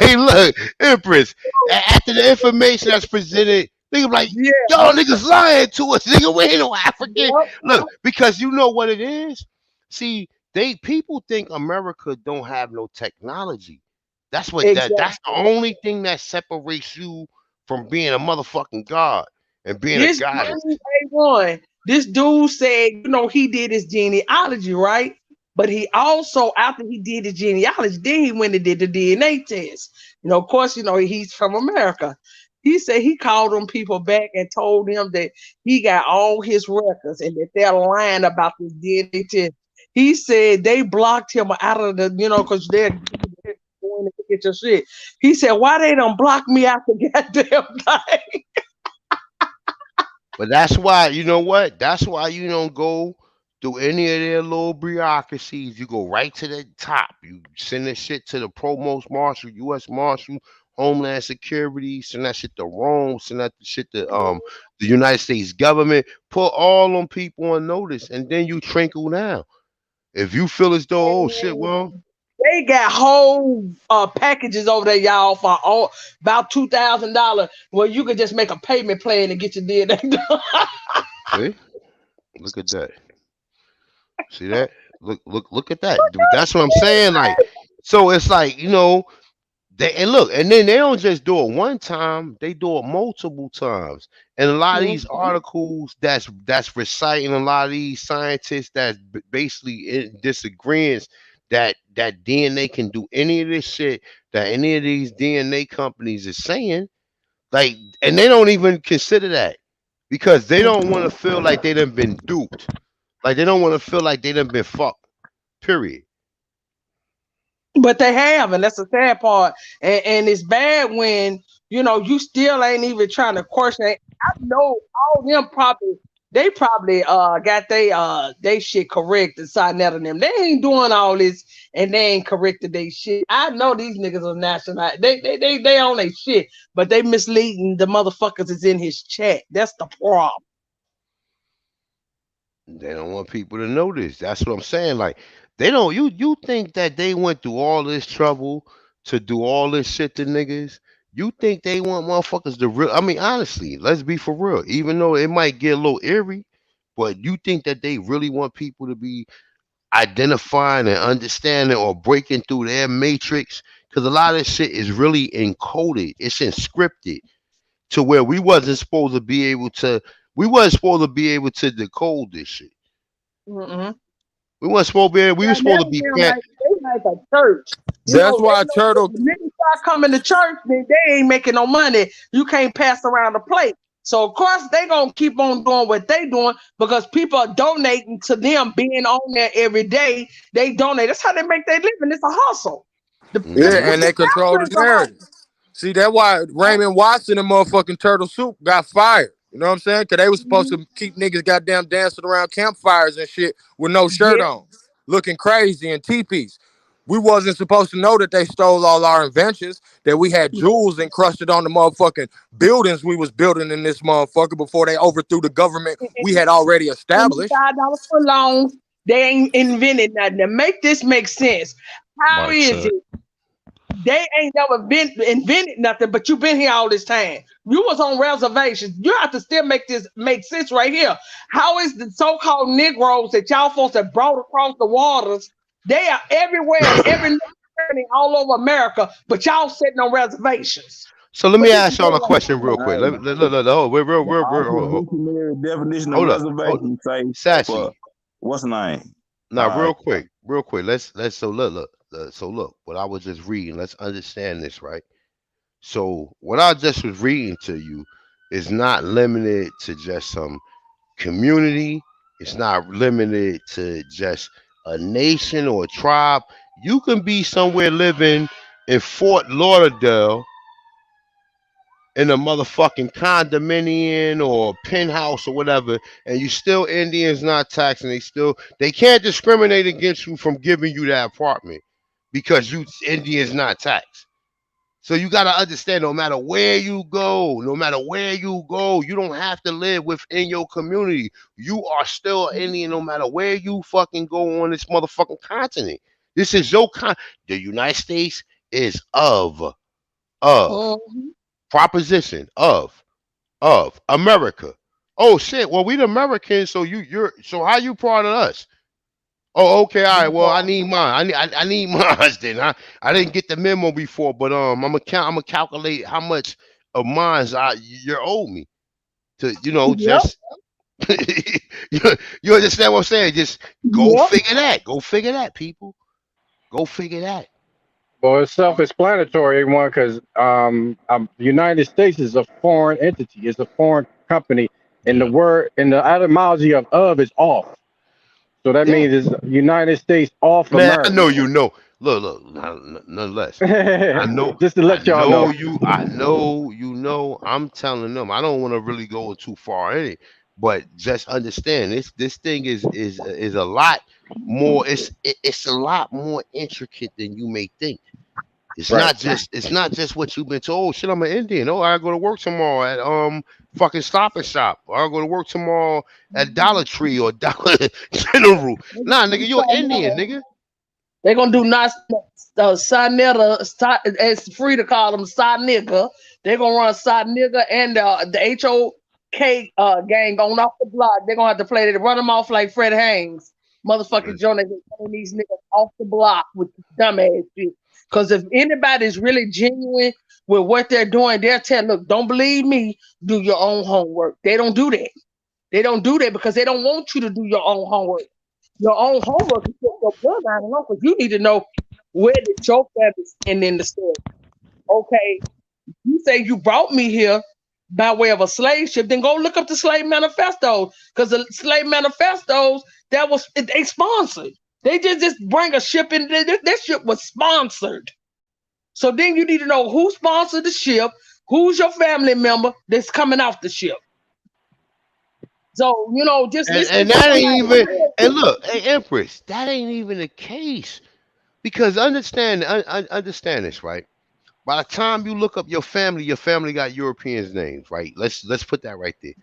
Hey, look, Empress. After the information that's presented, nigga be like, yeah, y'all niggas lying to us, nigga. We ain't no African. yep. Look, because you know what it is. See, people think America don't have no technology. That's Exactly. that's the only thing that separates you from being a motherfucking god and being a This goddess. dude, A1, this dude said, he did his genealogy, right? But he also, after he did his genealogy, then he went and did the DNA test. Of course, he's from America. He said he called them people back and told them that he got all his records and that they're lying about this DNA test. He said they blocked him out of the, because they're going to get your shit. He said, why they don't block me out the goddamn thing? But that's why, you know what? That's why you don't go through any of their little bureaucracies. You go right to the top. You send this shit to the provost marshal, U.S. Marshal, Homeland Security. Send that shit to Rome. Send that shit to the United States government. Put all them people on notice, and then you trickle down. If you feel as though, oh shit, well, They got whole packages over there, y'all, for about $2,000, where you could just make a payment plan and get your DNA done. see, look at that. See that? Look at that. Dude, that's what I'm saying. Like, so it's like, and then they don't just do it one time, they do it multiple times. And a lot of these articles that's reciting a lot of these scientists that's basically in disagreements that DNA can do any of this shit that any of these DNA companies is saying, like, and they don't even consider that because they don't want to feel like they done been duped. Like they don't want to feel like they done been fucked. Period. But they have, and that's the sad part. And it's bad when, you still ain't even trying to question it. I know all them probably They probably got they shit corrected, Sinetta and them. They ain't doing all this and they ain't corrected they shit. I know these niggas are national. They on their shit, but they misleading the motherfuckers is in his chat. That's the problem. They don't want people to know this. That's what I'm saying. Like they don't. You think that they went through all this trouble to do all this shit to niggas? You think they want motherfuckers to real? I mean, honestly, let's be for real. Even though it might get a little eerie, but you think that they really want people to be identifying and understanding or breaking through their matrix? Because a lot of this shit is really encoded. It's encrypted to where we wasn't supposed to be able to. We wasn't supposed to be able to decode this shit. Mm-hmm. We weren't supposed to be. We were supposed to be. They like a church. You That's know, they why know Turtle. the minute start coming to church, they ain't making no money. You can't pass around the plate. So of course they gonna keep on doing what they doing because people are donating to them being on there every day. They donate. That's how they make their living. It's a hustle. Yeah, and they control the narrative. See, that's why Raymond Watson and motherfucking Turtle Soup got fired. You know what I'm saying? Because they was supposed to keep niggas goddamn dancing around campfires and shit with no shirt on, looking crazy in teepees. We wasn't supposed to know that they stole all our inventions, that we had jewels encrusted on the motherfucking buildings we was building in this motherfucker before they overthrew the government we had already established. $5 for loans. They ain't invented nothing. To make this make sense, how is it? They ain't never been invented nothing, but you've been here all this time. You was on reservations. You have to still make this make sense right here. How is the so-called Negroes that y'all folks have brought across the waters? They are everywhere and every all over America, but y'all sitting on reservations. So let me ask y'all a question real quick. Let Dictionary definition of hold up. reservation say Sassy. What's the name? Now, real quick. Let's so look. So look, what I was just reading. Let's understand this, right? So what I just was reading to you is not limited to just some community. It's not limited to just a nation or a tribe. You can be somewhere living in Fort Lauderdale in a motherfucking condominium or penthouse or whatever, and you still Indians not taxed, and they can't discriminate against you from giving you that apartment because you Indians not taxed. So you gotta understand, no matter where you go, you don't have to live within your community. You are still Indian no matter where you fucking go on this motherfucking continent. This is your the United States is of proposition of America. Oh shit. Well, we the Americans, so so how you part of us? Oh, okay, all right. Well, I need mine. I need mine then. I didn't get the memo before, but I'm gonna calculate how much of mine you're owe me to just you understand what I'm saying? Just go figure that. Go figure that, people. Go figure that. Well, it's self-explanatory, one, because the United States is a foreign entity. It's a foreign company, and the word and the etymology of is off. So that means it's United States off America. I know you know. Look, nonetheless. I know. Just to let y'all know. I know you know. I'm telling them. I don't want to really go too far in it, but just understand this thing is a lot more. It's a lot more intricate than you may think. It's not just what you've been told. Oh, shit, I'm an Indian. Oh, I go to work tomorrow at fucking Stop and Shop. Or I go to work tomorrow at Dollar Tree or Dollar General. Nah, nigga, you're an Indian, nigga. They're gonna do not Sinetta. It's free to call them side nigga. They're gonna run side nigga and the HOK gang going off the block. They're gonna have to play. They run them off like Fred Haynes, motherfucking Joe. They're running these niggas off the block with dumbass shit. Because if anybody's really genuine with what they're doing, they'll tell, look, don't believe me, do your own homework. They don't do that. They don't do that because they don't want you to do your own homework. Your own homework is your bloodline alone, because you need to know where the joke is and in the story. Okay, you say you brought me here by way of a slave ship, then go look up the slave manifestos, because the slave manifestos they sponsored. They just bring a ship in. This ship was sponsored. So then you need to know who sponsored the ship, who's your family member that's coming off the ship. So just listening And to that somebody. ain't even. And look, hey Empress, that ain't even the case. Because understand this, right? By the time you look up your family got Europeans names, right? Let's put that right there.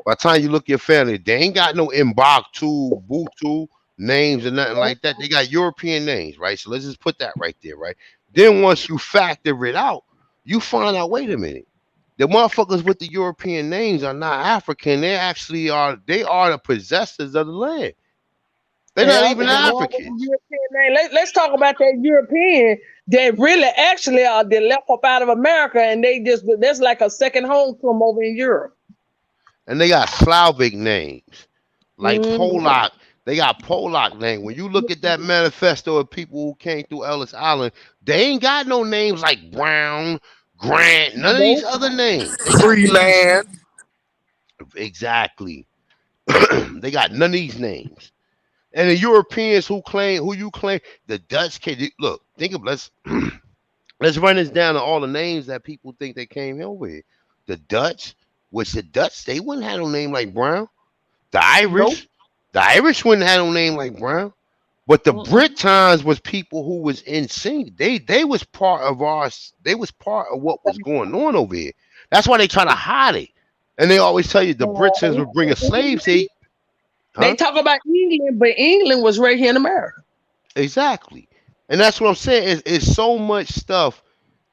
By the time you look your family, they ain't got no Mbaktu, Butu names or nothing like that. They got European names, right? So let's just put that right there, right? Then once you factor it out, you find out, wait a minute. The motherfuckers with the European names are not African. They are the possessors of the land. They're not Yeah, even the one with the Africans. European name. Let's talk about that European that really actually are they left up out of America and that's like a second home to them over in Europe. And they got Slavic names. Like Mm. Polak. They got Polak name. When you look at that manifesto of people who came through Ellis Island, they ain't got no names like Brown, Grant, none of these Nope. other names. They got Free these man. exactly. They got none of these names. And the Europeans who you claim, the Dutch came. Look, think of let's run this down to all the names that people think they came over here. The Dutch, which the Dutch, they wouldn't have no name like Brown. The Nope. Irish wouldn't have no name like Brown. But the Mm-mm. Britons was people who was insane. They was part of our. They was part of what was going on over here. That's why they try to hide it. And they always tell you the Britons would bring a slave to you. They Huh? talk about England, but England was right here in America. Exactly. And that's what I'm saying. It's so much stuff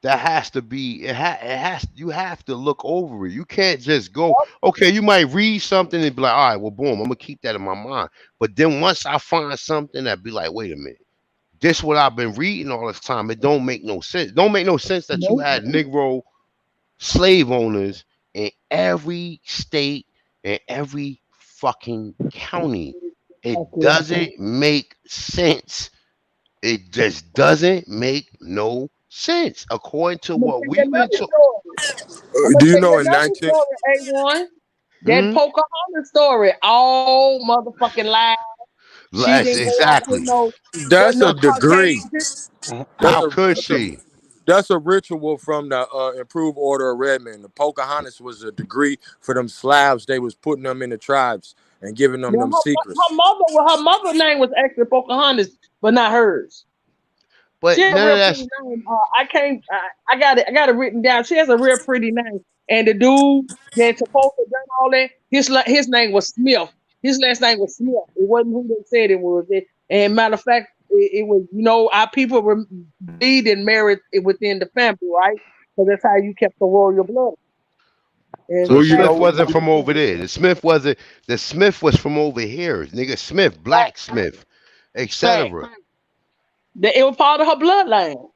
that has to be. It has. You have to look over it. You can't just go. Okay, you might read something and be like, all right, well, boom, I'm gonna keep that in my mind. But then once I find something that be like, wait a minute. This what I've been reading all this time. It don't make no sense. It don't make no sense that you Nope. had Negro slave owners in every state and every fucking county. It Okay. doesn't make sense. It just doesn't make no sense according to I'm gonna what tell you we've been another told. story. I'm gonna Do you tell you know in another 19? story, A1. That Hmm? Pocahontas story, all motherfucking lies. She Yes, didn't go off with exactly. That's a no degree. Caucasian. That's How a could that's a she? that's a ritual from the improved order of Redmond. The Pocahontas was a degree for them Slavs. They was putting them in the tribes and giving them Well, secrets. her mother name was actually Pocahontas, but not hers. She But had a none of real that. pretty name. I can't. I got it. I got it written down. She has a real pretty name. And the dude that's supposed to done all that, his name was Smith. His last name was Smith. It wasn't who they said it was. And matter of fact, it was. Our people were believed and married within the family, right? So that's how you kept the royal blood. And So Well, you Smith know, wasn't from over there. The Smith wasn't. The Smith was from over here. Nigga Smith, Black Smith, fact, etc. it was part of her bloodline.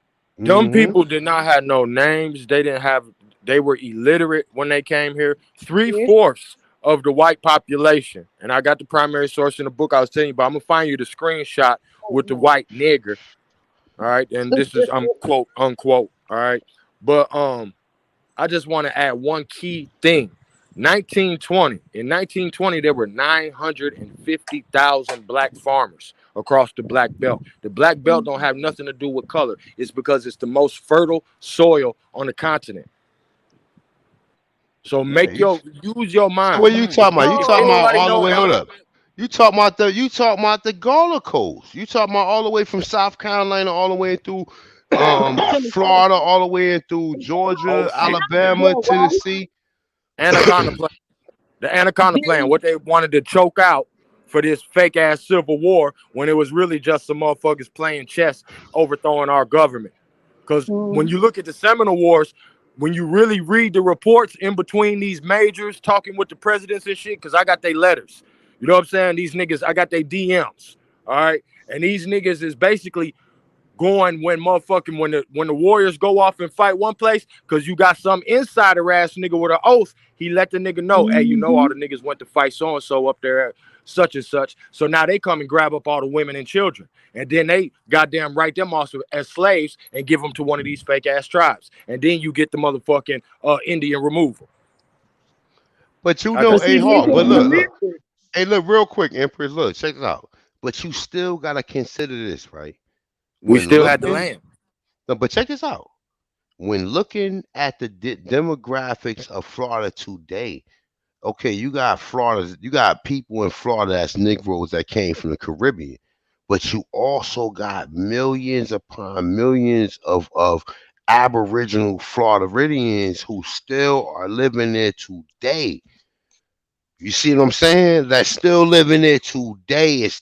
them Hmm. people did not have no names. They didn't have. They were illiterate when they came here. Three Yes. fourths of the white population, and I got the primary source in the book I was telling you about. I'm gonna find you the screenshot with the white nigger. All right, and this is quote unquote. All right, but I just want to add one key thing. 1920. In 1920, there were 950,000 black farmers across the black belt. The black belt don't have nothing to do with color. It's because it's the most fertile soil on the continent. So Yeah. use your So mind. what you If, talking about? if, You if talking about anybody all the know way? Hold up. You talking about the Gullah Coast. You talking about all the way from South Carolina all the way through Florida, all the way through Georgia, Alabama, Tennessee. Anaconda Plain, the Anaconda Plan, what they wanted to choke out for this fake ass civil war when it was really just some motherfuckers playing chess, overthrowing our government. Because when you look at the Seminole Wars, when you really read the reports in between these majors talking with the presidents and shit, because I got their letters. You know what I'm saying? These niggas, I got their DMs. All right. And these niggas is basically going when the Warriors go off and fight one place, because you got some insider ass nigga with an oath. He let the nigga know, hey, all the niggas went to fight so and so up there at such and such. So now they come and grab up all the women and children, and then they goddamn write them off as slaves and give them to one of these fake ass tribes, and then you get the motherfucking Indian removal. But you I know, got hey, you. hard. But look. Hey, look, real quick, Empress. Look, check this out. But you still gotta consider this, right? We When still had the looking, land. no, but check this out. When looking at the demographics of Florida today, Okay, you got Florida, you got people in Florida that's Negroes that came from the Caribbean, but you also got millions upon millions of Aboriginal Floridians who still are living there today. You see what I'm saying? That's still living there today. It's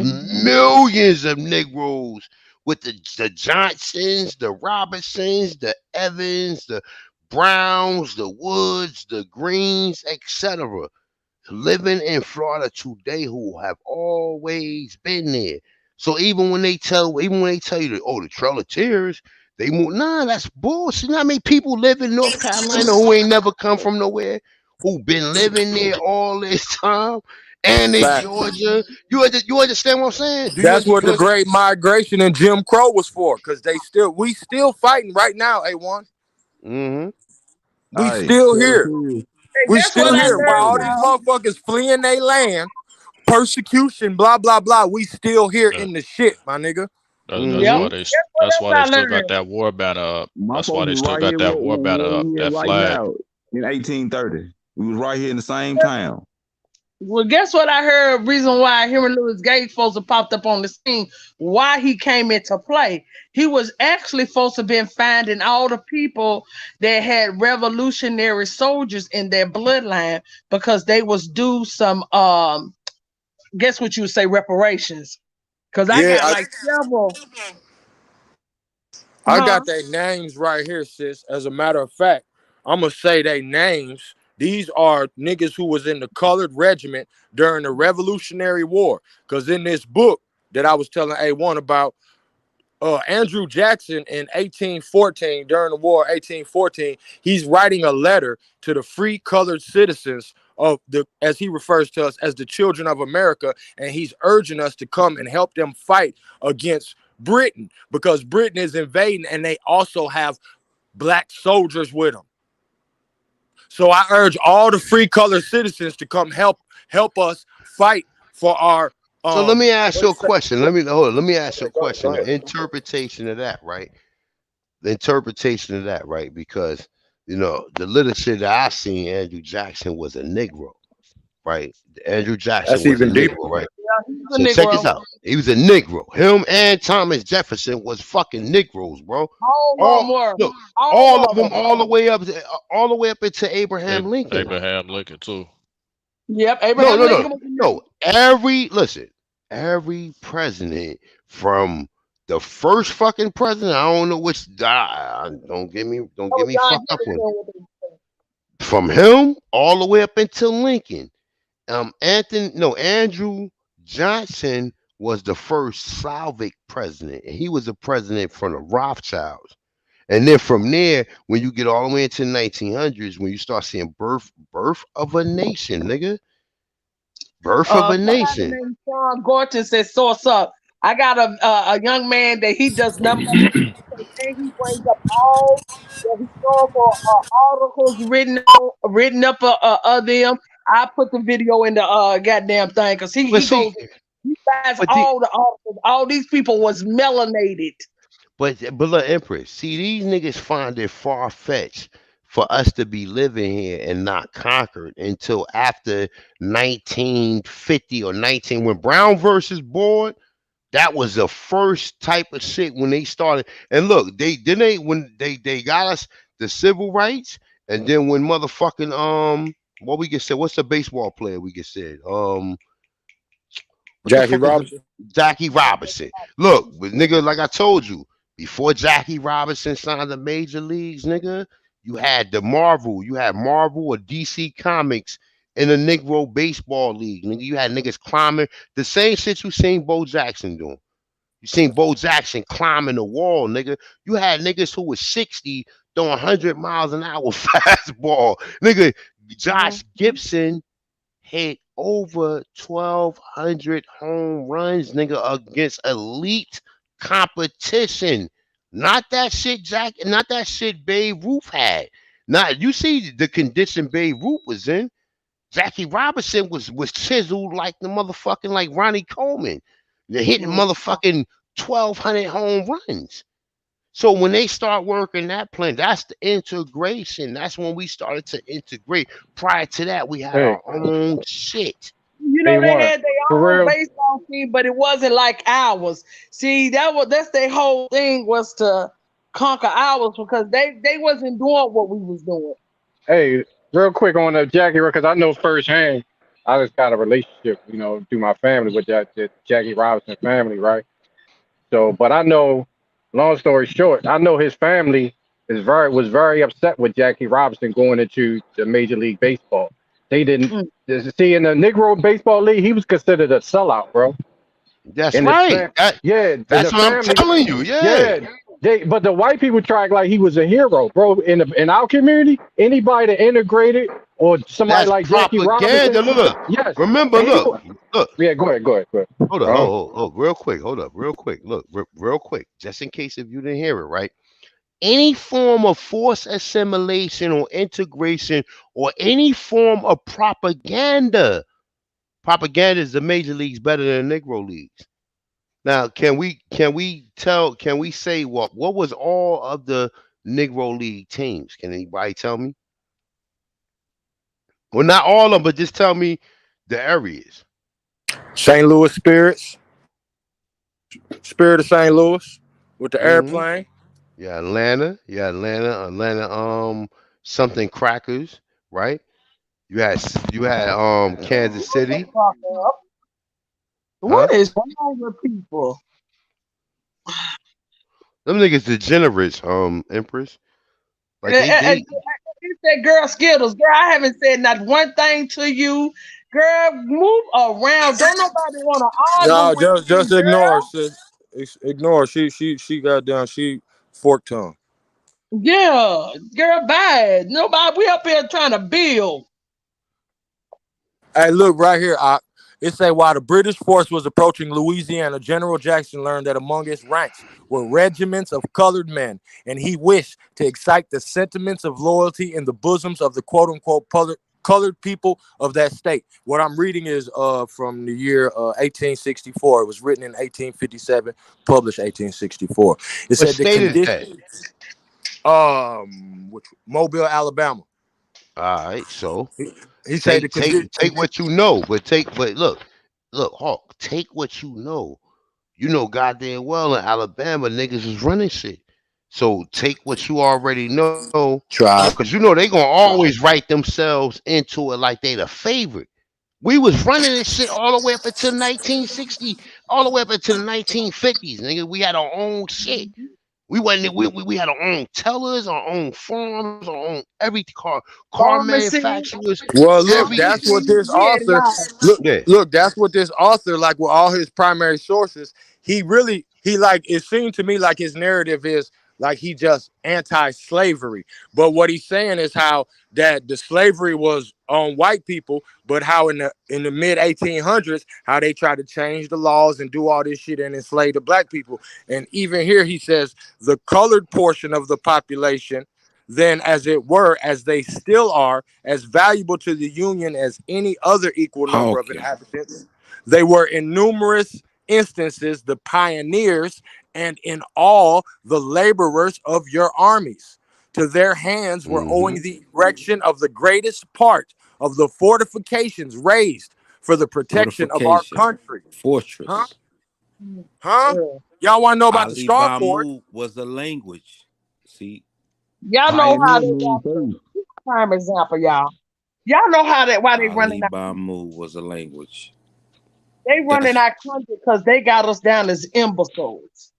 millions of Negroes with the Johnsons, the Robertsons, the Evans, the Browns, the Woods, the Greens, etc. living in Florida today who have always been there. So even when they tell you that, oh, the Trail of Tears, they move. Nah, that's bullshit. You know how many people live in North Carolina who ain't never come from nowhere, who been living there all this time, and in Facts. Georgia. You understand what I'm saying? That's what the Great Migration and Jim Crow was for, because we still fighting right now, A1. Mm-hmm. We Hey, still Trail of here. Tears. We That's what still I here. While heard all these about. motherfuckers fleeing their land, persecution, blah, blah, blah, we still here in the shit, my nigga. That's Yep. why Mm-hmm. they That's what that's else why they I still got learned. that war banner up. My That's why folks they was still right got here that war banner up, here that right flag. now in 1830. We was right here in the same town. Well, guess what I heard? Reason why Henry Louis Gates supposed to popped up on the scene, why he came into play. He was actually supposed to have been finding all the people that had revolutionary soldiers in their bloodline because they was due some guess what you would say, reparations. Because I Yeah, got like several. I got their names right here, sis. As a matter of fact, I'm going to say their names. These are niggas who was in the colored regiment during the Revolutionary War. Because in this book that I was telling A1 about, Andrew Jackson in 1814, during the war, 1814, he's writing a letter to the free colored citizens of the, as he refers to us as the children of America, and he's urging us to come and help them fight against Britain because Britain is invading, and they also have black soldiers with them. So I urge all the free colored citizens to come help us fight for our So let me ask what you a is that? question. Let me ask you a Go question. ahead. The interpretation of that, right? The interpretation of that, right? Because the literature that I seen, Andrew Jackson was a Negro, right? Andrew Jackson That's was a even deeper. Negro, right? Yeah, he's a So check this Negro. out. He was a Negro. Him and Thomas Jefferson was fucking Negroes, bro. All of them All were. look, All all of of them, them. all the way up into Abraham Lincoln. Abraham Lincoln too. Yep, No, Abraham no, no, Lincoln was a no. Negro. Every president from the first fucking president, I don't know which. Don't get me That was John fucked up on. Jefferson. From him all the way up until Lincoln. Andrew Johnson was the first Slavic president, and he was a president from the Rothschilds. And then from there, when you get all the way into the 1900s, when you start seeing birth of a nation, nigga, birth of a Somebody nation. named Sean Gorton says, "Source up." I got a young man that he does nothing but research, and he brings up all the historical articles written up of them. I put the video in the goddamn thing because But he see, goes, he finds but the all the articles. All these people was melanated. but look, Empress, see these niggas find it far fetched for us to be living here and not conquered until after 1950 or 19 when Brown versus Board. That was the first type of shit when they started. And look, when they got us the civil rights, and then when motherfucking what we get said, what's the baseball player we get said? What the Jackie fuck is the Robinson. Jackie Robinson? Look, but nigga, like I told you, before Jackie Robinson signed the major leagues, nigga, you had Marvel or DC Comics in the Negro Baseball League. Nigga, you had niggas climbing the same shit you seen Bo Jackson doing. You seen Bo Jackson climbing the wall, nigga. You had niggas who was 60 throwing 100 miles an hour fastball. Nigga, Josh Gibson hit over 1,200 home runs, nigga, against elite competition. Not that shit, not that shit Babe Ruth had. Not you see the condition Babe Ruth was in. Jackie Robinson was chiseled like the motherfucking like Ronnie Coleman. They're hitting motherfucking 1,200 home runs. So when they start working that plan, that's the integration. That's when we started to integrate. Prior to that, we had Hey, our own shit. You know, they A1, had their for own real. baseball team, but it wasn't like ours. See, that's their whole thing was to conquer ours because they wasn't doing what we was doing. Hey, real quick on Jackie, because I know firsthand. I just got a relationship, through my family with that Jackie Robinson family, right? So, but I know, long story short, I know his family was very upset with Jackie Robinson going into the Major League Baseball. They didn't Mm. see in the Negro Baseball League, he was considered a sellout, bro. That's And his right. yeah, and That's the what I'm family, telling you. Yeah. yeah. But the white people tried like he was a hero, bro. In our community, anybody that integrated or somebody That's like Jackie propaganda. Robinson, Look. yes, Remember, he, look. yeah. Go ahead. Hold up. Uh, Real quick. Hold up. Real quick. Look, real quick. Just in case if you didn't hear it, right? Any form of forced assimilation or integration or any form of propaganda. Propaganda is the major leagues better than the Negro leagues. Now, can we say what was all of the Negro League teams? Can anybody tell me? Well, not all of them, but just tell me the areas. St. Louis Spirits, Spirit of St. Louis with the hmm airplane. Yeah, Atlanta. Yeah, Atlanta. Something Crackers, right? You had Kansas Shut the City, fuck up. huh? What is wrong with people? Them niggas degenerates, Empress. Like they It's that girl Skittles. Girl, I haven't said not one thing to you. Girl, move around. Don't nobody want to argue No, with just you, ignore girl. her, sis. Ignore her. She got down. She fork tongue. Yeah, girl, bad. Nobody, we up here trying to build. Hey, look right here. It say while the British force was approaching Louisiana, General Jackson learned that among its ranks were regiments of colored men, and he wished to excite the sentiments of loyalty in the bosoms of the quote-unquote colored people of that state. What I'm reading is from the year 1864. It was written in 1857, published 1864. It what said the state is that? condition, which Mobile, Alabama. All right, so He said the take condition. what you know, but look, Hawk, take what you know. You know goddamn well in Alabama niggas is running shit. So take what you already know, Try. because you know they gonna always write themselves into it like they the favorite. We was running this shit all the way up until 1960, all the way up until the 1950s, nigga. We had our own shit. We wasn't we had our own tellers, our own farms, our own every car Pharmacy, manufacturers, Well, look, everything. that's what pharmacy, this we had it author all. Yeah. look, that's what this author, like with all his primary sources, he like it seemed to me like his narrative is like he just anti-slavery. But what he's saying is how that the slavery was on white people, but how in the mid 1800s, how they tried to change the laws and do all this shit and enslave the black people. And even here he says the colored portion of the population then as it were, as they still are, as valuable to the Union as any other equal number of Hawking. inhabitants. They were in numerous instances the pioneers and in all the laborers of your armies. To their hands were hmm owing the erection of the greatest part of the fortifications raised for the protection of our Fortification. country. Huh? Fortress. Huh? Yeah. Y'all want to know about the Ali starport? Bamu was a language. See, Y'all know how Pioneer they mean got first. prime example, y'all. Y'all know how that why they running Ali out. Bamu was a language. They running That's our country because they got us down as imbeciles.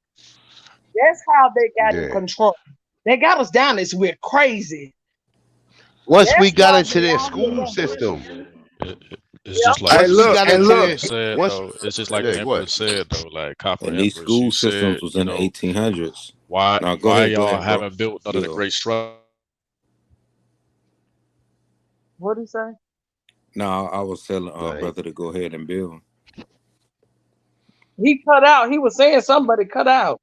That's how they got in Yeah. control. They got us down as we're crazy. Once we That's got why into we their out here school running. system, It's Yeah. just like Hey, once we it's look, got just and like into the look. their Empress said once though. It's just like yeah, the go ahead. Empress said though. Like Copper and these Empress, she school said, systems was in the 1800s. why Now go why ahead, y'all bro. haven't built none of the Yo, great structures? What do you say? now I was telling Right. brother to go ahead and build. He cut out. He was saying somebody cut out.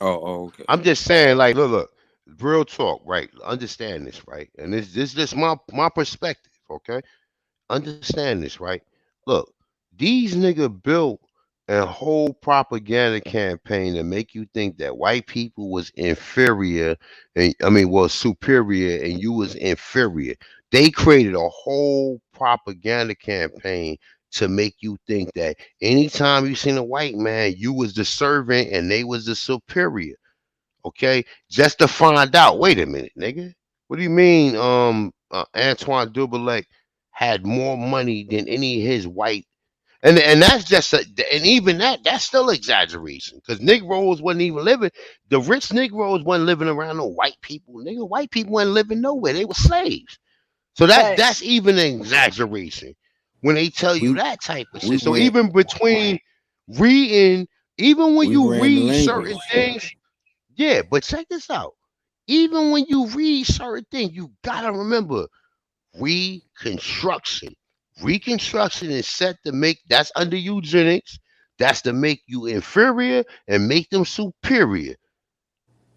Okay. I'm just saying, like, look, real talk, right? Understand this, right? And this just my perspective, okay? Understand this, right? Look, these nigga built a whole propaganda campaign to make you think that white people was inferior and was superior and you was inferior. They created a whole propaganda campaign to make you think that anytime you seen a white man, you was the servant and they was the superior. Okay, just to find out. Wait a minute, nigga. What do you mean? Antoine Dubélec had more money than any of his white, and that's just and even that's still exaggeration because Negroes wasn't even living. The rich Negroes wasn't living around no white people. Nigga, white people wasn't living nowhere. They were slaves. So that's even an exaggeration when they tell you We that type of we shit. So went even between reading, even when we you ran the read certain language. things, yeah. But check this out. Even when you read certain things, you gotta remember Reconstruction. Reconstruction is set to make that's under eugenics. That's to make you inferior and make them superior.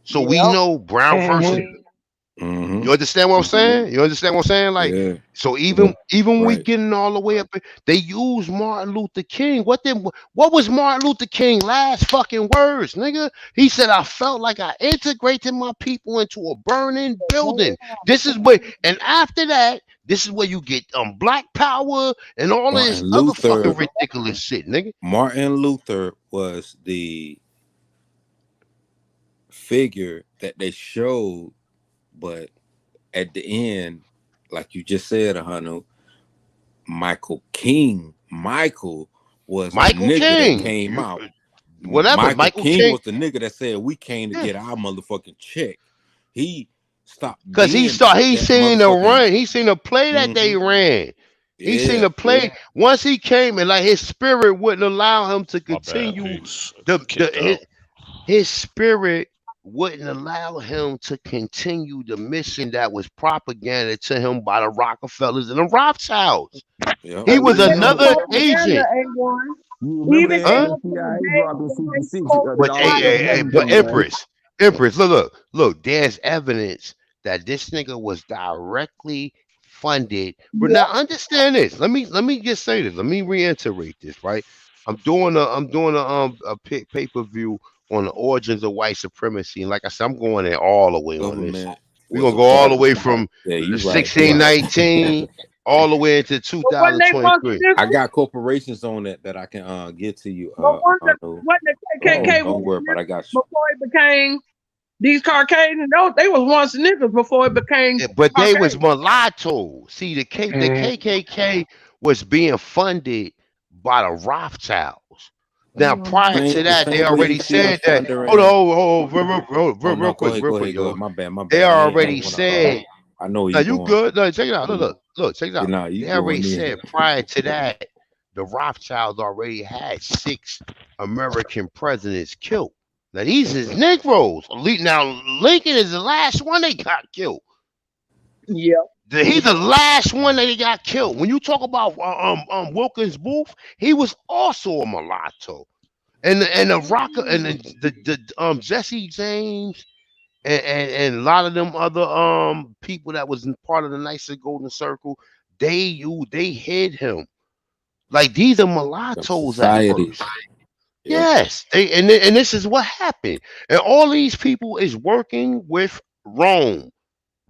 So we Yep. know Brown versus. Mm-hmm. You understand what I'm saying? You understand what I'm saying? Like, Yeah. so even we Right. getting all the way up, they use Martin Luther King. What was Martin Luther King last fucking words, nigga? He said, "I felt like I integrated my people into a burning building." This is what, and after that, this is where you get Black Power and all this Martin other fucking Luther. ridiculous shit, nigga. Martin Luther was the figure that they showed, but at the end, like you just said, Ahanu, Michael was the Michael nigga that King, came out. whatever. Michael Michael King King, was the nigga that said we came to yeah. get our motherfucking check. He stopped Cause he being saw he that seen the motherfucking. run, he seen the play that they ran. He seen Yeah. the play once he came and like his spirit wouldn't allow him to My bad, continue peace. the Kicked out. his spirit wouldn't allow him to continue the mission that was propaganda to him by the Rockefellers and the Rothschilds. Yep. He But was look at the another propaganda, agent. A1. You remember Even they had in Huh? the the CIA days drop in when they '66 spoke that But all about shut but everything down. Empress, look. There's evidence that this nigga was directly funded. But now understand this. Let me just say this. Let me reiterate this. Right. I'm doing a pay per view on the origins of white supremacy, and like I said, I'm going there all the way on this. Government We're was gonna a go all part. the way from Yeah, the you right. You right. 1619 all the way into but when they once 2023. I niggas, got corporations on that I can get to you. but Ahanu. when the KKK was Don't worry, but I niggas got you. before it became these Caucasians, they was once niggas before it became Yeah, but they was Caucasian. mulatto. See, the KKK was being funded by the Rothschilds. Now, prior to The that, they same way you already see them said that. Hold on, funding. real No, quick, go ahead, go yo. ahead. My They bad. I already ain't wanna. said. I know where No, you you going. good. No, check it out. Look, check it out. Nah, you They already going in. said prior to that, the Rothschilds already had 6 American presidents killed. Now these is Negroes. Now Lincoln is the last one they got killed. Yeah. He's the last one that he got killed. When you talk about Wilkins Booth, he was also a mulatto, and the rocker and the Jesse James and a lot of them other people that was part of the nicer Golden Circle, they hid him. Like these are Them mulattoes at societies. first. Yep. Yes, and this is what happened. And all these people is working with Rome.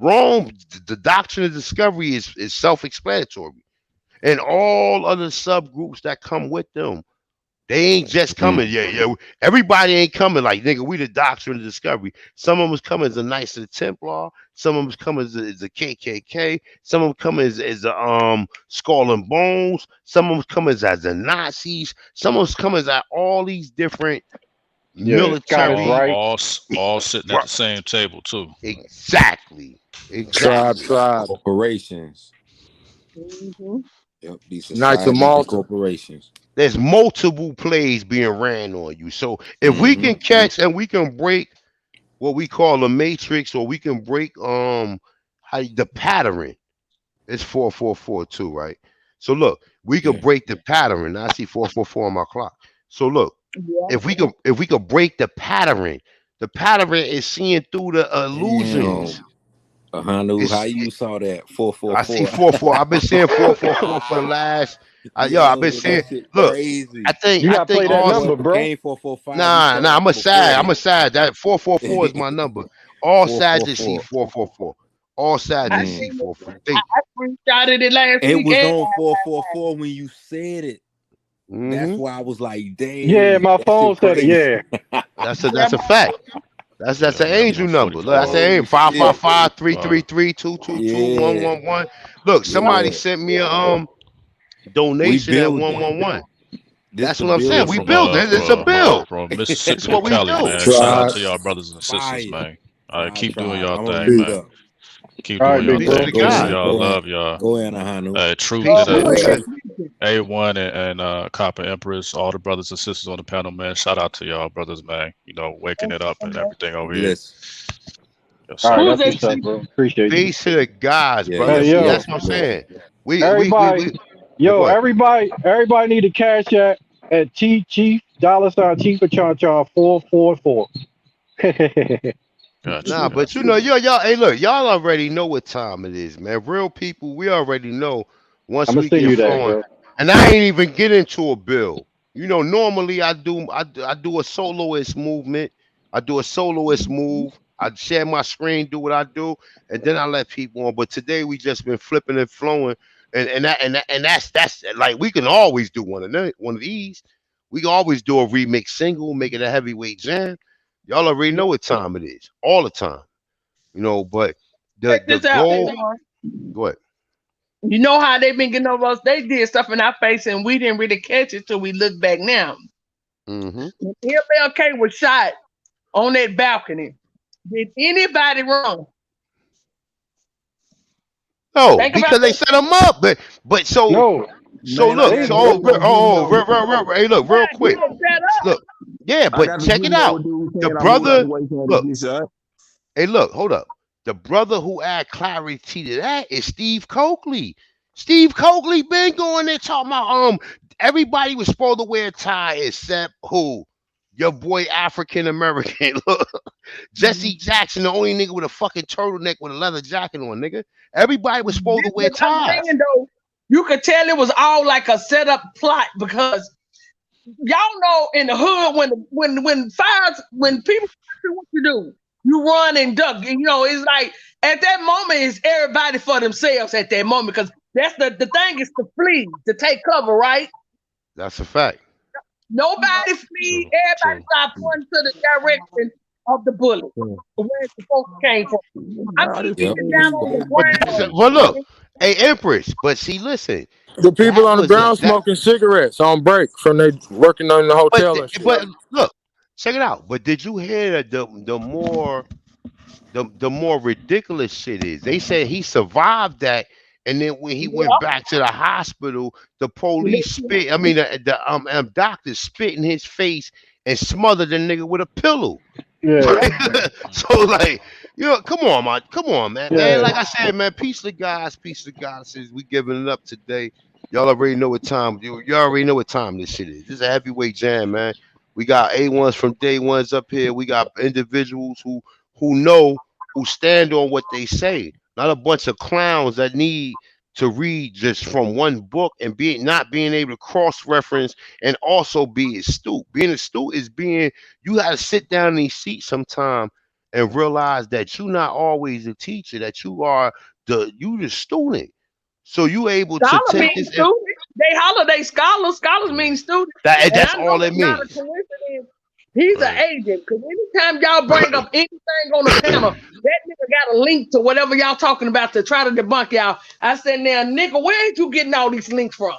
Rome, the doctrine of discovery is self-explanatory, and all other subgroups that come with them. They ain't just coming. Yeah. Everybody ain't coming like nigga. We the doctrine of discovery. Some of them come as a Knights of the Templar. Some of them come as a KKK. Some of them come as a Skull and Bones. Some of them come as the Nazis. Some of them come as all these different Yeah, Scottish military. Rite. All sitting at the same table too. Exactly. Tribe, Exactly. tribe. Corporations. Mm-hmm. Yep. These Knights of societies and Malta. corporations. There's multiple plays being ran on you. So if we Mm-hmm. can catch and we can break what we call a matrix, or we can break the pattern. It's 4442, right? So look, we Yeah. could break the pattern. I see 444 on my clock. So look, Yeah. if we could break the pattern is seeing through the illusions. Damn. Ahanu, how It's you saw that I see 444? 44. I've been saying 444 for the last I've been Yo, saying, that shit look, crazy. I think You gotta play that all number, bro. Game 445. You nah, telling I'm a people sad. 40. That 444 is my number. All Sagittarius see 444. 444. All I Sagittarius see seen it. 444. I screenshotted it last It week. was And on 444 when you said it. That's why I was like, Yeah, dang, my that phone shit said it. crazy. Yeah. That's a fact. That's an Yeah, that's angel my number. Look, that's an 44. angel. Oh shit. 555-333-222-111. Yeah. Look, somebody Yeah. sent me a We donation at building. 111. This That's the what I'm Yeah, saying. building, We from build it. It's a bill. Mississippi It's to what we Cali, do. man. Shout out Tribe. to y'all brothers and sisters, Fire. man. All right, keep doing Tribe. y'all I'm gonna thing, mute man. up. Keep All doing right, y'all big Peace to bro. thing. the Go Peace to guy. ahead. y'all. Go ahead. Love y'all. Go ahead, Ahanu. Truth Oh, to who is the that? A1 and Copper Empress, all the brothers and sisters on the panel, man. Shout out to y'all brothers, man. You know, waking it up and everything over here. Listen. Yes, All right, sir. who's that's that? what's up, bro. Appreciate you. Peace to the guys, Yeah, brother. yeah, Hey, See, for yo, that's real. what I'm For real. saying. everybody, Yeah, go ahead. everybody need to cash at T Chief $ Chief of Chon Chon 444. Gotcha, Nah, but gotcha. you know, y'all, hey, look, y'all already know what time it is, man. Real people, we already know once I'm gonna we send get you that, flowing. bro. And I ain't even get into a bill. You know, normally I do a soloist movement. I do a soloist move. I share my screen, do what I do, and then I let people on. But today we just been flipping and flowing, and that's like we can always do one of these. We can always do a remix single, make it a heavyweight jam. Y'all already know what time it is, all the time. You know, but the Check the this out, goal. A1. Go ahead. You know how they've been getting over us? They did stuff in our face and we didn't really catch it till we look back now. Mm-hmm. When MLK was shot on that balcony, did anybody wrong? No, Think about because they that. set them up. But No, Man, I look. got they, a So video of dude though. hey, look, real He quick. was set up. Look, yeah, I but got a check it video out. of dude The saying I moved out brother. the way so I Look, didn't get shot. hey, look, hold up. The brother who add clarity to that is Steve Coakley. Steve Coakley been going there talking about everybody was supposed to wear a tie except who? Your boy African American. Jesse Jackson, the only nigga with a fucking turtleneck with a leather jacket on, nigga. Everybody was supposed to wear But I'm ties. saying though, you could tell it was all like a setup plot because y'all know in the hood when people do what you do, you run and duck. You know, it's like at that moment it's everybody for themselves at that moment because that's the thing is to flee, to take cover, right? That's a fact. Nobody flee, True, everybody true. start pointing to the direction of the bullet, where it's supposed to came from. I Nah, mean, this Yep. niggas down on the But that's ground. well, look, hey Empress. But see, listen, The people that on the was ground that. smoking cigarettes on break from they working on the hotel and shit. But look, check it out. But did you hear that the more ridiculous shit is? They said he survived that, and then when he went back to the hospital, the police spit. I mean, the doctor spit in his face and smothered the nigga with a pillow. yeah, So like, come on, man. Come on, man. yeah. Like I said, man, peace to guys, peace to goddesses. We giving it up today. Y'all already know what time. You already know what time this shit is. This is a heavyweight jam, man. We got A1s from day ones up here. We got individuals who know, who stand on what they say. Not a bunch of clowns that need to read just from one book and not being able to cross-reference and also be astute. Being astute is being, you gotta sit down in these seats sometime and realize that you're not always a teacher, that you the student. So you able to Scholar take means this student. They holiday scholars. Scholars mean student. And that's I know all it it's not a means. coincidence. He's an Right. agent. Because anytime y'all bring up anything on the panel, that nigga got a link to whatever y'all talking about to try to debunk y'all. I said, now, nigga, where ain't you getting all these links from?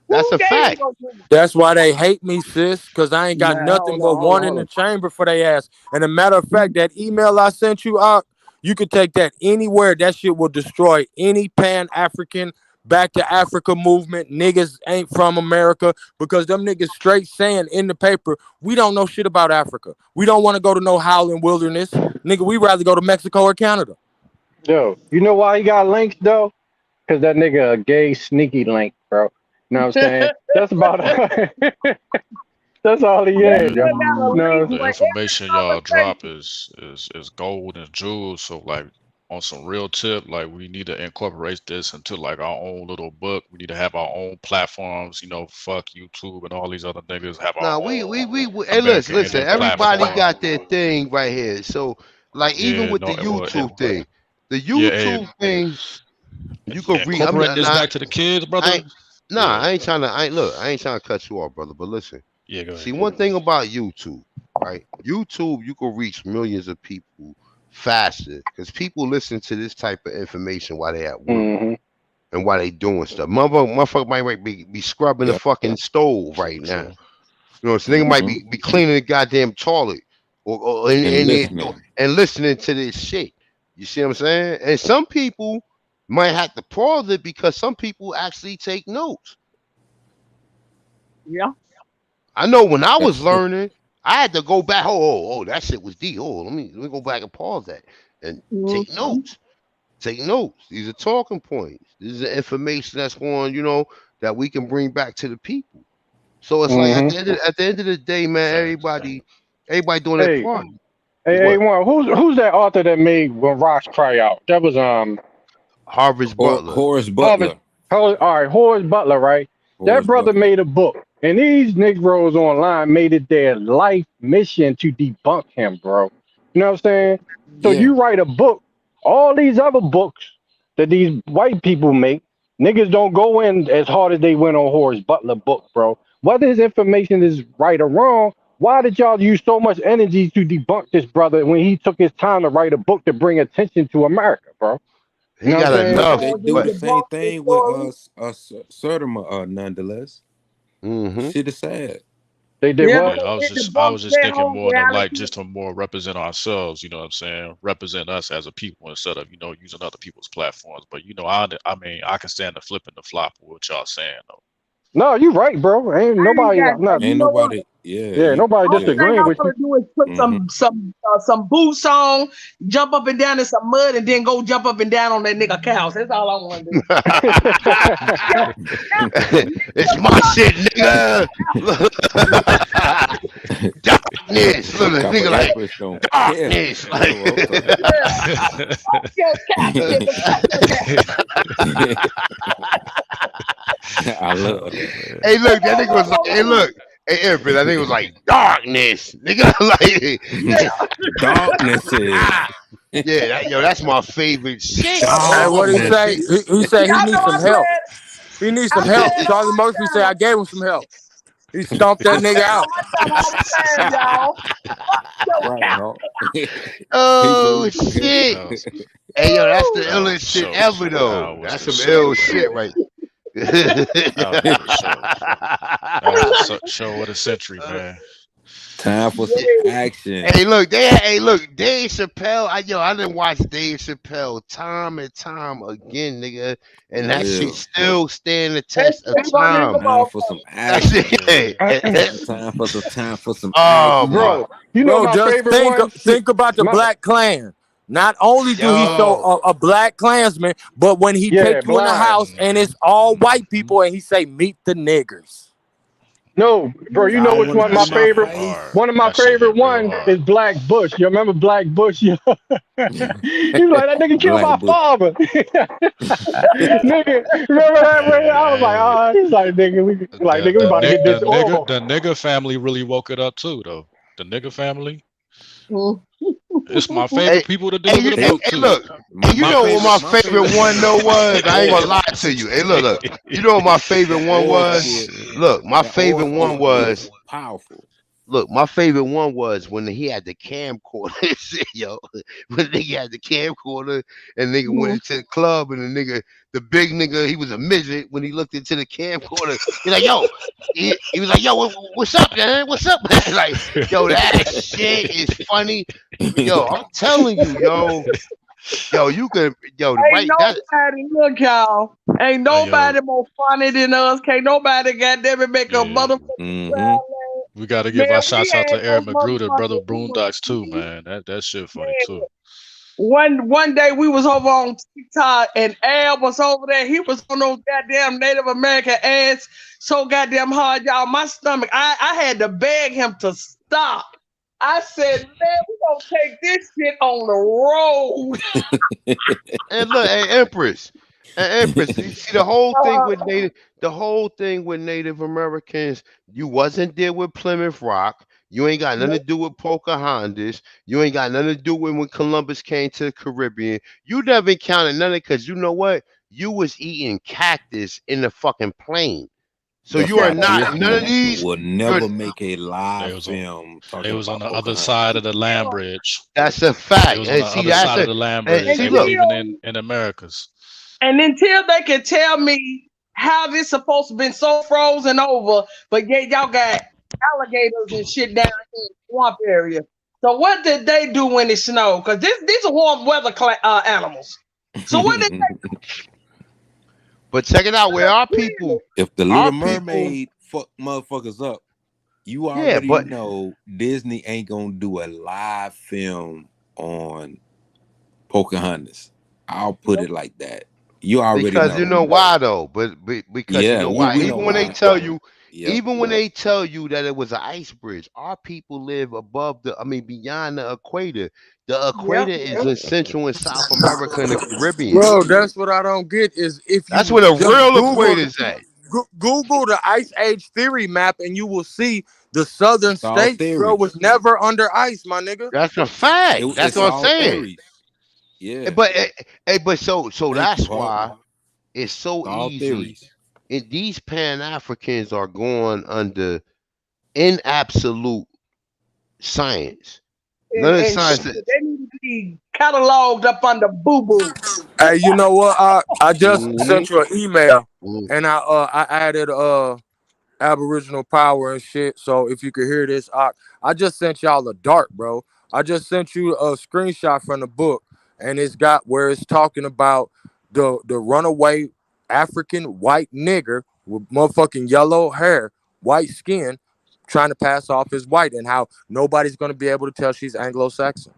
That's Who a gave you fact. those links? That's why they hate me, sis, because I ain't got Man, nothing but hold one on, in hold the on. chamber for they ass. And a matter of fact, that email I sent you out, you could take that anywhere. That shit will destroy any pan-African back to Africa movement. Niggas ain't from America because them niggas straight saying in the paper, we don't know shit about Africa. We don't want to go to no howling wilderness. Nigga, we rather go to Mexico or Canada. Yo, you know why he got links though? Because that nigga a gay sneaky link, bro. You know what I'm saying? That's about that's all he That is, yo. nigga got a You know link what The for every information y'all drop conversation. is gold and jewels. So like, on some real tip, like we need to incorporate this into like our own little book. We need to have our own platforms, you know, fuck YouTube and all these other niggas have our Nah, own hey, American listen, Indian everybody platform. got their thing right here. So, like, even Yeah, with no, the YouTube thing, the yeah, hey, YouTube thing, you can read. I'm incorporate not, this not back to the kids, I brother. ain't, nah, Yeah, I ain't trying to. I ain't trying to cut you off, brother. But listen, yeah, go see, ahead. one thing about YouTube, right? YouTube, you can reach millions of people faster because people listen to this type of information while they at work Mm-hmm. and while they doing stuff. Motherfucker might be scrubbing the Yep. fucking stove right now. True. You know, so nigga might Mm-hmm. be cleaning the goddamn toilet or And listening. and listening to this shit. You see what I'm saying? And some people might have to pause it because some people actually take notes. Yeah. I know when I was learning, I had to go back. Oh, that shit was deep. Oh, let me go back and pause that and take Mhm. notes. Take notes. These are talking points. This is the information that's going, that we can bring back to the people. So it's like at Mm-hmm. the end of the day, man, Facts. everybody doing their Hey, part. hey, What? one. Who's that author that made When Rocks Cry Out? That was Harvard's Butler. Horace Harvest. Butler. All right, Horace Butler, right? That Horace brother Butler. made a book, and these Negroes online made it their life mission to debunk him, bro. You know what I'm saying? So Yeah. you write a book, all these other books that these white people make, niggas don't go in as hard as they went on Horace Butler book, bro. Whether his information is right or wrong, why did y'all use so much energy to debunk this brother when he took his time to write a book to bring attention to America, bro? You He know what got I'm saying? enough, They Because do he the but same debunked the thing with story. Sertima, nonetheless. hmm Shit is sad. They did Yeah, what? Yeah, because I was it just I debunked was just their thinking whole more than like reality. just to more represent ourselves, you know what I'm saying? Represent us as a people instead of, using other people's platforms. But I mean, I can stand the flip and the flop of what y'all saying though. No, you right, bro. Ain't I ain't nobody. got I'm not. you Ain't know what? nobody. Yeah, Yeah, you. nobody Only Yeah. thing disagreeing I with want you. to do is put Mm-hmm. some boots on, jump up and down in some mud, and then go jump up and down on that nigga couch. That's all I want to do. it's my shit, nigga. Darkness. Look, the Copper nigga like Empress don't care. darkness. Like, Okay. Fuck your couch, nigga. Fuck your couch. I love Oh that. man. hey, look, that No, nigga no, was like, no, hey, no. look, hey, Empress, that nigga was like darkness, nigga. Darkness is Yeah, that's my favorite shit. Hey, Oh, what that's he my darkness. say? shit. He said he Y'all know needs some I help. said He needs I some said help. it on Charlie my Murphy said I channel. gave him some help. He stomped I that said nigga it out. on my channel all the time, y'all. Fuck your Right, couch. huh? He said he Oh need some help. shit. That was Hey, yo, that's the that was illest for shit sure. ever, That though. was That's for some sure. ill shit, right? That was for sure. That was a show of the century, man. Time for some action. Hey, look, Dave Chappelle. I didn't watch Dave Chappelle time and time again, nigga, and that shit Real. still stand the That test of shit funny as a time. Time for some motherfucker. That's action. it. Time for some Oh action. my, Bro, you know Bro, my just favorite one. think about the My Black Klan. Not only do he show yo, a black Klansman, but when he yeah, take you in the blind. house and it's all white Mm-hmm. people and he say meet the niggers. No, bro, you know Y'all which want to one That my be shit my hit favorite. hard. face? One of my That shit favorite hit real one is hard. Black Bush. You remember Black Bush? Yo? He was like, that nigga killed Black my Bush. father. Nigga, remember that? Ray? I was like, Hey, he's like, nigga, we the about to nick get the this nigga oral. the nigga family really woke it up too though. The nigga family. Mm. It's my hey, favorite people to hey, deliver the They book to. look, and you my know what favorite my my favorite favorite one though was? I ain't gonna or lie to you. Hey, look, you know what my favorite that one or That was? skit. shit. Look, my That or favorite one skit is was. powerful. Look, my favorite one was when he had the camcorder. Yo, when the nigga had the camcorder and nigga went into the club and the big nigga, he was a midget when he looked into the camcorder. He's like, yo, he was like, yo, what's up, man? What's up, man? Like, yo, that shit is funny. Yo, I'm telling you, yo, you can, yo, Ain't right? That, nobody, look, y'all. Ain't Like yo, nobody more funny than us. Can't nobody goddamn it make a yeah. motherfucking Mm-hmm. crowd. We gotta give Man, our we shouts out had to Eric those Magruder, brother motherfuckers who was Boondocks too, me. man. That shit funny Man, too. one day we was over on TikTok and Al was over there. He was on those goddamn Native American ads so goddamn hard, y'all. My stomach, I had to beg him to stop. I said, man, we gonna take this shit on the road. And look, hey, Empress, you see the whole thing with Native Americans, you wasn't there with Plymouth Rock. You ain't got nothing to do with Pocahontas. You ain't got nothing to do with when Columbus came to the Caribbean. You never encountered none of it because you know what? You was eating cactus in the fucking plane. So That's you are why not none of Disney these. will You're never make a They live was on, film they talking was on about the other Pocahontas. side of the land bridge. that's a They fact. was on And the see, other that's side of a the land and bridge. see, They wasn't look, even Until in Americas. and until they can tell me how this supposed to been so frozen over, but yet y'all got alligators and shit down in the swamp area. So what did they do when it snowed? Because these are warm weather animals. So what did but check it out. Where If the Little our people, Mermaid fuck motherfuckers up, you yeah, already but know Disney ain't gonna do a live film on Pocahontas. I'll put it like that. You already because you know. know why though. But because you Yeah, know why. we know why. Yep. Even when they tell you that it was an ice bridge, our people live above beyond the equator. The equator is in Central and South America and the Caribbean. Bro, that's what I don't get is if That's you where the just real equator is at. Google the Ice Age theory map and you will see the southern It's all states, bro, theories. was never under ice, my nigga. That's a fact. That's It's what I'm all saying. theories. Yeah. But so Thank you, that's Paul. why it's so It's all easy. theories. And these Pan Africans are going under in absolute science. None of the and shit, science. they need to be cataloged up under boo boo. Hey, you know what? I just Mhm. sent you an email Mhm. and I added Aboriginal power and shit. So if you could hear this, I just sent y'all a dart, bro. I just sent you a screenshot from the book, and it's got where it's talking about the runaway African white nigger with motherfucking yellow hair, white skin, trying to pass off as white, and how nobody's gonna be able to tell she's Anglo-Saxon,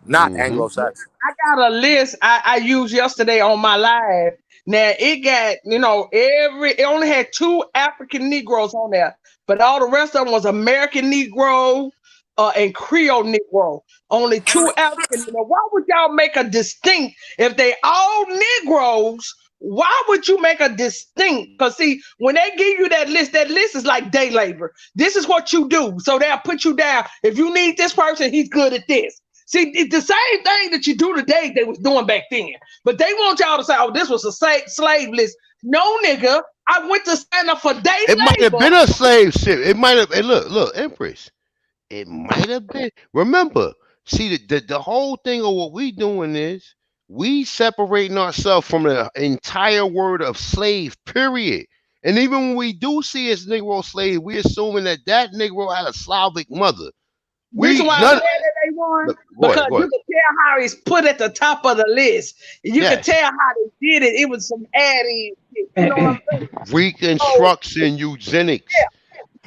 not Mhm. Anglo-Saxon. I got a list I used yesterday on my live. Now it got, it only had 2 African Negroes on there, but all the rest of them was American Negro and Creole Negro. Only 2 African. Why would y'all make a distinct if they all Negroes? Why would you make a distinct? Because see, when they give you that list is like day labor. This is what you do. So they'll put you down. If you need this person, he's good at this. See, it's the same thing that you do today they was doing back then. But they want y'all to say, oh, this was a slave list. No, nigga. I went to sign up for day It might have labor. been a slave ship. It might have. Hey, look, Empress. It might have been. Remember, see the whole thing of what we doing is we separating ourselves from the entire word of slave. Period. And even when we do see as Negro slave, we assuming that Negro had a Slavic mother. Reason We why I'm mad none. that they won, Look, go ahead, because go you ahead. can tell how it's put at the top of the list. You can Yes, tell how they did it. It was some adding shit. You know what I'm saying? So Reconstruction, eugenics. Hey,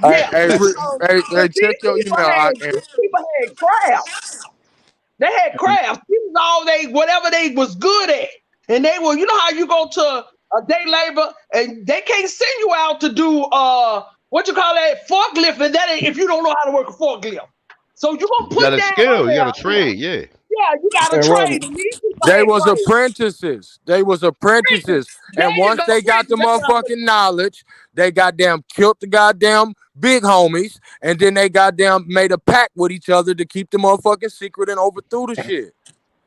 yeah. hey, But check your email out. And these people had crafts. They had crafts. This is all whatever they was good at. And they were, you know how you go to a day labor and they can't send you out to do what you call that forklift, and that ain't if you don't know how to work a forklift. So you're gonna You got put a that on skill. You got there. a trade. Yeah. Yeah, you got to And trade. Roman, And these people they had was trade. apprentices. They was apprentices. There And you once go. they got the motherfucking knowledge, they goddamn killed the goddamn big homies. And then they goddamn made a pact with each other to keep the motherfucking secret and overthrew the shit.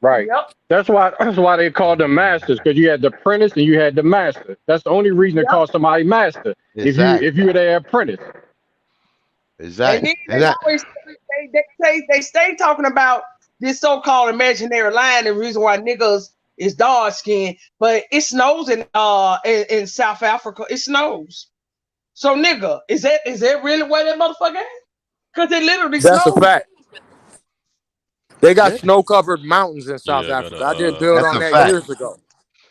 Right. Yep. That's why they called them masters, because you had the apprentice and you had the master. That's the only reason to Yep. call somebody master. If Exactly. you were their apprentice. And Exactly. then And that. they stay talking about this so-called imaginary line. And the reason why niggas is dark skinned, but it snows in South Africa. It snows. So nigga, is that really where that motherfucker at? Because it literally That's a snows. fact. They got Yeah. snow-covered mountains in South Yeah, I got a Africa. I did build That's on a that fact. years ago.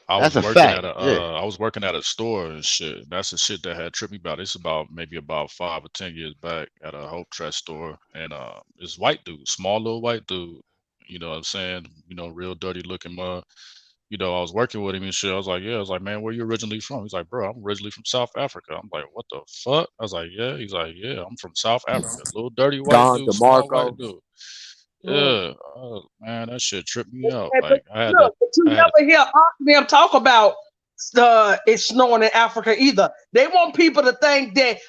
That's a fact. Yeah. I was working at a store and shit. That's the shit that had tripped me about. It's about maybe about 5 or 10 years back at a Hope Trash store, and this white dude, small little white dude, you know what I'm saying? You know, real dirty looking mug. you know, I was working with him and shit. I was like, yeah. I was like, man, where you originally from? He's like, bro, I'm originally from South Africa. I'm like, what the fuck? I was like, yeah. He's like, yeah, I'm from South Africa. Little dirty white Don dude, small white DeMarco. dude. Mm. Yeah, man, that shit tripped me out. But Like I had to, look, but you I had to, never hear them talk about it's snowing in Africa either. They want people to think that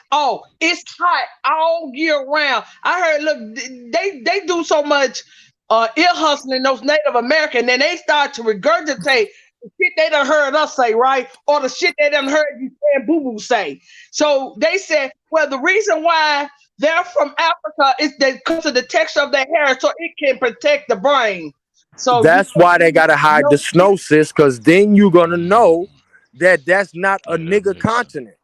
it's hot all year round. I heard, look, they do so much ear hustling those Native American, then they start to regurgitate the shit they done heard us say, right? Or the shit they done heard you and Boo Boo say. So they said, well, the reason why they're from Africa is because of the texture of their hair, so it can protect the brain. So That's why they gotta hide the snow, sis, because then you're gonna know that that's not a nigga continent.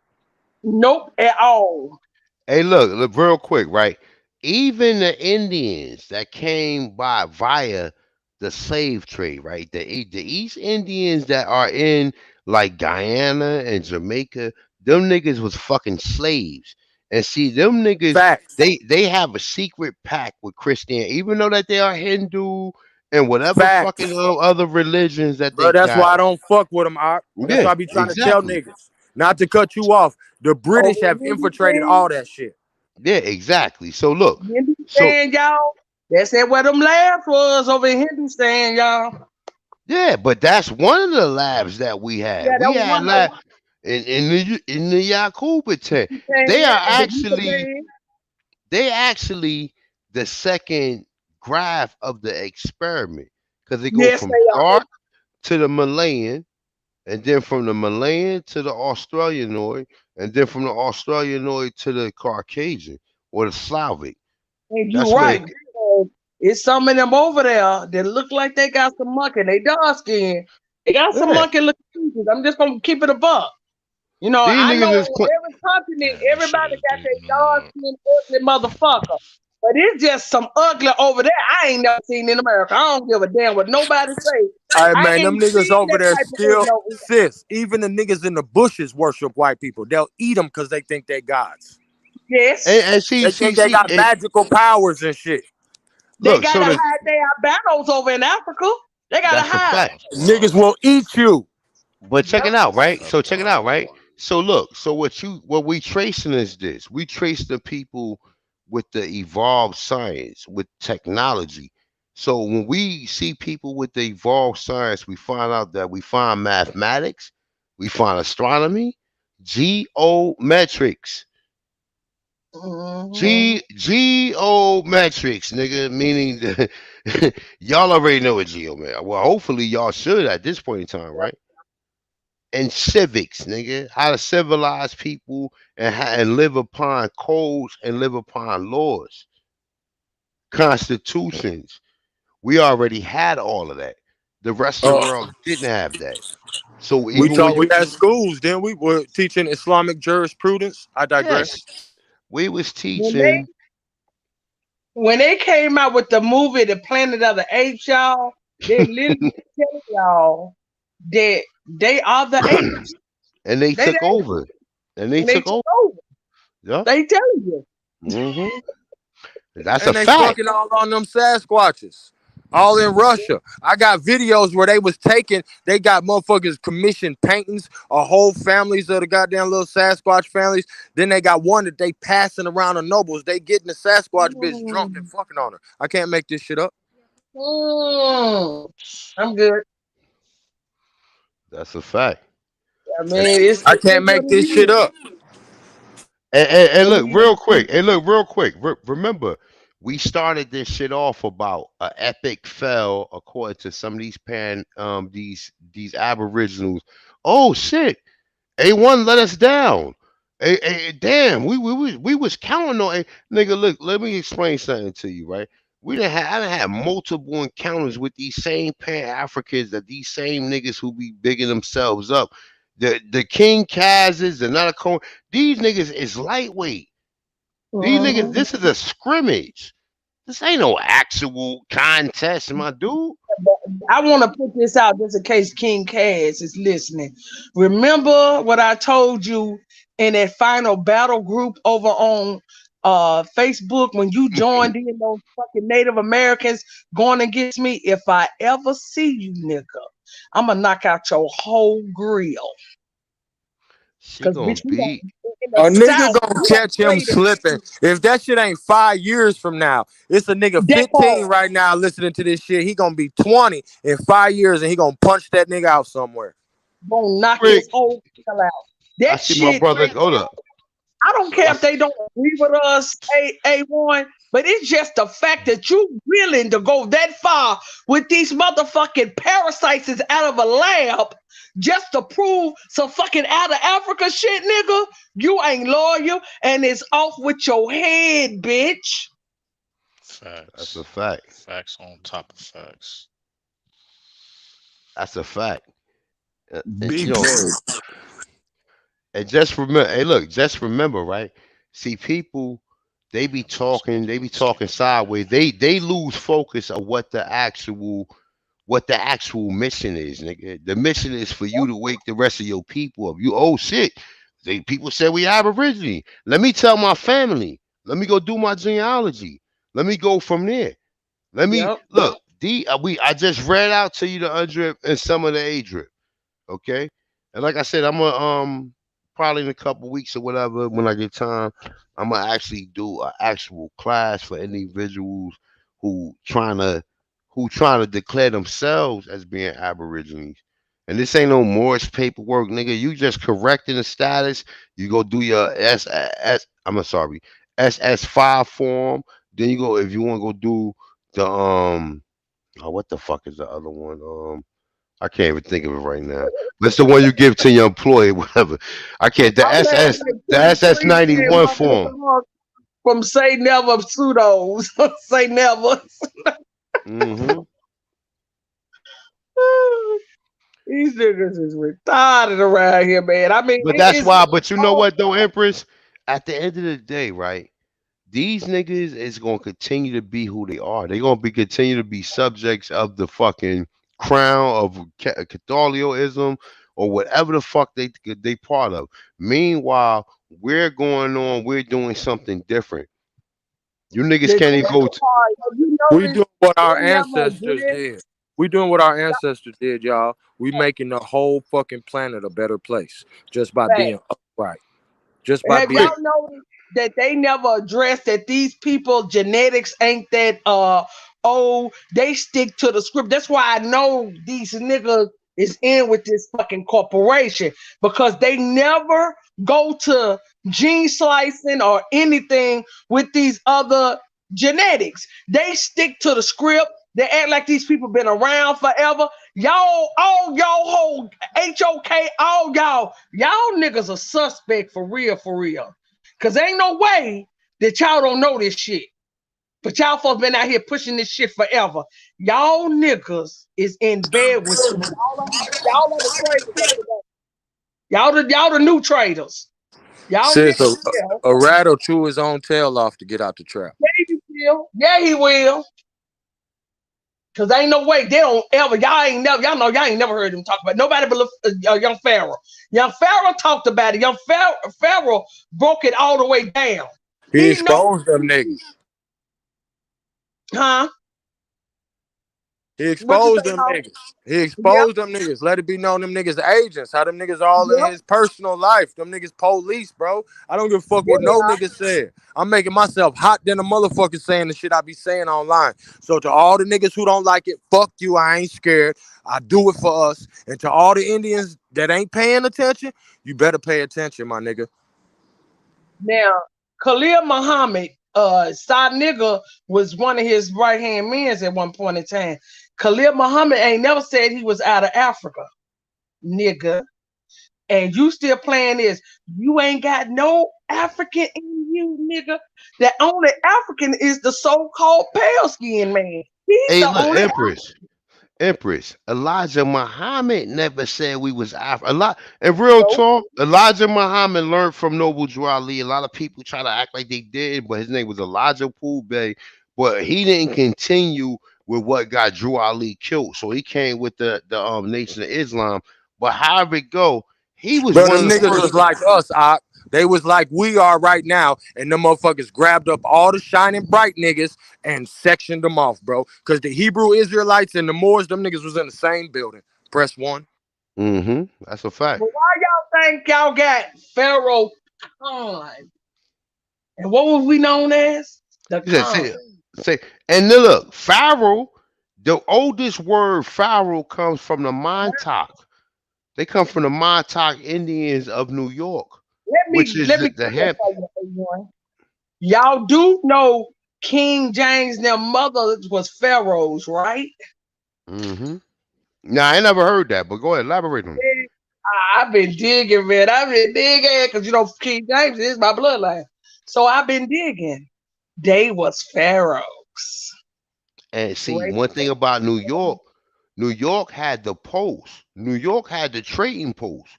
Nope, at all. Hey, look, real quick, right? Even the Indians that came by via the slave trade, right? The East Indians that are in like Guyana and Jamaica, them niggas was fucking slaves. And see, them niggas, Facts. they have a secret pact with Christian, even though that they are Hindu and whatever Facts. fucking other religions that Bro, they that's got. why I don't fuck with them. That's Yeah, why I be trying to tell exactly. niggas. Not to cut you off. The British Over have infiltrated all that shit. Yeah, exactly. So look, so Hindustan, y'all. That's where them labs was over in Hindustan, y'all. yeah, but that's one of the labs that we had. Yeah, that We was had one of lab in the Yakuba tent. them. They are The actually the second graph of the experiment because they go yes, from they are. dark to the Malayan, and then from the Malayan to the Australianoid, and then from the Australianoid to the Caucasian or the Slavic. And That's you're where right. It's some of them over there that look like they got some monkey. They dark skin. They got some yeah. monkey looking features. I'm just gonna keep it a buck. You know, These I know niggas is every continent, man, this shit everybody is got deep their in the dark mud. skin, ugly motherfucker. But it's just some ugly over there I ain't never seen in America. I don't give a damn what nobody say. All right, I man, them ain't niggas seen over that there type of still, ugly over here. sis, even the niggas in the bushes worship white people. They'll eat them because they think they gods. Yes. and They think they got magical powers and shit. They look. So gotta hide their battles over in Africa. They gotta that's a hide. fact. Niggas will eat you. But check Yep. it out, right? That's So a check it fact. out, right? So look, so what we tracing is this. We trace the people with the evolved science, with technology. So when we see people with the evolved science, we find out that we find mathematics, we find astronomy, geometrics. Mm-hmm. Geometrics, nigga, meaning y'all already know what geometry. Well, hopefully y'all should at this point in time, right? And civics, nigga, how to civilize people and live upon codes and live upon laws, constitutions. We already had all of that. The rest of the world didn't have that. So even when We you, had schools, then we were teaching Islamic jurisprudence. I digress. yes, we was When they teaching. when they came out with the movie The Planet of the Apes, y'all, they literally tell y'all that they are the apes. And they They the took apes. over. And they And they took took over. over. Yeah. They telling you. That's a And they fact. fucking all on them Sasquatches. All in Russia. I got videos where they was taking, they got motherfuckers commissioned paintings of whole families of the goddamn little Sasquatch families. Then they got one that they passing around the nobles. They getting the Sasquatch bitch drunk and fucking on her. I can't make this shit up. I'm good. That's a fact. I mean, it's I it can't is what make it this shit is. up. And And look, we real quick. And look, real quick. Remember, we started this shit off about an epic fell according to some of these these aboriginals. Oh shit! A1 let us down. Damn, we was counting on nigga. Look, let me explain something to you, right? I done had multiple encounters with these same Pan Africans, that these same niggas who be bigging themselves up. The King Kazes, the Nanacon, these niggas is lightweight. These niggas, this is a scrimmage. This ain't no actual contest, my dude. I want to put this out just in case King Cass is listening. Remember what I told you in that final battle group over on Facebook when you joined in those fucking Native Americans going against me. If I ever see you, nigga, I'm gonna knock out your whole grill. She Cause gonna bitch, we don't beat. in A the nigga South. gonna We don't catch him play that slipping. shit. If that shit ain't 5 years from now, it's a nigga That 15 part right now listening to this shit. He gonna be 20 in 5 years and he gonna punch that nigga out somewhere. gonna knock Rick, his whole grill out. I That see my shit brother. right Hold there. up. I don't care I if they don't agree with us, A1, but it's just the fact that you willing to go that far with these motherfucking parasites is out of a lab just to prove some fucking out of Africa shit, nigga. You ain't loyal and it's off with your head, bitch. That's a Facts. fact. Facts on top of facts. That's a fact. You Big know, facts. and just remember. Hey, look, just remember, right? See, people, they be talking sideways. They lose focus of what the actual mission is, nigga. The mission is for you to wake the rest of your people up. You oh shit. People say we Aboriginal. Let me tell my family. Let me go do my genealogy. Let me go from there. Let me Yep. look. I just read out to you the UNDRIP and some of the ADRIP. Okay. And like I said, I'm gonna probably in a couple weeks or whatever, when I get time, I'm gonna actually do an actual class for individuals who trying to declare themselves as being Aborigines. And this ain't no Morse paperwork, nigga. You just correcting the status. You go do your SS5 form. Then you go, if you want to go do the what the fuck is the other one? I can't even think of it right now. That's the one you give to your employee, whatever. I can't. I'm laughing like The 23 saying 91 form. from say never pseudos. Say never. Hmm. These niggas is retarded around here, man. I mean, But that's it's why. But you know all what though, Empress? At the end of the day, right? These niggas is gonna continue to be who they are. They're gonna be continue to be subjects of the fucking crown of Catholicism or whatever the fuck they part of. Meanwhile, we're going on. We're doing something different. You niggas the can't even go. part. Have you We noticed doing what they our never ancestors address? did. We doing what our ancestors did, y'all. We making the whole fucking planet a better place just by Fact. being upright. Just by Have being y'all noticed that they never addressed that these people genetics ain't that they stick to the script. That's why I know these niggas is in with this fucking corporation because they never go to gene slicing or anything with these other genetics. They stick to the script. They act like these people been around forever. Y'all, all y'all hold HOK, all y'all niggas are suspect for real, for real. Cause ain't no way that y'all don't know this shit. But y'all folks been out here pushing this shit forever. Y'all niggas is in bed with y'all are the traitors of today. Y'all the new traitors. Y'all sis, niggas, yeah. a rat will chew his own tail off to get out the trap. Yeah, he will. Yeah, he will. Cause ain't no way they don't ever. Y'all know y'all ain't never heard him talk about it. Nobody but young Pharaoh. Young Pharaoh talked about it. Young Pharaoh broke it all the way down. He He knows, exposed them niggas. huh? He What you exposed say, them Ho? niggas. He Yep, exposed them niggas. Let it be known them niggas agents. How them niggas all in yep, his personal life. Them niggas police, bro. I don't give a fuck there what they no are. nigga said. I'm making myself hot than a motherfucker saying the shit I be saying online. So to all the niggas who don't like it, fuck you. I ain't scared. I do it for us. And to all the Indians that ain't paying attention, you better pay attention, my nigga. Now, Khalil Muhammad, side nigga was one of his right hand men at one point in time. Khalil Muhammad ain't never said he was out of Africa, nigga. And you still playing this. You ain't got no African in you, nigga. The only African is the so-called pale skinned man. He's Hey, the look, only Empress, Elijah Muhammad never said we was Africa. A lot, in real African. talk, Elijah Muhammad learned from Noble Drew Ali. A lot of people try to act like they did, but his name was Elijah Poole Bey. But he didn't continue with what got Drew Ali killed. So he came with the Nation of Islam. But however it go, He was Bro, one them of the niggas first. was like us, Ock. They was like we are right now, and them motherfuckers grabbed up all the shining bright niggas and sectioned them off, bro. Because the Hebrew Israelites and the Moors, them niggas was in the same building. Press 1. Mm-hmm. That's a fact. But why y'all think y'all got Pharaoh Khan? And what was we known as? The He said, Khan. and then look, Pharaoh, the oldest word Pharaoh comes from the Montauk. They come from the Montauk Indians of New York, which is Let me the hemp. clarify you. Y'all do know King James, their mother was pharaohs, right? Mm-hmm. Now I ain't never heard that, but go ahead, elaborate on it. I've been digging, man. I've been digging because you know King James is my bloodline. So I've been digging. They was pharaohs. And see, Right? one thing about New York had the post. New York had the trading post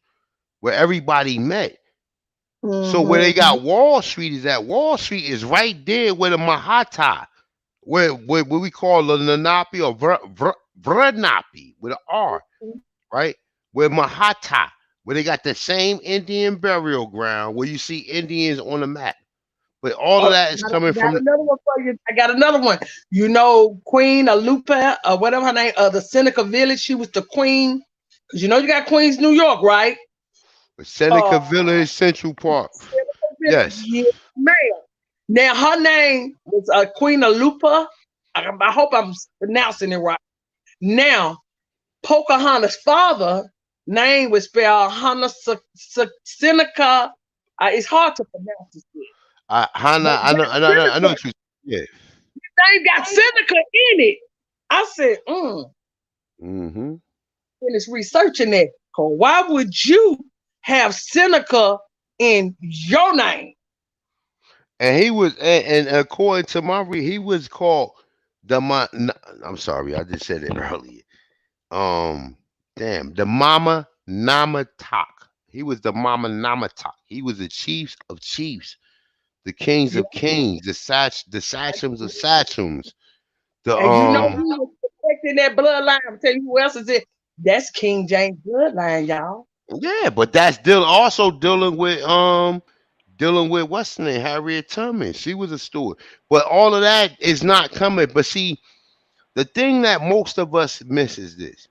where everybody met. So where they got Wall Street is at. Wall Street is right there where the Mahata, where we call the Lenape or Vranape with an R, right? Where Mahata, where they got the same Indian burial ground where you see Indians on the map. But all of that is coming got from another one for you. I got another one. You know, Queen Alupa, or whatever her name, the Seneca Village. She was the queen. Because you know you got Queens, New York, right? Seneca Village, Central Park. Yes. Yeah, ma'am. Now her name was Queen Alupa. I hope I'm pronouncing it right. Now, Pocahontas' father name was spelled Seneca. It's hard to pronounce this. Hannah, I know what you. Yeah. They got Seneca in it. I said, Mm-hmm. Finish researching that. Why would you have Seneca in your name? And he was, and according to my he was called I'm sorry, I just said it earlier. The Mama Namatak. He was the Mama Namatak. He was the chiefs of chiefs, the kings of kings, the sachems of sachems. And you know who was protecting that bloodline? I'll tell you who else is it. That's King James bloodline, y'all. Yeah, but that's also dealing with what's the name, Harriet Tubman. She was a steward. But all of that is not coming. But see, the thing that most of us miss is this.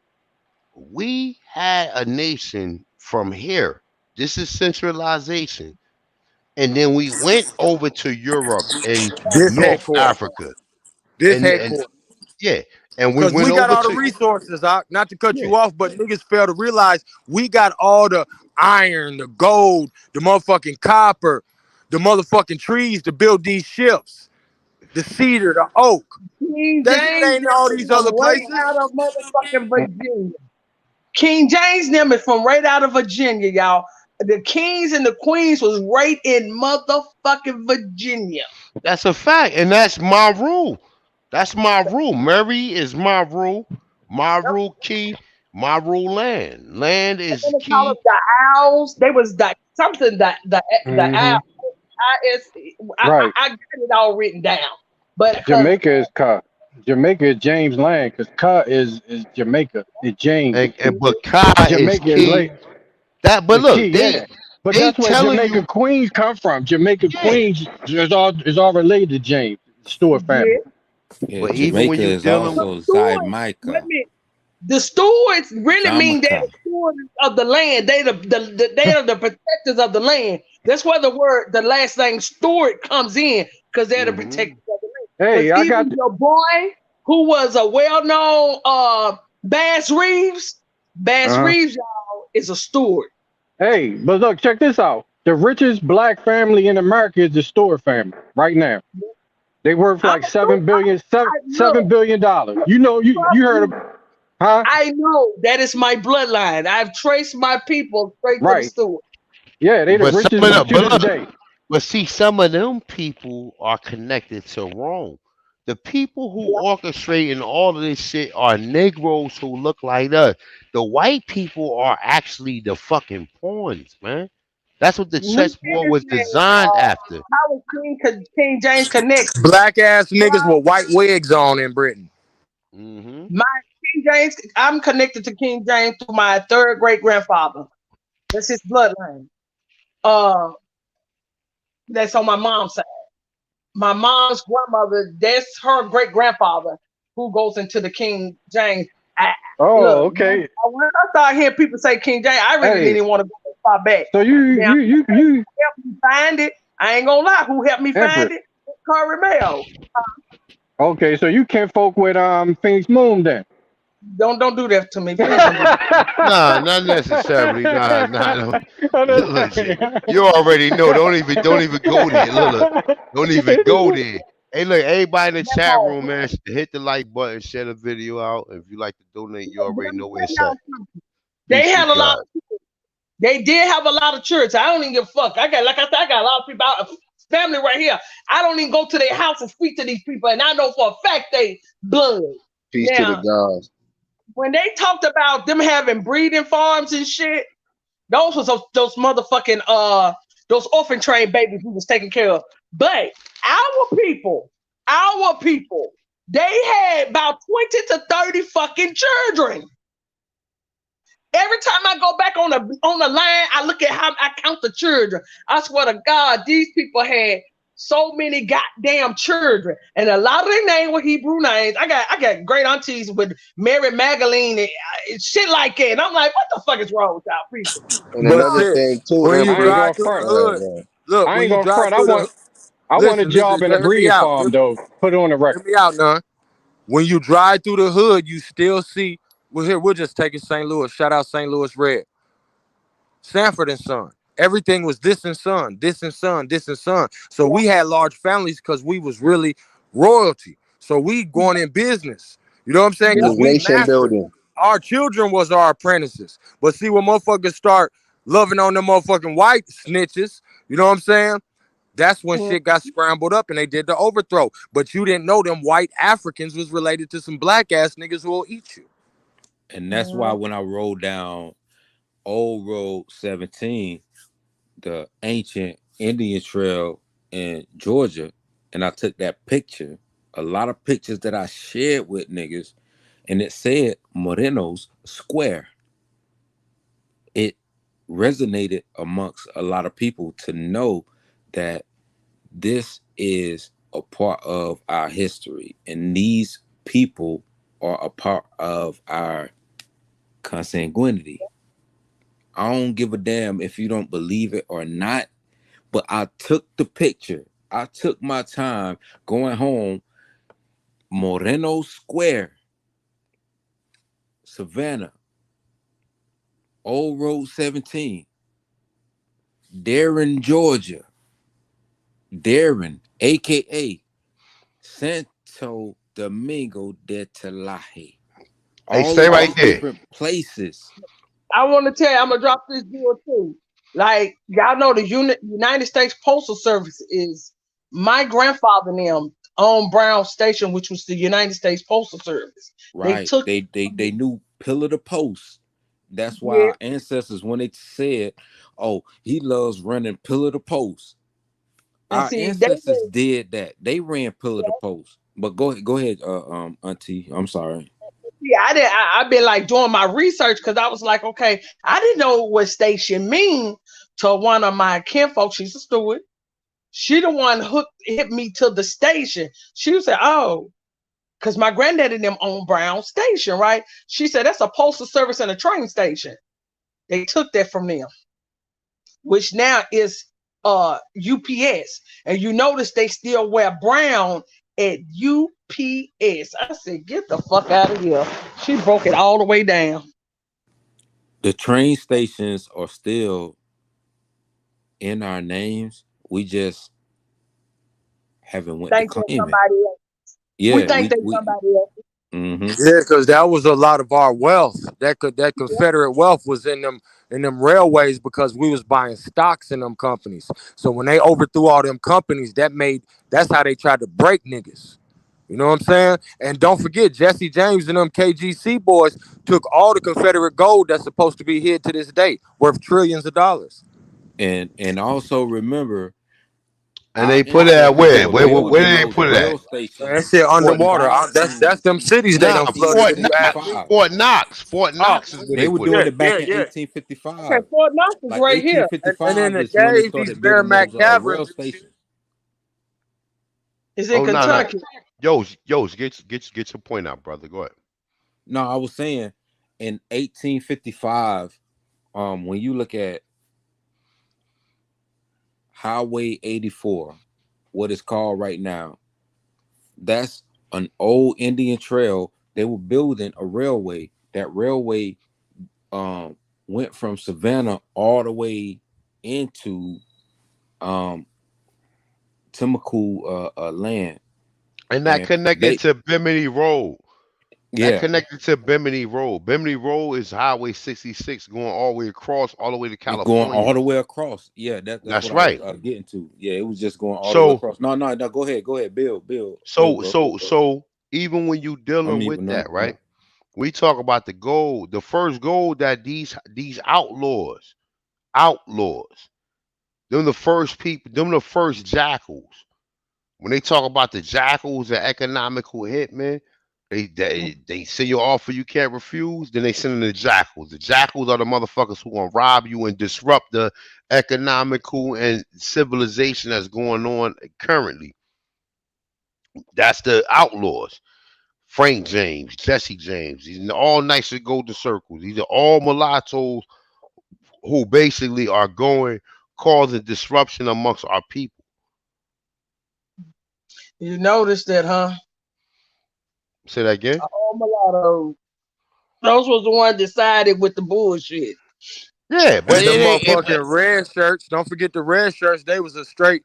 We had a nation from here. This is centralization. And then we went over to Europe and This North headquarters. Africa. This And headquarters. yeah. And we Because went we got over all the to resources, not to cut yeah. you off, but niggas fail to realize we got all the iron, the gold, the motherfucking copper, the motherfucking trees to build these ships, the cedar, the oak. King That shit James ain't all these other from right places. out of motherfucking Virginia. King James them is from right out of Virginia, y'all. The kings and the queens was right in motherfucking Virginia. That's a fact. And that's my rule. That's my rule. Mary is my rule. My rule key. My rule land. Land And is then they call key. it the owls. They was something the owl. Right. I got it all written down. But because Jamaica is Ka. Jamaica is James Land because Ka is Jamaica. It's James. And but Ka is Jamaica is key. late. But It's key, look, yeah. But they that's where telling you, Jamaica Queens come from. Jamaica yeah. Queens is all related to James, the Stewart family. Yeah, But even when Jamaica you is dealing with also Zymica. the stewards really mean they're Jamaica. the stewards of the land. They are the protectors of the land. That's where the last name Stewart comes in because they're the protectors of the land. Hey, I got Even your boy who was a well-known Bass Reeves, y'all, is a steward. Hey, but look, check this out. The richest black family in America is the Stewart family right now. They worth like $7 billion. You know, you heard of, huh? I know that is my bloodline. I've traced my people straight to the Right. steward. Yeah, they the but some richest of them, to this day. but see, some of them people are connected to Rome. The people who orchestrating all of this shit are Negroes who look like us. The white people are actually the fucking pawns, man. That's what the chessboard was designed after. How was King James connect? Black ass niggas with white wigs on in Britain. Mm-hmm. My King James, I'm connected to King James through my third great grandfather. That's his bloodline. That's on my mom's side. My mom's grandmother, that's her great grandfather who goes into the King James. Oh, Look, okay. when I started hearing people say King James, I really Hey, didn't want to go that far back. so you Now, you help me find it. I ain't gonna lie. Who helped me find Empress. it? Curry Mail. Okay, so you can folk with Phoenix Moon then. Don't do that to me. Please don't do that. Nah, not necessarily. Nah, nah. I'm just Look, saying. you already know. Don't even go there. Look, don't even go there. Hey, look, everybody in the chat No, room, man, hit the like button, share the video out. If you like to donate, you already know where it's at. they Peace be had a lot. God. They did have a lot of church. I don't even give a fuck. I got, like I said, I got a lot of people out, family right here. I don't even go to their house and speak to these people, and I know for a fact they blood. Peace to the Now, gods. when they talked about them having breeding farms and shit, those was those motherfucking those orphan train babies we was taking care of. But our people, they had about 20 to 30 fucking children. Every time I go back on the line, I look at how I count the children. I swear to God, these people had so many goddamn children, and a lot of their names were Hebrew names. I got great aunties with Mary Magdalene and shit like that. And I'm like, what the fuck is wrong with y'all people? And But another shit, thing too, when you I ain't Empress. gonna drive through the front. Go ahead, hood, go ahead. look, I when ain't you gonna drive front. through the I want a job in a hear me breeding out. farm though. Put it on the Hear record. me out, none. When you drive through the hood, you still see. Well, here we'll just take it St. Louis. Shout out St. Louis Red, Sanford and Son. Everything was this and son, this and son, this and son. So we had large families because we was really royalty. So we going in business. You know what I'm saying? It Yeah. Because was we nation mastered. building. Our children was our apprentices. But see, when motherfuckers start loving on them motherfucking white snitches, you know what I'm saying? That's when shit got scrambled up and they did the overthrow. But you didn't know them white Africans was related to some black ass niggas who will eat you. And that's why when I rode down Old Road 17, the ancient Indian trail in Georgia, and I took that picture, a lot of pictures that I shared with niggas, and it said Moreno's Square. It resonated amongst a lot of people to know that this is a part of our history, and these people are a part of our consanguinity. I don't give a damn if you don't believe it or not, but I took the picture. I took my time going home. Moreno Square, Savannah, Old Road 17, Darren, Georgia. Darren, aka Santo Domingo de Telaje. Hey, All stay of right these there. different places. I want to tell you, I'm gonna drop this deal too. Like y'all know, the United States Postal Service is my grandfather and them on Brown Station, which was the United States Postal Service. They Right. took They knew pillar to post. That's why yeah, our ancestors, when they said, "Oh, he loves running pillar to post," and our see ancestors did that. They ran pillar to post. But go ahead, Auntie. I'm sorry. I didn't. I've been like doing my research because I was like, okay, I didn't know what station mean to one of my kinfolk. She's a steward. She the one hit me to the station. She said, oh, because my granddaddy and them own Brown Station, right? She said that's a postal service and a train station. They took that from them, which now is UPS. And you notice they still wear brown at UPS. I said, get the fuck out of here. She broke it all the way down. The train stations are still in our names. We just haven't went to Think they're claim it. somebody else. We Yeah, think they're somebody else. Yeah, because that was a lot of our wealth. That Confederate wealth was in them railways because we was buying stocks in them companies. So when they overthrew all them companies, that's how they tried to break niggas. You know what I'm saying? And don't forget, Jesse James and them KGC boys took all the Confederate gold that's supposed to be here to this day, worth trillions of dollars. And also remember, And they put it at where? Where did they put it at? Rail stations That shit Fort underwater. That's them cities they Nah, done flooded to, you ass niggas. Fort Knox. Fort Oh, Knox is where They they were put it doing at. it back in Okay, 1855. Fort Knox is Like right here. and then 1855 it is when they gave these started building Merrimack those caverns rail and shit. stations. It's in Oh no, no. Kentucky. Yo, get your point out, brother. Go ahead. No, I was saying in 1855, when you look at Highway 84, what it's called right now, that's an old Indian trail. They were building a railway. That railway went from Savannah all the way into Timacool land. And that connected to Bimini Road. That Yeah, connected to Bimini Road. Bimini Road is Highway 66 going all the way across, all the way to it's going California. all the way across. Yeah, that's That's what right. I was getting to. Yeah, it was just going all the way So across. No, go ahead, Bill. so even when you dealing with No. that, right? We talk about the gold, the first gold that these outlaws, them the first people, them the first jackals. When they talk about the jackals, the economical hitmen, they send you an offer you can't refuse, then they send in the jackals. The jackals are the motherfuckers who gonna rob you and disrupt the economical and civilization that's going on currently. That's the outlaws. Frank James, Jesse James, these are all nice to golden circles. These are all mulattoes who basically are going causing disruption amongst our people. You noticed that, huh? Say that again. All mulattoes. Those was the ones decided with the bullshit. Yeah, but And the it ain't. motherfucking red shirts. Don't forget the red shirts. They was a straight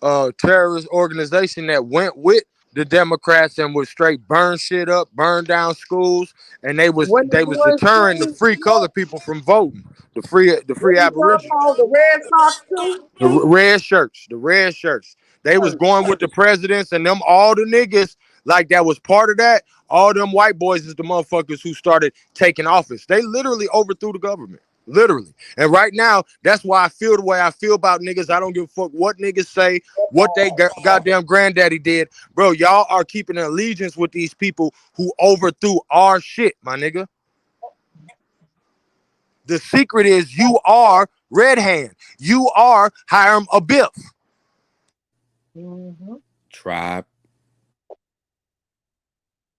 terrorist organization that went with the Democrats and would straight burn shit up, burn down schools, and they was When they was deterring the free colored people from voting. The free what you Aborigines. call the Red Sox too? The red shirts. They was going with the presidents and them all the niggas like that was part of that. All them white boys is the motherfuckers who started taking office. They literally overthrew the government. Literally. And right now, that's why I feel the way I feel about niggas. I don't give a fuck what niggas say, what they goddamn granddaddy did. Bro, y'all are keeping an allegiance with these people who overthrew our shit, my nigga. The secret is you are Red Hand. You are Hiram Abiff. Mm-hmm. Tribe.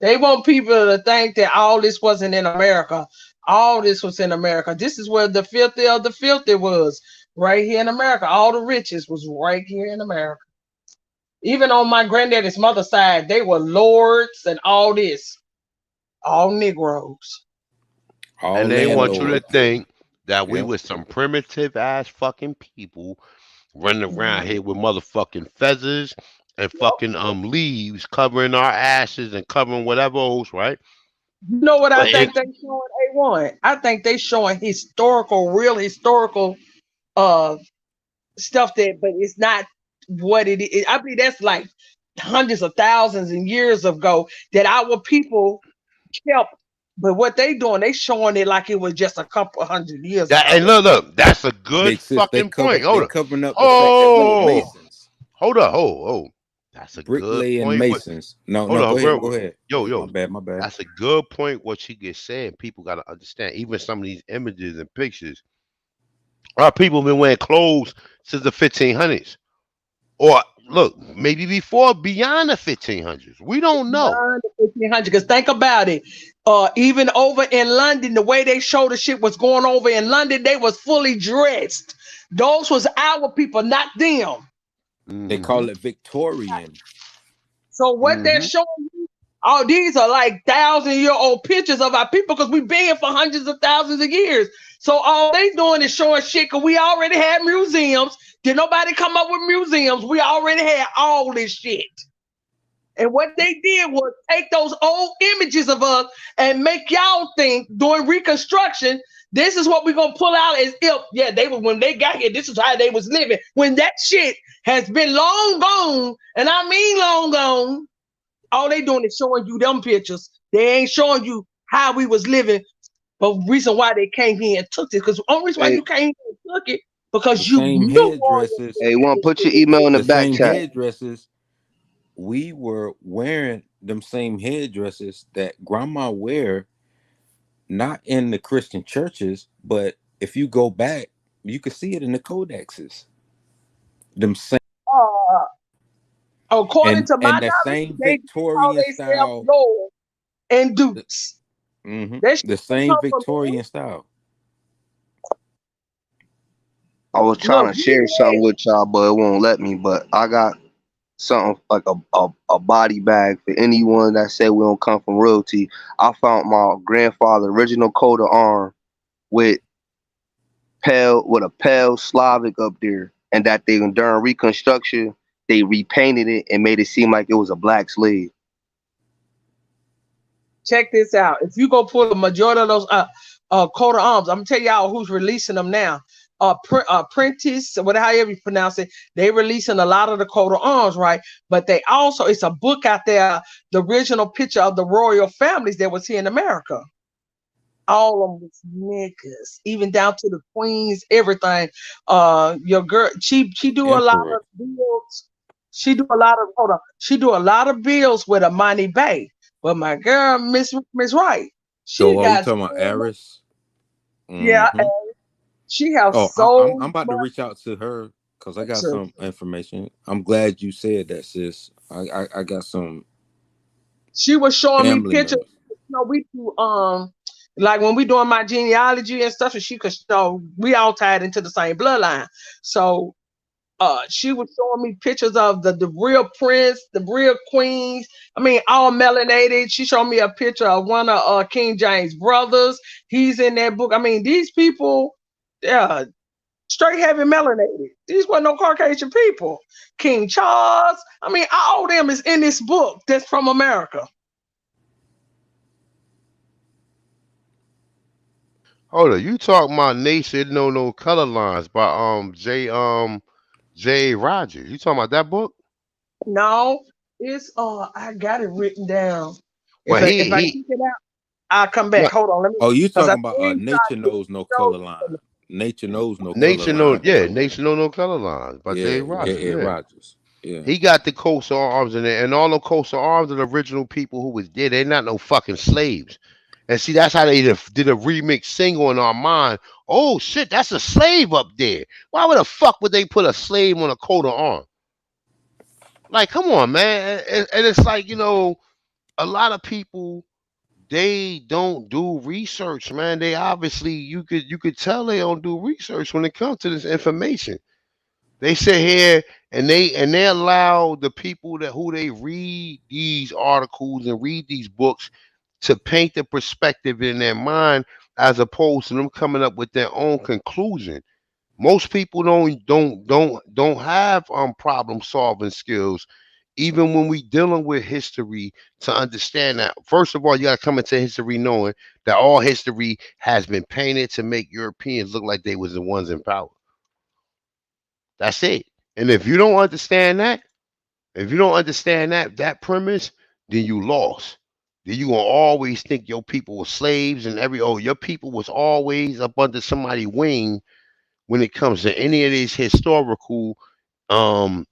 They want people to think that all this wasn't in America. All this was in America. This is where the filthy of the filthy was, right here in America. All the riches was right here in America. Even on my granddaddy's mother's side, they were lords and all this. All Negroes. All And they want you to landlords. think that we Yep. was some primitive ass fucking people running around here with motherfucking feathers and fucking leaves covering our ashes and covering whatever else, right? You know what I But think they showing A1? I think they showing real historical stuff that, but it's not what it is. I mean, that's like hundreds of thousands and years ago that our people kept. But what they doing, they showing it like it was just a couple hundred years that, ago. and look, that's a good Big sis, fucking point. Hold they on. covering up the fact that we were Oh, Masons. hold up. Oh. That's a good Bricklaying point. Masons. No, Hold on, go bro. ahead. Yo. My bad. That's a good point. What she just said. People gotta understand. Even some of these images and pictures. Our people been wearing clothes since the 1500s, or look, maybe before, beyond the 1500s. We don't know. 1500. Because think about it. Even over in London, the way they showed the shit was going over in London, they was fully dressed. Those was our people, not them. They call it Victorian. So what they're showing you, all these are like 1,000-year-old pictures of our people because we've been here for hundreds of thousands of years. So all they doing is showing shit because we already had museums. Did nobody come up with museums? We already had all this shit. And what they did was take those old images of us and make y'all think during Reconstruction, this is what we're going to pull out as if, yeah, they were, when they got here, this is how they was living. When that shit has been long gone, and I mean long gone, all they doing is showing you them pictures. They ain't showing you how we was living. But the reason why they came here and took this, because the only reason why you came here and took it The because you same knew royal headdresses, Hey, one, put descendants. your email in the the back same chat. headdresses. We were wearing them same headdresses that grandma wear, not in the Christian churches, but if you go back, you can see it in the codexes. Them same Uh, according to my and that knowledge, same they call Victorian themselves style. lord and The, dukes. hmm That shit the didn't same come from me. Victorian style. I was trying Look, to we share something with y'all, but it won't let me. But I got something like a body bag for anyone that said we don't come from royalty. I found my grandfather's original coat of arms with with a pale Slavic up there, and that they during Reconstruction they repainted it and made it seem like it was a black slave. check this out. If you go pull the majority of those coat of arms, I'm gonna tell y'all who's releasing them now. Prentice, whatever however you pronounce it, they releasing a lot of the coat of arms, right? But they also, it's a book out there, the original picture of the royal families that was here in America. All of them was niggas, even down to the queens, everything. Your girl, she do a lot Emperor. of bills. She do a lot of hold on. She do a lot of bills with Amani Bay. But my girl, Miss Wright, she So are you got talking about so much. Aris? Yeah, Mm-hmm. and she has Oh, I'm so I'm about to much reach out to her because I got pictures. some information. I'm glad you said that, sis. I got some She was showing me family pictures. members. We do like when we doing my genealogy and stuff, and she could show we all tied into the same bloodline. So she was showing me pictures of the real prince, the real queens. I mean, all melanated. She showed me a picture of one of King James' brothers. He's in that book. I mean, these people, yeah, straight heavy melanated. These weren't no Caucasian people. King Charles. I mean, all of them is in this book that's from America. Hold on, you talking about Nation No No Color Lines by J. Rogers. You talking about that book? No, it's I got it written down. Well, If I keep it out, I'll come no, back. Hold on, let me Oh, you because I talking about nature screenshot it. knows no color line. Nature knows no color Nation No, line. yeah, Nation No No Color Lines by J. Yeah, Rogers. J. Yeah, Rogers. Yeah. he got the coats of arms in there, and all the coats of arms of the original people who was there. They're not no fucking slaves. And see, that's how they did a remix single in our mind. Oh shit, that's a slave up there. Why would the fuck would they put a slave on a coat of arms? Like, come on, man. And it's like, a lot of people they don't do research, man. They obviously you could tell they don't do research when it comes to this information. They sit here and they allow the people that who they read these articles and read these books to paint the perspective in their mind as opposed to them coming up with their own conclusion. Most people don't have problem solving skills even when we dealing with history to understand that. First of all, you got to come into history knowing that all history has been painted to make Europeans look like they was the ones in power. That's it. And if you don't understand that premise, then you lost. Then you gonna always think your people were slaves and your people was always up under somebody's wing when it comes to any of these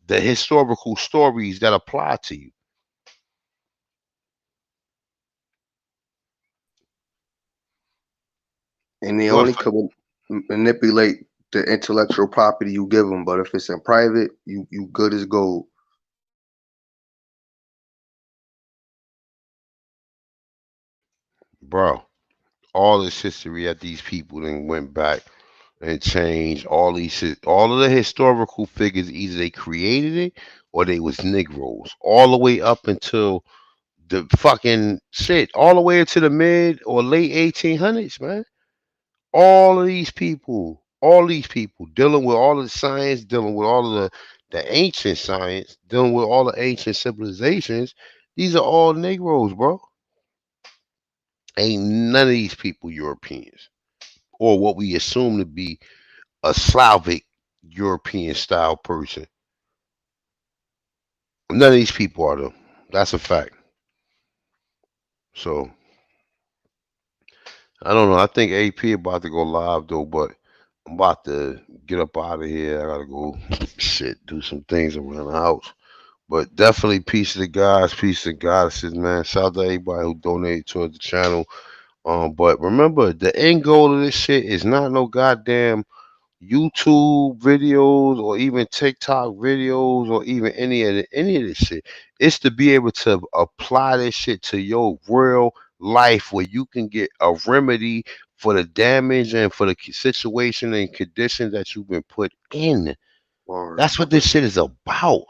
the historical stories that apply to you. And they What? only can manipulate the intellectual property you give them, but if it's in private, you good as gold. Bro, all this history that these people then went back and changed all of the historical figures, either they created it or they was Negroes, all the way up until the fucking shit, all the way into the mid or late 1800s, man. All these people dealing with all of the science, dealing with all of the ancient science, dealing with all the ancient civilizations. These are all Negroes, bro. Ain't none of these people Europeans or what we assume to be a Slavic European style person. None of these people are them. That's a fact. So I don't know. I think AP about to go live though, but I'm about to get up out of here. I gotta go shit, do some things around the house. But definitely peace to the guys, peace to the goddesses, man. Shout out to everybody who donated towards the channel. But remember, the end goal of this shit is not no goddamn YouTube videos or even TikTok videos or even any of this shit. It's to be able to apply this shit to your real life where you can get a remedy for the damage and for the situation and conditions that you've been put in. That's what this shit is about.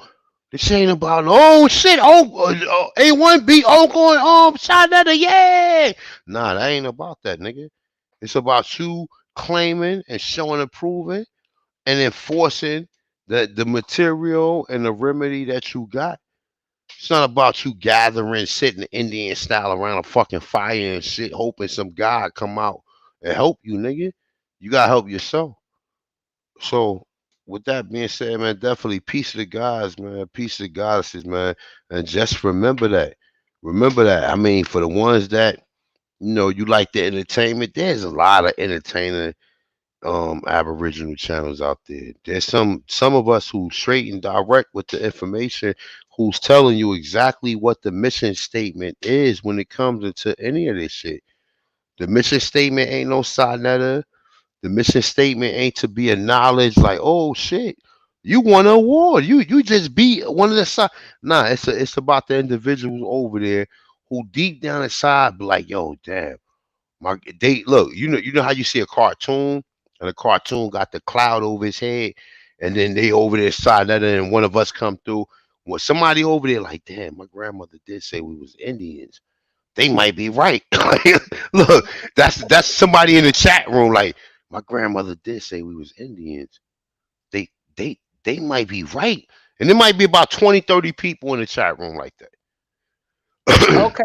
This ain't about oh shit, A1B, going shot at yeah. Nah, that ain't about that, nigga. It's about you claiming and showing and proving and enforcing the material and the remedy that you got. It's not about you gathering, sitting Indian style around a fucking fire and shit, hoping some God come out and help you, nigga. You gotta help yourself. So with that being said, man, definitely peace to the guys, man. Peace to the goddesses, man. And just remember that. Remember that. I mean, for the ones that, you like the entertainment, there's a lot of entertaining Aboriginal channels out there. There's some of us who straight and direct with the information, who's telling you exactly what the mission statement is when it comes into any of this shit. The mission statement ain't no Sinetta. The mission statement ain't to be acknowledged like, oh shit, you won an award. You just beat one of the side. Nah, it's about the individuals over there who deep down inside be like, yo, damn. They look, you know how you see a cartoon and a cartoon got the cloud over his head, and then they over there side that, and one of us come through. Well, somebody over there like, damn, my grandmother did say we was Indians. They might be right. Look, that's somebody in the chat room like, my grandmother did say we was Indians. They they might be right, and there might be about 20, 30 people in the chat room like that. Okay,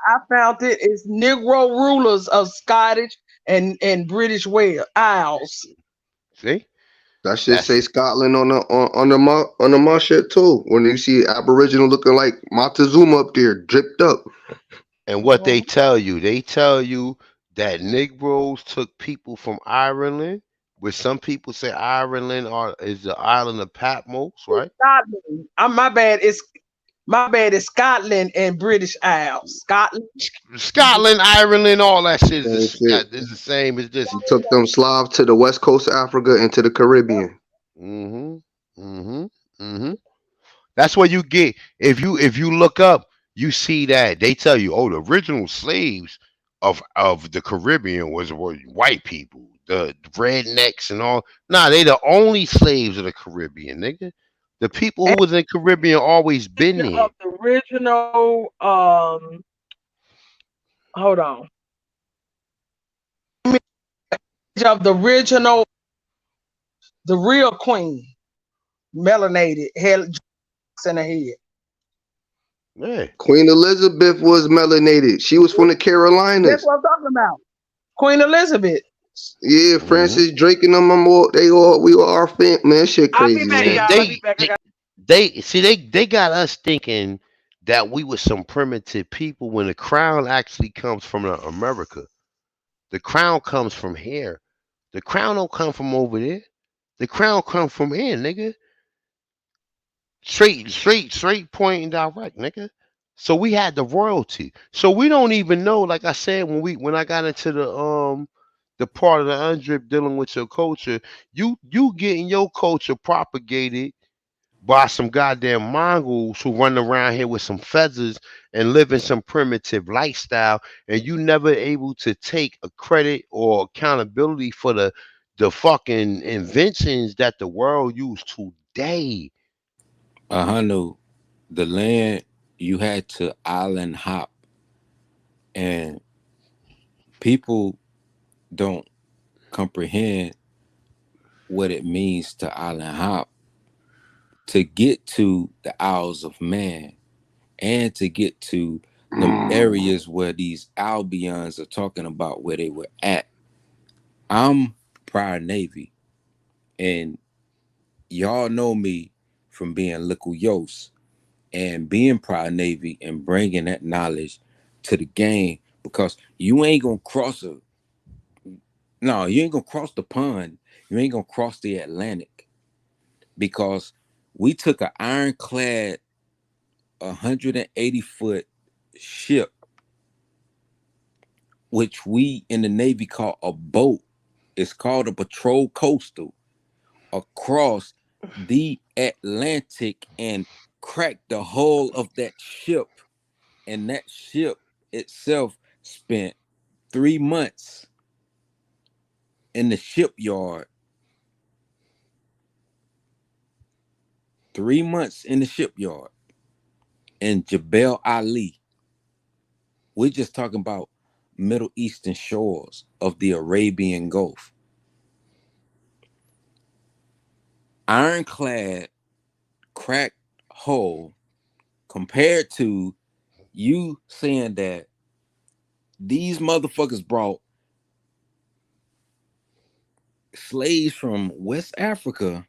I found it. It's Negro rulers of Scottish and British Isles. See, that shit say Scotland on the my shit too. When you see Aboriginal looking like Montezuma up there, dripped up. And what they tell you that Negroes took people from Ireland, which some people say Ireland is the island of Patmos, right? Scotland. My bad. It's Scotland and British Isles. Scotland, Ireland, all that shit is the same. It's just took them Slavs to the west coast of Africa and to the Caribbean. That's what you get if you look up. You see that they tell you, oh, the original slaves of the Caribbean were white people, the rednecks and all. Nah, they the only slaves of the Caribbean, nigga. The people who was in the Caribbean always been there. Of the original, hold on. Of the original, the real queen, melanated, had in her head. Yeah. Queen Elizabeth was melanated. She was from the Carolinas. That's what I'm talking about. Queen Elizabeth. Yeah, Francis Drake and them. We all our fam. Man, shit crazy. They got us thinking that we were some primitive people when the crown actually comes from America. The crown comes from here. The crown don't come from over there. The crown come from here, nigga. Straight point and direct, nigga. So we had the royalty. So we don't even know, like I said, when I got into the part of the undrip dealing with your culture, you getting your culture propagated by some goddamn Mongols who run around here with some feathers and live in some primitive lifestyle, and you never able to take a credit or accountability for the fucking inventions that the world used today. Hanu, the land you had to island hop, and people don't comprehend what it means to island hop to get to the Isles of Man and to get to the areas where these Albions are talking about where they were at. I'm prior Navy, and y'all know me from being Lickle Yos and being prior Navy and bringing that knowledge to the game, because you ain't gonna cross the pond You ain't gonna cross the Atlantic because we took an ironclad 180-foot ship, which we in the Navy call a boat. It's called a patrol coastal, across the Atlantic and cracked the hull of that ship. And that ship itself spent 3 months in the shipyard. 3 months in the shipyard in Jebel Ali. We're just talking about Middle Eastern shores of the Arabian Gulf. Ironclad, cracked hull, compared to you saying that these motherfuckers brought slaves from West Africa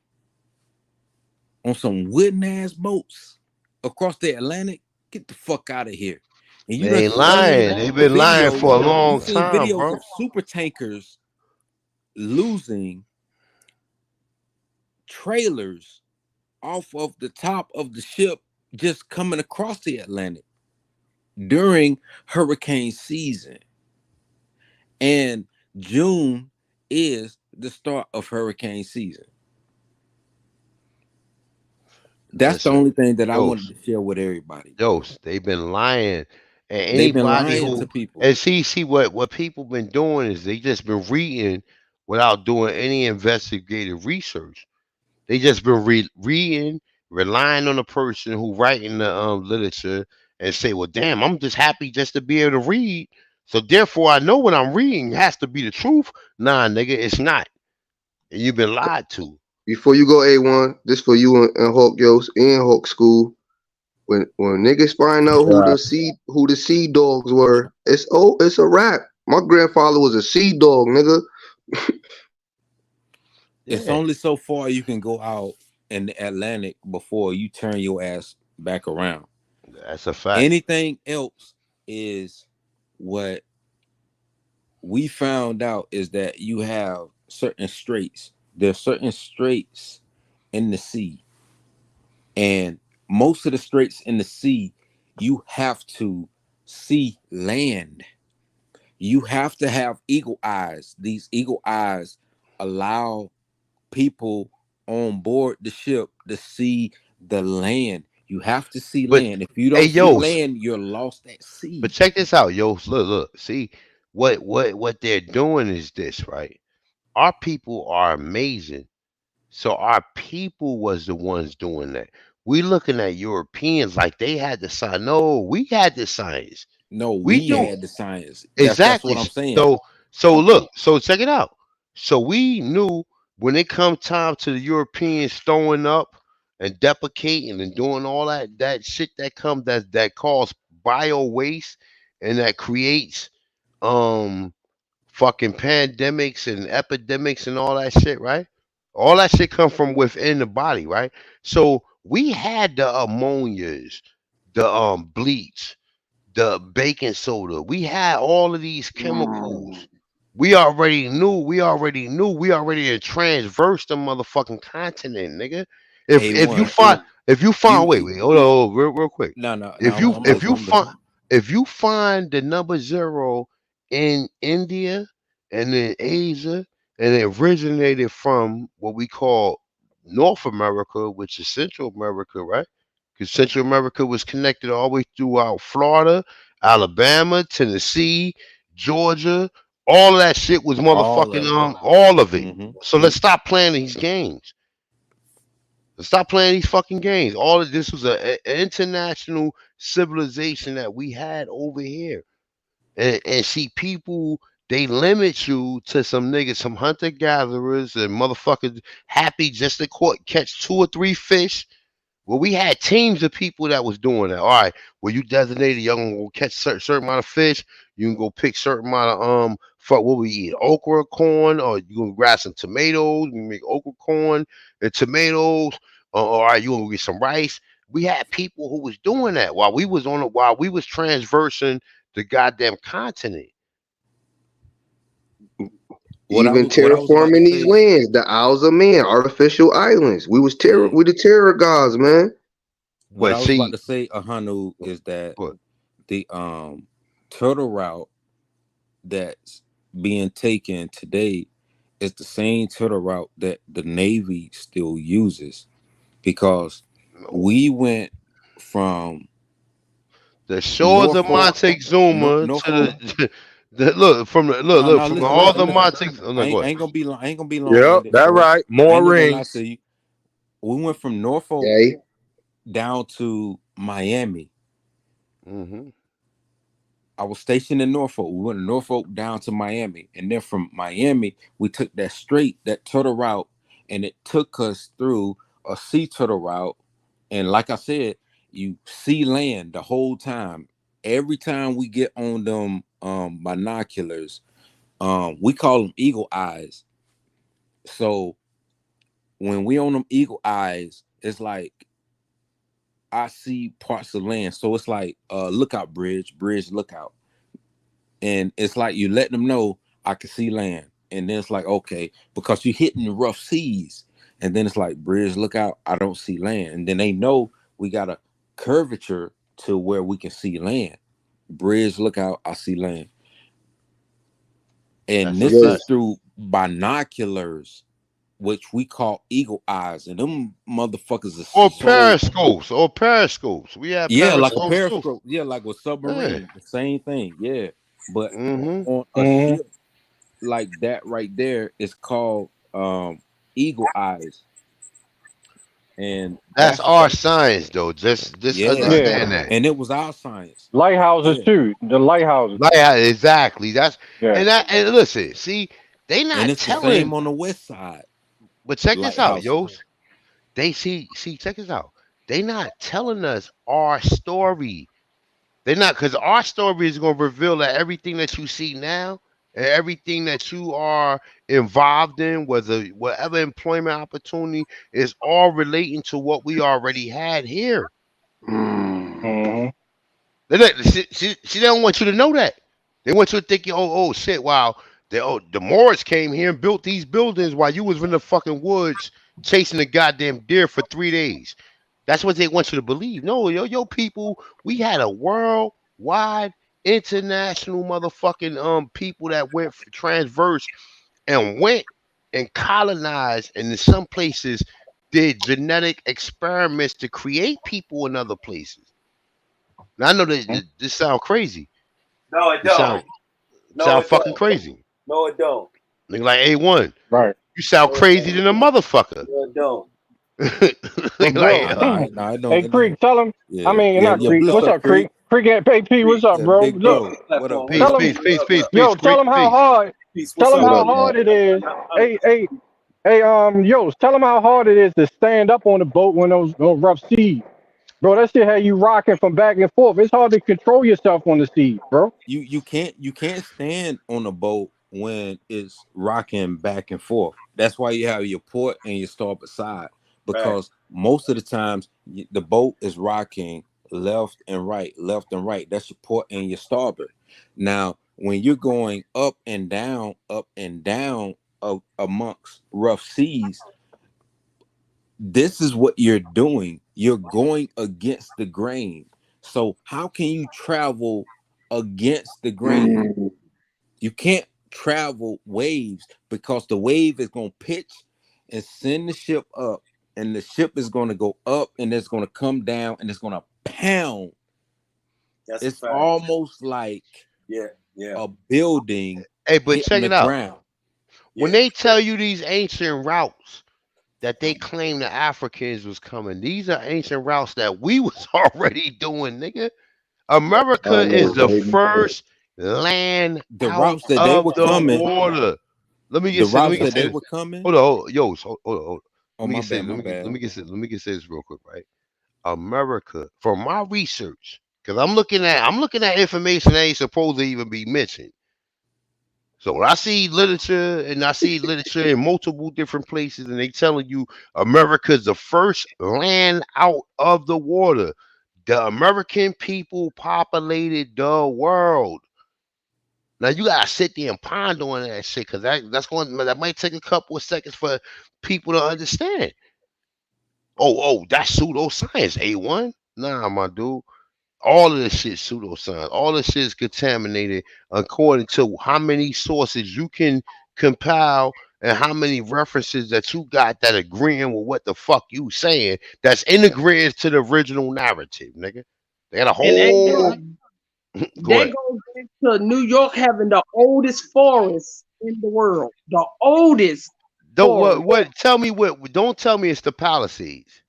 on some wooden ass boats across the Atlantic. Get the fuck out of here. And you They done ain't seen lying. They've been lying videos. for a You long seen time, videos bro. of super tankers losing trailers off of the top of the ship just coming across the Atlantic during hurricane season. And June is the start of hurricane season. That's Listen, the only thing that I wanted Dose, to share with everybody. Dose, they've been lying. And They've been anybody lying who to people. and see what people been doing is they just been reading without doing any investigative research. They just been reading, relying on the person who writing the literature and say, well, damn, I'm just happy just to be able to read. So therefore, I know what I'm reading has to be the truth. Nah, nigga, it's not. And you've been lied to. Before you go, A1, this for you and Hulk Yos and Hulk School. When niggas find out who the sea dogs were, it's a wrap. My grandfather was a sea dog, nigga. It's Yeah, only so far you can go out in the Atlantic before you turn your ass back around. that's a fact. Anything else is what we found out is that you have certain straits. There's certain straits in the sea. And most of the straits in the sea, you have to see land. You have to have eagle eyes. These eagle eyes allow people on board the ship to see the land. You have to see But land. If you hey, don't see yo, land, you're lost at sea. but check this out, yo. Look. See what they're doing is this, right? Our people are amazing. So our people was the ones doing that. We looking at Europeans like they had the science. No, we had the science. No, We we knew had the science. That's exactly. what I'm saying. So look. So check it out. So we knew when it come time to the Europeans throwing up and deprecating and doing all that shit that cause bio waste and that creates um fucking pandemics and epidemics and all that shit, right? All that shit come from within the body, right? So we had the ammonias, the bleach, the baking soda. We had all of these chemicals. We already had transversed the motherfucking continent, nigga. A1. If you find You wait, hold on, real quick. no, I'm listening. I'm listening. If you find the number zero in India and in Asia, and it originated from what we call North America, which is Central America, right? Because Central America was connected all the way throughout Florida, Alabama, Tennessee, Georgia. All of that shit was All motherfucking of it. all of it. Mm-hmm. So let's stop playing these games. Let's stop playing these fucking games. All of this was an international civilization that we had over here. And see, people they limit you to some niggas, some hunter gatherers and motherfuckers happy just to catch 2 or 3 fish. Well, we had teams of people that was doing that. All right, well, you designated you're gonna go catch certain amount of fish. You can go pick certain amount of for what we eat, okra, corn, or you gonna grab some tomatoes. We make okra, corn, and tomatoes. All right, you gonna get some rice. We had people who was doing that while we was transversing the goddamn continent. Even what I was about to terraforming these say. lands, the Isles of Man, artificial islands. We was Yeah. we the terror gods, man. What But I was about see, to say, Ahanu, is that what? the turtle route that's being taken today is the same turtle route that the Navy still uses, because No. we went from The shores of Norfolk, Montezuma to Norfolk. the look from the No, look no, from listen, all listen, the listen. Monte. Oh, no, go I ahead. ain't gonna be long. I ain't gonna be long Yep, winded, that bro. right. I More ain't gonna lie rings. to you. We went from Norfolk Okay. down to Miami. Mm-hmm. I was stationed in Norfolk. We went to Norfolk down to Miami, and then from Miami we took that turtle route, and it took us through a sea turtle route. And like I said, you see land the whole time. Every time we get on them binoculars, we call them eagle eyes. So when we on them eagle eyes, it's like I see parts of land. So it's like lookout bridge lookout. And it's like you let them know I can see land. And then it's like, okay, because you're hitting the rough seas. And then it's like, bridge lookout, I don't see land. And then they know we got a curvature to where we can see land. Bridge lookout, I see land. And That's a this is fact. through binoculars, which we call eagle eyes. And them motherfuckers are Or so, periscopes, or periscopes. We had yeah, like a periscopes too. periscope. Yeah, like with Yeah. submarine. The same thing. Yeah. But Mm-hmm. on a ship like that right there is called eagle eyes. And That's that's our science, though. Just yeah. Yeah. understand that. And it was our science. Lighthouses Yeah. too. The lighthouses. Like exactly. That's Yeah. and listen. See, they And not it's the same telling. on the west side, But check this out, lighthouses. yo. They see. Check this out. They not telling us our story. They're not, because our story is going to reveal that everything that you see now and everything that you are involved in, whether whatever employment opportunity, is all relating to what we already had here. Mm-hmm. She don't want you to know that. They want you to think, oh shit, wow, the Moors came here and built these buildings while you was in the fucking woods chasing the goddamn deer for 3 days. That's what they want you to believe. No, yo, people, we had a worldwide, international motherfucking people that went transverse and went and colonized, and in some places did genetic experiments to create people in other places. Now I know that this sound crazy. No, it This don't. No, sound it fucking don't. crazy. No, it don't. Nigga like A1, Right. you sound No, it crazy don't. than a motherfucker. No, it don't. But Nigga like bro, No, I don't. hey It don't. Creek, tell him. I Yeah. mean, Yeah. not Yeah. Creek. Bless What's up, up, Creek. Creek? Creek and AP. What's up, Yeah, bro? big Look, bro. What up, Platform. What peace, big tell up, him. peace, peace? bro? What peace, up? peace, What up? peace, Yo, tell Creek, him how peace. hard. Peace. Tell What's him up? What What how up, up? man? hard it is. I'm, I'm, Hey, tell him how hard it is to stand up on the boat when those rough seas. Bro, that shit had you rocking from back and forth. It's hard to control yourself on the sea, bro. You can't stand on a boat when it's rocking back and forth. That's why you have your port and your starboard side, right. because most of the times the boat is rocking left and right. That's your port and your starboard. Now, when you're going up and down amongst rough seas, this is what you're doing. You're going against the grain. So how can you travel against the grain? You can't travel waves, because the wave is going to pitch and send the ship up, and the ship is going to go up and it's going to come down and it's going to pound. That's a It's fact. almost like Yeah, yeah, a building Hey, but hitting check the it out. ground. When yeah. they tell you these ancient routes that they claim the Africans was coming, these are ancient routes that we was already doing, nigga. America is the first land The out routes that they of were the coming, water. Let me the get say. Let me routes get that say they this. were coming. Hold on. Oh, Let me my get say. bad, my bad. Let me get say this real quick, right? America, from my research, because I'm looking at information that ain't supposed to even be mentioned. So when I see literature, and I see literature in multiple different places, and they telling you America's the first land out of the water. The American people populated the world. Now you gotta sit there and ponder on that shit, cause that might take a couple of seconds for people to understand. Oh, that's pseudoscience, A1. Nah, my dude. All of this shit pseudoscience. All this shit is contaminated according to how many sources you can compile and how many references that you got that agreeing with what the fuck you saying that's integrated to the original narrative, nigga. They got a And whole go that ahead. goes back to New York having the oldest forest in the world. The oldest Don't forest. tell me what don't tell me it's the Palisades.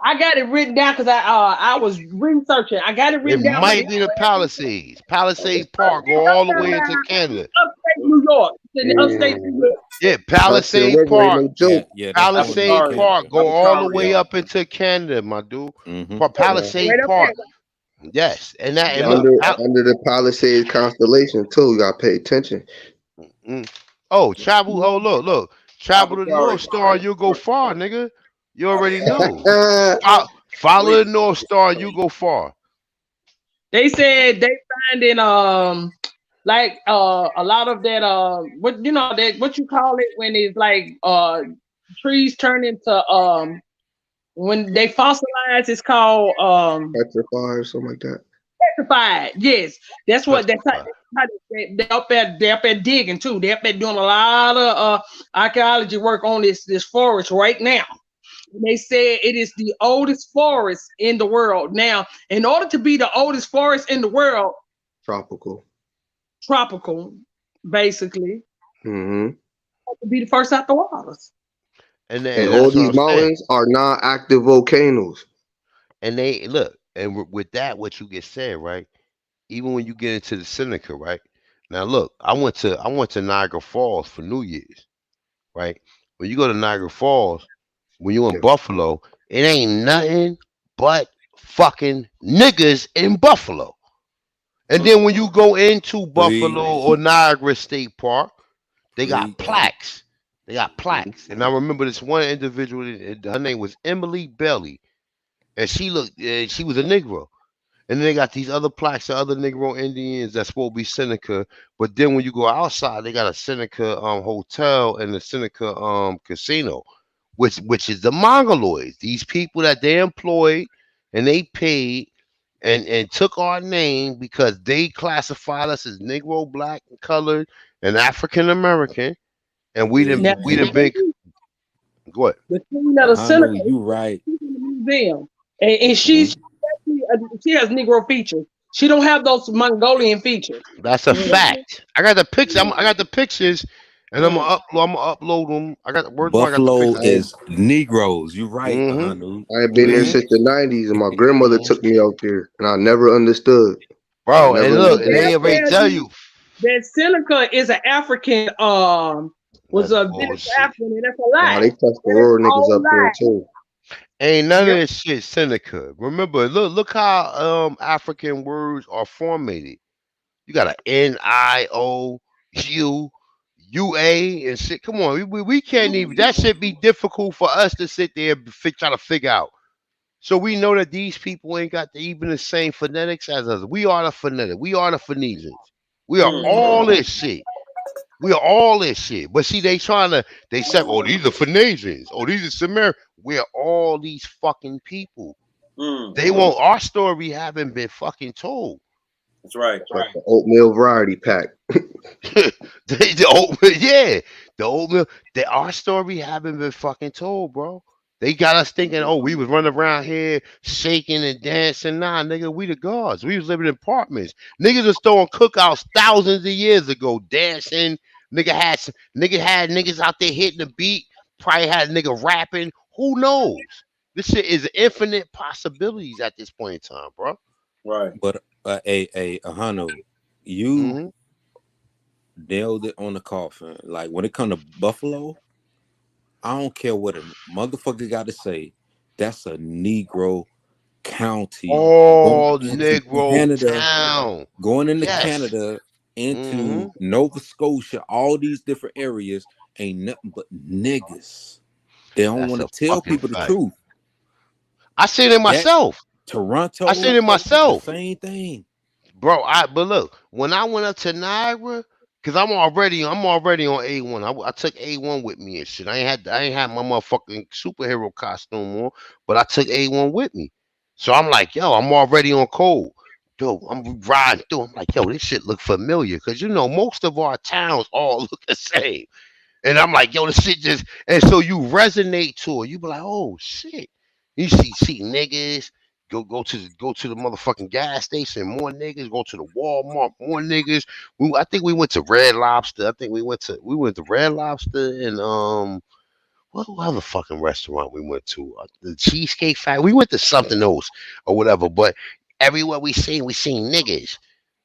I got it written down because I was researching. I got it It written down, but might be the Palisades. Palisades Park go all the way into Canada. upstate New York. It's in the upstate New York. Yeah, That shit Palisade river ain't Park. no joke. That's the one in Palisade Park Canada. go all the way Yeah. up into Canada, my dude. Right Palisade up Park. Yes. And that and look, Under the Palisades constellation too. You gotta pay attention. travel. Oh, look. Travel to the North Star, you'll go far, nigga. You already know. Follow the North Star, you go far. They said they finding like a lot of that what you know that what you call it when it's like trees turn into when they fossilize, it's called petrified or something like that. petrified. Yes, that's what that's how they're up there digging too. They're up there doing a lot of archaeology work on this forest right now. They said it is the oldest forest in the world. Now, in order to be the oldest forest in the world, Tropical, basically, mm-hmm. to be the first out the waters. And all that's what these I'm saying. mountains are non-active volcanoes. And they look, and with that, what you just said, right? Even when you get into the Seneca, right? Now, look, I went to Niagara Falls for New Year's, right? When you go to Niagara Falls, when you're in Buffalo, it ain't nothing but fucking niggas in Buffalo. And then when you go into Breed. Buffalo or Niagara State Park, they got Breed. plaques. They got plaques. And I remember this one individual, her name was Emily Bailey, and she was a Negro. And then they got these other plaques of other Negro Indians that's supposed to be Seneca. But then when you go outside, they got a Seneca hotel and a Seneca casino, which is the Mongoloids. These people that they employed and they paid and took our name because they classified us as Negro, Black, and Colored, and African American. And we Yeah, didn't big. Go ahead. The queen of the Seneca, you right. she's in the museum, and she has Negro features. She don't have those Mongolian features. That's a fact. I got the picture. I got the pictures, and I'm gonna upload them. I got word to God, I got the Buffalo pictures. is Negroes. You right, Mm-hmm. Hanu. I ain't been there since the 90s, and my grandmother took me out there, and I never understood. Bro, and look, they already tell you. That Seneca is an African, was a British African, and that's a lie. Nah, they touched the rural niggas up there too. Ain't none of this shit Seneca. Remember, look how African words are formatted. You got a NIOUA and shit. Come on, we can't even. That should be difficult for us to sit there and try to figure out. So we know that these people ain't got even the same phonetics as us. We are the phonetic. We are the Phoenicians. We are all this shit. We are all this shit. But see, they say, oh, these are Phoenicians. Oh, these are Sumerians. We're all these fucking people. They won't. Our story haven't been fucking told. That's right. Like the oatmeal variety pack. the oatmeal. Our story haven't been fucking told, bro. They got us thinking, oh, we was running around here shaking and dancing. Nah, nigga, we the gods. We was living in apartments. Niggas was throwing cookouts thousands of years ago, dancing. Nigga had niggas out there hitting the beat. Probably had a nigga rapping. Who knows? This shit is infinite possibilities at this point in time, bro. Right. But Hanu, you nailed it on the coffin. Like when it comes to Buffalo, I don't care what a motherfucker got to say. That's a Negro county. All Negro Canada, town. Going into Canada, into Nova Scotia, all these different areas ain't nothing but niggas. They don't want to tell people the truth. I seen it myself. Toronto. I seen it myself. The same thing. bro. But look, when I went up to Niagara, cause I'm already on A1. I took A1 with me and shit. I ain't had my motherfucking superhero costume on, but I took A1 with me. So I'm like, yo, I'm already on code. Yo, I'm riding through. I'm like, yo, this shit look familiar, cause most of our towns all look the same. And I'm like, yo, this shit just, and so you resonate to it. You be like, oh shit. You see niggas go to the motherfucking gas station, more niggas. Go to the Walmart, more niggas. I think we went to Red Lobster. I think we went to Red Lobster and what other fucking restaurant we went to? The Cheesecake Factory. We went to something else or whatever. But everywhere we seen niggas,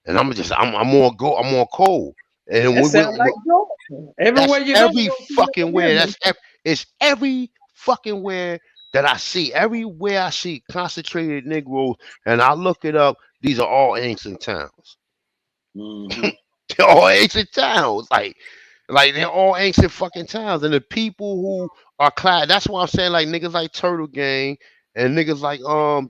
and I'm on cold. And That we sounds like Georgia. that's Everywhere you go, every you gonna see fucking where. niggas. It's every fucking where that I see. Everywhere I see concentrated Negroes, and I look it up. These are all ancient towns. They're all ancient towns. Like they're all ancient fucking towns, and the people who are clad. That's why I'm saying like niggas like Turtle Gang and niggas like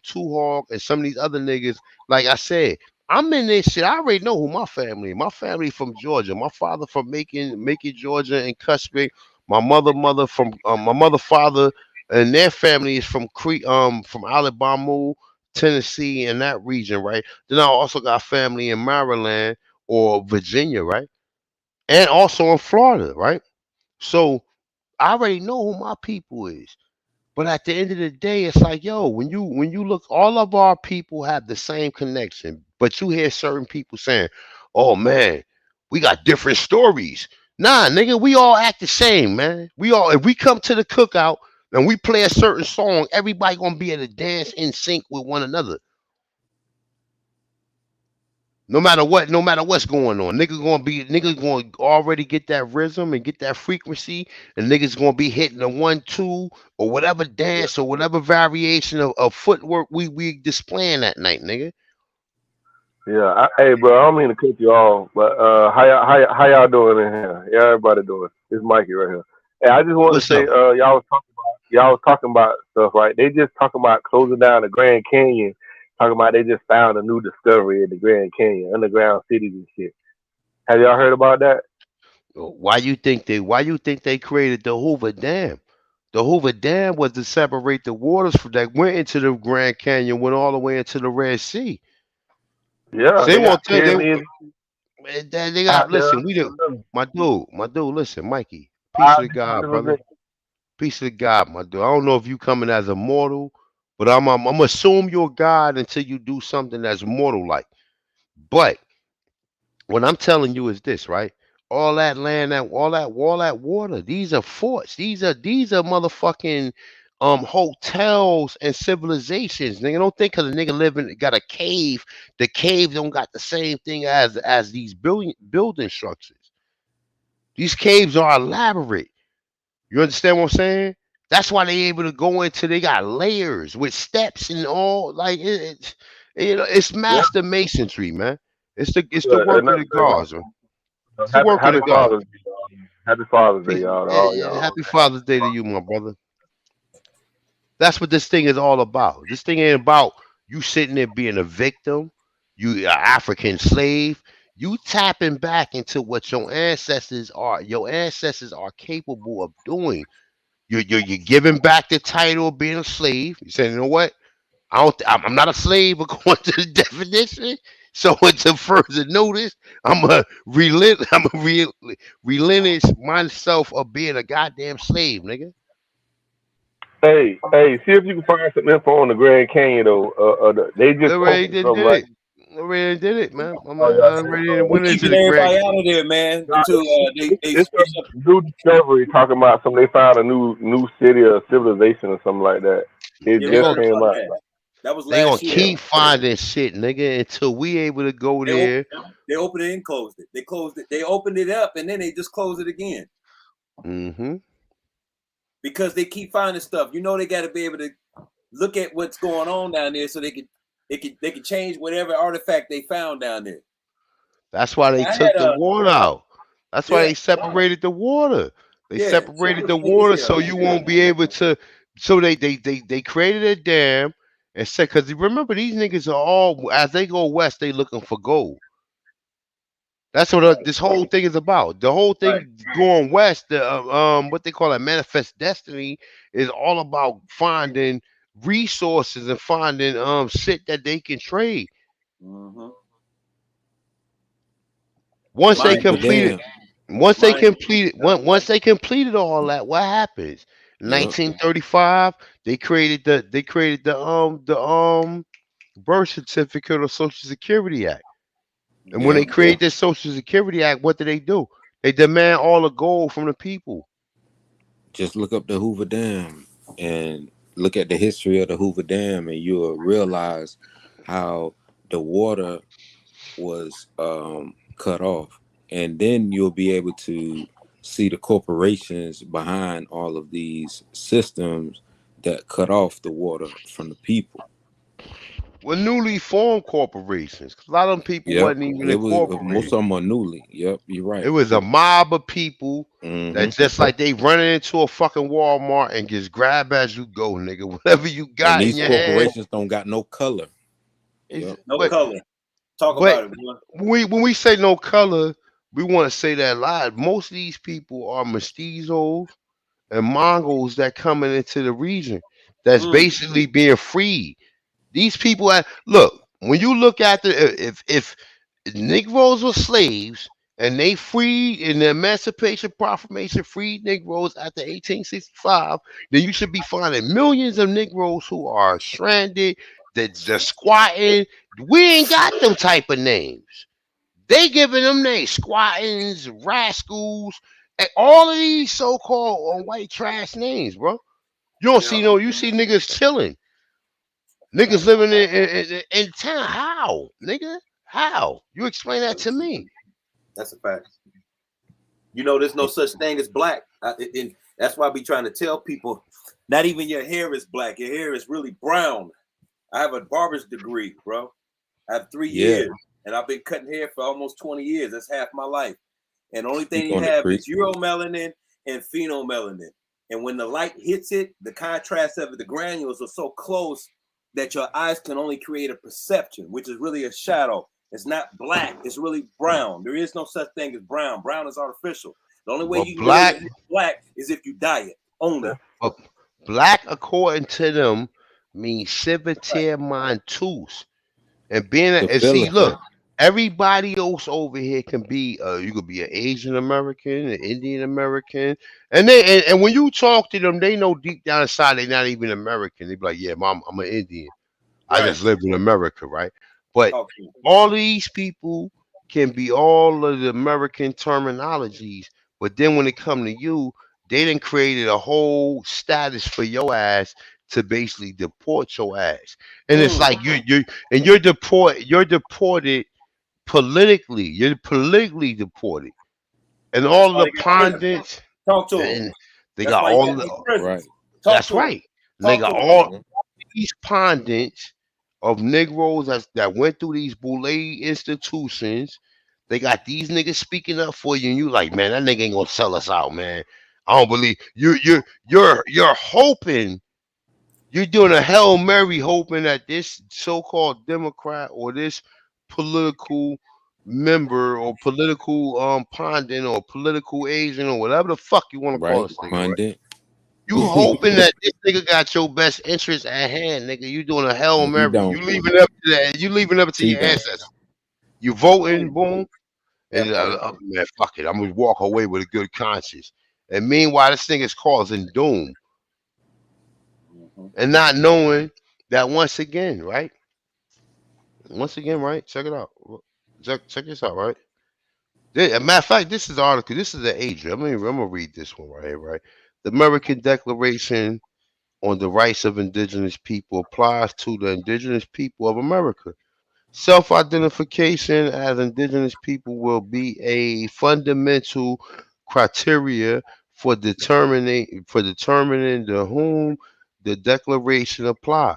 Two Hawk and some of these other niggas. Like I said, I'm in this shit. I already know who my family is. My family from Georgia. My father from Macon, Georgia, and Cusping. My mother from my mother father and their family is from from Alabama, Tennessee, and that region, right? Then I also got family in Maryland or Virginia, right? And also in Florida, right? So I already know who my people is. But at the end of the day, it's like, yo, when you look, all of our people have the same connection. But you hear certain people saying, "Oh man, we got different stories." Nah, nigga, we all act the same, man. We all, if we come to the cookout and we play a certain song, everybody gonna be able to dance in sync with one another. No matter what, no matter what's going on, niggas gonna already get that rhythm and get that frequency, and niggas gonna be hitting the 1, 2, or whatever dance or whatever variation of footwork we displaying that night, nigga. Yeah, hey, bro, I don't mean to cut you off, but how y'all doing in here? Yeah, everybody doing? It's Mikey right here. Hey, I just want to What's say, up? y'all was talking about stuff, right? They just talking about closing down the Grand Canyon, talking about they just found a new discovery in the Grand Canyon, underground cities and shit. Have y'all heard about that? Why you think they created the Hoover Dam? The Hoover Dam was to separate the waters that went into the Grand Canyon, went all the way into the Red Sea. Yeah, So they they won't got tell they pyramids they got out there. listen, my dude, listen, Mikey, peace of the God, brother. 100%. Peace of the God, my dude. I don't know if you coming as a mortal, but I'm assume you're a God until you do something that's mortal like. But what I'm telling you is this, right? All that land, all that water, these are forts. These are motherfucking hotels and civilizations. Nigga, don't think because a nigga living got a cave, the cave don't got the same thing as these building structures. These caves are elaborate. You understand what I'm saying? That's why they able to go into. They got layers with steps and all. Like it's Yeah, master masonry, man. It's the yeah, work and of the gods, man. It's the work of happy the gods. Father's Day, y'all. Happy Father's Day, Peace. y'all, to Yeah, all yeah. y'all. Happy Father's Day to you, my brother. That's what this thing is all about. This thing ain't about you sitting there being a victim. You an African slave. You tapping back into what your ancestors are. Your ancestors are capable of doing. You're giving back the title of being a slave. You saying, you know what? I'm not a slave according to the definition. So to further notice, I'm a relinquish myself of being a goddamn slave, nigga. Hey, see if you can find some info on the Grand Canyon though. They I just already posted did something right. it. I already did it, man. Oh I yeah, already went into Keeping the Grand. everybody out of there, man, nah, until they it's switch up. a new discovery talking about some. They found a new city or civilization or something like that. It Yeah, They we just gonna heard came about out. that. That was they gonna last year. keep finding shit, nigga, until we able to go They there. they opened it and closed it. They closed it. They opened it up and then they just closed it again Mm-hmm. because they keep finding stuff. You know, they got to be able to look at what's going on down there so they could change whatever artifact they found down there. That's why they I took had the water out. That's why yeah they separated the water. They yeah. separated the water so you won't be able to. So they created a dam, and said, because remember, these niggas are all, as they go west, they looking for gold. That's what this whole thing is about. The whole thing going west, the what they call a manifest destiny, is all about finding resources and finding shit that they can trade. Once they completed, once they completed all that, what happens? 1935, they created the birth certificate or Social Security Act. And when they create this Social Security Act, what do? They demand all the gold from the people. Just look up the Hoover Dam and look at the history of the Hoover Dam, and you'll realize how the water was cut off. And then you'll be able to see the corporations behind all of these systems that cut off the water from the people. Well, newly formed corporations. A lot of them people wasn't even It was incorporated. most of them are newly. Yep, you're right. It was a mob of people that just like they running into a fucking Walmart and just grab as you go, nigga. Whatever you got And in these your corporations hand. don't got no color. No color. Talk about it, boy. When we say no color, we want to say that lie. Most of these people are mestizos and Mongols that coming into the region that's basically being freed. These people look, when you look at if Negroes were slaves and they freed in the Emancipation Proclamation freed Negroes after 1865, then you should be finding millions of Negroes who are stranded, that they're squatting. We ain't got them type of names. They giving them names, squattings, rascals, and all of these so-called white trash names, bro. You don't see you see niggas chilling. Niggas living in town. How, nigga? How? You explain that to me. That's a fact. You know, there's no such thing as black. And that's why I be trying to tell people, not even your hair is black. Your hair is really brown. I have a barber's degree, bro. I have 3 years, and I've been cutting hair for almost 20 years. That's half my life. And the only thing you have is uromelanin and phenomelanin. And when the light hits it, the contrast of it, the granules are so close that your eyes can only create a perception, which is really a shadow. It's not black. It's really brown. There is no such thing as brown. Brown is artificial. The only way you can know black is if you dye it. Only. Black, according to them, means civitar montus. And being and see, look, everybody else over here can be you could be an Asian American, an Indian American, and and when you talk to them, they know deep down inside they're not even American. They be like, yeah, mom, I'm an Indian. I just live in America, right? But all of these people can be all of the American terminologies, but then when it come to you, they done created a whole status for your ass to basically deport your ass. And it's like you're deported politically. You're politically deported. And all the pundits, talk to them. They got all the that's right. They got all these pundits of Negroes that went through these boule institutions. They got these niggas speaking up for you, and you like, man, that nigga ain't gonna sell us out, man. I don't believe you're hoping. You're doing a Hail Mary hoping that this so-called Democrat or this political member or political pundit or political agent or whatever the fuck you want to call this nigga, right? You hoping that this nigga got your best interest at hand, nigga. You doing a Hail Mary. You leaving up to that. You leaving up to your ancestors. You voting, boom. And man, fuck it. I'm gonna walk away with a good conscience. And meanwhile, this thing is causing doom. And not knowing that once again, right? Right? Check it out. Check this out, right? As a matter of fact, this is the article. This is the age. I'm gonna read this one right here, right? The American Declaration on the Rights of Indigenous People applies to the indigenous people of America. Self-identification as indigenous people will be a fundamental criteria for determining to whom the declaration applies.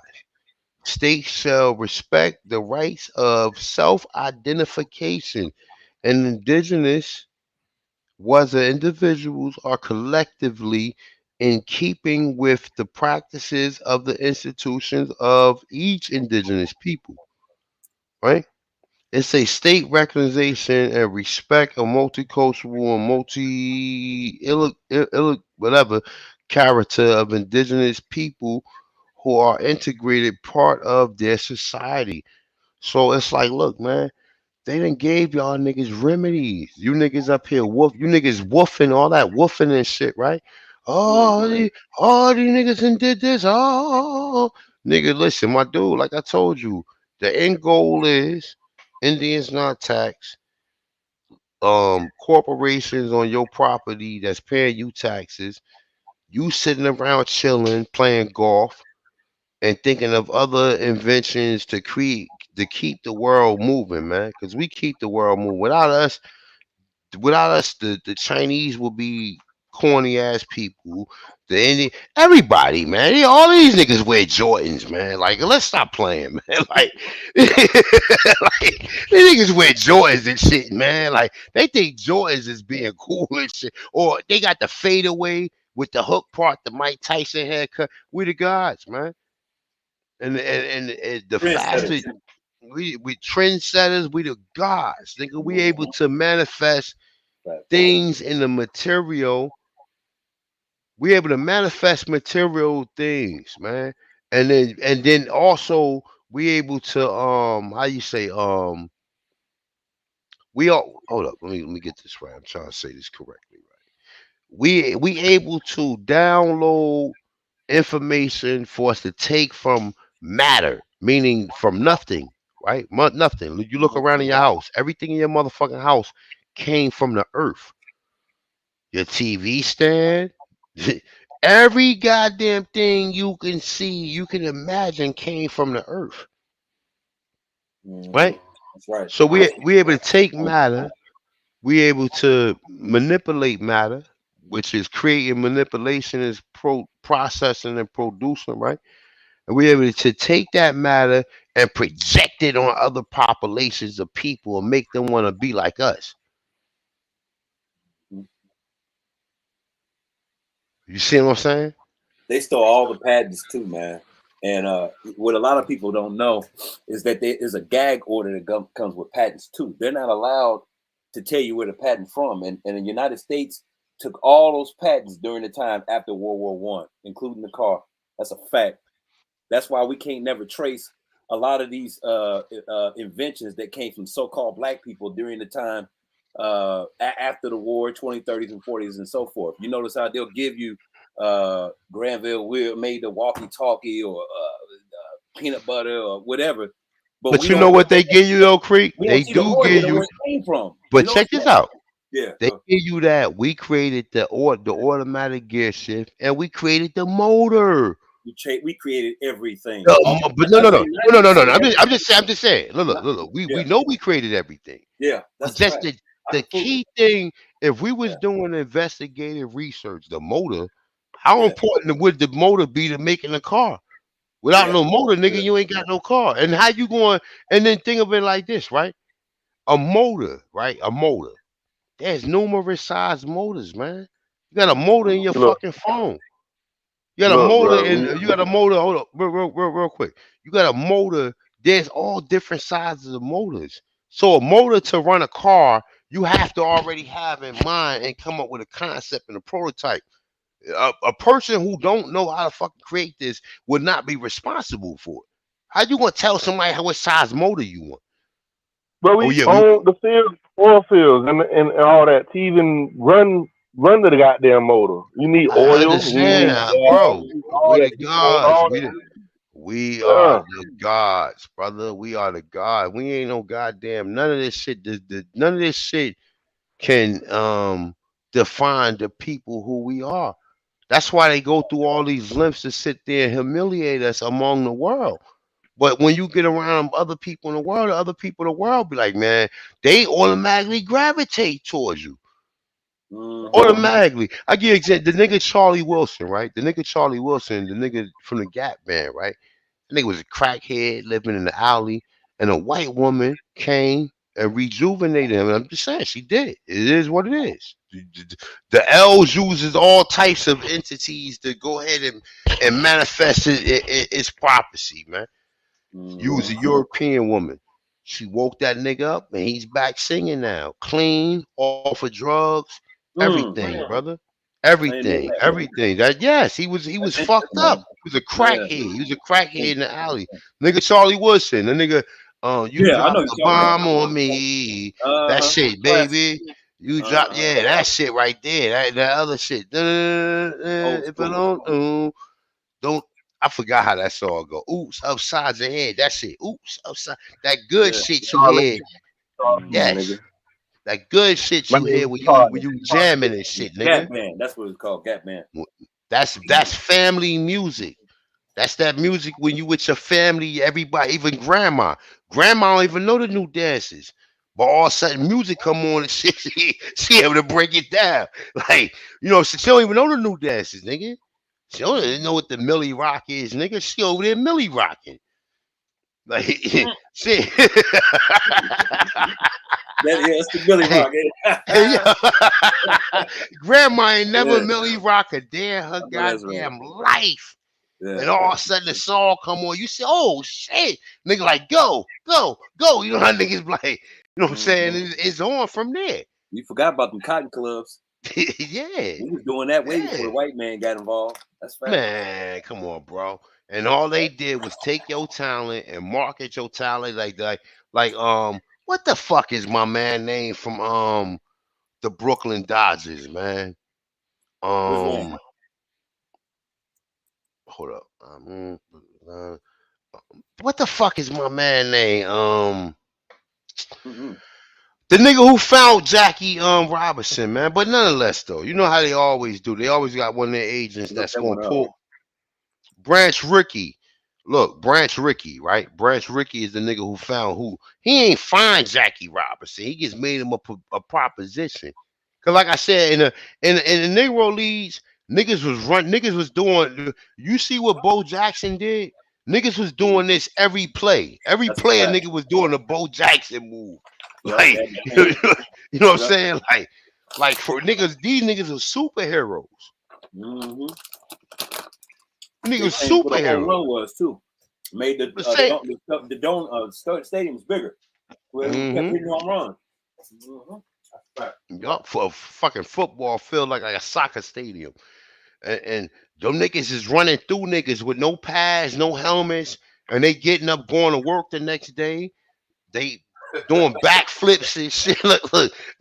States shall respect the rights of self-identification, and indigenous, whether individuals or collectively, in keeping with the practices of the institutions of each indigenous people, right? It's a state recognition and respect of multicultural and whatever character of indigenous people who are integrated part of their society. So it's like, look, man, they done gave y'all niggas remedies. You niggas up here you niggas woofing all that woofing and shit, right? Oh, these niggas done did this. Oh, nigga, listen, my dude, like I told you, the end goal is Indians not taxed. Corporations on your property that's paying you taxes. You sitting around chilling, playing golf, and thinking of other inventions to keep the world moving, man. Because we keep the world moving. Without us, the Chinese will be corny ass people. The Indian, everybody, man. All these niggas wear Jordans, man. Like, let's stop playing, man. Like, like these niggas wear Jordans and shit, man. Like, they think Jordans is being cool and shit, or they got the fadeaway with the hook part, the Mike Tyson haircut. We the gods, man. And the faster we trendsetters, we the gods, nigga. We able to manifest things in the material. We able to manifest material things, man. And then also we able to how you say we all hold up, let me get this right. I'm trying to say this correctly, right? We able to download information for us to take from matter, meaning from nothing, right? Nothing. You look around in your house, everything in your motherfucking house came from the earth. Your TV stand, every goddamn thing you can see, you can imagine came from the earth, right? That's right. So we able to take matter, we able to manipulate matter, which is creating manipulation is processing and producing, right? And we're able to take that matter and project it on other populations of people and make them want to be like us. You see what I'm saying? They stole all the patents too, man. And what a lot of people don't know is that there is a gag order that comes with patents too. They're not allowed to tell you where the patent from. And the United States took all those patents during the time after World War One, including the car. That's a fact. That's why we can't never trace a lot of these inventions that came from so-called black people during the time after the war, 20s, 30s, and 40s, and so forth. You notice how they'll give you Granville Will made the walkie-talkie or peanut butter or whatever. But you know what they give you though, Creek? We don't They see the do origin give of you. where it came from. But check this out. Yeah. They give you that we created the automatic gear shift and we created the motor. We created everything. But no. I'm just saying. Look. We know we created everything. Yeah, But that's just right. the key thing, if we was doing investigative research, the motor, how important would the motor be to making a car? Without no motor, nigga, you ain't got no car. And how you going? And then think of it like this, right? A motor, right? A motor. There's numerous size motors, man. You got a motor in your Look. fucking phone. You got a Look, motor bro. and you got a motor. Hold up, real quick. You got a motor. There's all different sizes of motors. So a motor to run a car, you have to already have in mind and come up with a concept and a prototype. A person who don't know how to fucking create this would not be responsible for it. How you gonna tell somebody what size motor you want? Oh, But we own the fields, oil fields, and all that to even run the goddamn motor. You need I oil. You understand need that, gas. bro. You need all We that. the Own gods. all that. We are Yeah. the gods, brother. We are the gods. We ain't no goddamn none of this shit. None of this shit can define the people who we are. That's why they go through all these lengths to sit there and humiliate us among the world. But when you get around other people in the world, the other people in the world be like, man, they automatically gravitate towards you. Automatically. I give you example, the nigga Charlie Wilson, right? The nigga Charlie Wilson, the nigga from the Gap Band, right? The nigga was a crackhead living in the alley, and a white woman came and rejuvenated him. And I'm just saying, she did it. It is what it is. The L's uses all types of entities to go ahead and manifest its prophecy, man. You was a European woman. She woke that nigga up, and he's back singing now, clean, off of drugs, everything, brother, everything. That yes, he was fucked up. He was a crackhead. He was a crackhead in the alley. Nigga Charlie Woodson, the nigga, you dropped the bomb on me. That shit, baby. You drop, that shit right there. That other shit. If I don't. I forgot how that song go. Oops, upside your head. That shit. Oops, upside. That good shit you hear. Yes. That good shit you hear when you jamming and shit, nigga. Gap Man. That's what it's called. Gap Man. That's family music. That's that music when you with your family, everybody, even grandma. Grandma don't even know the new dances. But all of a sudden music come on and shit, she able to break it down. Like, she don't even know the new dances, nigga. She don't even know what the Millie Rock is, nigga. She over there Millie rocking. Like, shit. That's the Millie Rock. Grandma ain't never Millie Rock a day in her goddamn life. And all of a sudden the song come on, you say, oh shit, nigga, like go. You know how niggas like, you know what I'm saying? It's on from there. You forgot about them cotton clubs. Yeah. We was doing that way before the white man got involved. That's fact. Man, come on, bro. And all they did was take your talent and market your talent like what the fuck is my man name from the Brooklyn Dodgers, man? Hold up. What the fuck is my man name? The nigga who found Jackie Robinson, man. But nonetheless, though, you know how they always do. They always got one of their agents that's gonna pull Branch Rickey. Look, Branch Rickey, right? Branch Rickey is the nigga who found he ain't find Jackie Robinson. He just made him a proposition. Cause like I said, in the Negro leagues, niggas was doing. You see what Bo Jackson did? Niggas was doing this every play. Every play a nigga was doing a Bo Jackson move. Like, you know what I'm saying? Like for niggas, these niggas are superheroes. Niggas superheroes. One was too. Made the dome stadiums bigger. Where kept hitting home runs. Yup, for a fucking football field like a soccer stadium. And them niggas is running through niggas with no pads, no helmets, and they getting up going to work the next day. They doing backflips and shit. Look,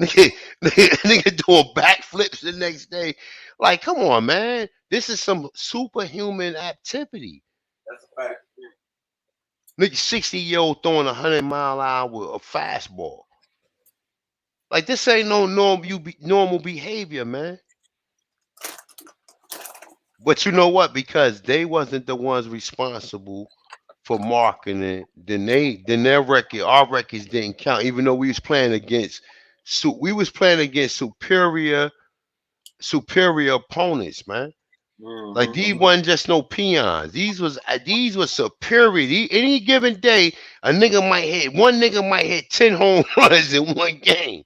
nigga doing backflips the next day. Like, come on, man. This is some superhuman activity. That's a fact. Nigga, 60-year-old throwing 100-mile-an-hour of fastball. Like, this ain't no normal behavior, man. But you know what? Because they wasn't the ones responsible for marketing it, then their record, our records didn't count. Even though we was playing against superior opponents, man. Like these wasn't just no peons. These was superior. Any given day, one nigga might hit 10 home runs in one game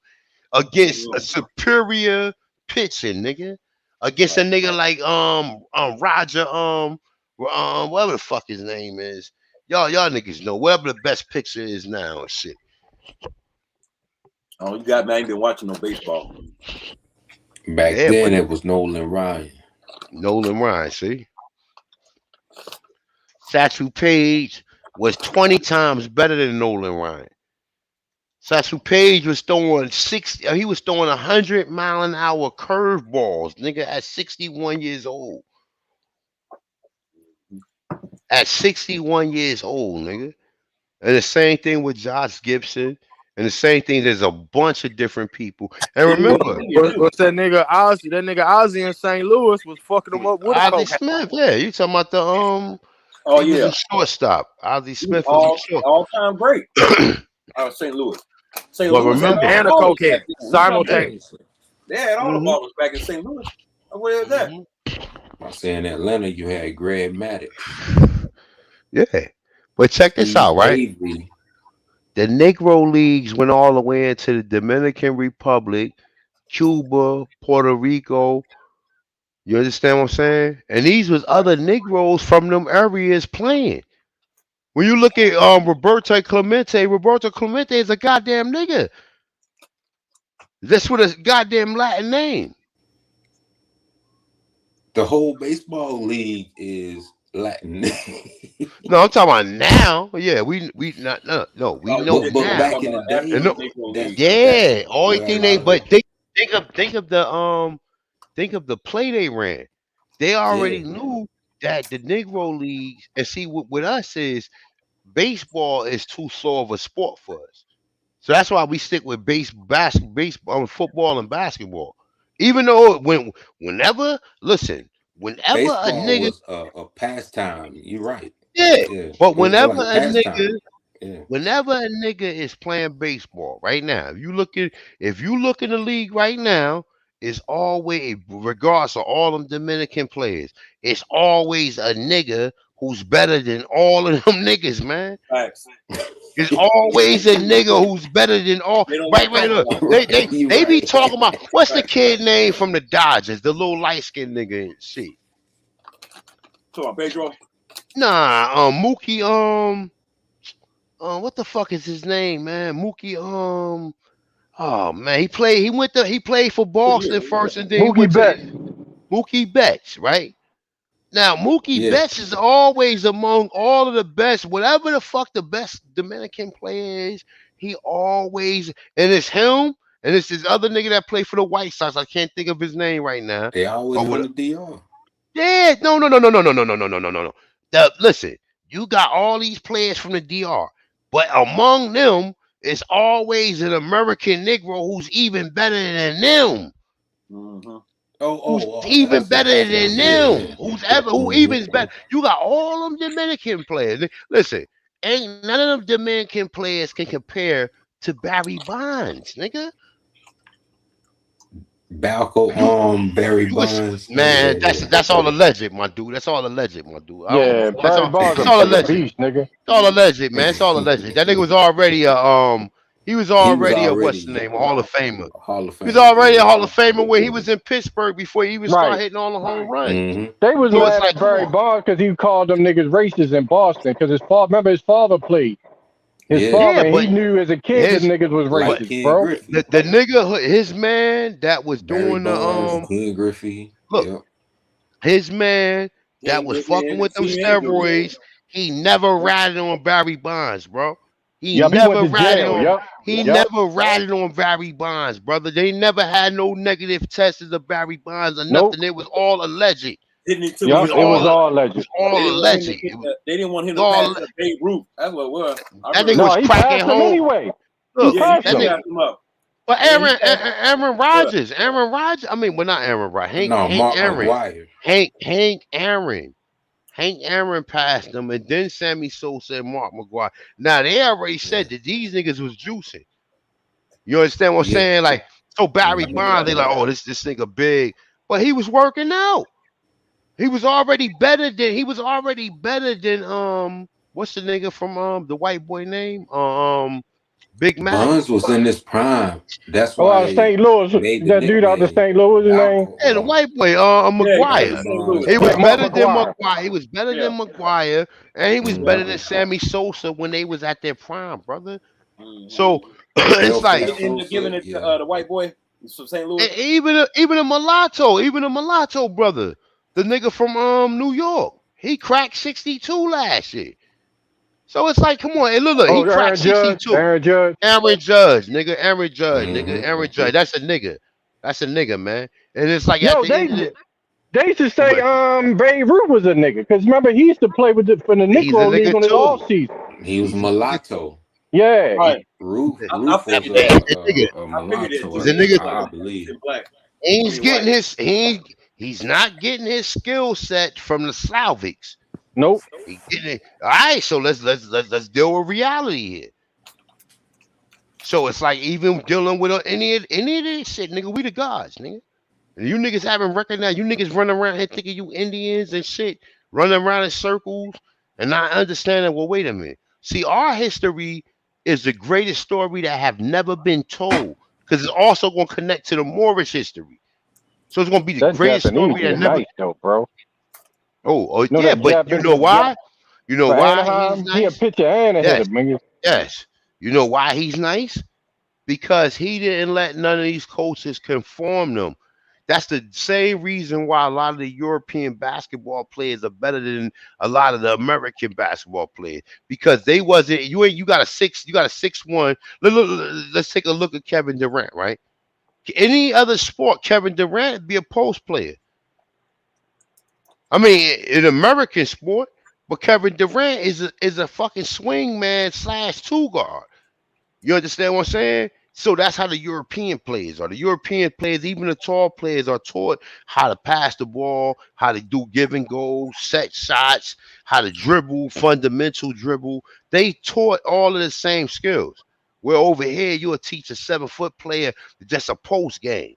against a superior pitching, nigga. Against a nigga like Roger whatever the fuck his name is. Y'all niggas know whatever the best pitcher is now and shit. Oh, you got me. I ain't been watching no baseball. Back then it was Nolan Ryan. See? Satchel Paige was 20 times better than Nolan Ryan. Satchel Paige was throwing 100-mile-an-hour curveballs, nigga, at 61 years old. At 61 years old, nigga. And the same thing with Josh Gibson. And the same thing, there's a bunch of different people. And remember, what's that nigga Ozzy? That nigga Ozzy in St. Louis was fucking them up with Ozzy Smith. Yeah, you talking about the he was a shortstop. Ozzy Smith was a shortstop. All-time great. St. Louis. St. Well, Louis remember, and a cokehead simultaneously. They had all the ballers back in St. Louis. Where is that? I say in Atlanta, you had Greg Maddux. Yeah, but check this out, right? The Negro Leagues went all the way into the Dominican Republic, Cuba, Puerto Rico. You understand what I'm saying? And these was Right. other Negroes from them areas playing. When you look at Roberto Clemente is a goddamn nigga. That's what a goddamn Latin name. The whole baseball league is Latin. No, I'm talking about now. Yeah, we not no, we Oh, you know but just saying but you now. back talking in the about And day, African no, Negro that's League. yeah, only where a thing lot of but think of think of the play they ran. They yeah already knew that the Negro leagues and see what with us is baseball is too slow of a sport for us. So that's why we stick with baseball, football, and basketball. Even though whenever a baseball nigga, was a pastime. You're right. yeah, Yeah, but it was whenever like a nigga, pastime. Yeah, is playing baseball right now, if you look in the league right now, it's always regardless of all them Dominican players, it's always a nigga who's better than all of them niggas, man. Facts. There's always a nigga who's better than all. They don't Right, want to right. talk Look, about it. right. You they be right. talking about what's the Right. kid name from the Dodgers, the little light skinned nigga and shit. Talk about Pedro. Nah, Mookie, what the fuck is his name, man? Mookie, oh man, he played for Boston first, and then he Mookie went to Betts. Mookie Betts, right? Now, Mookie Yeah, Betts is always among all of the best. Whatever the fuck the best Dominican player is, he always and it's him and it's this other nigga that played for the White Sox. I can't think of his name right now. they always Or run what? the DR. Yeah, no. Listen, you got all these players from the DR, but among them is always an American Negro who's even better than them. Mm-hmm. Who's Oh, even that's a better that's a than yeah them? yeah. Who hmm even is better? You got all them Dominican players. Listen, ain't none of them Dominican players can compare to Barry Bonds, nigga. Balco, You Barry you was Bonds. man, Yeah, that's all alleged, my dude. That's all alleged, my dude. I don't Yeah, know. That's Barry all. Bonds It's a all fucking alleged. beast, nigga. It's all alleged, man. It's all alleged. That nigga was already a He was he was already a what's the already name? A Hall of Famer. a Hall of He was Famer. already a Yeah. Hall of Famer when he was in Pittsburgh before he even started Right. hitting all the home runs. hmm They was So it's mad like, at come Barry on. Bonds because he called them niggas racist in Boston because remember his father played. His Yeah, father, Yeah, and he but knew as a kid them his niggas was like but racist, Ken bro. Griffey, the nigga, his man that was Barry doing the Bonds, Ken Griffey. look, Yep. his man that King was Griffey fucking and with them King and Griffey. steroids, he never ratted on Barry Bonds, bro. He Yup, he went never to ratted jail. on Yup, he yup, never ratted on Barry Bonds, brother. They never had no negative tests of Barry Bonds or nope, nothing. It was all alleged. Didn't he took It him yup. was to It was all it all was alleged. They all didn't want him alleged. to It hit they didn't want him was to pass all the Babe Ruth. That's what it was. I that remember nigga that. was No, he cracking passed him home. anyway. He Look, Yeah, he passed that did him. nigga pass him up. but Yeah, he passed Aaron what? Rodgers. Aaron Rodgers. I mean, well, not Aaron Rodgers. No, Hank Mark Aaron. McGuire. Hank Aaron. Hank Aaron passed them, and then Sammy Sosa and Mark McGuire. Now they already Yeah, said that these niggas was juicing. You understand what I'm yeah. saying? Like, so I Barry remember hmm Bonds, that. they like, oh, this nigga big, but he was working out. He was already better than what's the nigga from the white boy name? Big Mac. Bonds was in his prime. That's Oh, why out of they St. Louis, made the that dude out of nickname St. Louis, his name? Balco. Yeah, the white boy, Yeah, he played for Barry McGuire. St. Bonds. Louis. He was Yeah, Yeah. Mark better than McGuire. McGuire. He was better Yeah. than McGuire, and he was Yeah. better hmm than Sammy Sosa when they was at their prime, brother. Mm-hmm. So it's Helfrich like They ended up giving Sosa. it to Yeah. the white boy from St. Louis. even a mulatto brother, the nigga from New York, he cracked 62 last year. So it's like, come on, and look, he Oh, cracked Aaron Judge. 62. Aaron Judge. Aaron Judge, nigga, Aaron Judge, nigga, hmm Aaron Judge. That's a nigga. That's a nigga, man. And it's like at Yo, the end of they used to the say but Babe Ruth was a nigga because remember he used to play with for the he's a Negro League nigga on his too. off season. He was He's a nigga too. mulatto. Yeah, He, Right. I Ruth was figured that's that. a nigga. a I figured that mulatto, He's too. a He was nigga. like I a believe. black. I He's mean getting white. his he's not getting his skill set from the Slavics. nope. He getting it. All right, so let's deal with reality here. So it's like even dealing with any of this shit, nigga. We the gods, nigga. And you niggas haven't recognized. You niggas running around here thinking you Indians and shit, running around in circles and not understanding. Well, wait a minute. See, our history is the greatest story that have never been told. because it's also going to connect to the Moorish history. So it's going to be the That greatest Japanese story that is never. nice though, bro. Oh Know yeah, that but you know Japanese why? You know for why he's Anaheim? He a nice? pitcher and a hitter, Yes, nigga. yes. You know why he's nice? Because he didn't let none of these coaches conform them. That's the same reason why a lot of the European basketball players are better than a lot of the American basketball players because they wasn't. You got a 6'1". Let's take a look at Kevin Durant, right? Any other sport, Kevin Durant would be a post player. I mean, in American sport, but Kevin Durant is a fucking swing man / two guard. You understand what I'm saying? So that's how the European players are. The European players, even the tall players, are taught how to pass the ball, how to do give and go, set shots, how to dribble, fundamental dribble. They taught all of the same skills. Where over here, you'll teach a 7-foot player just a post game.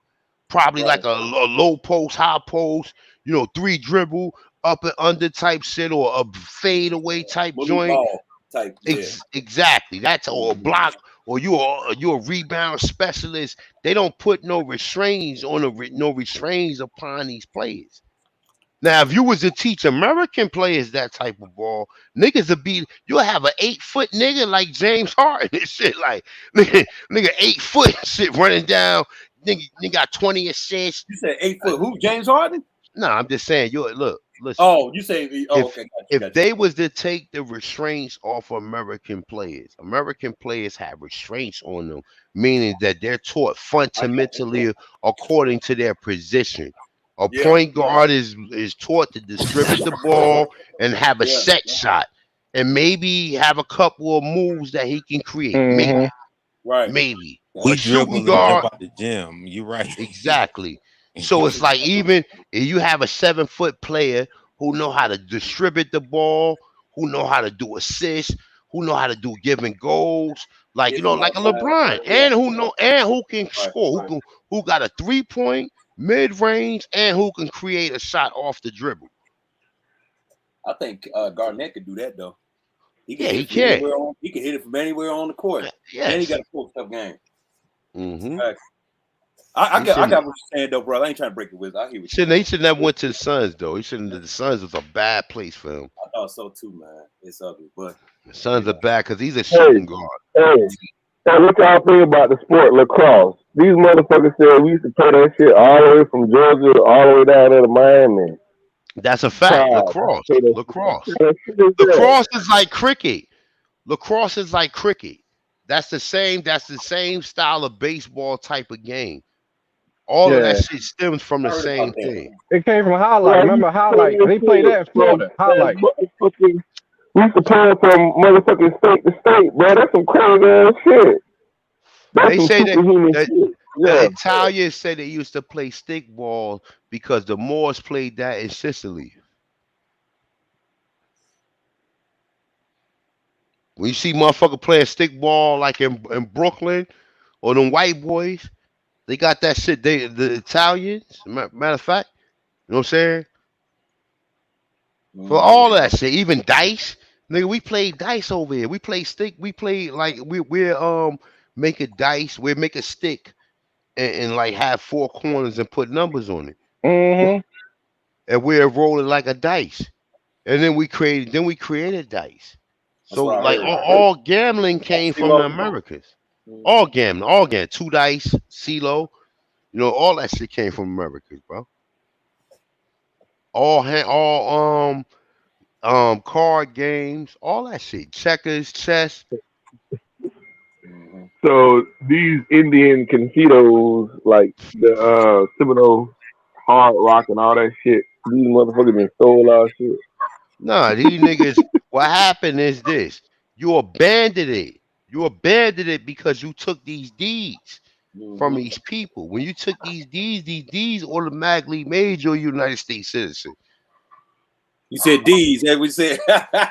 Probably like a low post, high post, 3 dribble, up and under type shit, or a fade away type Bully joint. ball type. Yeah. Exactly. That's or a block, or you're a rebound specialist. They don't put no restraints upon these players. Now, if you was to teach American players that type of ball, niggas would be. You'll have an 8-foot nigga like James Harden and shit. Like nigga 8 foot shit running down. Nigga got 20 assists. You said 8 foot. Who? James Harden? No, I'm just saying. Listen. Oh, you say. Oh, if okay. if they was to take the restraints off American players have restraints on them, meaning that they're taught fundamentally according to their position. A point guard is taught to distribute the ball and have a set shot, and maybe have a couple of moves that he can create. Maybe, maybe. Or A shooting dribble and jump guard, out the gym. You're right. exactly. So it's like even if you have a 7-foot player who know how to distribute the ball, who know how to do assists, who know how to do giving goals, like like a LeBron, and who can score, who got a 3-point mid range, and who can create a shot off the dribble. I think Garnett could do that though. He can Yeah, hit he it from can. anywhere on. He can hit it from anywhere on the court. Yes. And he got a post up game. Mm-hmm. I got what you're saying though, bro. I ain't trying to break the wisdom. I hear what He should never went to the Suns though. The Suns was a bad place for him. I thought so too, man. It's ugly, but the Suns are bad because he's a shooting guard. Hey, what y'all think about the sport lacrosse? These motherfuckers said we used to play that shit all the way from Georgia all the way down there to Miami. That's a fact. Lacrosse. Lacrosse is like cricket. Lacrosse is like cricket. That's the same style of baseball type of game. All of that shit stems from the same thing. It came from Highlight. Remember Highlight? They played that in Florida. Highlight. We used to play from motherfucking state to state, bro. That's some crazy ass shit. That's They say that Yeah. the Italians say they used to play stick ball because the Moors played that in Sicily. When you see motherfucker playing stick ball like in Brooklyn, or them white boys, they got that shit. The Italians, matter of fact, you know what I'm saying? For all that shit, even dice, nigga, we played dice over here. We play stick. We play like we're make a dice. We make a stick and like have 4 corners and put numbers on it. Mm-hmm. And we're rolling like a dice. And then we created dice. So like all gambling came from the Americas. All gambling, 2 dice, CeeLo, all that shit came from Americas, bro. All card games, all that shit, checkers, chess. So these Indian confitos, like the Seminole Hard Rock and all that shit, these motherfuckers been stole our shit. Nah, these niggas. What happened is this: you abandoned it. You abandoned it because you took these deeds from these people. When you took these deeds automatically made you a United States citizen. You said D's, as we said.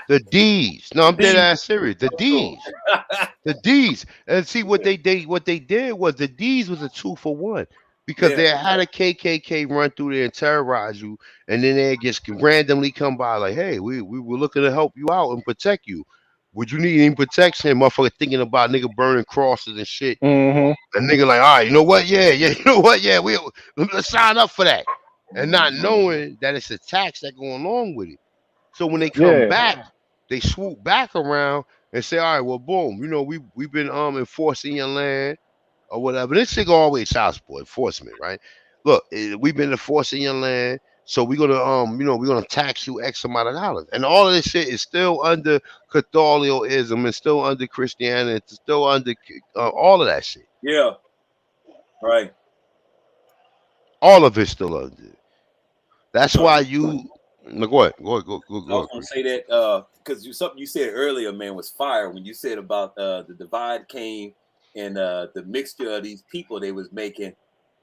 The D's. No, I'm dead ass serious. The D's. The D's. And see what they did was the D's was a 2-for-1. Because they had a KKK run through there and terrorize you, and then they just randomly come by like, hey, we were looking to help you out and protect you. Would you need any protection? Motherfucker thinking about nigga burning crosses and shit. Mm-hmm. And nigga like, all right, you know what? Yeah, you know what? Yeah, let's sign up for that. And not knowing that it's a tax that go along with it. So when they come Yeah. back, they swoop back around and say, all right, well, boom, you know, we've been enforcing your land or whatever. This shit go all the way to child support enforcement, right? Look, we've been enforcing your land, so we're gonna we're gonna tax you X amount of dollars. And all of this shit is still under Catholicism and still under Christianity, it's still under all of that shit. Yeah. Right. All of it's still under. That's So why you no, go ahead. Go I was gonna say that because something you said earlier, man, was fire when you said about the divide came and the mixture of these people they was making,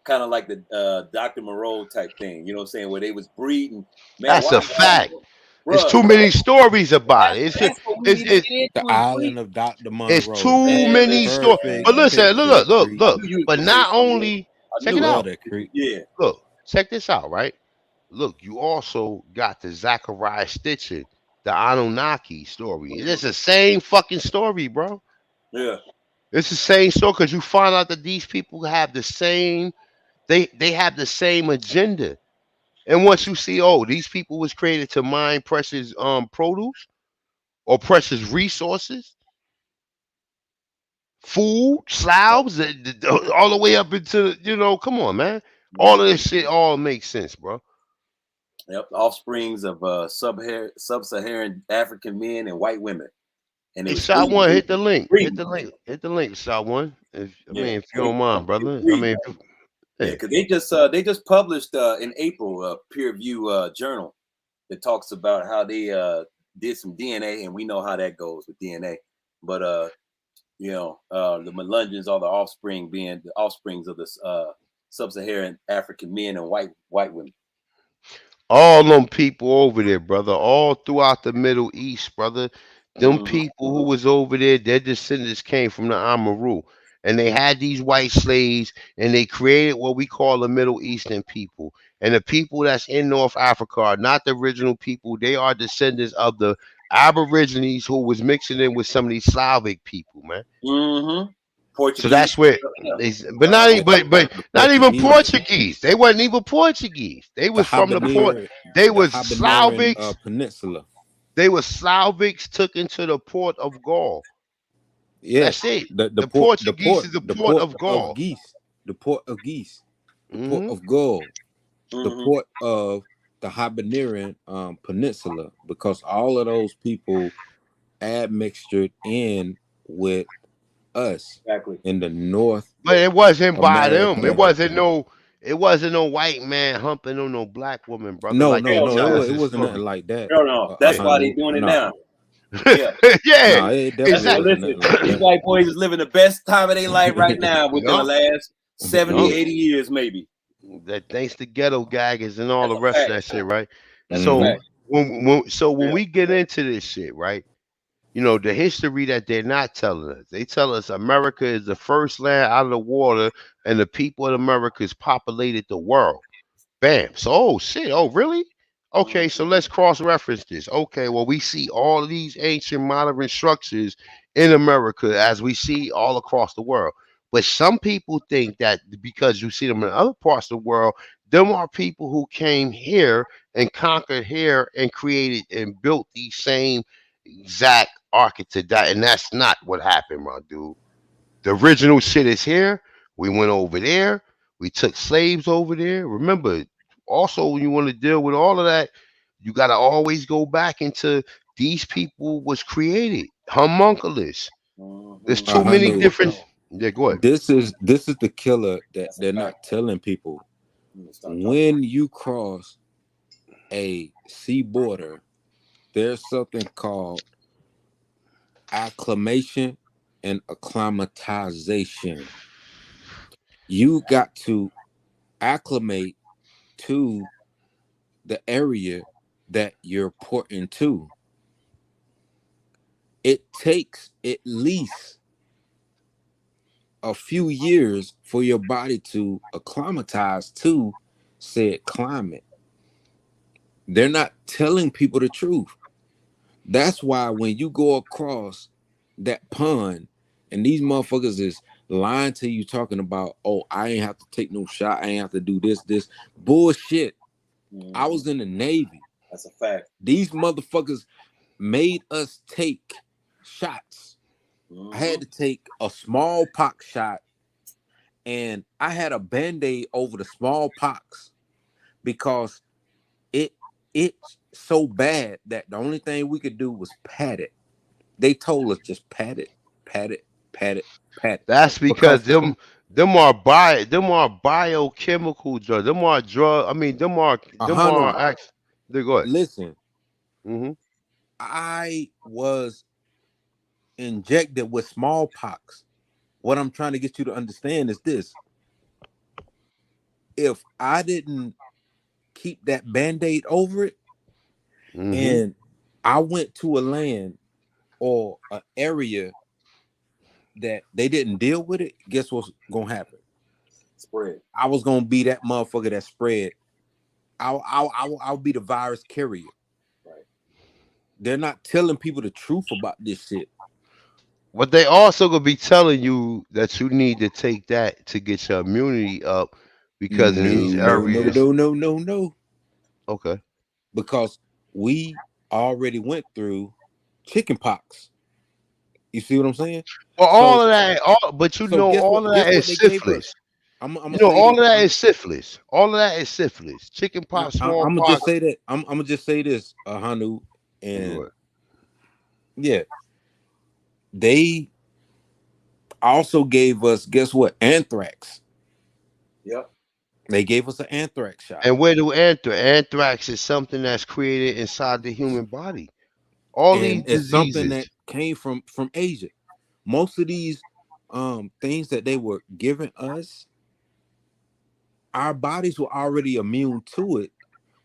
kind of like the Dr. Moreau type thing, you know what I'm saying, where they was breeding. Man, That's a fact. There's bruh, too many stories about it. that's what we need to get into. The island of Dr. It's Monroe. too many stories. Perfect But listen, picture, look. You was But gonna say not something. only I check knew it it. out. that creek. Yeah. Look, check this out, right? Look, you also got the Zachariah Stitching, the Anunnaki story. It's the same fucking story, bro. Yeah. It's the same story because you find out that these people have the same, they have the same agenda. And once you see, oh, these people was created to mine precious produce or precious resources, food, slabs, all the way up into, come on, man. All of this shit all makes sense, bro. Yep. Offsprings of sub-Saharan African men and white women. And it Hey, was shot one, hit the link. Hit breeding. the link. Hit the link, shot one. If Yeah. if you don't mind, brother. I mean, Yeah, because they just published in April a peer review journal that talks about how they did some DNA, and we know how that goes with DNA. But the Melungeons are the offspring, being the offsprings of the sub-Saharan African men and white women. all them people over there, brother, all throughout the Middle East, brother. Them people who was over there, their descendants came from the Amaru. And they had these white slaves and they created what we call the Middle Eastern people. And the people that's in North Africa are not the original people. They are descendants of the Aborigines who was mixing in with some of these Slavic people, man. Portuguese. So that's where but not not even Portuguese. They wasn't even Portuguese. They was from the port. They was Slavics. Peninsula. They were Slavics took into the port of Gaul. Yeah, that's it. The Portuguese is the port of Gaul. The port of Geese. The Mm-hmm. port of Gaul. The port of the Habanerian Peninsula, because all of those people admixtured in with us in the north. But it wasn't by America. them. It wasn't no white man humping on no black woman, brother. No, like it wasn't nothing like that. No. That's why they doing it now. Yeah. Yeah. No, it definitely wasn't Listen, these white boys is living the best time of their life right now within the last 70, 80 years, maybe. That thanks to ghetto gaggers and all the rest of that shit, right? That's So when we get into this shit, right? The history that they're not telling us. They tell us America is the first land out of the water, and the people of America has populated the world. Bam. So, oh shit. Oh, really? Okay, so let's cross-reference this. Okay, well, we see all of these ancient modern structures in America as we see all across the world. But some people think that because you see them in other parts of the world, them are people who came here and conquered here and created and built these same exact architect. And that's not what happened, my dude. The original shit is here. We went over there. We took slaves over there. Remember, also, when you want to deal with all of that, you got to always go back into these people was created. Homunculus. There's too many different. Yeah, go ahead. This is the killer that they're not telling people. When you cross a sea border, there's something called acclimation and acclimatization. You got to acclimate to the area that you're porting to. It takes at least a few years for your body to acclimatize to said climate. They're not telling people the truth. That's why when you go across that pond and these motherfuckers is lying to you talking about, oh, I ain't have to take no shot, I ain't have to do this bullshit. I was in the Navy. That's a fact. These motherfuckers made us take shots. I had to take a smallpox shot, and I had a band-aid over the smallpox because it's so bad that the only thing we could do was pat it. They told us just pat it, pat it, pat it, pat it. That's because them biochemical drugs. Them are drug. I mean, them are They go ahead. Listen, Mm-hmm. I was injected with smallpox. What I'm trying to get you to understand is this. If I didn't keep that band-aid over it, and I went to a land or an area that they didn't deal with it, guess what's gonna happen? Spread. I was gonna be that motherfucker that spread. I'll be the virus carrier. Right. They're not telling people the truth about this shit. But they also gonna be telling you that you need to take that to get your immunity up because in these areas. No. Okay. Because we already went through chicken pox. You see what I'm saying? Well, all of that, but you know, guess all what, of that is they gave syphilis. us? I'm You know, all of that is syphilis. All of that is syphilis. Chicken pox, I'm gonna just smallpox. say that. I'm gonna just say this, Hanu, and yeah, they also gave us, guess what? Anthrax. Yep. They gave us an anthrax shot. And where do anthrax is something that's created inside the human body. All these And it's something diseases. that came from Asia. Most of these things that they were giving us, our bodies were already immune to it,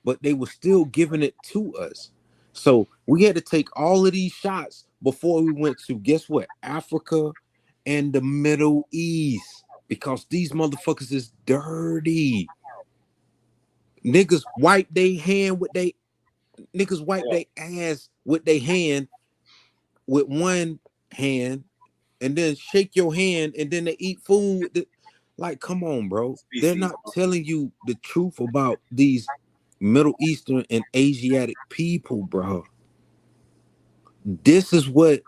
but they were still giving it to us. So we had to take all of these shots before we went to, guess what, Africa and the Middle East, because these motherfuckers is dirty. Niggas wipe their hand with they niggas wipe their ass with their hand with one hand and then shake your hand and then they eat food with like, come on, bro. They're not telling you the truth about these Middle Eastern and Asiatic people, bro. This is what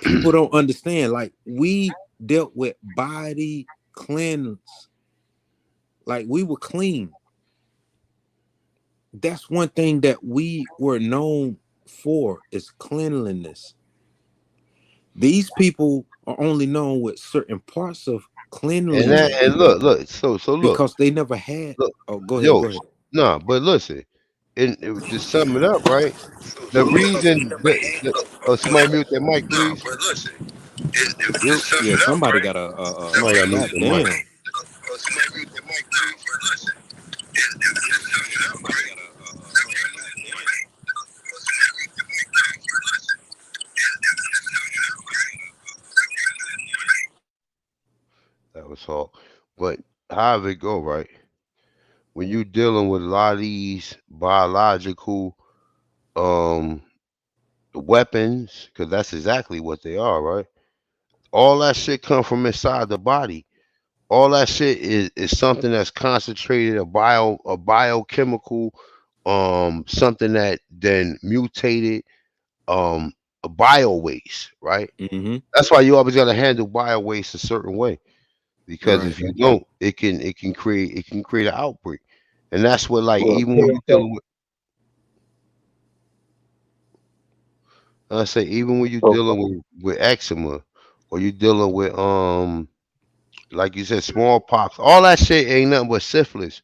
people don't understand. Like, we dealt with body cleanse. Like, we were clean. That's one thing that we were known for, is cleanliness. These people are only known with certain parts of cleanliness. And look, so look, because they never had. look, Oh, go ahead. no, but listen, and to sum it up, right? The reason somebody mute their mic, please. Yeah, somebody got a Somebody got to mute their mic. goddamn. That was all. But however it go, right? When you dealing with a lot of these biological weapons, because that's exactly what they are, right? All that shit come from inside the body. All that shit is something that's concentrated, a biochemical, something that then mutated, a bio waste, right? Mm-hmm. That's why you always got to handle bio waste a certain way, because Right. if you don't, it can create an outbreak, and that's what, like, Well, even when you're dealing with, I say, even when you're dealing with eczema, or you're dealing with like you said, smallpox, all that shit ain't nothing but syphilis.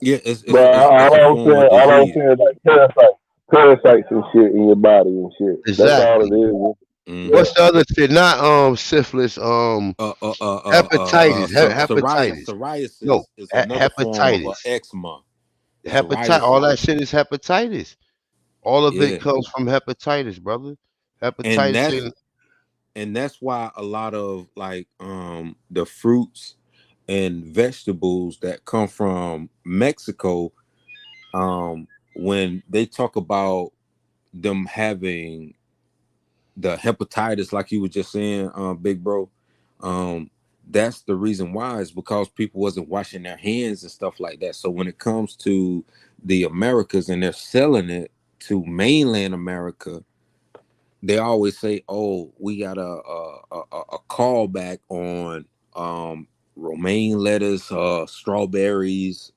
Yeah, but I it's a don't form of care. I don't disease. care like parasites and shit in your body and shit. That's all it Exactly. is. Mm-hmm. What's the other shit? Not syphilis. Hepatitis. Hepatitis. No, Psoriasis is another form of hepatitis. eczema. Hepatitis. All Psoriasis. that shit is hepatitis. All of it Yeah, comes from hepatitis, brother. and Hepatitis. that's why a lot of like the fruits and vegetables that come from Mexico, when they talk about them having the hepatitis, like you were just saying, big bro. That's the reason why, is because people wasn't washing their hands and stuff like that. So when it comes to the Americas and they're selling it to mainland America, they always say, "Oh, we got a callback on romaine lettuce, strawberries,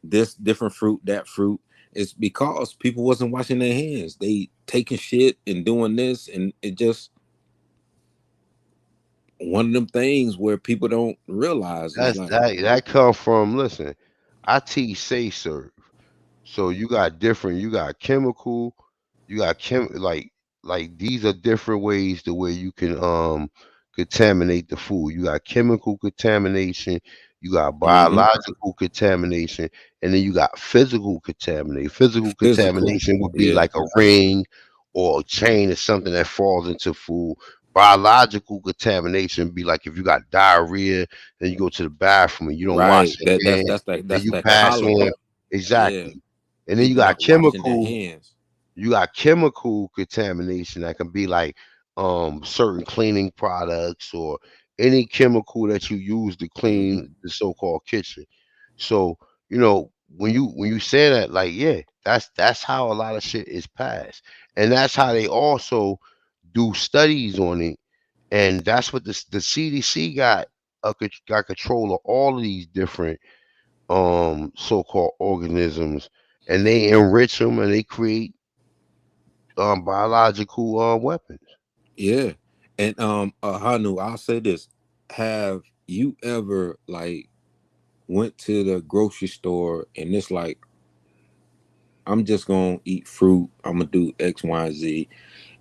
this different fruit, that fruit." It's because people wasn't washing their hands. They taking shit and doing this, and it just one of them things where people don't realize. It's like, That come from, listen, I teach say serve. So you got chemical, you got like these are different ways the way you can contaminate the food. You got chemical contamination, you got biological contamination, and then you got physical contamination. Physical contamination would be yeah, like a ring or a chain or something that falls into food. Biological contamination be like if you got diarrhea, then you go to the bathroom and you don't wash right. your hands, and That's you that pass on. cholera. Yeah, Exactly. And then you people got not washing their chemical, hands. contamination that can be like certain cleaning products or any chemical that you use to clean the so-called kitchen. So, when you say that, like, yeah, that's how a lot of shit is passed. And that's how they also do studies on it. And that's what the CDC got control of all of these different so-called organisms, and they enrich them and they create biological weapons. Yeah, and Hanu, I'll say this: have you ever like went to the grocery store and it's like, I'm just gonna eat fruit, I'm gonna do X, Y, Z,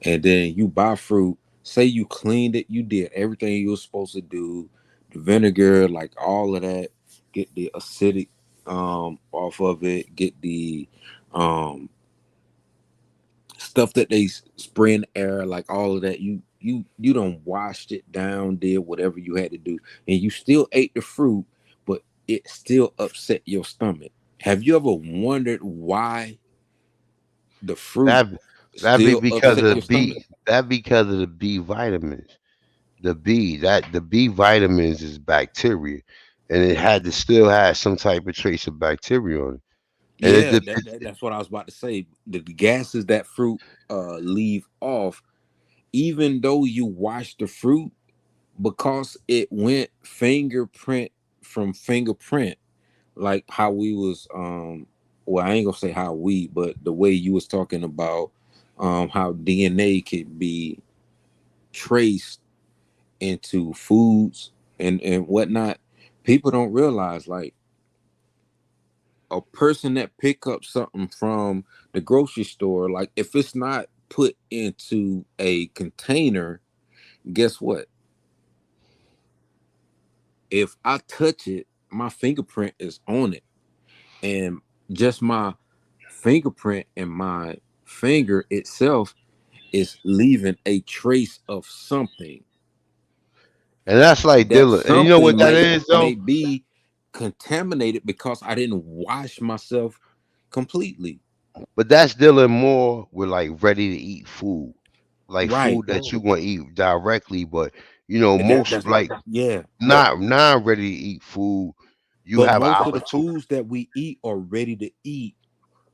and then you buy fruit, say you cleaned it, you did everything you were supposed to do, the vinegar, like all of that, get the acidic off of it, get the um stuff that they spray in the air, like all of that, you done washed it down, did whatever you had to do, and you still ate the fruit, but it still upset your stomach. Have you ever wondered why the fruit That that be still because upset of the your stomach? B. That because of the B vitamins. The B vitamins is bacteria, and it had to still have some type of trace of bacteria on it. And Yeah, that's what I was about to say. The gases that fruit leave off, even though you wash the fruit, because it went fingerprint from fingerprint, like how we was well, I ain't gonna say how we, but the way you was talking about how DNA could be traced into foods and whatnot. People don't realize, like, a person that pick up something from the grocery store, like if it's not put into a container, guess what? If I touch it, my fingerprint is on it, and just my fingerprint and my finger itself is leaving a trace of something. and that's like That dealing. And you know what something that may is though? be contaminated because I didn't wash myself completely. But that's dealing more with like ready to eat food, like Right. food that you want to eat directly. But And most that's like yeah. not non ready to eat food, you But have an most of the opportunity. foods that we eat are ready to eat,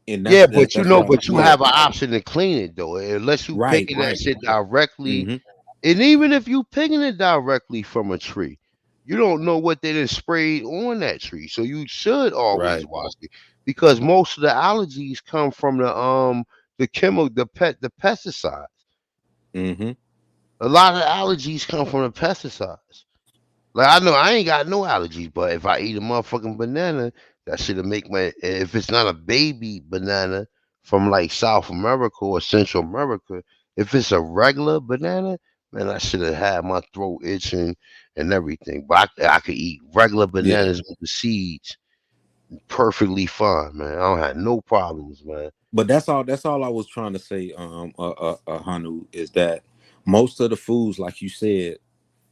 and Yeah, but that's what I but you yeah. have an option to clean it though, unless you Right, picking that right. shit directly. Mm-hmm. And even if you picking it directly from a tree, you don't know what they done sprayed on that tree. So you should always Right. wash it, because most of the allergies come from the chemical the pesticides. Mm-hmm. A lot of allergies come from the pesticides. Like I know I ain't got no allergies, but if I eat a motherfucking banana, that should make my, if it's not a baby banana from like South America or Central America, if it's a regular banana, man, I should have had my throat itching and everything. But I could eat regular Yeah. bananas with the seeds perfectly fine, man. I don't have no problems, man. But that's all I was trying to say, Hanu, is that most of the foods, like you said,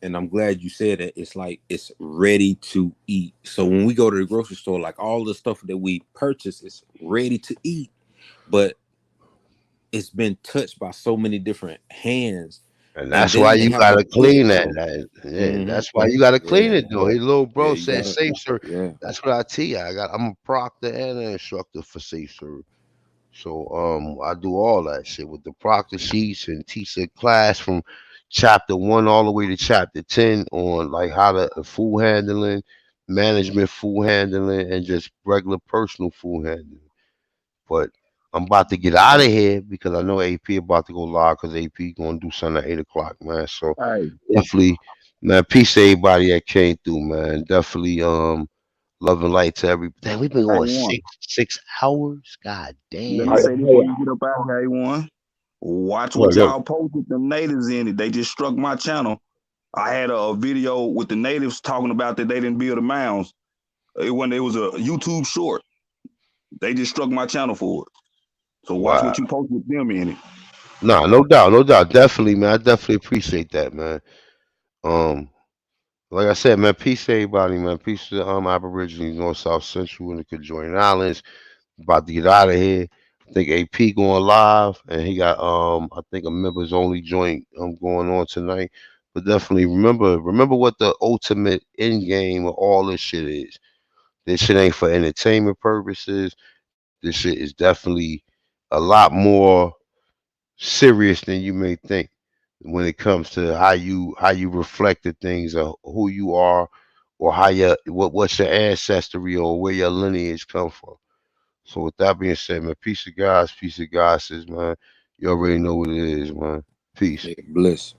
and I'm glad you said that, it's like it's ready to eat. So when we go to the grocery store, like all the stuff that we purchase is ready to eat. But it's been touched by so many different hands, And and that's they why didn't you have to gotta put clean it. that. So, Yeah, that's why you gotta clean yeah, it though. His little yeah, bro you said gotta, safe serve. yeah. That's what I tell you. I'm a proctor and an instructor for safe serve. So I do all that shit with the proctor sheets and teach a class from chapter 1 all the way to chapter 10 on like how to food handling, management food handling, and just regular personal food handling. But I'm about to get out of here because I know AP about to go live because AP gonna do something at 8 o'clock, man. So Hey, definitely, man, peace to everybody that came through, man. Definitely, love and light to every. Damn, we've been I going won. six hours. God Let damn. me say this before you get up out here, A1. Watch what What up? y'all post with them natives in it. They just struck my channel. I had a video with the natives talking about that they didn't build the mounds. It was a YouTube short. They just struck my channel for it. So watch Wow. what you post with them in it. Nah, no doubt, no doubt. Definitely, man. I definitely appreciate that, man. Um, like I said, man, peace to everybody, man. Peace to the Aborigines, North, South, Central, and the Conjoined Islands. About to get out of here. I think AP going live, and he got I think a members only joint going on tonight. But definitely remember what the ultimate end game of all this shit is. This shit ain't for entertainment purposes. This shit is definitely a lot more serious than you may think when it comes to how you reflect the things of who you are or how what's your ancestry or where your lineage come from. So with that being said, man, peace of gods's, man. You already know what it is, man. Peace. Yeah, bliss.